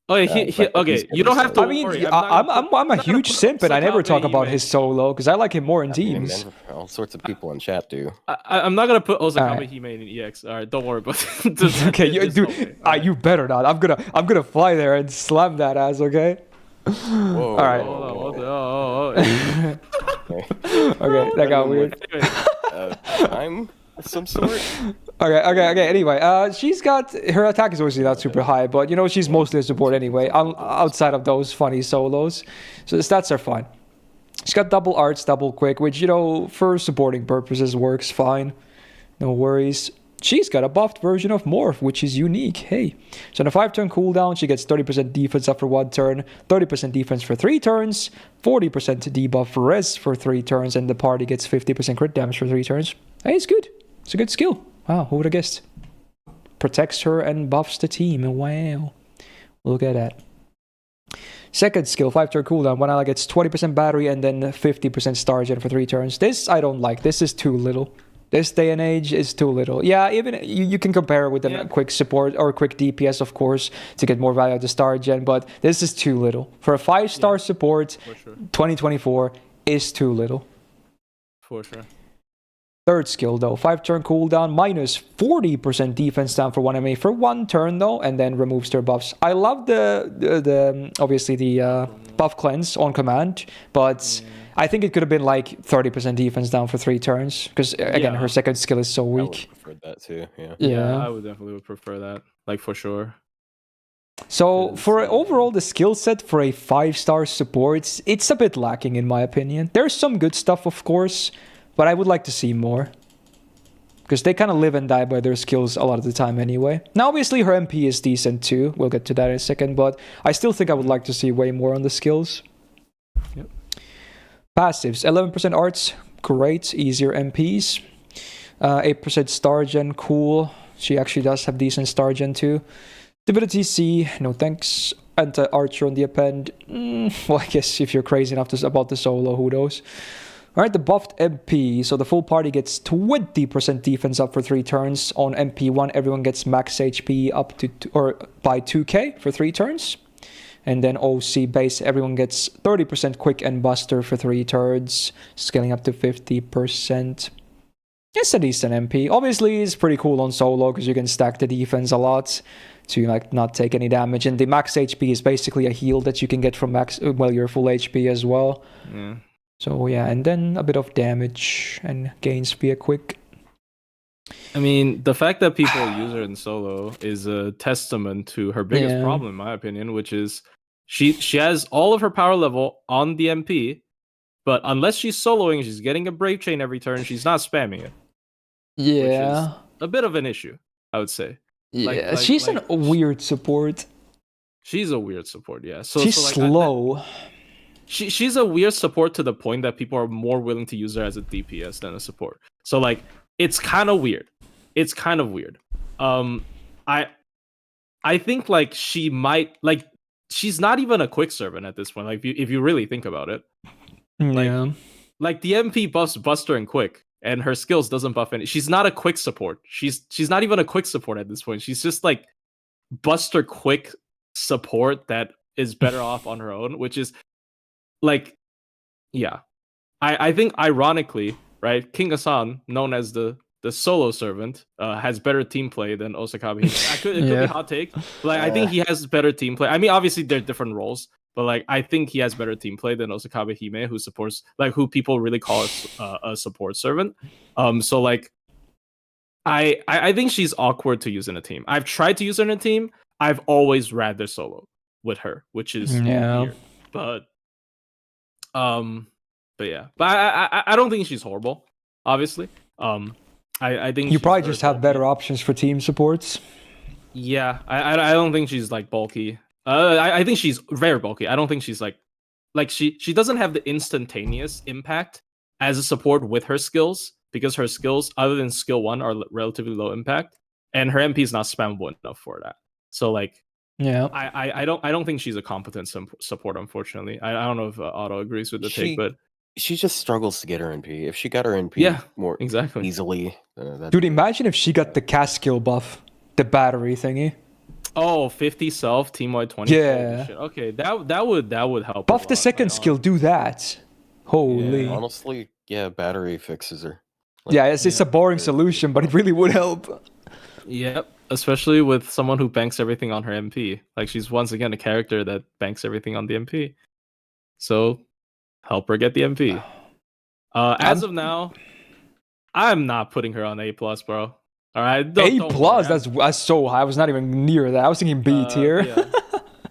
Oh, okay. You don't have to. I mean, I'm a huge simp, and I never talk about his solo because I like him more in teams. All sorts of people in chat do. I'm not gonna put Osaka Hime in EX. All right, don't worry about it. Okay, you better not. I'm gonna fly there and slam that ass. Okay. Whoa, all right. Okay, that got weird. I'm some sort. Okay. Anyway, she's got her attack is obviously not super high, but you know she's mostly a support anyway. Outside of those funny solos, so the stats are fine. She's got double arts, double quick, which you know for supporting purposes works fine. No worries. She's got a buffed version of Morph, which is unique. Hey, so on a 5-turn cooldown, she gets 30% defense after 1 turn, 30% defense for 3 turns, 40% debuff for res for 3 turns, and the party gets 50% crit damage for 3 turns. Hey, it's good. It's a good skill. Wow, who would have guessed? Protects her and buffs the team. Wow. Look at that. Second skill, 5-turn cooldown. One ally gets 20% battery and then 50% star gen for 3 turns. This I don't like. This is too little. This day and age is too little. Yeah, even you can compare it with a quick support or quick DPS, of course, to get more value out of the star gen, but this is too little. For a 5-star support, 2024 is too little. For sure. Third skill though, 5-turn cooldown, minus 40% defense down for 1 MA for 1 turn though, and then removes their buffs. I love the obviously the buff cleanse on command, but I think it could have been like 30% defense down for 3 turns, because again her second skill is so weak. I would prefer that too. Yeah, I would definitely prefer that, like for sure. So for overall the skill set for a 5-star support, it's a bit lacking in my opinion. There's some good stuff, of course, but I would like to see more. Because they kind of live and die by their skills a lot of the time anyway. Now, obviously, her MP is decent too. We'll get to that in a second. But I still think I would like to see way more on the skills. Yep. Passives. 11% arts. Great. Easier MPs. 8% star gen. Cool. She actually does have decent star gen too. Stability C. No thanks. Anti-archer on the append. Well, I guess if you're crazy enough about the solo, who knows? Alright, the buffed MP, so the full party gets 20% defense up for 3 turns. On MP1, everyone gets max HP up to by 2k for 3 turns. And then OC base, everyone gets 30% quick and buster for 3 turns, scaling up to 50%. It's a decent MP. Obviously, it's pretty cool on solo because you can stack the defense a lot to like not take any damage. And the max HP is basically a heal that you can get from your full HP as well. Yeah. So yeah, and then a bit of damage and gains via quick. I mean, the fact that people use her in solo is a testament to her biggest problem, in my opinion, which is she has all of her power level on the MP, but unless she's soloing, she's getting a Brave Chain every turn, she's not spamming it. Yeah. Which is a bit of an issue, I would say. Yeah, she's a weird support. She's a weird support, yeah. She's slow. She's a weird support to the point that people are more willing to use her as a DPS than a support. So like it's kind of weird. I think like she might like she's not even a quick servant at this point. Like if you really think about it, Like the MP buffs Buster and Quick, and her skills doesn't buff any. She's not a quick support. She's not even a quick support at this point. She's just like Buster Quick support that is better off on her own, which is like, yeah. I think ironically, right, King Asan, known as the solo servant, has better team play than Osakabe. It could be a hot take. Like I think he has better team play. I mean, obviously they're different roles, but like I think he has better team play than Osakabe Hime, who supports, like, who people really call a support servant. So like I think she's awkward to use in a team. I've tried to use her in a team. I've always rather solo with her, which is weird. But yeah. But I don't think she's horrible, obviously. I think you probably just have better options for team supports. Yeah, I don't think she's like bulky. I think she's very bulky. I don't think she's like she doesn't have the instantaneous impact as a support with her skills, because her skills, other than skill 1, are relatively low impact, and her MP is not spammable enough for that. So like, yeah, I don't think she's a competent support, unfortunately. I don't know if Otto agrees with the take, but she just struggles to get her NP. If she got her NP more easily, dude, imagine if she got the cast skill buff, the battery thingy. Oh, 50 self, team wide 20. Yeah. Okay, that would help. Buff the second skill, do that. Holy. Yeah, honestly, yeah, battery fixes her. Like, yeah, it's a boring solution, but it really would help. Yep, especially with someone who banks everything on her MP. Like, she's once again a character that banks everything on the MP. So, help her get the MP. As of now, I'm not putting her on A+, bro. All right, A+, that's so high. I was not even near that. I was thinking B tier. Yeah.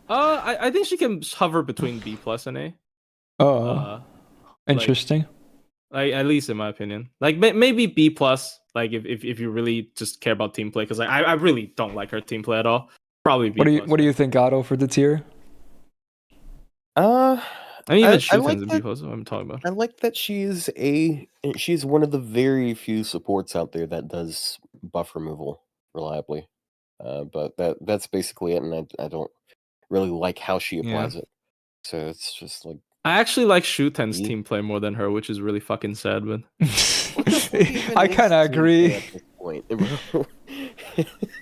I think she can hover between B+ and A. Oh, interesting. Like at least in my opinion, like maybe B+. Like if you really just care about team play, because I really don't like her team play at all. Probably B+. What do you think, Otto, for the tier? I mean, even Shuten's in B+. What I'm talking about. I like that she's one of the very few supports out there that does buff removal reliably. But that's basically it, and I don't really like how she applies it. So it's just like, I actually like Shuten's team play more than her, which is really fucking sad, but I kind of agree. At this point.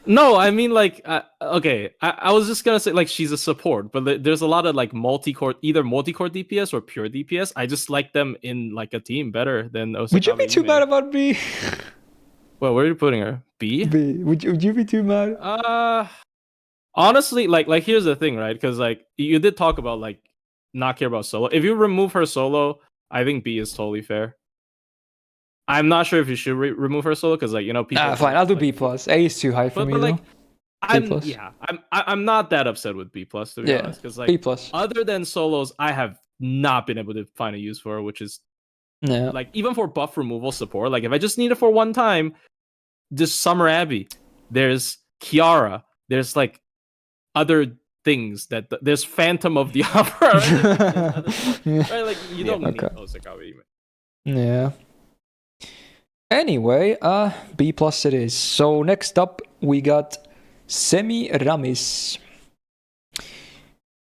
No, I mean, like, okay, I was just gonna say, like, she's a support, but there's a lot of like either multi-core DPS or pure DPS. I just like them in like a team better than Osakabe. Would you be too mad about B? Well, where are you putting her? B? B. Would you be too mad? Honestly, like here's the thing, right? Because like you did talk about like not care about solo. If you remove her solo, I think B is totally fair. I'm not sure if you should remove her solo, because like, you know, people. Fine, I'll do B+. A is too high for me. But like, I'm not that upset with B+, to be honest, because like B+. Other than solos, I have not been able to find a use for her, which is like even for buff removal support. Like if I just need it for one time, just Summer Abbey. There's Kiara. There's like other things that there's Phantom of the Opera. Right? Like you don't need Osakabe. Yeah. Anyway, B+ it is. So next up, we got Semiramis.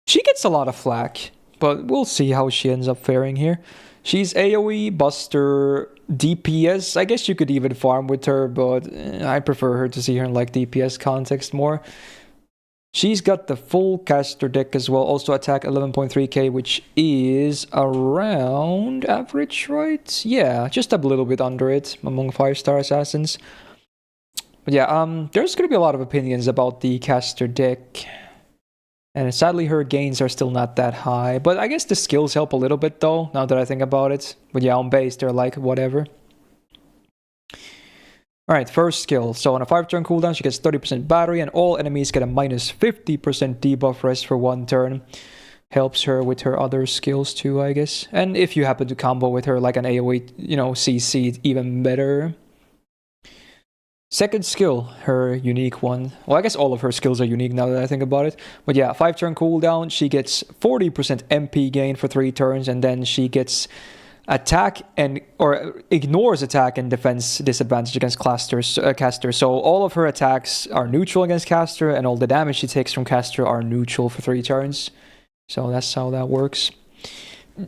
She gets a lot of flack, but we'll see how she ends up faring here. She's AoE, Buster, DPS. I guess you could even farm with her, but I prefer her to see her in like DPS context more. She's got the full caster deck as well. Also attack 11.3k, which is around average, right? Yeah, just a little bit under it among 5-star assassins. But yeah, there's going to be a lot of opinions about the caster deck. And sadly, her gains are still not that high. But I guess the skills help a little bit, though, now that I think about it. But yeah, on base, they're like, whatever. Alright, first skill. So on a 5-turn cooldown, she gets 30% battery, and all enemies get a minus 50% debuff rest for 1 turn. Helps her with her other skills too, I guess. And if you happen to combo with her like an AoE, you know, CC, even better. Second skill, her unique one. Well, I guess all of her skills are unique now that I think about it. But yeah, 5-turn cooldown, she gets 40% MP gain for 3 turns, and then she gets attack or ignores attack and defense disadvantage against caster. So all of her attacks are neutral against caster, and all the damage she takes from caster are neutral for 3 turns. So that's how that works.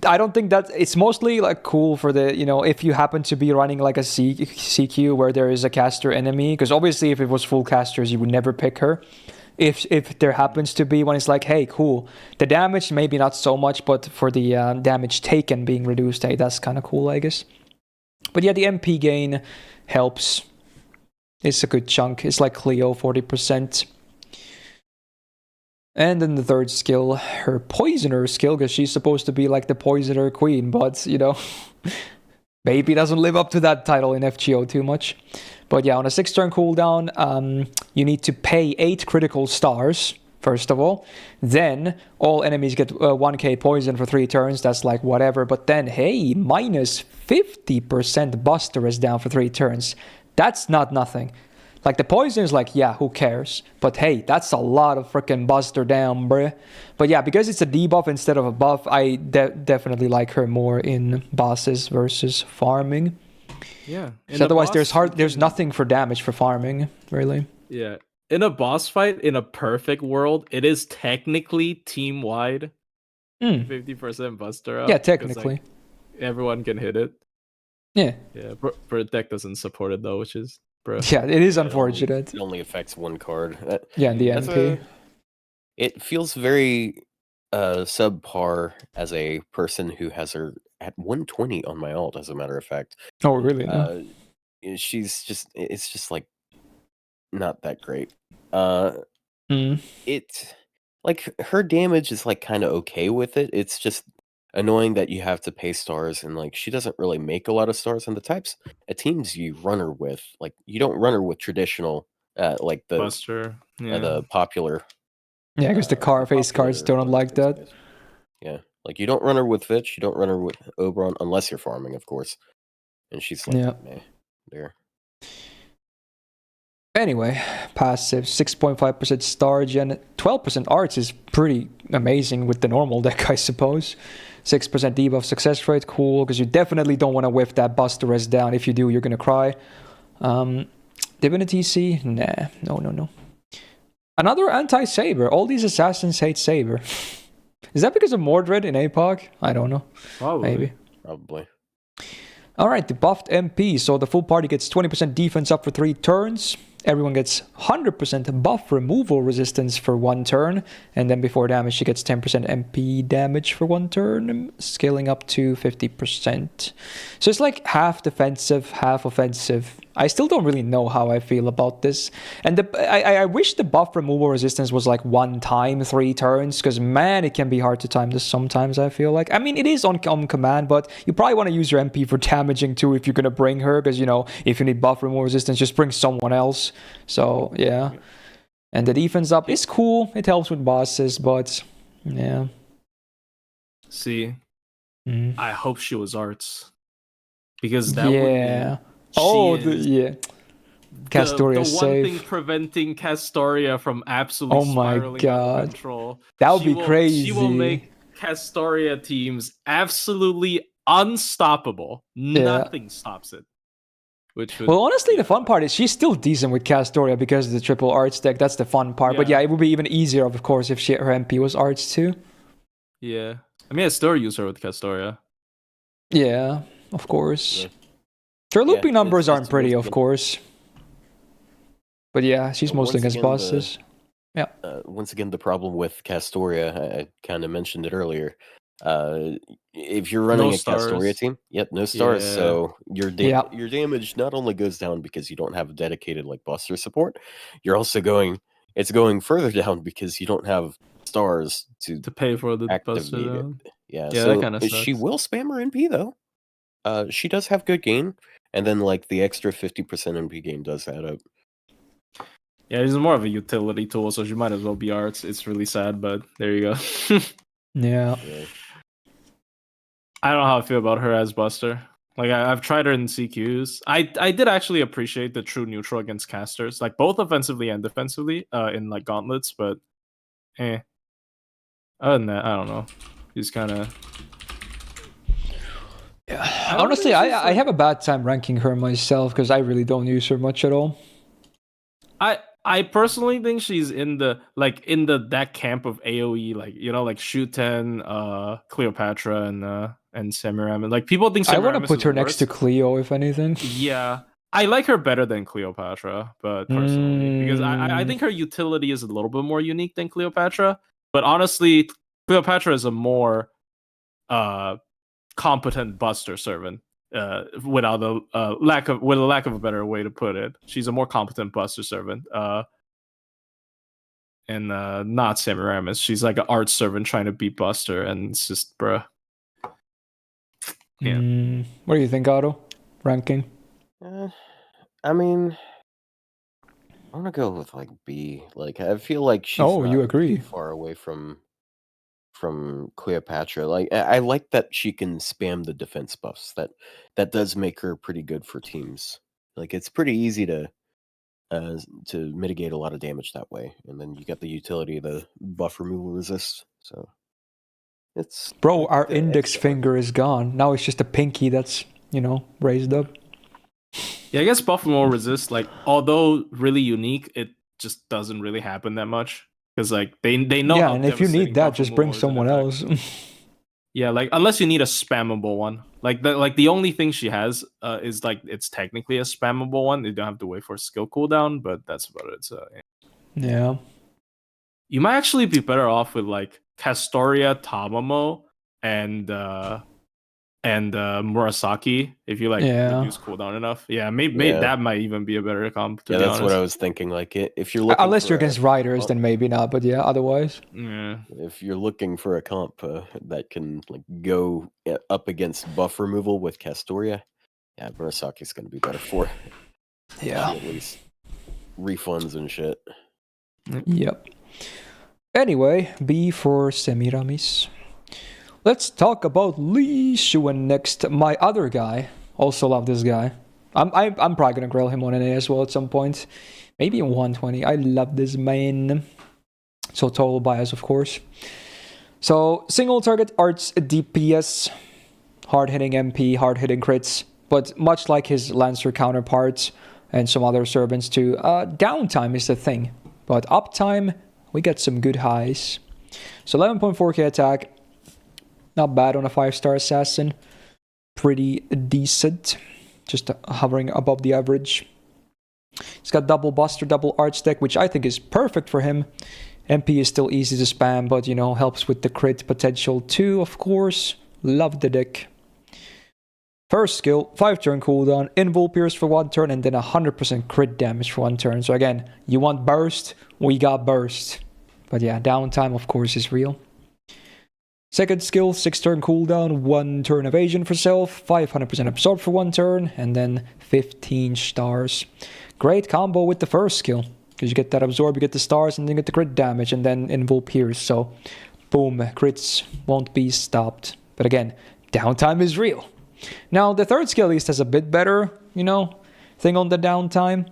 I don't think that it's mostly like cool for the, you know, if you happen to be running like a CQ where there is a caster enemy, because obviously if it was full casters you would never pick her. If there happens to be one, it's like, hey, cool, the damage maybe not so much, but for the damage taken being reduced, hey, that's kind of cool, I guess. But yeah, the MP gain helps. It's a good chunk. It's like Cleo, 40%. And then the third skill, her Poisoner skill, because she's supposed to be like the Poisoner Queen, but, you know, maybe doesn't live up to that title in FGO too much. But yeah, on a 6-turn cooldown, you need to pay 8 critical stars, first of all. Then, all enemies get 1k poison for 3 turns, that's like whatever. But then, hey, minus 50% Buster is down for 3 turns. That's not nothing. Like, the poison is like, yeah, who cares? But hey, that's a lot of freaking Buster down, bruh. But yeah, because it's a debuff instead of a buff, I definitely like her more in bosses versus farming. Yeah. So otherwise, there's nothing for damage for farming, really. Yeah. In a boss fight, in a perfect world, it is technically team-wide 50% Buster up. Yeah, technically. Like, everyone can hit it. Yeah. Yeah, but deck doesn't support it, though, which is... Bro. Yeah, it is unfortunate. It only affects one card. Yeah, the MP. It feels very subpar as a person who has her at 120 on my alt, as a matter of fact. Oh, really? No. It's just like not that great. It, like, her damage is like kind of okay with it. It's just annoying that you have to pay stars, and like she doesn't really make a lot of stars. And the types of teams you run her with, like, you don't run her with traditional like the Buster, the popular. Yeah, because the face cards don't like that. Yeah, like you don't run her with Fitch, you don't run her with Oberon unless you're farming, of course. And she's like, meh, there. Anyway, passive 6.5% star gen, 12% arts is pretty amazing with the normal deck, I suppose. 6% debuff success rate, cool, because you definitely don't want to whiff that Buster Res down. If you do, you're gonna cry. Divinity C? Nah, no. Another anti-Saber. All these assassins hate Saber. Is that because of Mordred in APOC? I don't know. Probably. Maybe. Probably. Alright, the buffed MP. So the full party gets 20% defense up for 3 turns. Everyone gets 100% buff removal resistance for 1 turn. And then before damage, she gets 10% MP damage for 1 turn, scaling up to 50%. So it's like half defensive, half offensive. I still don't really know how I feel about this. And I wish the buff removal resistance was like 1 time, 3 turns, because man, it can be hard to time this sometimes, I feel like. I mean, it is on command, but you probably want to use your MP for damaging too if you're going to bring her, because, you know, if you need buff removal resistance, just bring someone else. So, yeah. And the defense up is cool. It helps with bosses, but yeah. See, I hope she was arts. Because that would mean Castoria the one thing preventing Castoria from absolutely spiraling out of control. That would be crazy. She will make Castoria teams absolutely unstoppable. Nothing stops it. Well, honestly, the fun part is she's still decent with Castoria because of the triple arts deck. That's the fun part. But yeah, it would be even easier, of course, if her MP was arts too. Yeah. I mean, I still use her with Castoria. Yeah, of course. Yeah. Her looping numbers aren't pretty, of course. But yeah, she's mostly against bosses. Once again, the problem with Castoria, I kind of mentioned it earlier. If you're running a Castoria team, no stars. Yeah. So your damage not only goes down because you don't have a dedicated like Buster support, you're also going further down because you don't have stars to pay for the Buster. Yeah, so that kind of sucks. She will spam her NP though. She does have good gain, and then like the extra 50% NP gain does add up. Yeah, it's more of a utility tool, so she might as well be arts. It's really sad, but there you go. Yeah. I don't know how I feel about her as Buster. Like, I've tried her in CQs. I did actually appreciate the true neutral against casters, like both offensively and defensively, in like gauntlets, but other than that, I don't know. He's kind of... Yeah. Honestly, I have a bad time ranking her myself because I really don't use her much at all. I I personally think she's in that camp of AoE, like like Shuten, Cleopatra, and Semiramis. Like people think I want to Semiramis put is her worse. next to Cleo, if anything. Yeah, I like her better than Cleopatra, but personally, because I think her utility is a little bit more unique than Cleopatra. But honestly, Cleopatra is a more competent Buster servant. Without a lack of a better way to put it, she's a more competent Buster servant. And not Semiramis. She's like an art servant trying to beat Buster, and it's just bruh. Yeah. What do you think, Otto? Ranking? I mean, I'm gonna go with like B. Like I feel like she's you agree? too far away from Cleopatra. Like I like that she can spam the defense buffs. That does make her pretty good for teams. Like it's pretty easy to mitigate a lot of damage that way, and then you get the utility of the buff removal resist. So it's bro, our index finger is gone. Now it's just a pinky that's raised up. Yeah, I guess buff removal resist, like although really unique, it just doesn't really happen that much because like they know. Yeah, and if you need that, just bring someone else. Yeah, like unless you need a spammable one, like the only thing she has is like it's technically a spammable one. You don't have to wait for a skill cooldown, but that's about it. So yeah, you might actually be better off with like Castoria, Tamamo, and Murasaki if you reduce cooldown enough. Yeah, maybe that might even be a better comp. Yeah, that's what I was thinking. Like if you're looking unless you're against riders, then maybe not. But yeah, otherwise, if you're looking for a comp that can like go up against buff removal with Castoria, yeah, Murasaki's going to be better for. Yeah, at least refunds and shit. Yep. Anyway, B for Semiramis. Let's talk about Li Xuan next. My other guy. Also love this guy. I'm probably gonna grill him on an A as well at some point. Maybe in 120. I love this man. So total bias, of course. So single target arts DPS, hard hitting MP, hard hitting crits. But much like his Lancer counterparts and some other servants too, downtime is the thing. But uptime, we get some good highs. So 11.4k attack. Not bad on a 5-star assassin. Pretty decent. Just hovering above the average. He's got double Buster, double Arts deck, which I think is perfect for him. MP is still easy to spam, but helps with the crit potential too, of course. Love the deck. First skill, 5-turn cooldown, Invul Pierce for 1 turn, and then 100% crit damage for 1 turn. So again, you want burst? We got burst. But yeah, downtime, of course, is real. Second skill, 6-turn cooldown, 1 turn evasion for self, 500% absorb for 1 turn, and then 15 stars. Great combo with the first skill, because you get that absorb, you get the stars, and then you get the crit damage, and then Invul Pierce. So, boom, crits won't be stopped. But again, downtime is real. Now, the third skill at least has a bit better, thing on the downtime.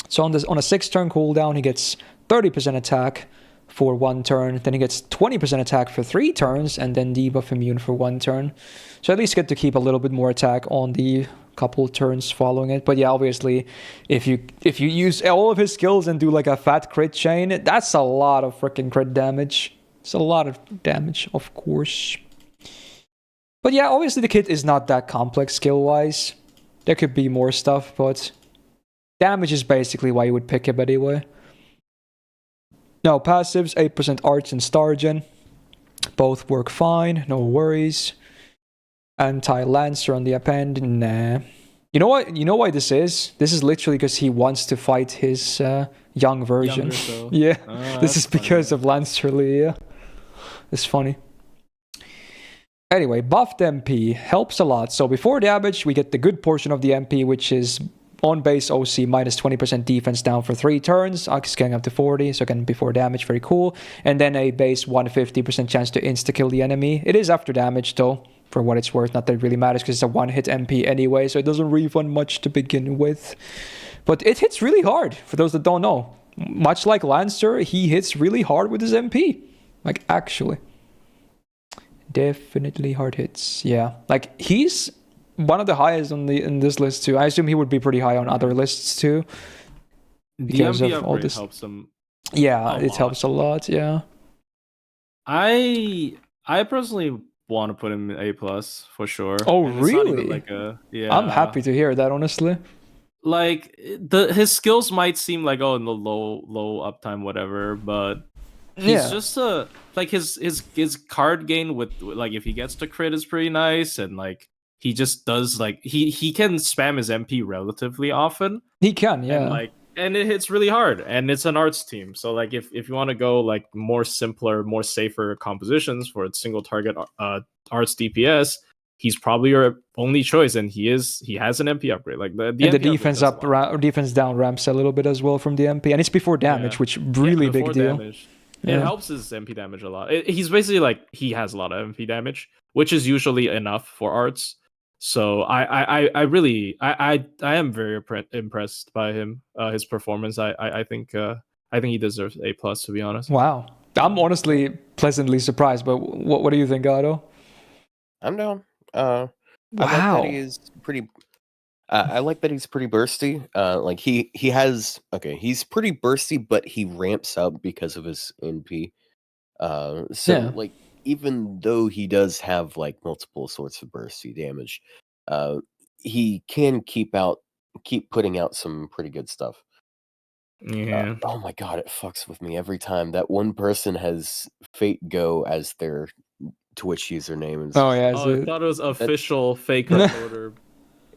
So on a 6-turn cooldown, he gets 30% attack for 1 turn, then he gets 20% attack for 3 turns, and then debuff immune for 1 turn. So at least get to keep a little bit more attack on the couple turns following it. But yeah, obviously, if you use all of his skills and do like a fat crit chain, that's a lot of freaking crit damage. It's a lot of damage, of course. But yeah, obviously the kit is not that complex skill-wise. There could be more stuff, but damage is basically why you would pick him anyway. Now, passives, 8% arts and star gen. Both work fine, no worries. Anti-Lancer on the append, nah. You know what? You know why this is? This is literally because he wants to fight his young version. Yeah, this is because of Lancer Leah. It's funny. Anyway, buffed MP helps a lot. So before damage, we get the good portion of the MP, which is on base OC minus 20% defense down for 3 turns. Scaling up to 40, so again, before damage, very cool. And then a base 150% chance to insta-kill the enemy. It is after damage, though, for what it's worth. Not that it really matters, because it's a one-hit MP anyway, so it doesn't refund much to begin with. But it hits really hard, for those that don't know. Much like Lancer, he hits really hard with his MP. Like, actually. Definitely hard hits, yeah. Like, he's one of the highest in this list too. I assume he would be pretty high on other lists too. because MP of all upgrade this. helps them. Yeah, a it lot. helps a lot. Yeah. I personally want to put him in A+ for sure. Oh, and it's not even really? like I'm happy to hear that, honestly. Like his skills might seem like in the low uptime whatever, but he's just like his card gain with like if he gets to crit is pretty nice, and like he just does like he can spam his MP relatively often. He can, yeah. And it hits really hard, and it's an arts team. So like if you want to go like more simpler, more safer compositions for its single target arts DPS, he's probably your only choice, and he has an MP upgrade. Like the and the defense up, defense down ramps a little bit as well from the MP, and it's before damage, which really big deal. Damage. It helps his MP damage a lot. He's basically like he has a lot of MP damage, which is usually enough for arts. So I really am very impressed by him, his performance. I think he deserves A+ to be honest. Wow, I'm honestly pleasantly surprised. But what do you think, Otto? I'm down. Wow. I like that he's pretty. I like that he's pretty bursty. Like he's pretty bursty, but he ramps up because of his NP. Like even though he does have like multiple sorts of bursty damage, he can keep putting out some pretty good stuff. Yeah. Oh my god, it fucks with me every time that one person has Fate Go as their Twitch username. I thought it was official fake reporter.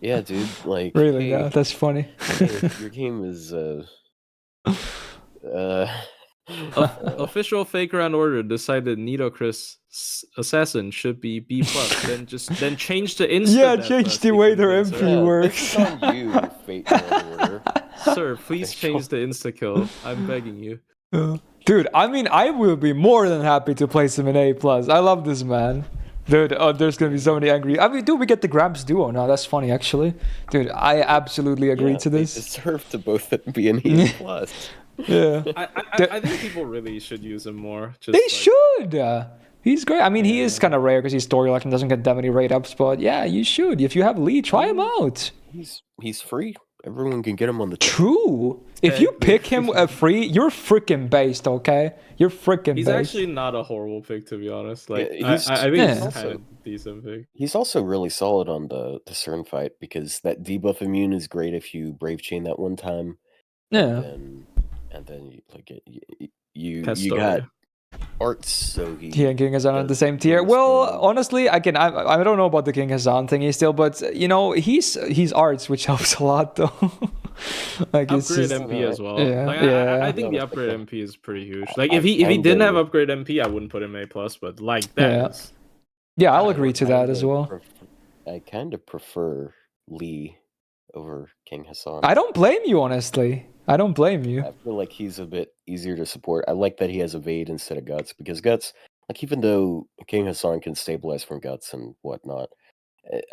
Yeah, dude. Like, really? Hey, yeah, that's funny. Hey, your game is official fake round order decided Nidochris assassin should be B+. then change the insta. Yeah, change the way their MP works. This is on you, fake round order. Sir, please change the insta kill. I'm begging you. Dude, I mean, I will be more than happy to place him in A+. I love this man. Dude, there's gonna be so many angry. I mean, dude, we get the Gramps duo now. That's funny, actually. Dude, I absolutely agree to this. They deserve to both be an A+. Yeah. I think people really should use him more. They should. He's great. I mean, he is kind of rare because he's story locked and doesn't get that many rate ups. But yeah, you should. If you have Lee, try him out. He's free. Everyone can get him on the team. True. If you pick him free, you're freaking based, okay? You're freaking based. He's actually not a horrible pick, to be honest. Like, I think he's kind of a decent pick. He's also really solid on the CERN fight because that debuff immune is great if you Brave Chain that one time. Yeah. And then you got arts, so he and King Hassan on the same tier. Well, honestly, again, I don't know about the King Hassan thingy still, but you know, he's arts, which helps a lot though. Like upgrade MP as well. Yeah, like, yeah. I think the upgrade MP is pretty huge. Like if he didn't have upgrade MP, I wouldn't put him A+, but like that. Yeah, I'll agree to that as well. I kind of prefer Lee over King Hassan. I don't blame you, honestly. I don't blame you. I feel like he's a bit easier to support. I like that he has Evade instead of Guts, because Guts, like even though King Hassan can stabilize from Guts and whatnot,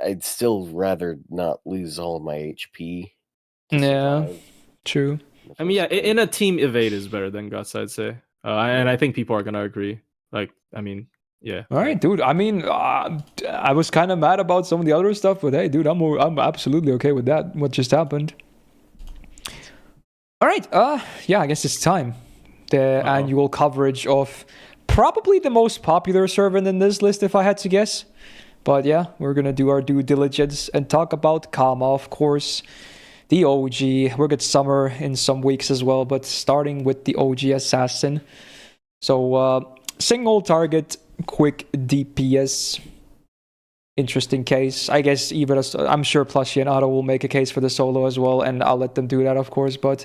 I'd still rather not lose all of my HP. Yeah, true. I mean, yeah, in a team, Evade is better than Guts, I'd say. And I think people are going to agree. Like, I mean, yeah. All right, dude. I mean, I was kind of mad about some of the other stuff, but hey, dude, I'm absolutely okay with that, what just happened. All right, yeah, I guess it's time. The annual coverage of probably the most popular servant in this list, if I had to guess. But yeah, we're gonna do our due diligence and talk about Kama, of course, the OG. We'll get Summer in some weeks as well, but starting with the OG Assassin. So, single target, quick DPS. Interesting case. I guess even I'm sure Plushie and Otto will make a case for the solo as well, and I'll let them do that, of course. But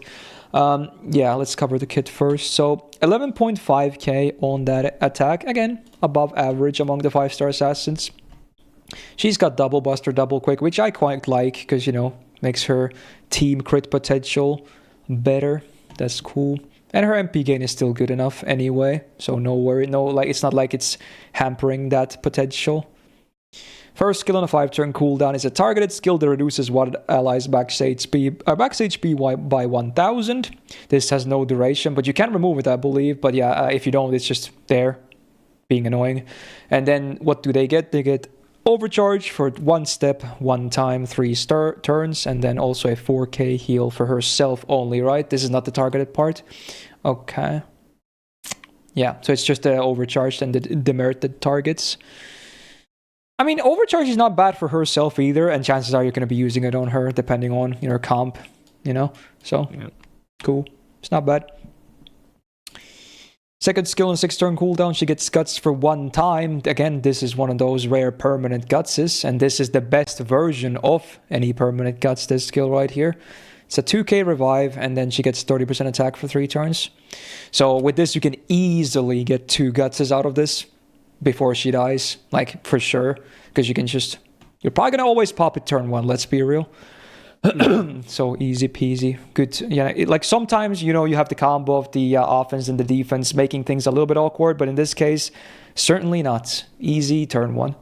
yeah, let's cover the kit first. So 11.5k on that attack. Again, above average among the 5-star assassins. She's got double buster, double quick, which I quite like because, you know, makes her team crit potential better. That's cool. And her MP gain is still good enough anyway. So no worry. No, like it's not like it's hampering that potential. First skill on a 5-turn cooldown is a targeted skill that reduces one ally's max HP by 1000. This has no duration, but you can remove it, I believe. But yeah, if you don't, it's just there, being annoying. And then what do they get? They get Overcharge for 1 step, 1 time, 3 turns, and then also a 4k heal for herself only, right? This is not the targeted part. Okay. Yeah, so it's just the overcharged and the demerited targets. I mean, overcharge is not bad for herself either, and chances are you're going to be using it on her depending on your comp, So, yeah. Cool. It's not bad. Second skill and 6-turn cooldown, she gets guts for 1 time. Again, this is one of those rare permanent gutses, and this is the best version of any permanent guts, this skill right here. It's a 2k revive, and then she gets 30% attack for 3 turns. So with this, you can easily get 2 gutses out of this before she dies, like for sure, because you're probably gonna always pop it turn 1, let's be real. So easy peasy, good. Yeah, like sometimes you have the combo of the offense and the defense making things a little bit awkward, but in this case, certainly not. Easy turn 1.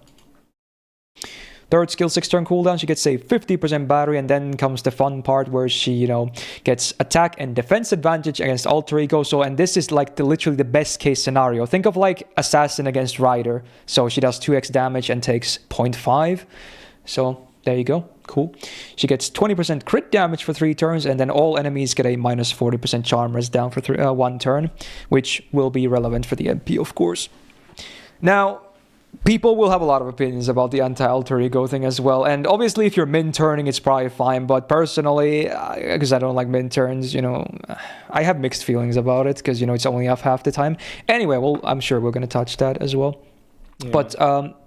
Third skill, 6-turn cooldown, she gets a 50% battery, and then comes the fun part where she, gets attack and defense advantage against alter ego. So, and this is like literally the best case scenario. Think of like assassin against rider. So she does 2x damage and takes 0.5. So there you go. Cool. She gets 20% crit damage for 3 turns, and then all enemies get a minus 40% charm rest down for 1 turn, which will be relevant for the MP, of course. Now, people will have a lot of opinions about the anti-alter ego thing as well, and obviously if you're min-turning, it's probably fine, but personally, because I don't like min-turns, I have mixed feelings about it, because, it's only half the time. Anyway, well, I'm sure we're going to touch that as well. Yeah. But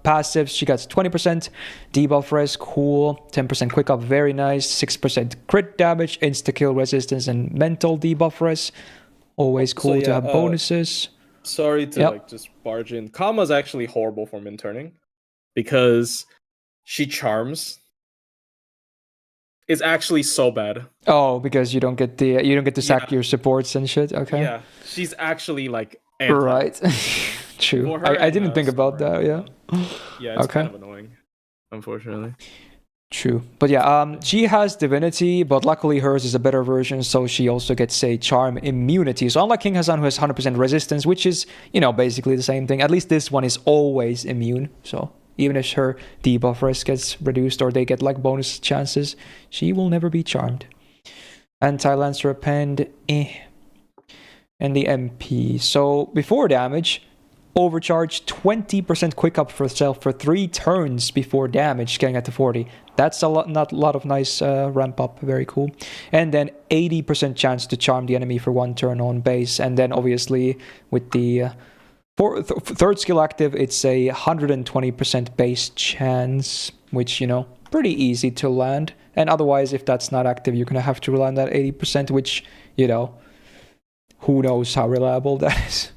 passives, she gets 20% debuff res, cool. 10% quick up, very nice. 6% crit damage, insta-kill resistance, and mental debuff res. Always cool to have bonuses. Sorry to just barge in. Kama's actually horrible for min-turning because she charms. It's actually so bad. Oh, because you don't get to sack your supports and shit. Okay. Yeah, she's actually like right. True. I didn't think about that. Yeah. Yeah, it's kind of annoying, unfortunately. True. But yeah, she has divinity, but luckily hers is a better version, so she also gets a charm immunity. So unlike King Hassan, who has 100% resistance, which is, basically the same thing, at least this one is always immune. So even if her debuff risk gets reduced or they get like bonus chances, she will never be charmed. Anti-Lancer Append, and the MP. So before damage, overcharge 20% quick up for herself for 3 turns before damage, getting at the 40. That's a lot of nice ramp up, very cool. And then 80% chance to charm the enemy for 1 turn on base. And then obviously with the third skill active, it's a 120% base chance, which, pretty easy to land. And otherwise, if that's not active, you're going to have to rely on that 80%, which, who knows how reliable that is.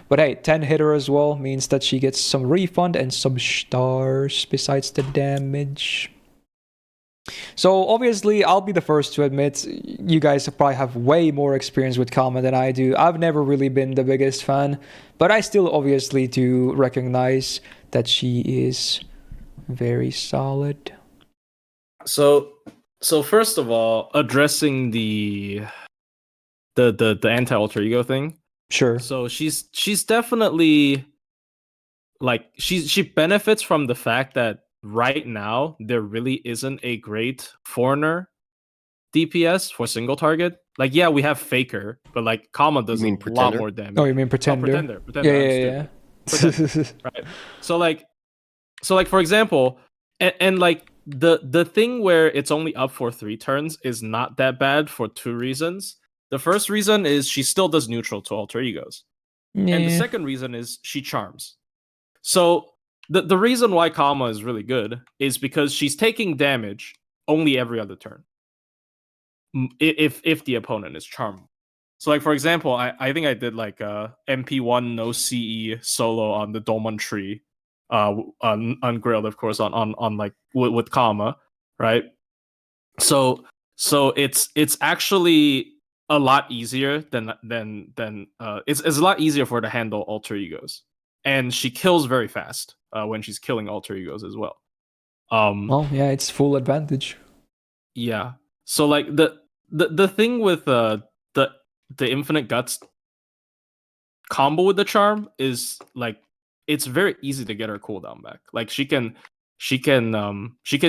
But hey, 10 hitter as well means that she gets some refund and some stars besides the damage. So obviously, I'll be the first to admit, you guys probably have way more experience with Kama than I do. I've never really been the biggest fan, but I still obviously do recognize that she is very solid. So first of all, addressing the anti-alter ego thing. Sure. So she's definitely like she benefits from the fact that right now there really isn't a great foreigner DPS for single target. Like, yeah, we have Faker, but like Kama does a lot more damage. Oh, you mean Pretender? Oh, Pretender. Yeah. Pretender, right. So like for example, and like the thing where it's only up for 3 turns is not that bad for 2 reasons. The first reason is she still does neutral to alter egos. Yeah. And the second reason is she charms. So the reason why Kama is really good is because she's taking damage only every other turn. If the opponent is charmed. So like for example, I think I did like MP1 no CE solo on the Dolmen tree, ungrilled of course on like with Kama, right? So it's actually a lot easier than it's a lot easier for her to handle alter egos, and she kills very fast when she's killing alter egos as well. Well, yeah, it's full advantage. Yeah. So like the thing with the infinite guts combo with the charm is like it's very easy to get her cooldown back. Like she can she can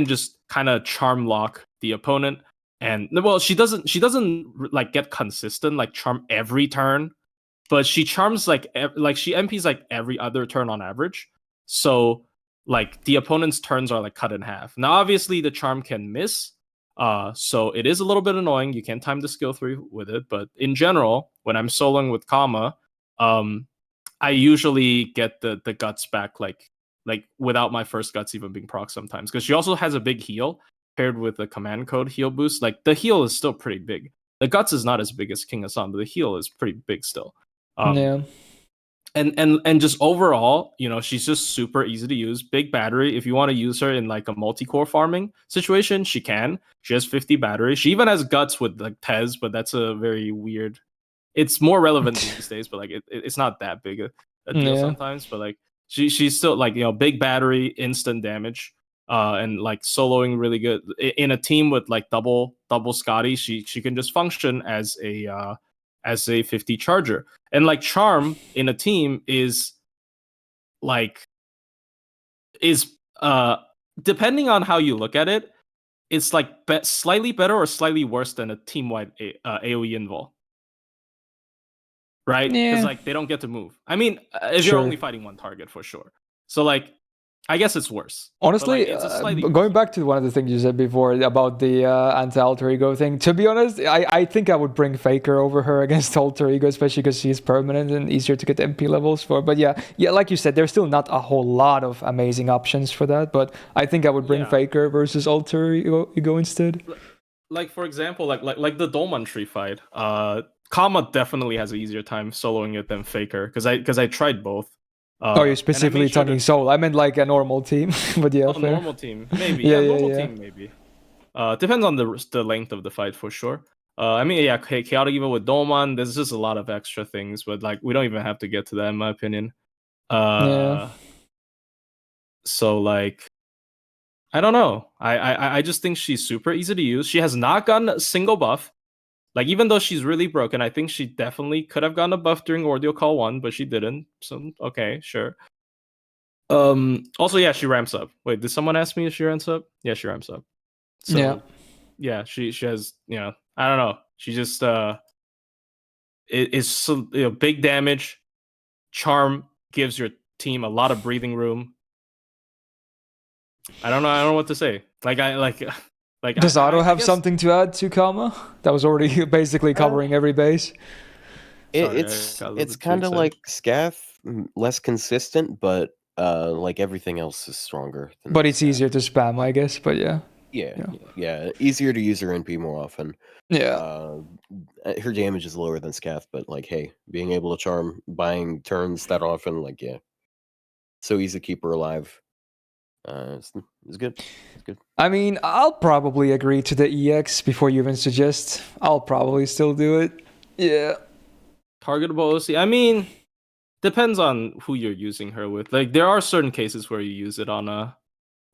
just kind of charm lock the opponent. And well, she doesn't like get consistent like charm every turn, but she charms like she MPs like every other turn on average. So like the opponent's turns are like cut in half. Now obviously the charm can miss, so it is a little bit annoying. You can time the skill 3 with it, but in general, when I'm soloing with Kama, I usually get the guts back like without my first guts even being proc sometimes, because she also has a big heal paired with the command code heal boost. Like the heal is still pretty big. The guts is not as big as King Hassan, but the heal is pretty big still. Yeah. And just overall, you know, she's just super easy to use. Big battery. If you want to use her in like a multi-core farming situation, she can. She has 50 battery. She even has guts with like Tez, but that's a very weird. It's more relevant these days, but like it's not that big a deal sometimes. But like she's still like, you know, big battery, instant damage, and like soloing really good in a team with like double Scotty. She can just function as a 50 charger. And like charm in a team is depending on how you look at it, it's like slightly better or slightly worse than a team-wide AoE invul. Right? Because like they don't get to move. I mean, if you're only fighting one target, for sure. So like I guess it's worse. Honestly, like, going back to one of the things you said before about the anti-alter ego thing, to be honest, I think I would bring Faker over her against alter ego, especially because she's permanent and easier to get MP levels for. But yeah, like you said, there's still not a whole lot of amazing options for that. But I think I would bring Faker versus alter ego instead. Like for example, like the Dolman tree fight, Kama definitely has an easier time soloing it than Faker, because I tried both. You're specifically talking solo. I meant like a normal team, but yeah, fair. Normal team, maybe. Normal team, maybe. Depends on the length of the fight for sure. I mean, yeah, chaotic evil with Dolman. There's just a lot of extra things, but like we don't even have to get to that, in my opinion. So like, I don't know. I just think she's super easy to use. She has not gotten a single buff. Like, even though she's really broken, I think she definitely could have gotten a buff during Ordeal Call 1, but she didn't. So, okay, sure. Also, yeah, she ramps up. Wait, did someone ask me if she ramps up? Yeah, she ramps up. So, yeah, she has, you know, I don't know. She just, is, you know, big damage. Charm gives your team a lot of breathing room. I don't know what to say. Does Otto have something to add to Kama? That was already basically covering every base. It's kind of like Scath, less consistent, but like everything else is stronger. But it's easier to spam, I guess. But yeah, easier to use her NP more often. Yeah, her damage is lower than Scath, but like, hey, being able to charm, buying turns that often, like, yeah, so easy to keep her alive. It's good. It's good. I mean, I'll probably agree to the EX before you even suggest. I'll probably still do it. Yeah. Targetable OC. I mean, depends on who you're using her with. Like, there are certain cases where you use it on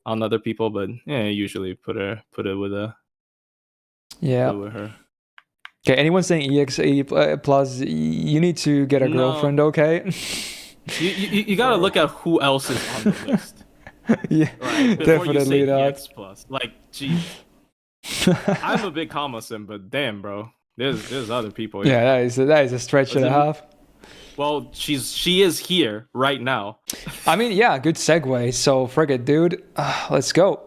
other people, but yeah, usually put it with a with her. Okay, anyone saying EX8 plus, you need to get a girlfriend, okay? You gotta look at who else is on the list. Yeah, right, definitely not. EX plus. Like, geez. I'm a big Kama sim, but damn, bro. There's other people here. Yeah, that is a stretch and a half. Well, she is here right now. I mean, yeah, good segue. So, frigate, dude, let's go.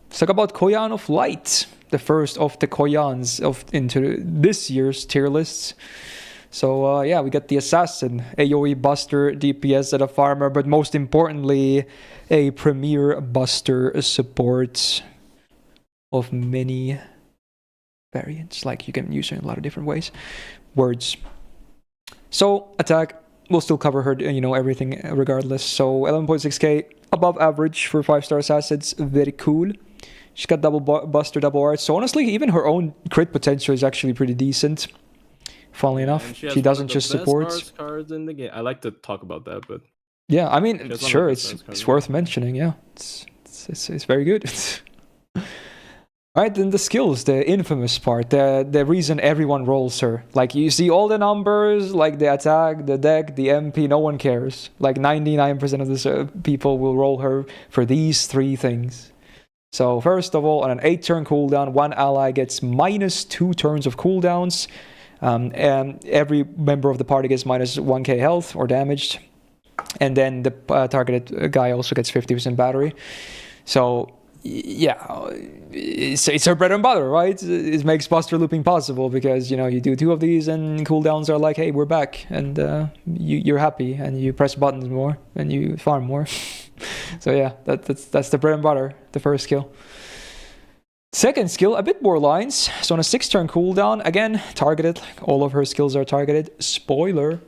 Let's talk about Koyan of Light, the first of the Koyans into this year's tier lists. So, yeah, we got the Assassin, AoE Buster, DPS at a farmer, but most importantly, a Premier Buster support of many variants. Like, you can use it in a lot of different ways. Words. So, attack, we'll still cover her, you know, everything regardless. So, 11.6k, above average for 5-star assassins, very cool. She's got double Buster, double art. So, honestly, even her own crit potential is actually pretty decent. Funnily enough, she doesn't just support cards in the game. I like to talk about that, but yeah, I mean, sure, it's worth mentioning. Yeah, it's very good. Right, then the skills, the infamous part, the reason everyone rolls her. Like, you see all the numbers, like the attack, the deck, the MP, no one cares. Like, 99% of the people will roll her for these 3 things. So, first of all, on an 8-turn cooldown, one ally gets -2 turns of cooldowns. And every member of the party gets -1k health or damaged. And then the targeted guy also gets 50% battery. So, yeah, it's her bread and butter, right? It makes buster looping possible because, you do 2 of these and cooldowns are like, hey, we're back. And you're happy and you press buttons more and you farm more. So yeah, that's the bread and butter, the first skill. Second skill, a bit more lines. So on a 6-turn cooldown, again, targeted. All of her skills are targeted. Spoiler.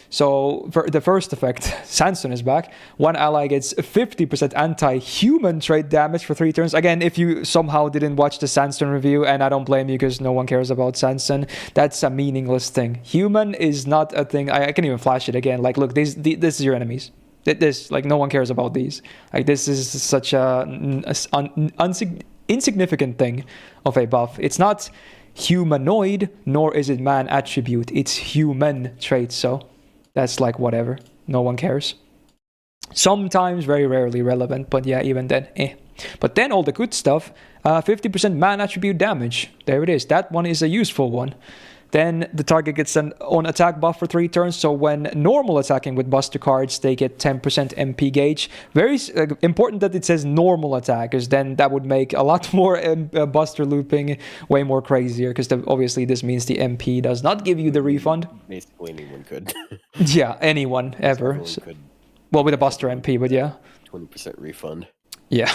So for the first effect, Sandstorm is back. One ally gets 50% anti-human trait damage for 3 turns. Again, if you somehow didn't watch the Sandstorm review, and I don't blame you because no one cares about Sandstorm, that's a meaningless thing. Human is not a thing. I can even flash it again. Like, look, this is your enemies. This, like, no one cares about these. Like, this is such a insignificant thing of a buff. It's not humanoid, nor is it man attribute. It's human trait, so that's like whatever. No one cares. Sometimes very rarely relevant, but yeah, even then, But then all the good stuff, 50% man attribute damage. There it is. That one is a useful one. Then the target gets an on attack buff for 3 turns. So when normal attacking with buster cards, they get 10% MP gauge. Very important that it says normal attack, because then that would make a lot more buster looping way more crazier. Because obviously this means the MP does not give you the refund. Basically anyone could. Yeah, anyone ever. Could. Well, with a buster MP, but yeah. 20% refund. Yeah.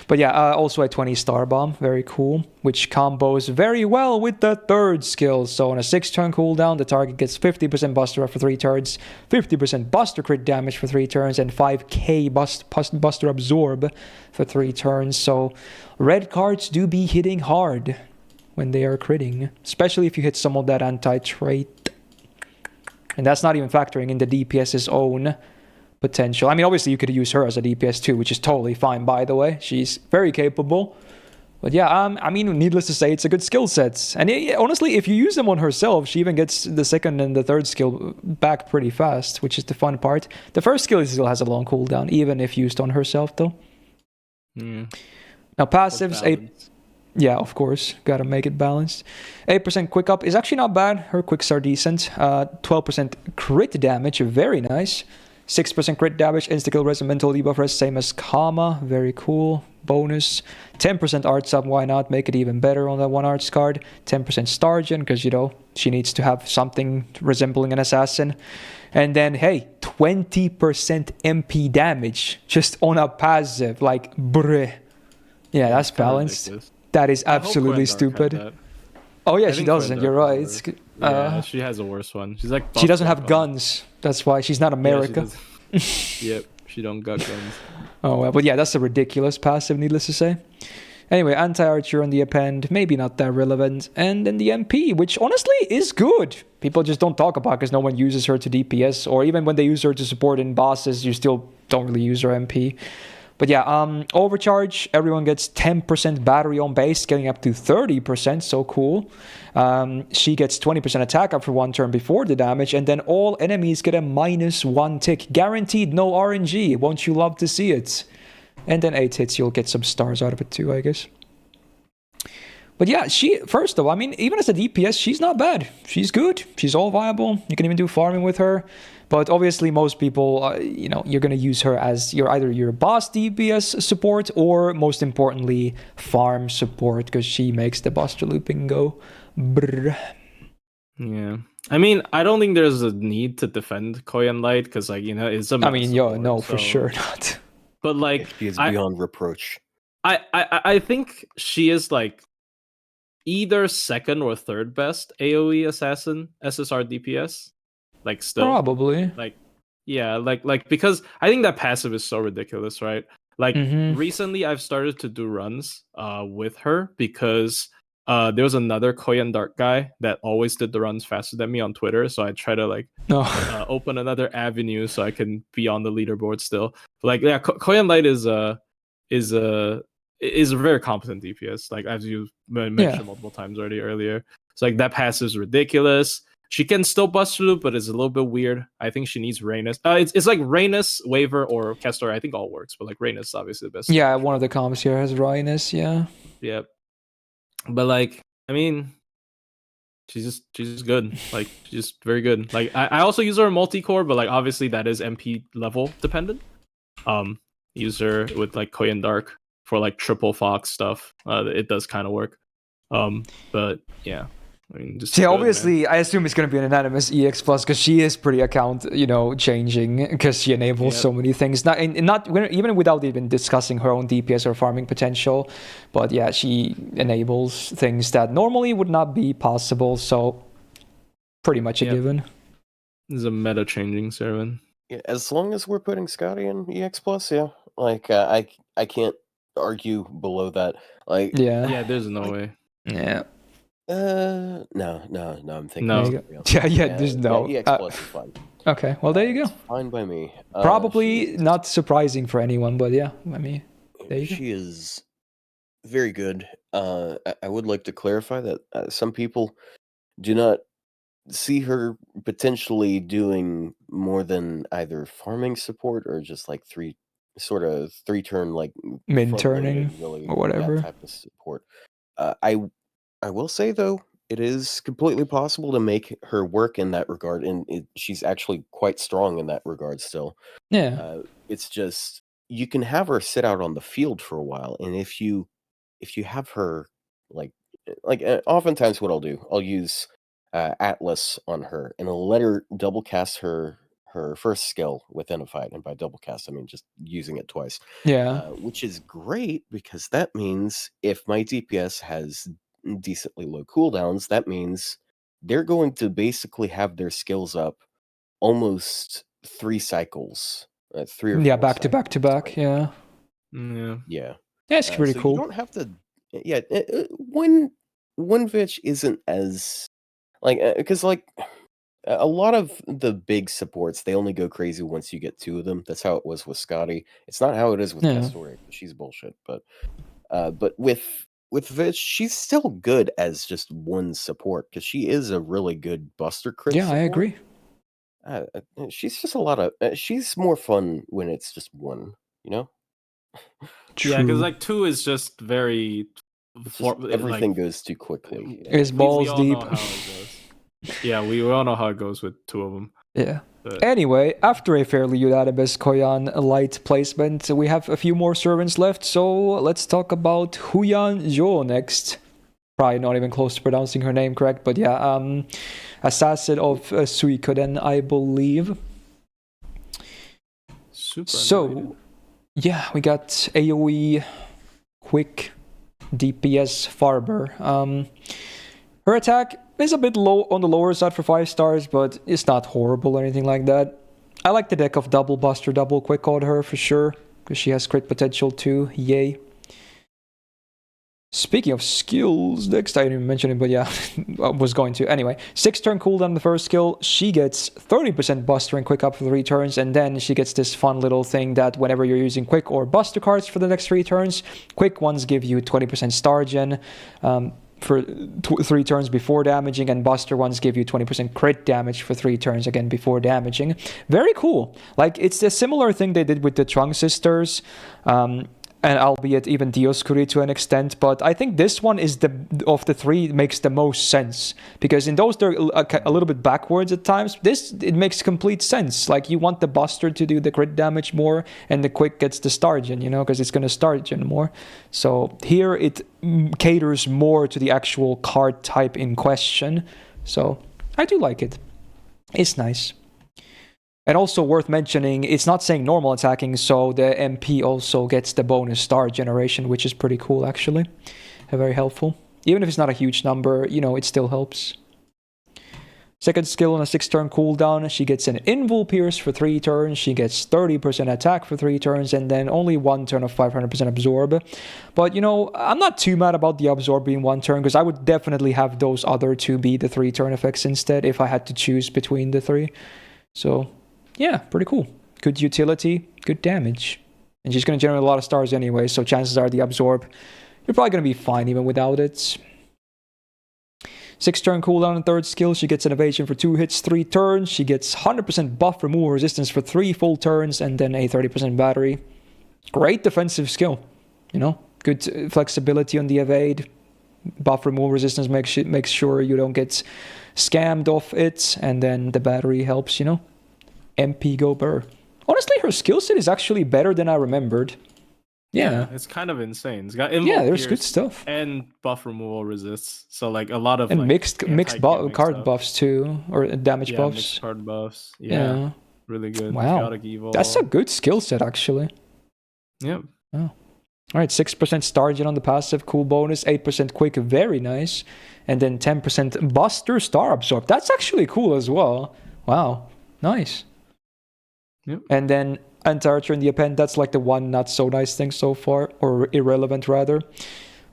But yeah, also a 20 star bomb, very cool, which combos very well with the third skill. So on a 6-turn cooldown, the target gets 50% buster up for 3 turns, 50% buster crit damage for 3 turns, and 5k buster absorb for 3 turns. So red cards do be hitting hard when they are critting, especially if you hit some of that anti-trait. And that's not even factoring in the DPS's own potential. I mean, obviously you could use her as a DPS too, which is totally fine, by the way. She's very capable. But yeah, I mean, needless to say, it's a good skill set. And honestly, if you use them on herself, she even gets the second and the third skill back pretty fast, which is the fun part. The first skill still has a long cooldown, even if used on herself, though. Mm. Now, passives, yeah, of course, gotta make it balanced. 8% quick up is actually not bad. Her quicks are decent. 12% crit damage, very nice. 6% crit damage, insta-kill res, and mental debuff res, same as Kama. Very cool. Bonus. 10% art sub, why not? Make it even better on that one arts card. 10% Stargen, because, she needs to have something resembling an assassin. And then, hey, 20% MP damage just on a passive. Like, bruh. Yeah, that's balanced. That is absolutely stupid. Oh yeah, she doesn't. You're right. Yeah, she has a worse one. She's like she doesn't have guns. That's why she's not America. Yeah, yep, she don't got guns. Oh well, but yeah, that's a ridiculous passive. Needless to say. Anyway, anti-archer on the append, maybe not that relevant, and then the MP, which honestly is good. People just don't talk about because no one uses her to DPS, or even when they use her to support in bosses, you still don't really use her MP. But yeah, overcharge, everyone gets 10% battery on base, getting up to 30%, so cool. She gets 20% attack up for 1 turn before the damage, and then all enemies get a -1 tick. Guaranteed, no RNG, won't you love to see it? And then 8 hits, you'll get some stars out of it too, I guess. But yeah, first of all, I mean, even as a DPS, she's not bad. She's good, she's all viable, you can even do farming with her. But obviously, most people, you're going to use her as either your boss DPS support or, most importantly, farm support, because she makes the buster looping go brrr. Yeah. I mean, I don't think there's a need to defend Koyan Light, because, it's a... I mean, no, for sure not. But, she is beyond reproach. I think she is, either second or third best AoE assassin SSR DPS. Still probably because I think that passive is so ridiculous, right? Recently I've started to do runs with her because there was another Koyan Dark guy that always did the runs faster than me on Twitter, so I try to open another avenue so I can be on the leaderboard still. Koyan Light is is a very competent DPS. Like as you mentioned multiple times already earlier. It's like that pass is ridiculous. She can still bust through, but it's a little bit weird. I think she needs Rhaenys. It's like Rhaenys, Waver, or Kestor. I think all works, but like Rhaenys is obviously the best. Yeah, one of the comps here has Rhaenys. Yeah. Yep. But like, I mean, she's just good. Like she's just very good. Like I also use her in multi-core, but like obviously that is MP level dependent. Use her with like Koyan Dark for like triple Fox stuff. It does kind of work. But yeah. I mean, just yeah, good, obviously, man. I assume it's going to be an anonymous EX plus because she is pretty account, changing because she enables so many things. Not even without even discussing her own DPS or farming potential, but yeah, she enables things that normally would not be possible. So, pretty much a given. This is a meta changing servant. Yeah, as long as we're putting Scotty in EX plus, yeah, like I can't argue below that. Like, yeah, there's no way. Yeah. No, I'm thinking. No. There's no. Yeah, EX plus is fine. Okay, well there you go. It's fine by me. Probably not surprising for anyone, but yeah, I mean, there you go. She is very good. I would like to clarify that some people do not see her potentially doing more than either farming support or just like three turn like min turning really, or whatever type of support. I will say though, it is completely possible to make her work in that regard, and she's actually quite strong in that regard still. Yeah. It's just you can have her sit out on the field for a while, and if you have her like oftentimes what I'll use Atlas on her, and I'll let her double cast her first skill within a fight, and by double cast I mean just using it twice. Yeah. Which is great because that means if my DPS has decently low cooldowns, that means they're going to basically have their skills up almost 3 cycles. 3 or 4 back to back to back. Yeah. That's pretty so cool. You don't have to. Yeah, one Vitch isn't as like because like a lot of the big supports they only go crazy once you get 2 of them. That's how it was with Scotty. It's not how it is with Castoria. She's bullshit, but with Vitch, she's still good as just one support because she is a really good buster crit. Yeah, support. I agree. She's just a lot of. She's more fun when it's just one, True. Yeah, because like 2 is just very. Everything goes too quickly. It's balls deep. Yeah, we all know how it goes with 2 of them. Yeah. But anyway, after a fairly unanimous Koyan light placement, we have a few more servants left, so let's talk about Huyan Jo next. Probably not even close to pronouncing her name correct, but yeah, assassin of Suikoden, I believe. So, yeah, we got AoE, quick, DPS farmer. Her attack is a bit low on the lower side for 5 stars, but it's not horrible or anything like that. I like the deck of double buster, double quick on her for sure, because she has crit potential too. Yay. Speaking of skills, next I didn't even mention it, but yeah, I was going to. Anyway, 6 turn cooldown on the first skill. She gets 30% buster and quick up for 3 turns, and then she gets this fun little thing that whenever you're using quick or buster cards for the next 3 turns, quick ones give you 20% star gen for 3 turns before damaging, and buster ones give you 20% crit damage for 3 turns again before damaging. Very cool. Like, it's a similar thing they did with the Trunk Sisters, and albeit even Dioscuri to an extent, but I think this one is of the 3 makes the most sense, because in those they're a little bit backwards at times. It makes complete sense. Like, you want the buster to do the crit damage more, and the quick gets the star gen, because it's going to star gen more. So here it caters more to the actual card type in question. So I do like it. It's nice. And also worth mentioning, it's not saying normal attacking, so the MP also gets the bonus star generation, which is pretty cool, actually. Very helpful. Even if it's not a huge number, it still helps. Second skill on a 6-turn cooldown, she gets an Invul Pierce for 3 turns, she gets 30% attack for 3 turns, and then only 1 turn of 500% absorb. But, I'm not too mad about the absorb being 1 turn, because I would definitely have those other 2 be the 3-turn effects instead, if I had to choose between the 3. So yeah, pretty cool. Good utility, good damage. And she's going to generate a lot of stars anyway, so chances are the absorb, you're probably going to be fine even without it. 6 turn cooldown on 3rd skill. She gets an evasion for 2 hits, 3 turns. She gets 100% buff removal resistance for 3 full turns, and then a 30% battery. Great defensive skill. You know, good flexibility on the evade. Buff removal resistance makes sure you don't get scammed off it, and then the battery helps, you know. MP go burr. Honestly, her skill set is actually better than I remembered. Yeah, it's kind of insane. It's got there's good stuff. And buff removal resists. So like a lot of and like, mixed card buffs too, or damage buffs. Mixed card buffs. Yeah. Really good. Wow. Chaotic Evil. That's a good skill set actually. Yep. Oh. All right, 6% star gen on the passive, cool bonus, 8% quick, very nice, and then 10% buster star absorb. That's actually cool as well. Wow, nice. Yep. And then anti-archer in the append, that's like the one not so nice thing so far, or irrelevant rather.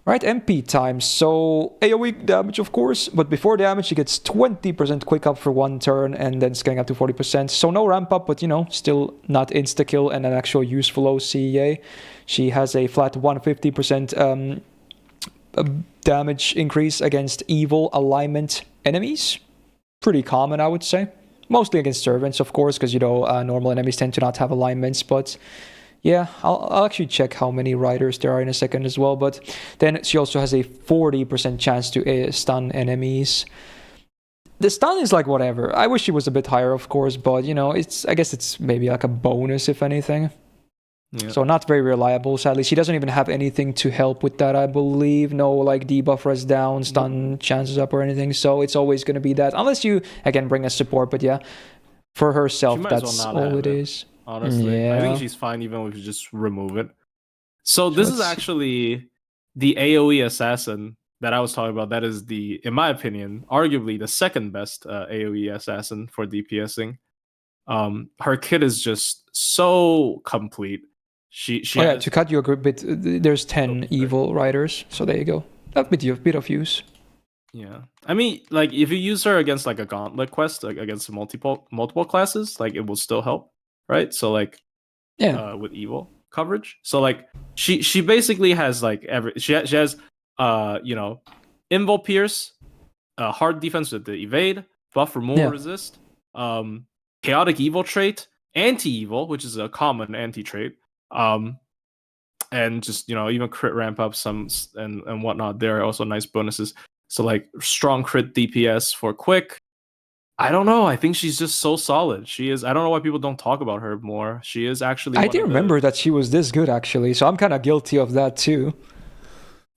Right, MP time. So AoE damage, of course, but before damage, she gets 20% quick up for 1 turn, and then scaling up to 40%. So no ramp up, but you know, still not insta kill and an actual useful OCEA. She has a flat 150% damage increase against evil alignment enemies. Pretty common, I would say. Mostly against servants, of course, because, you know, normal enemies tend to not have alignments, but yeah, I'll actually check how many riders there are in a second as well. But then she also has a 40% chance to stun enemies. The stun is like whatever. I wish it was a bit higher, of course, but, you know, I guess it's maybe like a bonus, if anything. Yeah. So not very reliable, sadly. She doesn't even have anything to help with that, I believe. No, like, debuff res down, stun chances up or anything. So it's always going to be that. Unless you, again, bring a support. But yeah, for herself, that's all it is. Honestly, I think she's fine even if you just remove it. So this is actually the AoE assassin that I was talking about. That is in my opinion, arguably the second best AoE assassin for DPSing. Her kit is just so complete. She to cut you a good bit, there's 10 evil riders, so there you go. A bit of use. Yeah, I mean, like, if you use her against like a gauntlet quest, like against multiple classes, like it will still help, right? So like, with evil coverage. So like, she basically has like she has you know, invul pierce, hard defense with the evade, buff removal resist, chaotic evil trait, anti-evil, which is a common anti-trait. And just, you know, even crit ramp up some and whatnot. There are also nice bonuses. So like strong crit DPS for quick. I don't know. I think she's just so solid. She is. I don't know why people don't talk about her more. She is actually. I didn't remember that she was this good actually. So I'm kind of guilty of that too.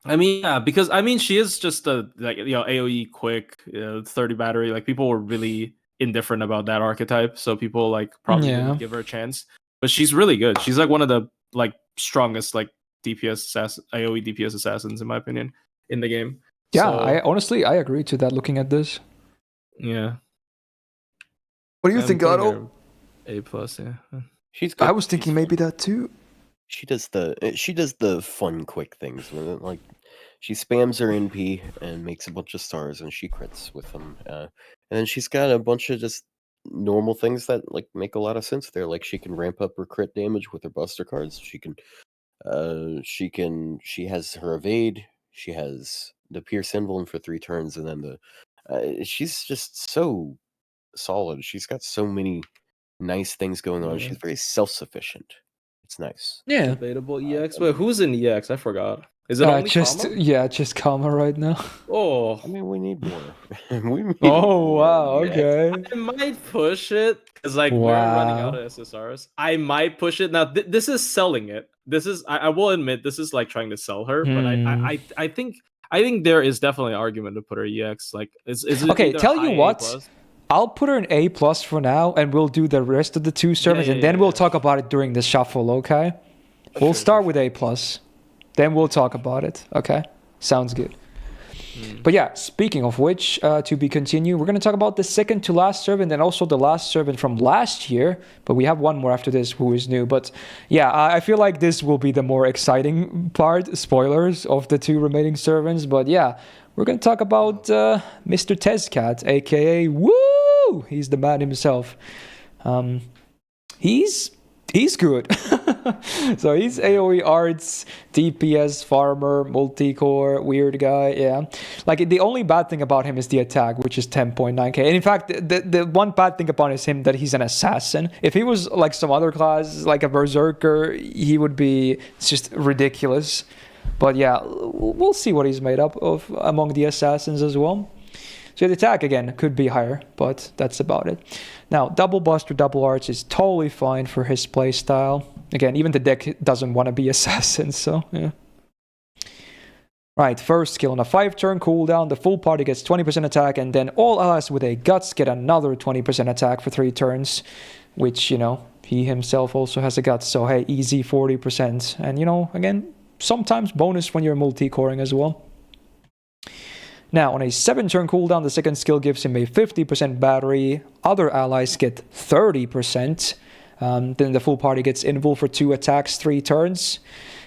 I mean, yeah, because I mean, she is just a, like, you know, AoE quick, 30 battery. Like, people were really indifferent about that archetype, so people like probably didn't give her a chance. But she's really good. She's like one of the like strongest like AoE DPS assassins in my opinion in the game. Yeah, so, I agree to that. Looking at this, yeah. What do you think, Otto? A+, yeah. She's good. I was thinking maybe that too. She does the fun quick things with it. Like, she spams her NP and makes a bunch of stars, and she crits with them. And then she's got a bunch of just normal things that like make a lot of sense there. Like, she can ramp up her crit damage with her buster cards. She has her evade. She has the pierce emblem for 3 turns, and then she's just so solid. She's got so many nice things going on. She's very self-sufficient. It's nice. Yeah. Debatable EX. Wait, who's in EX? I forgot. Is it only Karma? Just Karma right now. Oh, I mean, we need more. Wow. Okay. I might push it because like we're running out of SSRs. I might push it now. This is selling it. This is. I will admit this is like trying to sell her, but I think there is definitely an argument to put her EX. Like, is it okay? Tell you what. I'll put her in A+ for now, and we'll do the rest of the 2 servers, and then we'll talk about it during the shuffle, okay? We'll start with A+, then we'll talk about it, okay? Sounds good. But yeah, speaking of which, to be continued, we're going to talk about the second to last servant and also the last servant from last year, but we have one more after this who is new. But yeah, I feel like this will be the more exciting part, spoilers, of the 2 remaining servants. But yeah, we're going to talk about Mr. Tezcat, aka Woo! He's the man himself. He's He's good. So he's AoE arts, DPS, farmer, multi-core, weird guy, yeah. Like, the only bad thing about him is the attack, which is 10.9k. And in fact, the one bad thing about him that he's an assassin. If he was like some other class, like a berserker, he would be just ridiculous. But yeah, we'll see what he's made up of among the assassins as well. So the attack, again, could be higher, but that's about it. Now, double buster, double arch is totally fine for his playstyle. Again, even the deck doesn't want to be assassin, so yeah. Right, first skill on a 5-turn cooldown, the full party gets 20% attack, and then all allies with a guts get another 20% attack for 3 turns, which, you know, he himself also has a guts, so hey, easy 40%. And, you know, again, sometimes bonus when you're multi-coring as well. Now, on a 7-turn cooldown, the second skill gives him a 50% battery. Other allies get 30%. Then the full party gets invul for 2 attacks, 3 turns.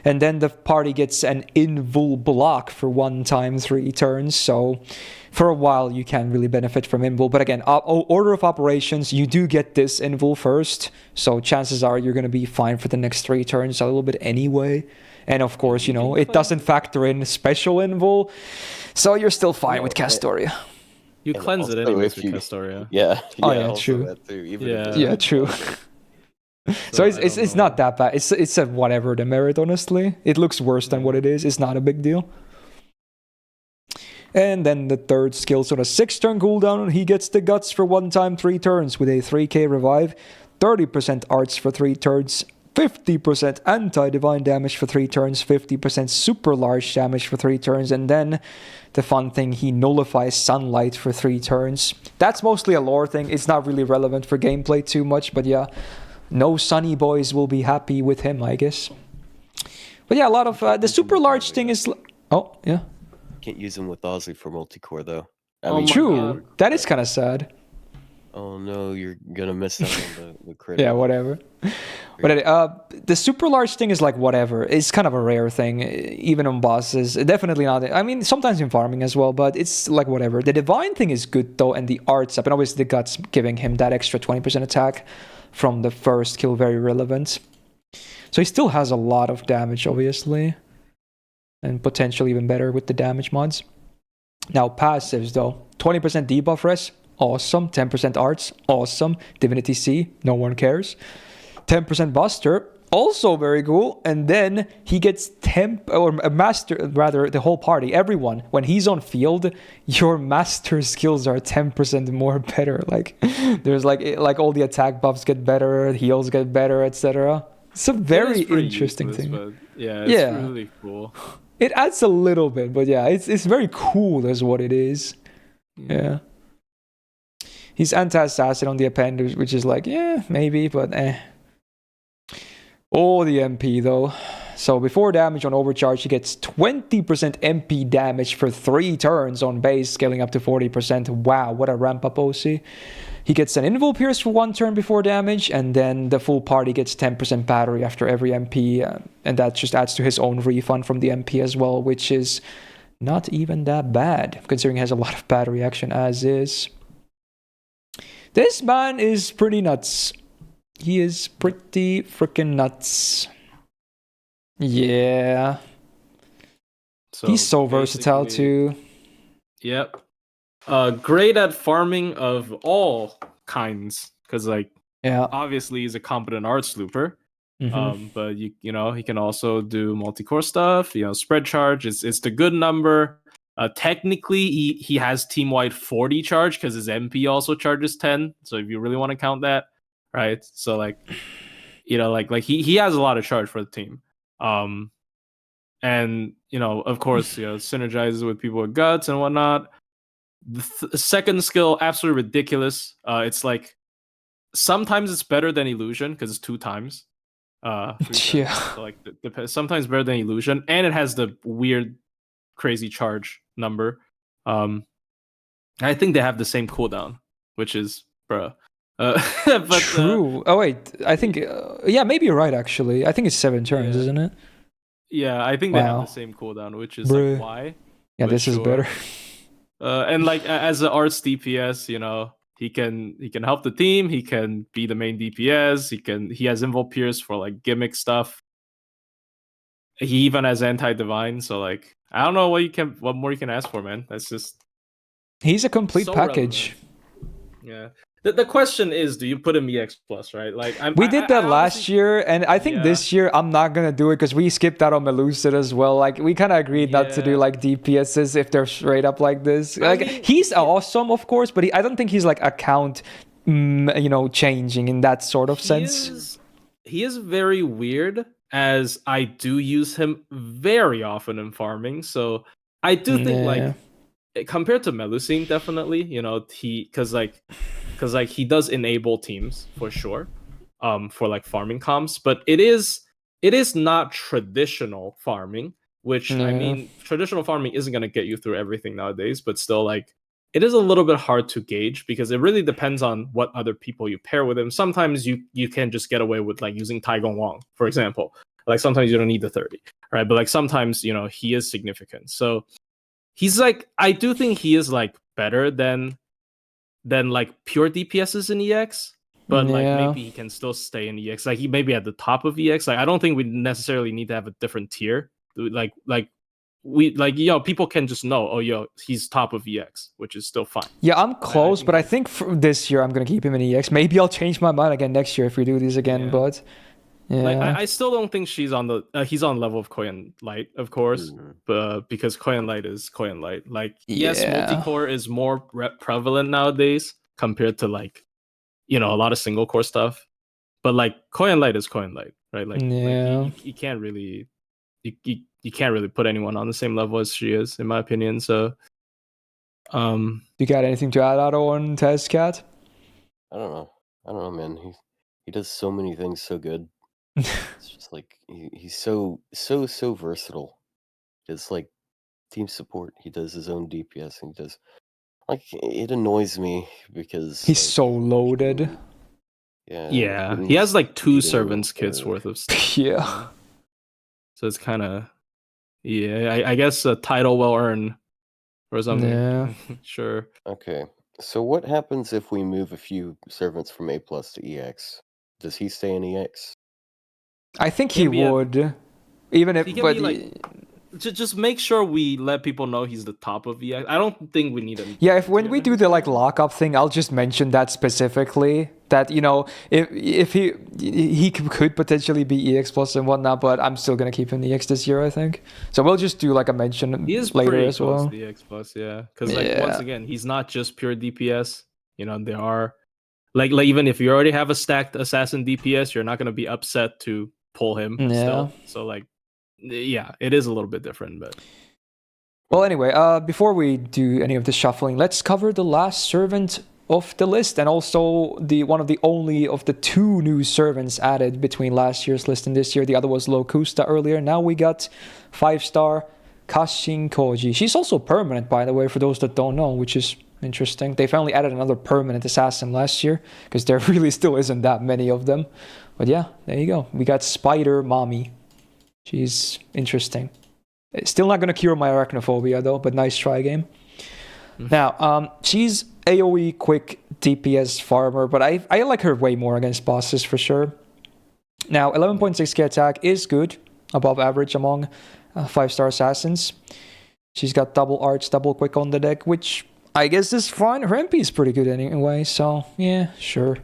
And then the party gets an invul block for 1 time, 3 turns. So for a while, you can really benefit from invul. But again, order of operations, you do get this invul first. So chances are you're going to be fine for the next 3 turns a little bit anyway. And of course, you know, it doesn't factor in special invul. So you're still fine with Castoria. You cleanse it anyways with Castoria. Yeah. Oh yeah, true. That too, yeah, true. So it's not that bad. It's a whatever demerit, honestly. It looks worse than what it is. It's not a big deal. And then the third skill, so the 6-turn cooldown, he gets the guts for 1 time, 3 turns with a 3k revive, 30% arts for 3 turns, 50% anti-divine damage for 3 turns, 50% super large damage for 3 turns, and then the fun thing, he nullifies sunlight for 3 turns. That's mostly a lore thing. It's not really relevant for gameplay too much, but yeah, no sunny boys will be happy with him, I guess. But yeah, a lot of the super large thing is... Oh, yeah. Can't use him with Ozzy for multi-core, though. I mean, true. That is kind of sad. Oh no, you're gonna miss out on the crit. Yeah, whatever. But the super large thing is like whatever. It's kind of a rare thing, even on bosses. Definitely not. I mean, sometimes in farming as well, but it's like whatever. The divine thing is good though, and the arts up, and obviously the guts giving him that extra 20% attack from the first kill, very relevant. So he still has a lot of damage, obviously, and potentially even better with the damage mods. Now passives though, 20% debuff res. Awesome. 10% arts. Awesome. Divinity C. No one cares. 10% buster. Also very cool. And then he gets a master, rather the whole party, everyone. When he's on field, your master skills are 10% more better. Like there's like all the attack buffs get better, heals get better, etc. It's a very interesting thing. But yeah, it's really cool. It adds a little bit, but yeah, it's very cool is what it is. Yeah. He's anti-assassin on the append, which is like, yeah, maybe, but eh. Oh, the MP, though. So before damage on overcharge, he gets 20% MP damage for 3 turns on base, scaling up to 40%. Wow, what a ramp-up OC. He gets an invul pierce for 1 turn before damage, and then the full party gets 10% battery after every MP, and that just adds to his own refund from the MP as well, which is not even that bad, considering he has a lot of battery action as is. This man is pretty nuts. He is pretty freaking nuts. Yeah. So he's so versatile too. Yep. Great at farming of all kinds, because like obviously he's a competent arts looper. But you know, he can also do multi-core stuff, you know, spread charge. It's the good number. Technically, he has team-wide 40 charge because his MP also charges 10. So if you really want to count that, right? So like, you know, like he has a lot of charge for the team. And you know, of course, you know, synergizes with people with guts and whatnot. The second skill, absolutely ridiculous. It's like sometimes it's better than illusion because it's 2 times. Yeah. So like sometimes better than illusion, and it has the weird, crazy charge number. I think they have the same cooldown, which is bruh. But, true. Oh wait, I think yeah, maybe you're right. Actually, I think it's 7 turns, isn't it? Yeah, I think they have the same cooldown, which is like why. Yeah, this is better. And like as an arts DPS, you know, He can help the team. He can be the main DPS. He has Invul Pierce for like gimmick stuff. He even has anti-divine. So like I don't know what more you can ask for, man. That's just he's a complete so package. relevant. Yeah. The question is, do you put him EX plus, right? Like we did that last year, and I think this year I'm not gonna do it because we skipped out on Melucid as well. Like we kind of agreed not to do like DPSs if they're straight up like this. Like he's awesome, of course, but I don't think he's like account, changing in that sort of sense. He is very weird, as I do use him very often in farming. So I do think like compared to Melusine, definitely, because he does enable teams for sure, for like farming comps, but it is not traditional farming, which I mean, traditional farming isn't going to get you through everything nowadays, but still like it is a little bit hard to gauge because it really depends on what other people you pair with him. Sometimes you can just get away with like using Taigong Wang, for example. Like sometimes you don't need the 30, right? But like sometimes, he is significant. So he's like, I do think he is like better than like pure DPSs in EX, but like maybe he can still stay in EX. Like he may be at the top of EX. Like I don't think we necessarily need to have a different tier. Like people can just know, he's top of EX, which is still fine. Yeah, I'm close, but I think for this year I'm gonna keep him in EX. Maybe I'll change my mind again next year if we do these again, but. Yeah. Like I still don't think he's on level of Koyan Light, of course, but because Koyan Light is Koyan Light. Like yes, multi-core is more prevalent nowadays compared to like, a lot of single core stuff. But like Koyan Light is Koyan Light, right? Like, you can't really you can't really put anyone on the same level as she is, in my opinion. So, you got anything to add, Otto, on Test Cat? I don't know, man. He does so many things so good. It's just like he's so versatile. He does like team support. He does his own DPS, and he does like it annoys me because he's so loaded. Yeah, he has like 2 servants kits worth of stuff. Yeah. So it's kind of I guess a title well earned or something. Yeah. Sure. Okay. So what happens if we move a few servants from A+ to EX? Does he stay in EX? I think he would, even if. But just make sure we let people know he's the top of EX. I don't think we need him. Yeah, when we do the like lockup thing, I'll just mention that specifically. That if he could potentially be EX plus and whatnot, but I'm still gonna keep him EX this year, I think. So we'll just do like a mention later as well. He is EX plus, yeah, because once again, he's not just pure DPS. There are like even if you already have a stacked assassin DPS, you're not gonna be upset to pull him still. So like, yeah, it is a little bit different, but. Well, anyway, before we do any of the shuffling, let's cover the last servant of the list, and also one of the only of the 2 new servants added between last year's list and this year. The other was Locusta earlier. Now we got 5-star Kashin Koji. She's also permanent, by the way, for those that don't know, which is interesting. They finally added another permanent assassin last year, because there really still isn't that many of them. But yeah, there you go. We got Spider Mommy. She's interesting. Still not going to cure my arachnophobia, though, but nice try, game. Now, she's AoE quick DPS farmer, but I like her way more against bosses for sure. Now, 11.6k attack is good, above average among 5-star assassins. She's got double arch, double quick on the deck, which I guess is fine. Her MP is pretty good anyway, so yeah, sure.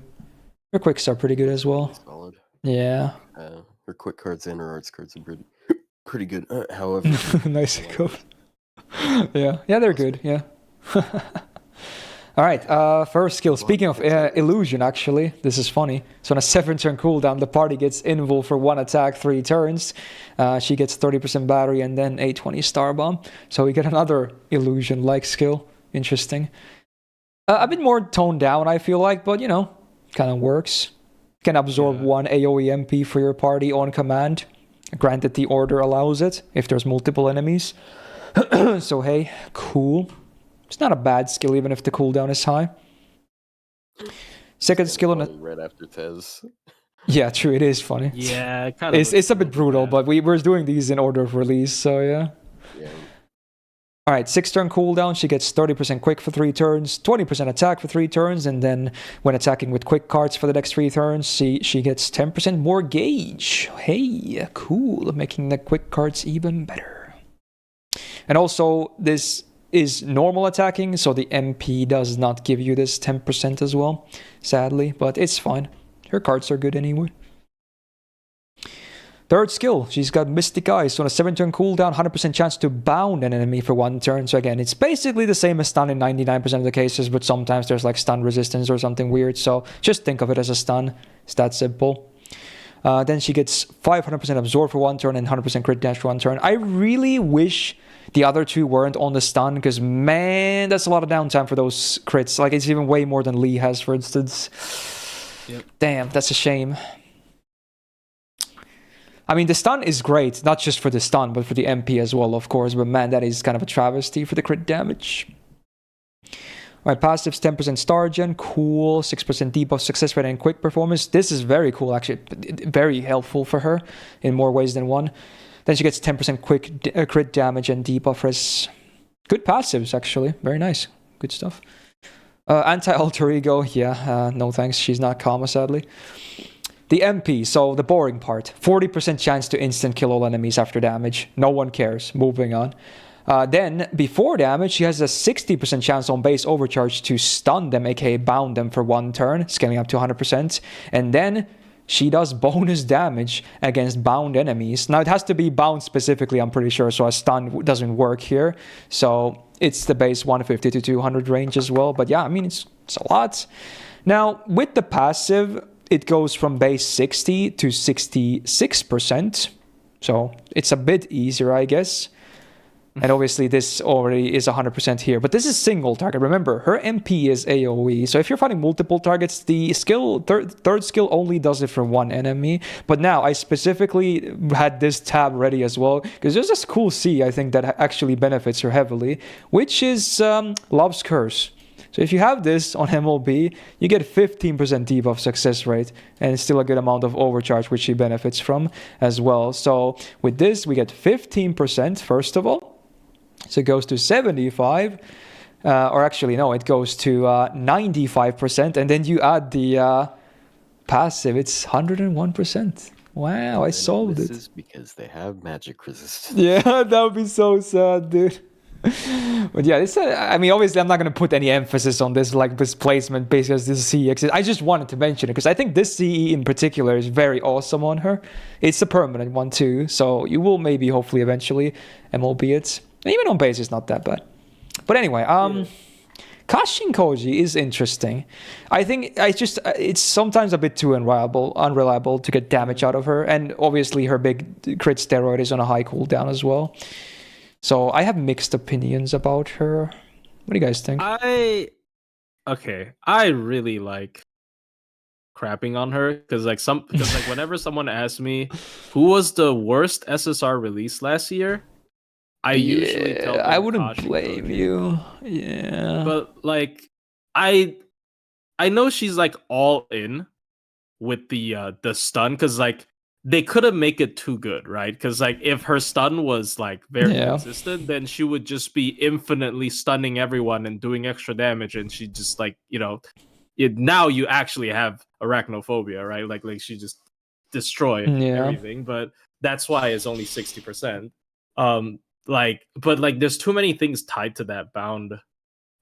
Her quicks are pretty good as well. Solid. Yeah. Her quick cards and her arts cards are pretty good. However, nice code. Yeah, they're good. Yeah. All right. First skill. Speaking of illusion, actually, this is funny. So on a 7-turn cooldown, the party gets invul for 1 attack, 3 turns. She gets 30% battery and then a 20 star bomb. So we get another illusion-like skill. Interesting. A bit more toned down, I feel like, but kind of works. Can absorb 1 AoE MP for your party on command. Granted, the order allows it if there's multiple enemies. So hey, cool. It's not a bad skill even if the cooldown is high. Second skill on it. Right after Tez. Yeah, true. It is funny. Yeah, kind of. It's a bit brutal, but we're doing these in order of release, so yeah. Yeah. Alright, 6-turn cooldown, she gets 30% quick for 3 turns, 20% attack for 3 turns, and then when attacking with quick cards for the next 3 turns, she gets 10% more gauge. Hey, cool, making the quick cards even better. And also, this is normal attacking, so the MP does not give you this 10% as well, sadly, but it's fine. Her cards are good anyway. Third skill, she's got Mystic Eyes, so on a 7-turn cooldown, 100% chance to bound an enemy for 1 turn. So again, it's basically the same as stun in 99% of the cases, but sometimes there's like stun resistance or something weird, so just think of it as a stun. It's that simple. Then she gets 500% absorb for 1 turn and 100% crit dash for 1 turn. I really wish the other 2 weren't on the stun, because man, that's a lot of downtime for those crits. Like, it's even way more than Lee has, for instance. Yep. Damn, that's a shame. I mean, the stun is great, not just for the stun, but for the MP as well, of course. But man, that is kind of a travesty for the crit damage. Alright, passive's 10% star gen, cool. 6% debuff success rate and quick performance. This is very cool, actually. Very helpful for her in more ways than one. Then she gets 10% quick crit damage and debuff res. Good passives, actually. Very nice. Good stuff. Anti-alter ego, yeah, no thanks. She's not Kama, sadly. The MP, so the boring part. 40% chance to instant kill all enemies after damage. No one cares. Moving on. Then, before damage, she has a 60% chance on base overcharge to stun them, aka bound them for 1 turn, scaling up to 100%. And then, she does bonus damage against bound enemies. Now, it has to be bound specifically, I'm pretty sure, so a stun doesn't work here. So, it's the base 150 to 200 range as well. But yeah, I mean, it's a lot. Now, with the passive, it goes from base 60 to 66%. So it's a bit easier, I guess. And obviously this already is 100% here. But this is single target. Remember, her MP is AoE. So if you're fighting multiple targets, the skill third skill only does it for 1 enemy. But now I specifically had this tab ready as well, because there's this cool C, I think, that actually benefits her heavily, which is Love's Curse. So if you have this on MLB, you get 15% debuff success rate and still a good amount of overcharge, which she benefits from as well. So with this, we get 15% first of all. So it goes to 75, or actually no, it goes to 95%, and then you add the passive, it's 101%. Wow, I solved it. This is because they have magic resistance. Yeah, that would be so sad, dude. But yeah, this, I mean, obviously I'm not going to put any emphasis on this like displacement because this CE exists. I just wanted to mention it because I think this CE in particular is very awesome on her. It's a permanent one too, so you will maybe hopefully eventually MLB it. And even on base it's not that bad. But anyway, Kashin Koji is interesting. I think it's sometimes a bit too unreliable to get damage out of her, and obviously her big crit steroid is on a high cooldown as well. So I have mixed opinions about her. What do you guys think? I really like crapping on her because whenever someone asks me who was the worst SSR release last year, I usually tell them I wouldn't Kashin blame Koji. you. Yeah. But like I know she's like all in with the stun because like they couldn't make it too good, right? Because like if her stun was like very consistent, then she would just be infinitely stunning everyone and doing extra damage, and she just like now you actually have arachnophobia, right? Like she just destroy everything. But that's why it's only 60%. But there's too many things tied to that bound.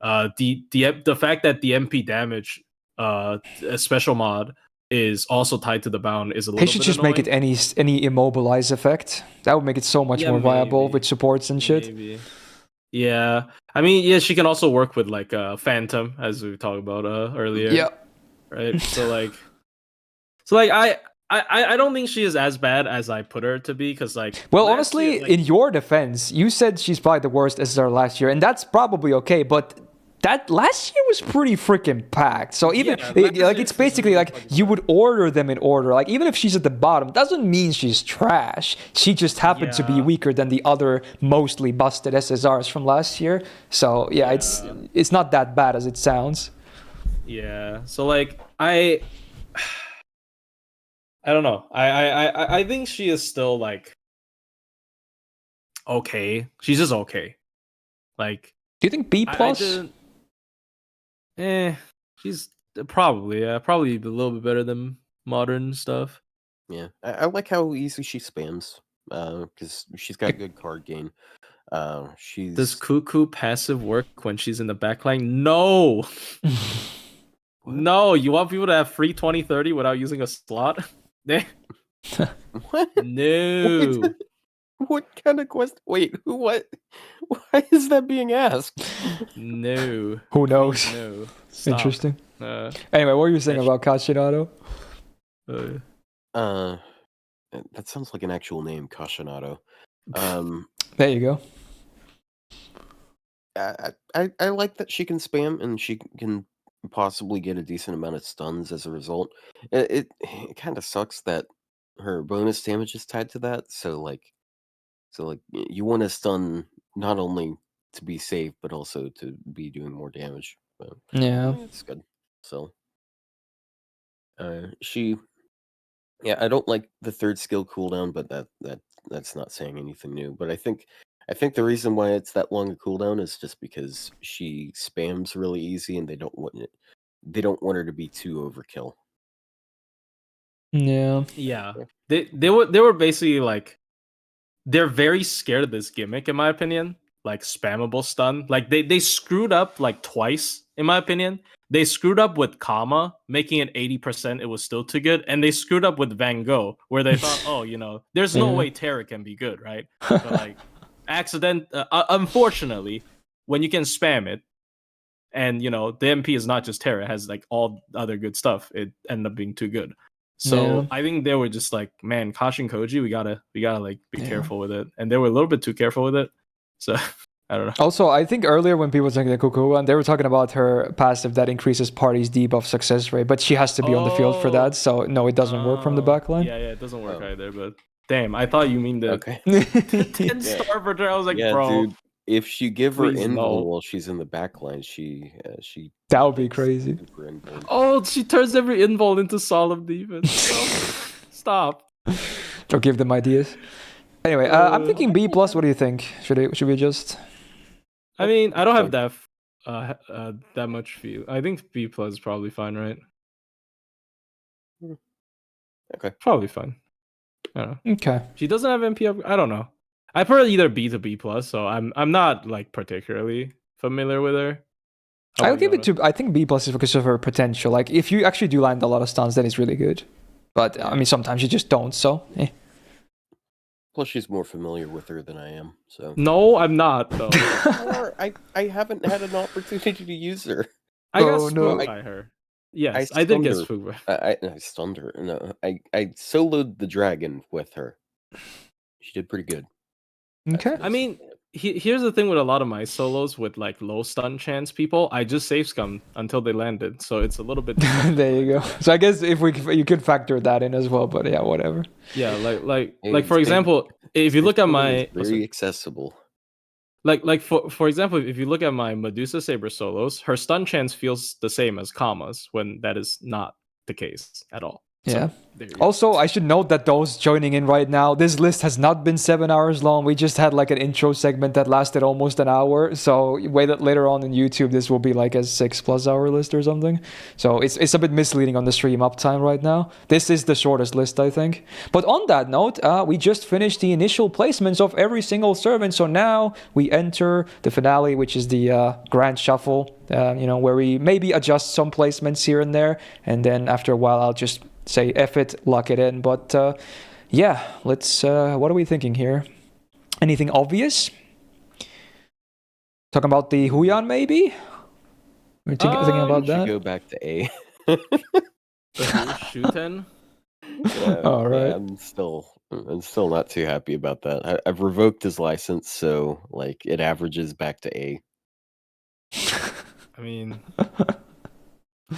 The fact that the MP damage a special mod is also tied to the bound is a little bit annoying. They should just make it any immobilize effect. That would make it so much more viable with supports and shit. Maybe. Yeah. I mean, yeah, she can also work with like Phantom, as we talked about earlier. Yeah. Right. So I don't think she is as bad as I put her to be, because like. Well, honestly, in your defense, you said she's probably the worst SSR last year, and that's probably okay, but that last year was pretty freaking packed. So even it's basically like you would order them in order. Like even if she's at the bottom, doesn't mean she's trash. She just happened to be weaker than the other mostly busted SSRs from last year. So yeah. It's not that bad as it sounds. Yeah. So like I don't know. I think she is still like okay. She's just okay. Like, Do you think B I plus? didn't. She's probably a little bit better than modern stuff. Yeah, I like how easy she spams. Because she's got good card gain. Does She's Cuckoo passive work when she's in the backline? No. What? No, you want people to have free 20/30 without using a slot? what? No. What kind of question? Wait, who? What? Why is that being asked? No. Who knows? Please, no. Stop. Interesting. Uh, Anyway, what were you saying Ash- about Cacinato? That sounds like an actual name, Cautionado. There you go. I like that she can spam and she can possibly get a decent amount of stuns as a result. It kind of sucks that her bonus damage is tied to that. So you want to stun not only to be safe but also to be doing more damage. But Yeah. it's good. So she yeah, I don't like the third skill cooldown, but that's not saying anything new. But I think the reason why it's that long a cooldown is just because she spams really easy, and they don't want her to be too overkill. Yeah. Yeah. They were basically like, they're very scared of this gimmick, in my opinion. Like spammable stun. Like they screwed up like twice, in my opinion. They screwed up with Kama, making it 80%, it was still too good. And they screwed up with Van Gogh, where they thought, oh, there's no Yeah. way Terra can be good, right? But like, unfortunately, when you can spam it, and the MP is not just Terra, it has like all other good stuff, it ended up being too good. So Yeah. I think they were just like, man, Kashin Koji, we gotta like be Yeah. careful with it. And they were a little bit too careful with it. So I don't know. Also, I think earlier when people were talking the Cuckoo one, they were talking about her passive that increases party's debuff success rate, but she has to be on the field for that, so no, it doesn't work from the backline. Yeah, it doesn't work either, but damn, I thought you mean the Okay. 10-star for I was like, Yeah, bro. dude. If you give her please, invul no. while she's in the backline, she That would be gets crazy. super invuled. Oh, she turns every invul into solemn defense. Stop. Or give them ideas. Anyway, I'm thinking B plus. What do you think? Should we just? I mean, I don't have that much feel. I think B plus is probably fine, right? Okay. Probably fine. I don't know. Okay. She doesn't have MP up. I don't know. I prefer either B to B plus, so I'm not like particularly familiar with her. I'll give it to. I think B plus is because of her potential. Like if you actually do land a lot of stuns, then it's really good. But I mean, sometimes you just don't. So. Plus, she's more familiar with her than I am. So. No, I'm not though. I haven't had an opportunity to use her. I got spooked by her. Yes, I did get spooked by her. I stunned her. No, I soloed the dragon with her. She did pretty good. Okay. I mean, here's the thing with a lot of my solos with like low stun chance people, I just save scum until they landed, so it's a little bit. There you go. So I guess you could factor that in as well, but yeah, whatever. Yeah, like for example, if you look at my very accessible. Like for example, if you look at my Medusa Saber solos, her stun chance feels the same as Kama's when that is not the case at all. Yeah. So, also, I should note that those joining in right now, this list has not been 7 hours long. We just had like an intro segment that lasted almost an hour. So wait, later on in YouTube, this will be like a 6+ hour list or something. So it's a bit misleading on the stream uptime right now. This is the shortest list, I think. But on that note, we just finished the initial placements of every single servant. So now we enter the finale, which is the grand shuffle, where we maybe adjust some placements here and there. And then after a while, I'll just say F it, lock it in. But yeah, let's what are we thinking here? Anything obvious? Talking about the Huyan maybe? We're thinking about that. Go back to A. Shooten. All right. Yeah, I'm still not too happy about that. I've revoked his license, so like it averages back to A. I mean,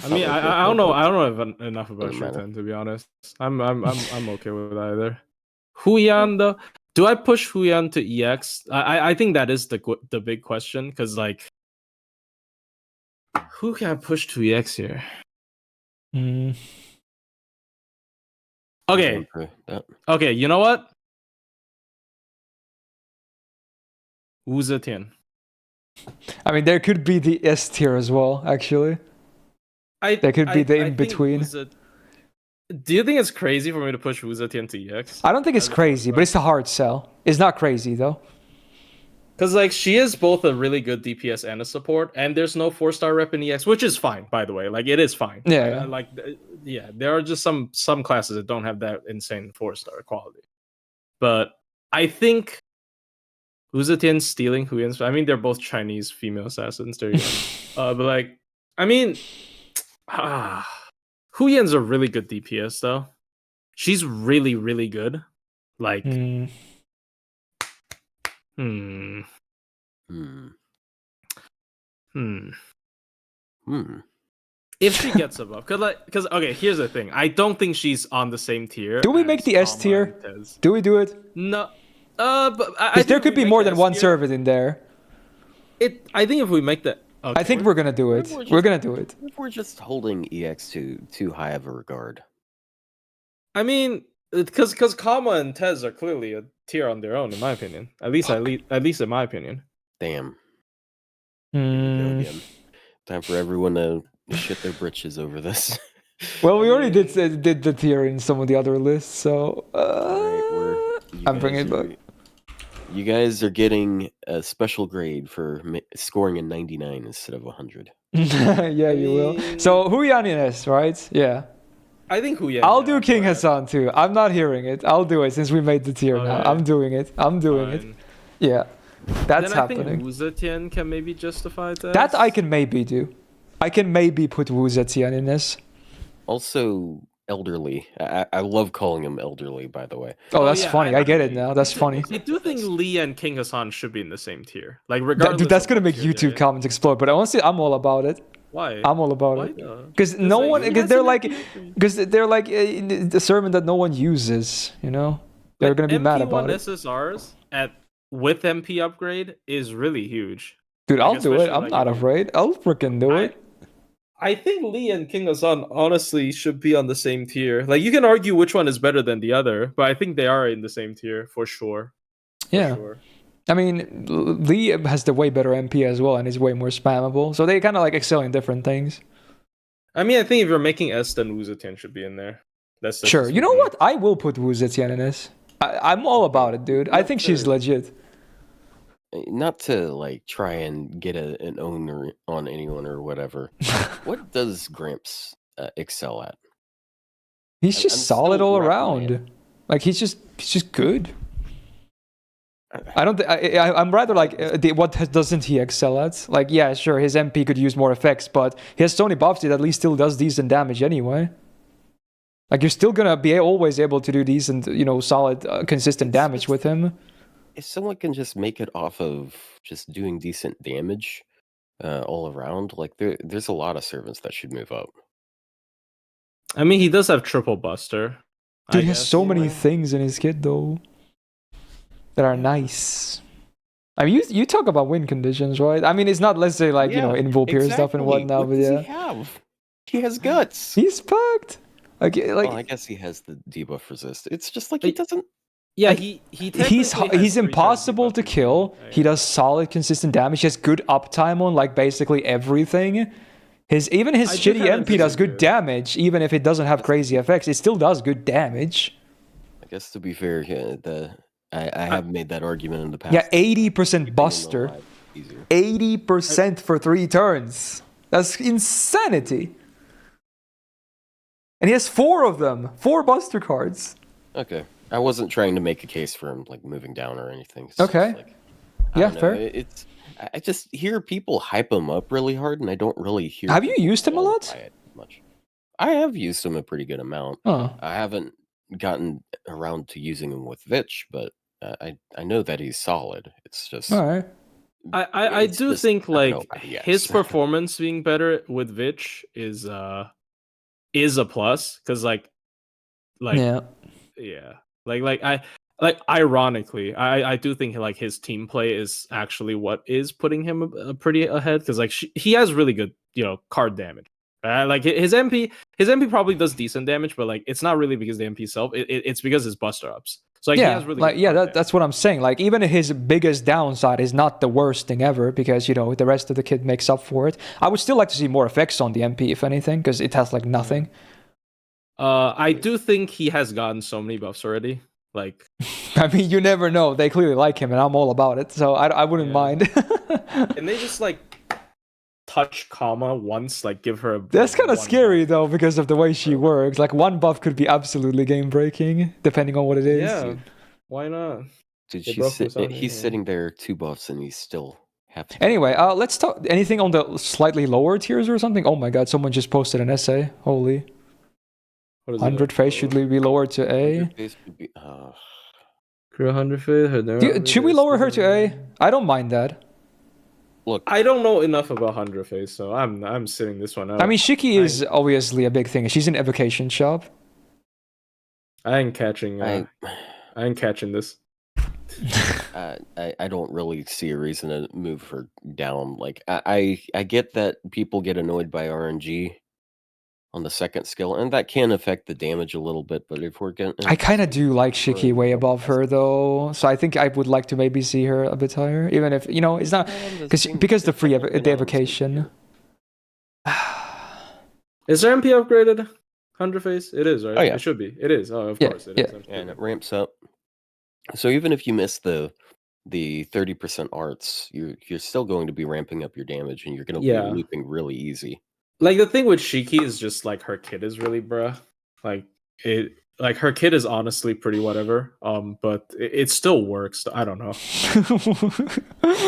I don't know. I don't know enough about Shooten, to be honest. I'm okay with either. Huyan though, do I push Huyan to EX? I think that is the big question, because like, who can I push to EX here? Okay. Okay, you know what? Wu Zetian. I mean, there could be the S tier as well, actually. There could be the in-between. Do you think it's crazy for me to push Wuzetian to EX? I don't think it's crazy, but it's a hard sell. It's not crazy, though. Because, like, she is both a really good DPS and a support, and there's no 4-star rep in EX, which is fine, by the way. Like, it is fine. Yeah. Yeah, there are just some classes that don't have that insane 4-star quality. But I think Wuzetian stealing Huyan's... I mean, they're both Chinese female assassins. There you go. But, like, I mean... Huyan's a really good DPS, though. She's really, really good. Like... If she gets above, because okay, here's the thing. I don't think she's on the same tier. Do we make the S tier? Do we do it? No. But there could be more than one servant in there. I think if we make that, I think we're gonna do it. We're gonna do it. If we're just holding EX to too high of a regard. I mean, because Kama and Tez are clearly a tier on their own, in my opinion. At least in my opinion. Damn. Again. Time for everyone to shit their britches over this. Well, we already did the tier in some of the other lists, so I'm bringing it back. You guys are getting a special grade for scoring a 99 instead of 100. Yeah, you will. So Huyan in S, right? Yeah. I think Huyan. I'll do King Hassan too. I'm not hearing it. I'll do it since we made the tier now. I'm doing it. Yeah. That's happening. I think Wuzetian can maybe justify that. That I can maybe do. I can maybe put Wuzetian in this. Also, elderly. I love calling him elderly, by the way. Oh, that's funny. I get it now. That's funny. I do think Lee and King Hassan should be in the same tier. Like, regardless. Dude, that's gonna make YouTube comments explode. But honestly, I'm all about it. Why? I'm all about it. Because they're like the sermon that no one uses. You know, they're gonna be mad about it. SSRs with MP upgrade is really huge. Dude, I'll do it. I'm not afraid. I'll freaking do it. I think Lee and King Hassan honestly should be on the same tier. Like, you can argue which one is better than the other, but I think they are in the same tier for sure. Sure. I mean, Lee has the way better MP as well, and is way more spammable. So they kind of like excel in different things. I mean, I think if you're making S, then Wuzetian should be in there. That's sure. You know what? I will put Wuzetian in S. I'm all about it, dude. I think she's legit. Not to like try and get an owner on anyone or whatever. What does Gramps excel at? He's just solid all around. Like he's just good. I'm rather like what doesn't he excel at? Like yeah, sure, his MP could use more effects, but he has so many buffs that at least still does decent damage anyway. Like you're still gonna be always able to do decent, solid, consistent damage with him. If someone can just make it off of just doing decent damage all around, like there's a lot of servants that should move up. I mean, he does have triple buster. Dude, he has so many things in his kit though that are nice. I mean, you talk about win conditions, right? I mean, it's not, let's say, like invul peer stuff and whatnot, but yeah. He has guts. He's packed. Well, I guess he has the debuff resist. It's just like he doesn't. Yeah, he's impossible to kill. He does solid, consistent damage. He has good uptime on like basically everything. Even his shitty MP does good damage, even if it doesn't have crazy effects. It still does good damage. I guess to be fair, I have made that argument in the past. Yeah, 80% buster. 80% for 3 turns. That's insanity. And he has 4 of them. 4 buster cards. Okay. I wasn't trying to make a case for him like moving down or anything. Okay. Yeah, fair. I just hear people hype him up really hard, and I don't really hear. Have you used him a lot? Much. I have used him a pretty good amount. Oh. I haven't gotten around to using him with Vitch, but I know that he's solid. It's just all right. I do think like his performance being better with Vitch is a plus because like yeah. Ironically, I do think like his team play is actually what is putting him pretty ahead because like he has really good card damage. Like his MP probably does decent damage, but like it's not really because the MP itself. It's because his buster ups. So like, he has really good that's what I'm saying. Like even his biggest downside is not the worst thing ever because the rest of the kit makes up for it. I would still like to see more effects on the MP if anything because it has like nothing. I do think he has gotten so many buffs already. Like, I mean, you never know. They clearly like him, and I'm all about it, so I wouldn't mind. And they just like touch Kama once, like give her. That's kind of scary though because of the way she works. Like one buff could be absolutely game breaking, depending on what it is. Yeah, why not? Dude, he's sitting there 2 buffs, and he's still happy. Anyway, let's talk. Anything on the slightly lower tiers or something? Oh my god, someone just posted an essay. Holy. 100 face should be lowered to A. 100 face would be, 100 face. Should we lower her to A? I don't mind that. Look, I don't know enough about 100 face, so I'm sitting this one out. I mean, Shiki is obviously a big thing. She's in evocation shop. I ain't catching. I ain't catching this. I don't really see a reason to move her down. Like I get that people get annoyed by RNG on the second skill, and that can affect the damage a little bit. But if we're getting, I kind of do like Shiki way above her though, so I think I would like to maybe see her a bit higher, even if it's not because the free the evocation. Is there MP upgraded 100 face? It is, right? Oh yeah, it should be. It is. Oh, of course it is. And it ramps up. So even if you miss the 30% arts, you're still going to be ramping up your damage, and you're going to be looping really easy. Like the thing with Shiki is just like her kit is really bruh. Like her kit is honestly pretty whatever. But it still works. I don't know. I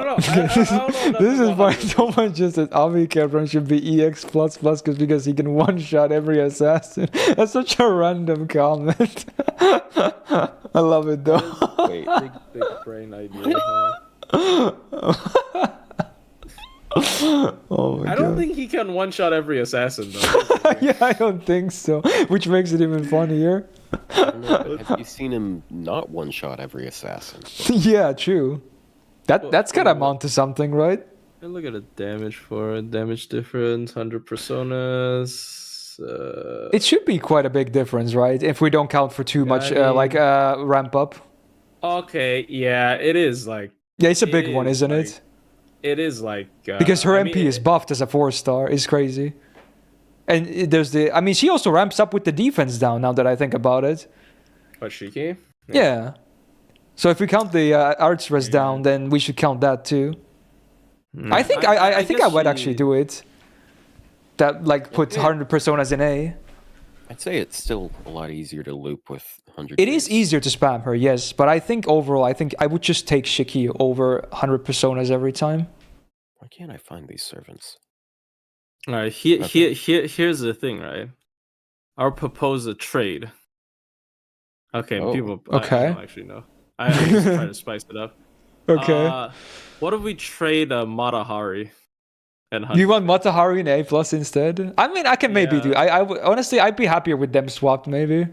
don't know. This is why someone just said Ami Kevron should be EX because he can one shot every assassin. That's such a random comment. I love it though. Wait, big brain idea. Oh my I don't think he can one shot every assassin though. Yeah, I don't think so. Which makes it even funnier. I don't know, have you seen him not one shot every assassin? Yeah, true. That's gotta amount to something, right? And look at the damage for it. Damage difference, 100 personas. It should be quite a big difference, right? If we don't count for too much ramp up. Okay, yeah, it is like. Yeah, it's a big one, isn't it? It is like because her MP is buffed as a 4-star. It's crazy. And there's she also ramps up with the defense down. Now that I think about it. But Shiki? Yeah. So if we count the arts res down, then we should count that too. I think I would actually do it. That put 100 personas in A. I'd say it's still a lot easier to loop with 100. It is easier to spam her, yes, but I think overall, I would just take Shiki over 100 personas every time. Why can't I find these servants? All right, here's the thing, right? I'll propose a trade. Okay, people. Okay. I don't actually know. I just try to spice it up. Okay. What if we trade Matahari? You want Matahari in A+ instead? I mean, I can maybe do. Honestly, I'd be happier with them swapped, maybe.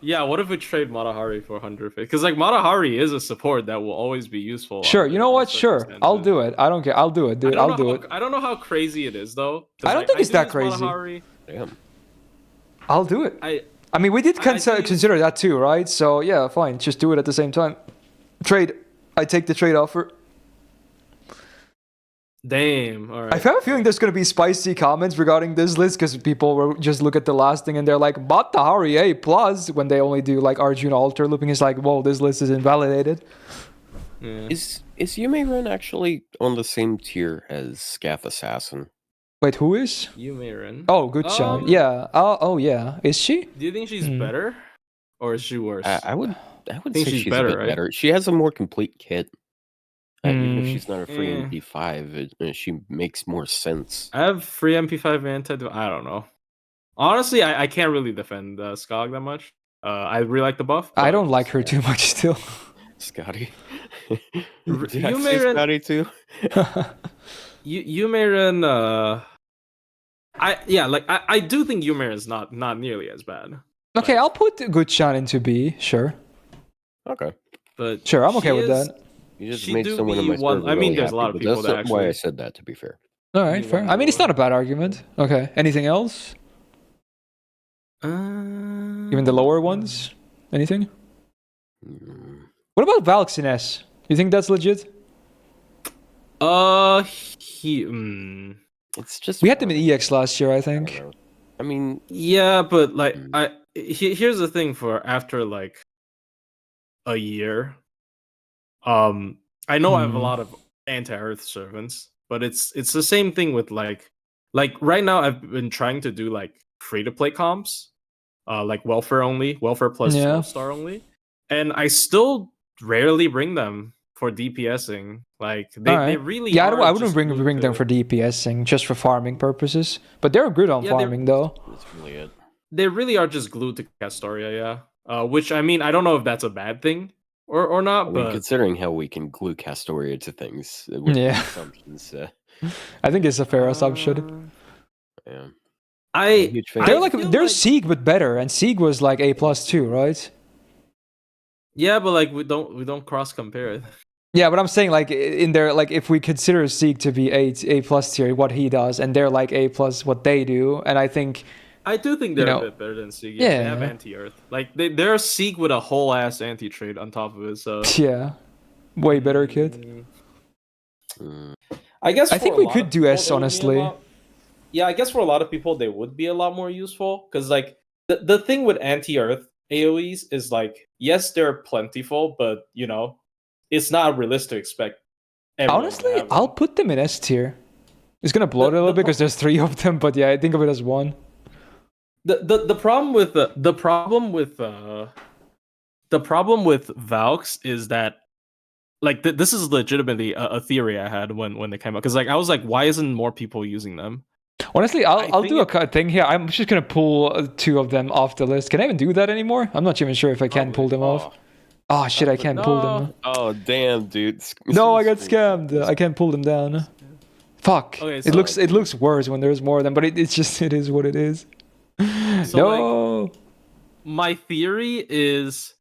Yeah, what if we trade Matahari for 100? Because Matahari is a support that will always be useful. Sure, you know what? Sure, I'll do it. I don't care. I'll do it, dude. I'll do it. I don't know how crazy it is though. I don't think it's that crazy. Matahari. Damn. I'll do it. I mean, we did consider that too, right? So yeah, fine. Just do it at the same time. Trade. I take the trade offer. Damn. All right. I have a feeling there's going to be spicy comments regarding this list because people will just look at the last thing and they're like, Matahari A+ when they only do Arjuna altar looping. It's like, whoa, this list is invalidated. Yeah. Is Yume Ren actually on the same tier as Scaff Assassin? Wait, who is? Yume Ren. Oh, good shot. Yeah. Oh, yeah. Is she? Do you think she's better? Or is she worse? I would think say she's better, right? Better. She has a more complete kit. Even if she's not a free MP5, she makes more sense. I have free MP5 I don't know. Honestly, I can't really defend Skog that much. I really like the buff. I don't like her too much still. Scotty. Yume Ren... Scotty too? Yume Ren... I do think Yume Ren is not nearly as bad. Okay, I'll put Good Shot into B, sure. Okay. But sure, I'm okay with that. You just made someone in my server there's a lot of people that that's why I said that, to be fair. All right, fair. I mean, it's not a bad argument. Okay, anything else? Even the lower ones? Anything? What about Valks in S? You think that's legit? It's just we had them in EX last year, I think. I mean, yeah, but like here's the thing for after like a year. I know I have a lot of anti-Earth servants, but it's the same thing with like right now I've been trying to do like free-to-play comps, like welfare only, welfare plus 12-star only, and I still rarely bring them for DPSing. Like they really I wouldn't bring them for DPSing, just for farming purposes. But they're good on farming though. That's really it. They really are just glued to Castoria, yeah. Which I mean, I don't know if that's a bad thing or not, but considering how we can glue Castoria to things, assumptions. I think it's a fair assumption. Yeah. They're Sieg but better, and Sieg was like A+ too, right? Yeah, but like we don't cross compare it. Yeah, but I'm saying like in there, like if we consider Sieg to be A+ tier, what he does, and they're like A+ what they do, and I do think they're a bit better than Sieg. Yeah, they have anti-Earth. Like they're Sieg with a whole ass anti-trade on top of it. So yeah, way better kit. I guess I think we could do S honestly. Yeah, I guess for a lot of people they would be a lot more useful because like the thing with anti-Earth AoEs is like yes they're plentiful, but you know it's not realistic to expect. Honestly, I'll put them in S tier. It's gonna bloat a little bit because there's 3 of them, but yeah, I think of it as 1. The problem with the problem with Valks is that like this is legitimately a theory I had when they came out because like I was like why isn't more people using them? Honestly, I'll do a thing here. I'm just gonna pull 2 of them off the list. Can I even do that anymore? I'm not even sure if I can pull them off. Oh shit, I can't pull them. Oh damn, dude. No, I got scammed. I can't pull them down. Fuck. Okay, so it looks worse when there's more of them, but it is what it is. So no. Like, my theory is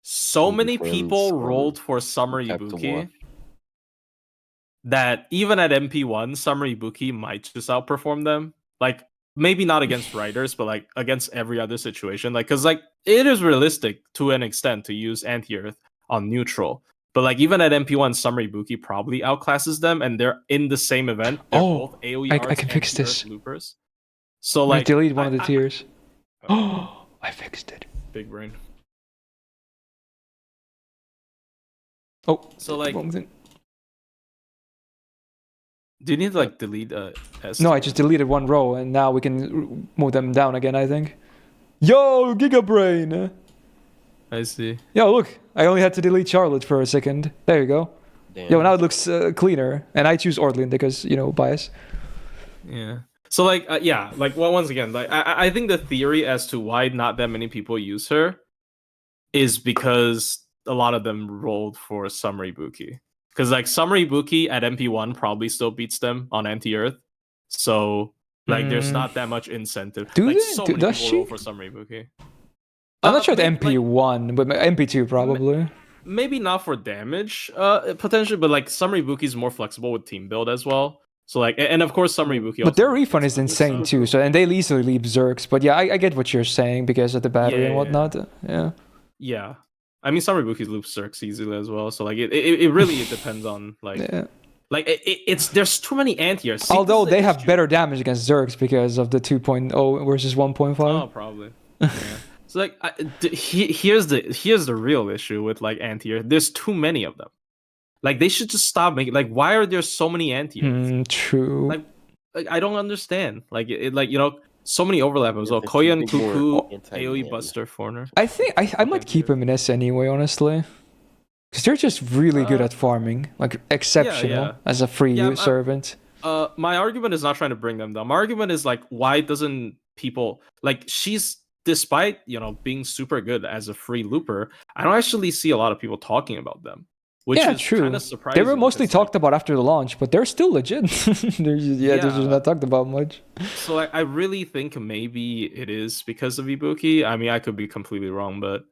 so many people rolled for Summer Ibuki that even at MP1, Summer Ibuki might just outperform them. Like maybe not against writers, but like against every other situation. Like because like it is realistic to an extent to use anti-Earth on neutral. But like even at MP1, Summer Ibuki probably outclasses them, and they're in the same event. They're both AoE I can fix this. Loopers. So like delete one of the tiers. Oh, I fixed it. Big brain. Oh, so like, do you need to like delete S? No, I just deleted 1 row, and now we can move them down again. I think. Yo, Gigabrain. I see. Yo, look, I only had to delete Charlotte for a second. There you go. Damn. Yo, now it looks cleaner, and I choose Orlin because bias. Yeah. So like yeah, like well, once again, like I think the theory as to why not that many people use her is because a lot of them rolled for Summer Ibuki. Because like Summer Ibuki at MP1 probably still beats them on anti-Earth. So like there's not that much incentive. So many people roll for Summer Ibuki. I'm not sure at MP1, but MP2 probably. Maybe not for damage, potentially, but like Summer Ibuki is more flexible with team build as well. So like, and of course, Summer Ibuki. But their refund is insane too. So and they easily leave Zergs. But yeah, I get what you're saying because of the battery and whatnot. Yeah. Yeah, I mean Summer Ibuki loops Zergs easily as well. So like, it really depends on like. Yeah. Like it's there's too many anti-Earths. Although they have better damage against Zergs because of the 2.0 versus 1.5. Oh, probably. Yeah. So like, here's the real issue with like anti-Earth. There's too many of them. Like they should just stop making. Like why are there so many anti-Earths? True. Like I don't understand. Like it like so many overlap as well. Koyan, Cuckoo, AoE Buster, Foreigner. I think I might keep him in S anyway, honestly. Because they're just really good at farming. Like exceptional as a free servant. My argument is not trying to bring them down. My argument is like why doesn't people like she's despite being super good as a free looper, I don't actually see a lot of people talking about them. Which is true. Kind of surprising. They were mostly talked about after the launch, but they're still legit. they're just not talked about much. So I really think maybe it is because of Ibuki. I mean, I could be completely wrong, but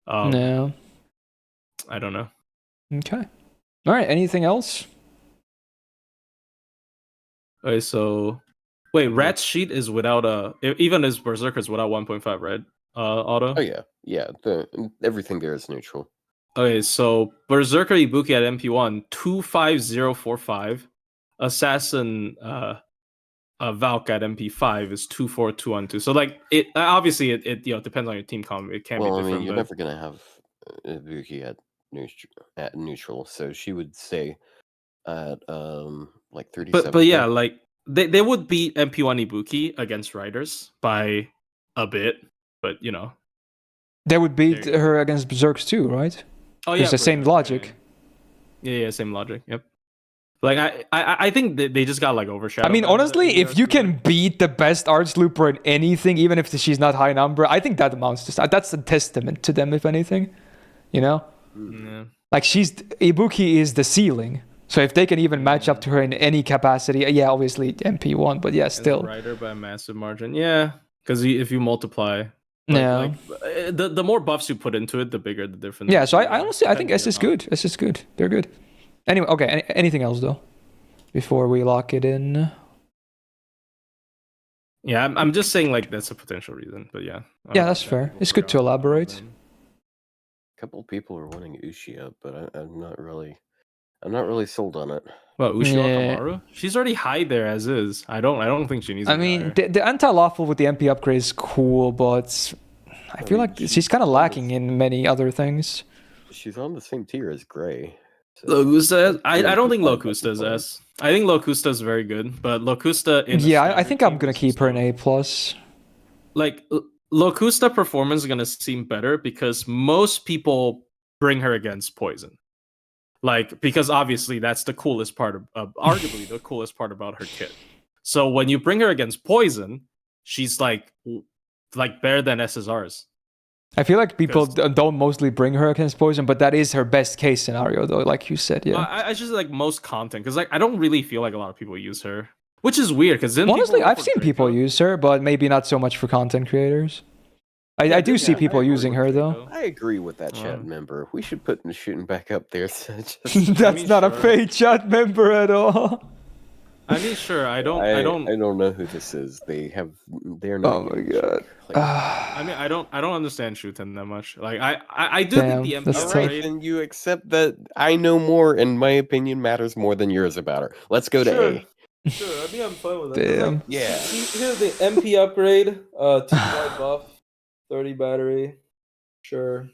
no, I don't know. Okay. All right. Anything else? Okay, so wait, Rat's sheet is without even his Berserker is without 1.5, right? auto? Oh yeah. Everything there is neutral. Okay, so Berserker Ibuki at MP1 25045, Assassin Valk at MP5 is 24212. So like it obviously it depends on your team comp. It can be different. I mean, you're but... never gonna have Ibuki at neutral, so she would stay at like 37. But yeah, like they would beat MP1 Ibuki against Riders by a bit, but They would beat her against Berserks too, right? Oh yeah, it's the same logic. Yeah, same logic. Yep. Like I think they just got like overshadowed. I mean, honestly, if you can beat the best Arch Looper in anything, even if she's not high number, I think that amounts to that's a testament to them, if anything. Yeah. Like Ibuki is the ceiling. So if they can even match up to her in any capacity, yeah, obviously MP1, but yeah, still. Rider by a massive margin, yeah. Because if you multiply, like the more buffs you put into it, the bigger the difference. Yeah, so I honestly I think S is good. S is good. They're good. Anyway, okay. Anything else though, before we lock it in? Yeah, I'm just saying like that's a potential reason, but yeah. Yeah, that's fair. It's good to elaborate. A couple of people are wanting Ushia, but I'm not really sold on it. Well, Ushia Kamaru? She's already high there as is. I don't think she needs. I mean, the anti-lawful with the MP upgrade is cool, but I feel like she's kind of lacking in many other things. She's on the same tier as Gray. So Locusta, I don't think Locusta is S. I think Locusta is very good, but Locusta. I think I'm gonna keep her an A+. Like Locusta performance is gonna seem better because most people bring her against Poison. Like, because obviously that's the coolest part of arguably the coolest part about her kit. So when you bring her against Poison, she's like better than SSRs. I feel like people don't mostly bring her against Poison, but that is her best case scenario, though, like you said, yeah. I just like most content, because like I don't really feel like a lot of people use her, which is weird, because honestly, I've seen people use her, but maybe not so much for content creators. I do see people using her, though. I agree with that chat member. We should put shooting back up there. That's not a paid chat member at all. I mean, sure. I don't know who this is. They're not. Oh my god. Like, I mean, I don't understand Shuten that much. Like, I do think the MP upgrade. Then you accept that I know more, and my opinion matters more than yours about her. Let's go to A. Sure, I mean, I'm fine with that. Damn. Like, here's the MP upgrade. TY buff, 30 battery. Sure.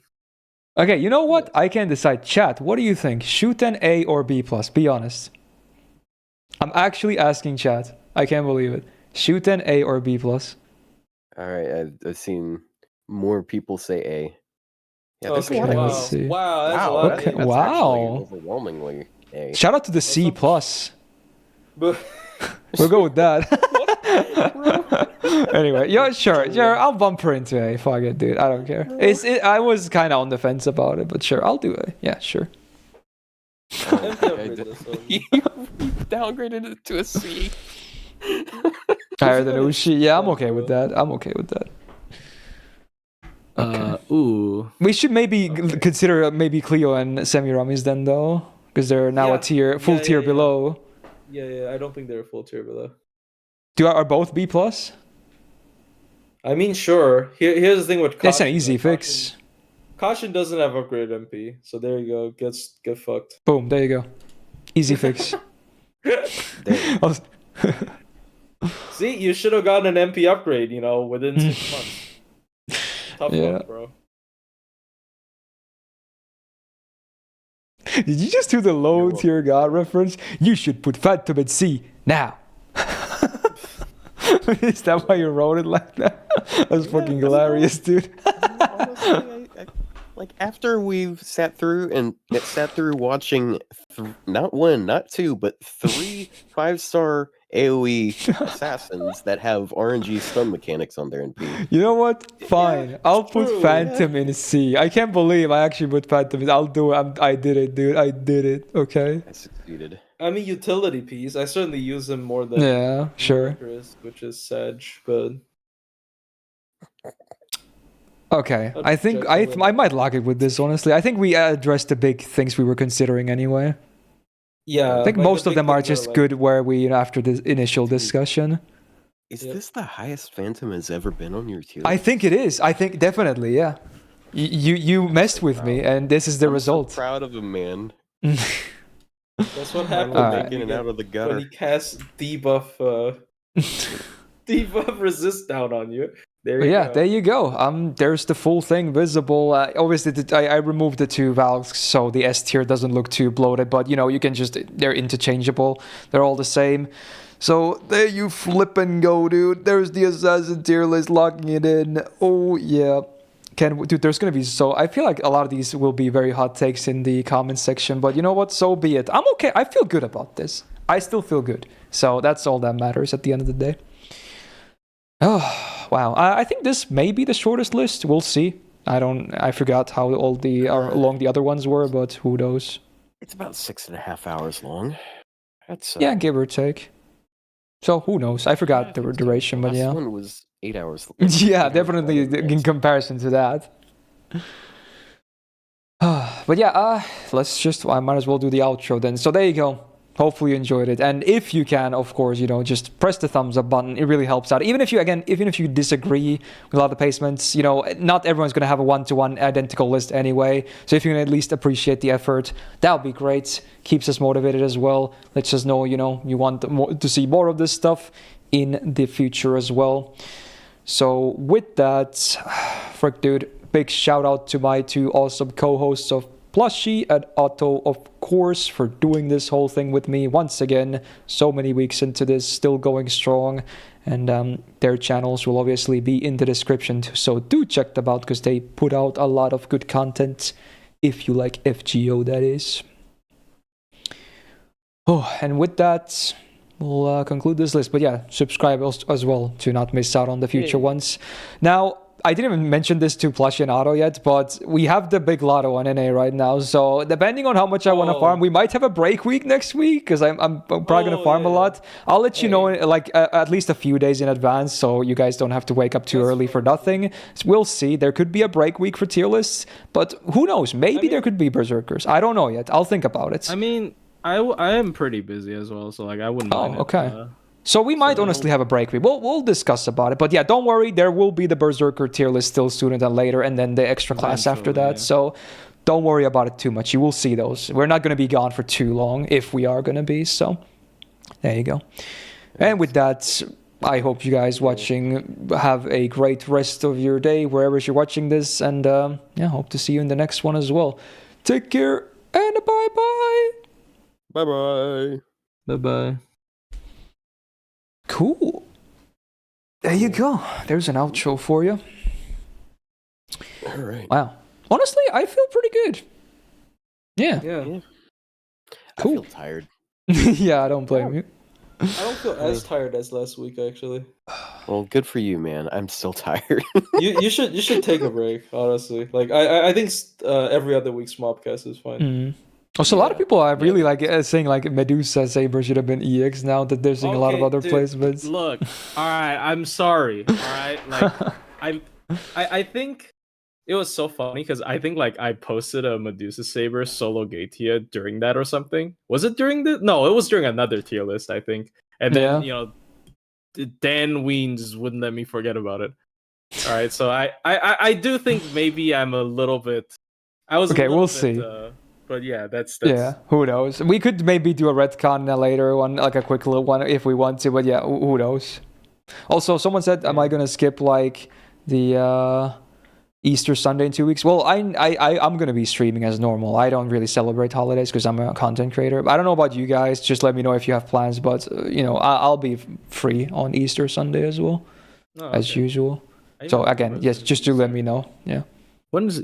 Okay, you know what? I can decide. Chat, what do you think? Shuten A or B+? Be honest. I'm actually asking chat. I can't believe it. Shuten A or B+? Alright, I've seen more people say A. Yeah, okay, let's see. Wow, that's a lot. Okay, that's overwhelmingly A. Shout out to the C+. We'll go with that. Anyway, yeah, sure. I'll bump her into A. Fuck it, dude. I don't care. I was kind of on the fence about it, but sure, I'll do A. Yeah, sure. You downgraded it to a C. Higher than Ushi. Yeah, I'm okay with that. Okay. We should maybe consider Cleo and Semiramis then, though, because they're now a full tier below. Yeah. I don't think they're a full tier below. Are both B+? I mean, sure. Here's the thing with Caution. That's an easy fix. Caution doesn't have upgraded MP, so there you go. Get fucked. Boom, there you go. Easy fix. See, you should have gotten an MP upgrade, within 6 months. Tough luck, bro. Did you just do the low tier god reference? You should put Phantom at C now. Is that why you wrote it like that? That's fucking hilarious, dude. Honestly, like after we've sat through watching not one, not two, but 3 5-star AoE assassins that have RNG stun mechanics on their NP. You know what? Fine. I'll put Phantom in C. I can't believe I actually put Phantom in. I'll do it. I did it, dude. I did it. Okay. I succeeded. I mean, utility piece. I certainly use him more than sure. Which is Sedge, but okay. I think I might lock it with this. Honestly, I think we addressed the big things we were considering anyway. Yeah, I think most of them are just good where we after the initial discussion. Is this the highest Phantom has ever been on your tier? I think it is. I think definitely, yeah. You messed with me, and this is the result. So proud of him, man. That's what happened. Making it out of the gutter. When he casts debuff, debuff resist down on you. There you go. There you go. There's the full thing visible. Obviously, I removed the 2 valves so the S tier doesn't look too bloated, but you know, you can just, they're interchangeable. They're all the same. So there you flip and go, dude. There's the Assassin tier list, locking it in. Oh, yeah. Dude, there's going to be I feel like a lot of these will be very hot takes in the comments section, but you know what? So be it. I'm okay. I feel good about this. I still feel good. So that's all that matters at the end of the day. Oh, wow. I think this may be the shortest list. We'll see. I forgot how long the other ones were, but who knows? It's about 6.5 hours long. That's yeah, give or take. So who knows? I forgot the duration, but yeah. Last one was 8 hours. Yeah, definitely in comparison to that. But yeah, I might as well do the outro then. So there you go. Hopefully you enjoyed it, and if you can, of course, you know, just press the thumbs up button. It really helps out. Even if you disagree with a lot of the placements, you know, not everyone's gonna have a one-to-one identical list anyway. So if you can at least appreciate the effort, that would be great. Keeps us motivated as well. Lets us know, you know, you want to see more of this stuff in the future as well. So with that, frick, dude, big shout out to my 2 awesome co-hosts of Plushie and Otto, of course, for doing this whole thing with me once again. So many weeks into this, still going strong, and their channels will obviously be in the description, so do check them out because they put out a lot of good content. If you like FGO, that is. Oh, and with that, we'll conclude this list. But yeah, subscribe as well to not miss out on the future ones. Now, I didn't even mention this to Plushie and Otto yet, but we have the big lotto on NA right now. So depending on how much I want to farm, we might have a break week next week because I'm probably going to farm a lot. I'll let you know like at least a few days in advance so you guys don't have to wake up too early for nothing. So we'll see. There could be a break week for tier lists, but who knows? Maybe there could be berserkers. I don't know yet. I'll think about it. I mean, I am pretty busy as well, so like I wouldn't mind okay. So we might honestly have a break. We'll discuss about it. But yeah, don't worry. There will be the Berserker tier list still sooner than later, and then the extra class after that. Yeah. So don't worry about it too much. You will see those. We're not going to be gone for too long if we are going to be. So there you go. And with that, I hope you guys watching have a great rest of your day wherever you're watching this. And yeah, hope to see you in the next one as well. Take care and bye-bye. Bye-bye. Bye-bye. Cool. There you go. There's an outro for you. All right. Wow. Honestly, I feel pretty good. Yeah. Yeah. Cool. I feel tired. Yeah, I don't blame you. I don't feel as tired as last week, actually. Well, good for you, man. I'm still tired. you should take a break, honestly. Like I think every other week's mobcast is fine. Mm. Also, a lot of people are really like saying like Medusa Saber should have been EX now that they're seeing a lot of other placements. Look, all right, I'm sorry. All right, like I think it was so funny because I think like I posted a Medusa Saber solo Gatia during that or something. Was it during No, it was during another tier list, I think. And then you know, Dan Weens wouldn't let me forget about it. All right, so I do think maybe I'm a little bit. We'll see. But yeah, that's yeah. Who knows? We could maybe do a retcon later one, like a quick little one if we want to. But yeah, who knows? Also, someone said, "Am I gonna skip like the Easter Sunday in 2 weeks?" Well, I'm gonna be streaming as normal. I don't really celebrate holidays because I'm a content creator. I don't know about you guys. Just let me know if you have plans. But you know, I'll be free on Easter Sunday as well, as usual. So again, yes, just to let me know. Yeah. When's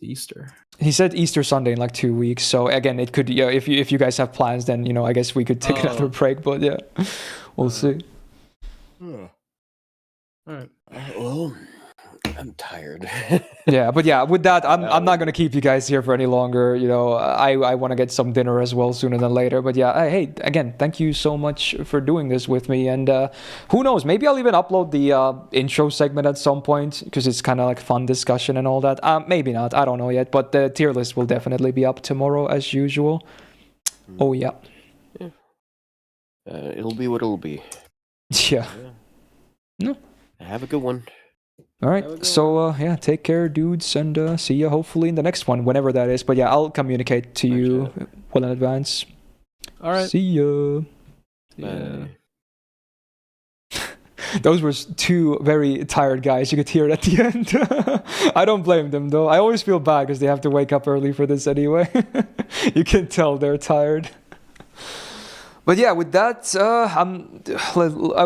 Easter? He said Easter Sunday in like 2 weeks. So again, it could, yeah, if you guys have plans, then you know, I guess we could take another break. But yeah, we'll see. All right. Well, I'm tired. Yeah, but yeah, with that, I'm not gonna keep you guys here for any longer. You know, I want to get some dinner as well sooner than later. But yeah, hey, again, thank you so much for doing this with me. And who knows, maybe I'll even upload the intro segment at some point because it's kind of like fun discussion and all that. Maybe not, I don't know yet. But the tier list will definitely be up tomorrow as usual. Oh yeah. It'll be what it'll be. Yeah. No. Have a good one. All right. So, yeah, take care, dudes, and see you hopefully in the next one, whenever that is. But yeah, I'll communicate to you well in advance. All right. See ya. Yeah. Those were two very tired guys. You could hear it at the end. I don't blame them, though. I always feel bad because they have to wake up early for this anyway. You can tell they're tired. But yeah, with that, I'm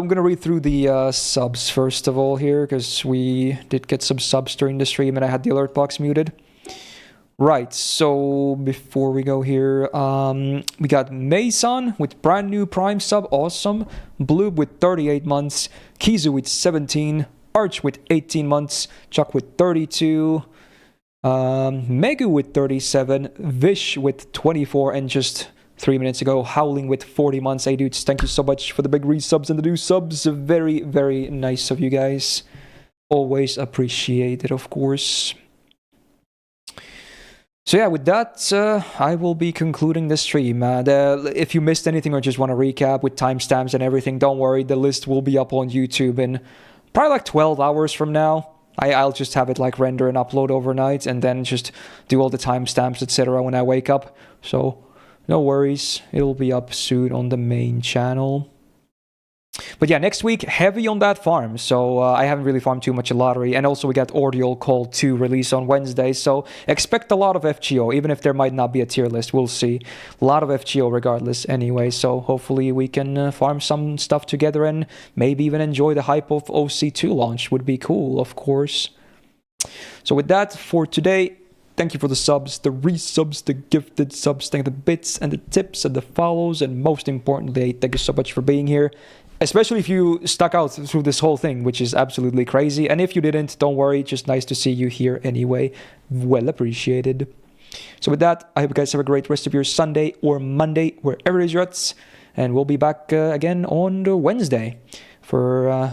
gonna read through the subs first of all here, because we did get some subs during the stream and I had the alert box muted. Right, so before we go here, we got Mason with brand new Prime sub, awesome. Blue with 38 months, Kizu with 17, Arch with 18 months, Chuck with 32, Megu with 37, Vish with 24, and just 3 minutes ago, Howling with 40 months. Hey dudes, thank you so much for the big resubs and the new subs. Very, very nice of you guys. Always appreciate it, of course. So yeah, with that, I will be concluding the stream. If you missed anything or just want to recap with timestamps and everything, don't worry. The list will be up on YouTube in probably like 12 hours from now. I'll just have it like render and upload overnight and then just do all the timestamps, etc. when I wake up. So no worries, it'll be up soon on the main channel. But yeah, next week, heavy on that farm. So I haven't really farmed too much in lottery. And also we got Ordeal Call 2 release on Wednesday. So expect a lot of FGO, even if there might not be a tier list. We'll see. A lot of FGO regardless anyway. So hopefully we can farm some stuff together and maybe even enjoy the hype of OC2 launch. Would be cool, of course. So with that, for today, thank you for the subs, the resubs, the gifted subs, thank you for the bits and the tips and the follows. And most importantly, thank you so much for being here. Especially if you stuck out through this whole thing, which is absolutely crazy. And if you didn't, don't worry. Just nice to see you here anyway. Well appreciated. So with that, I hope you guys have a great rest of your Sunday or Monday, wherever it is you're at. And we'll be back again on Wednesday for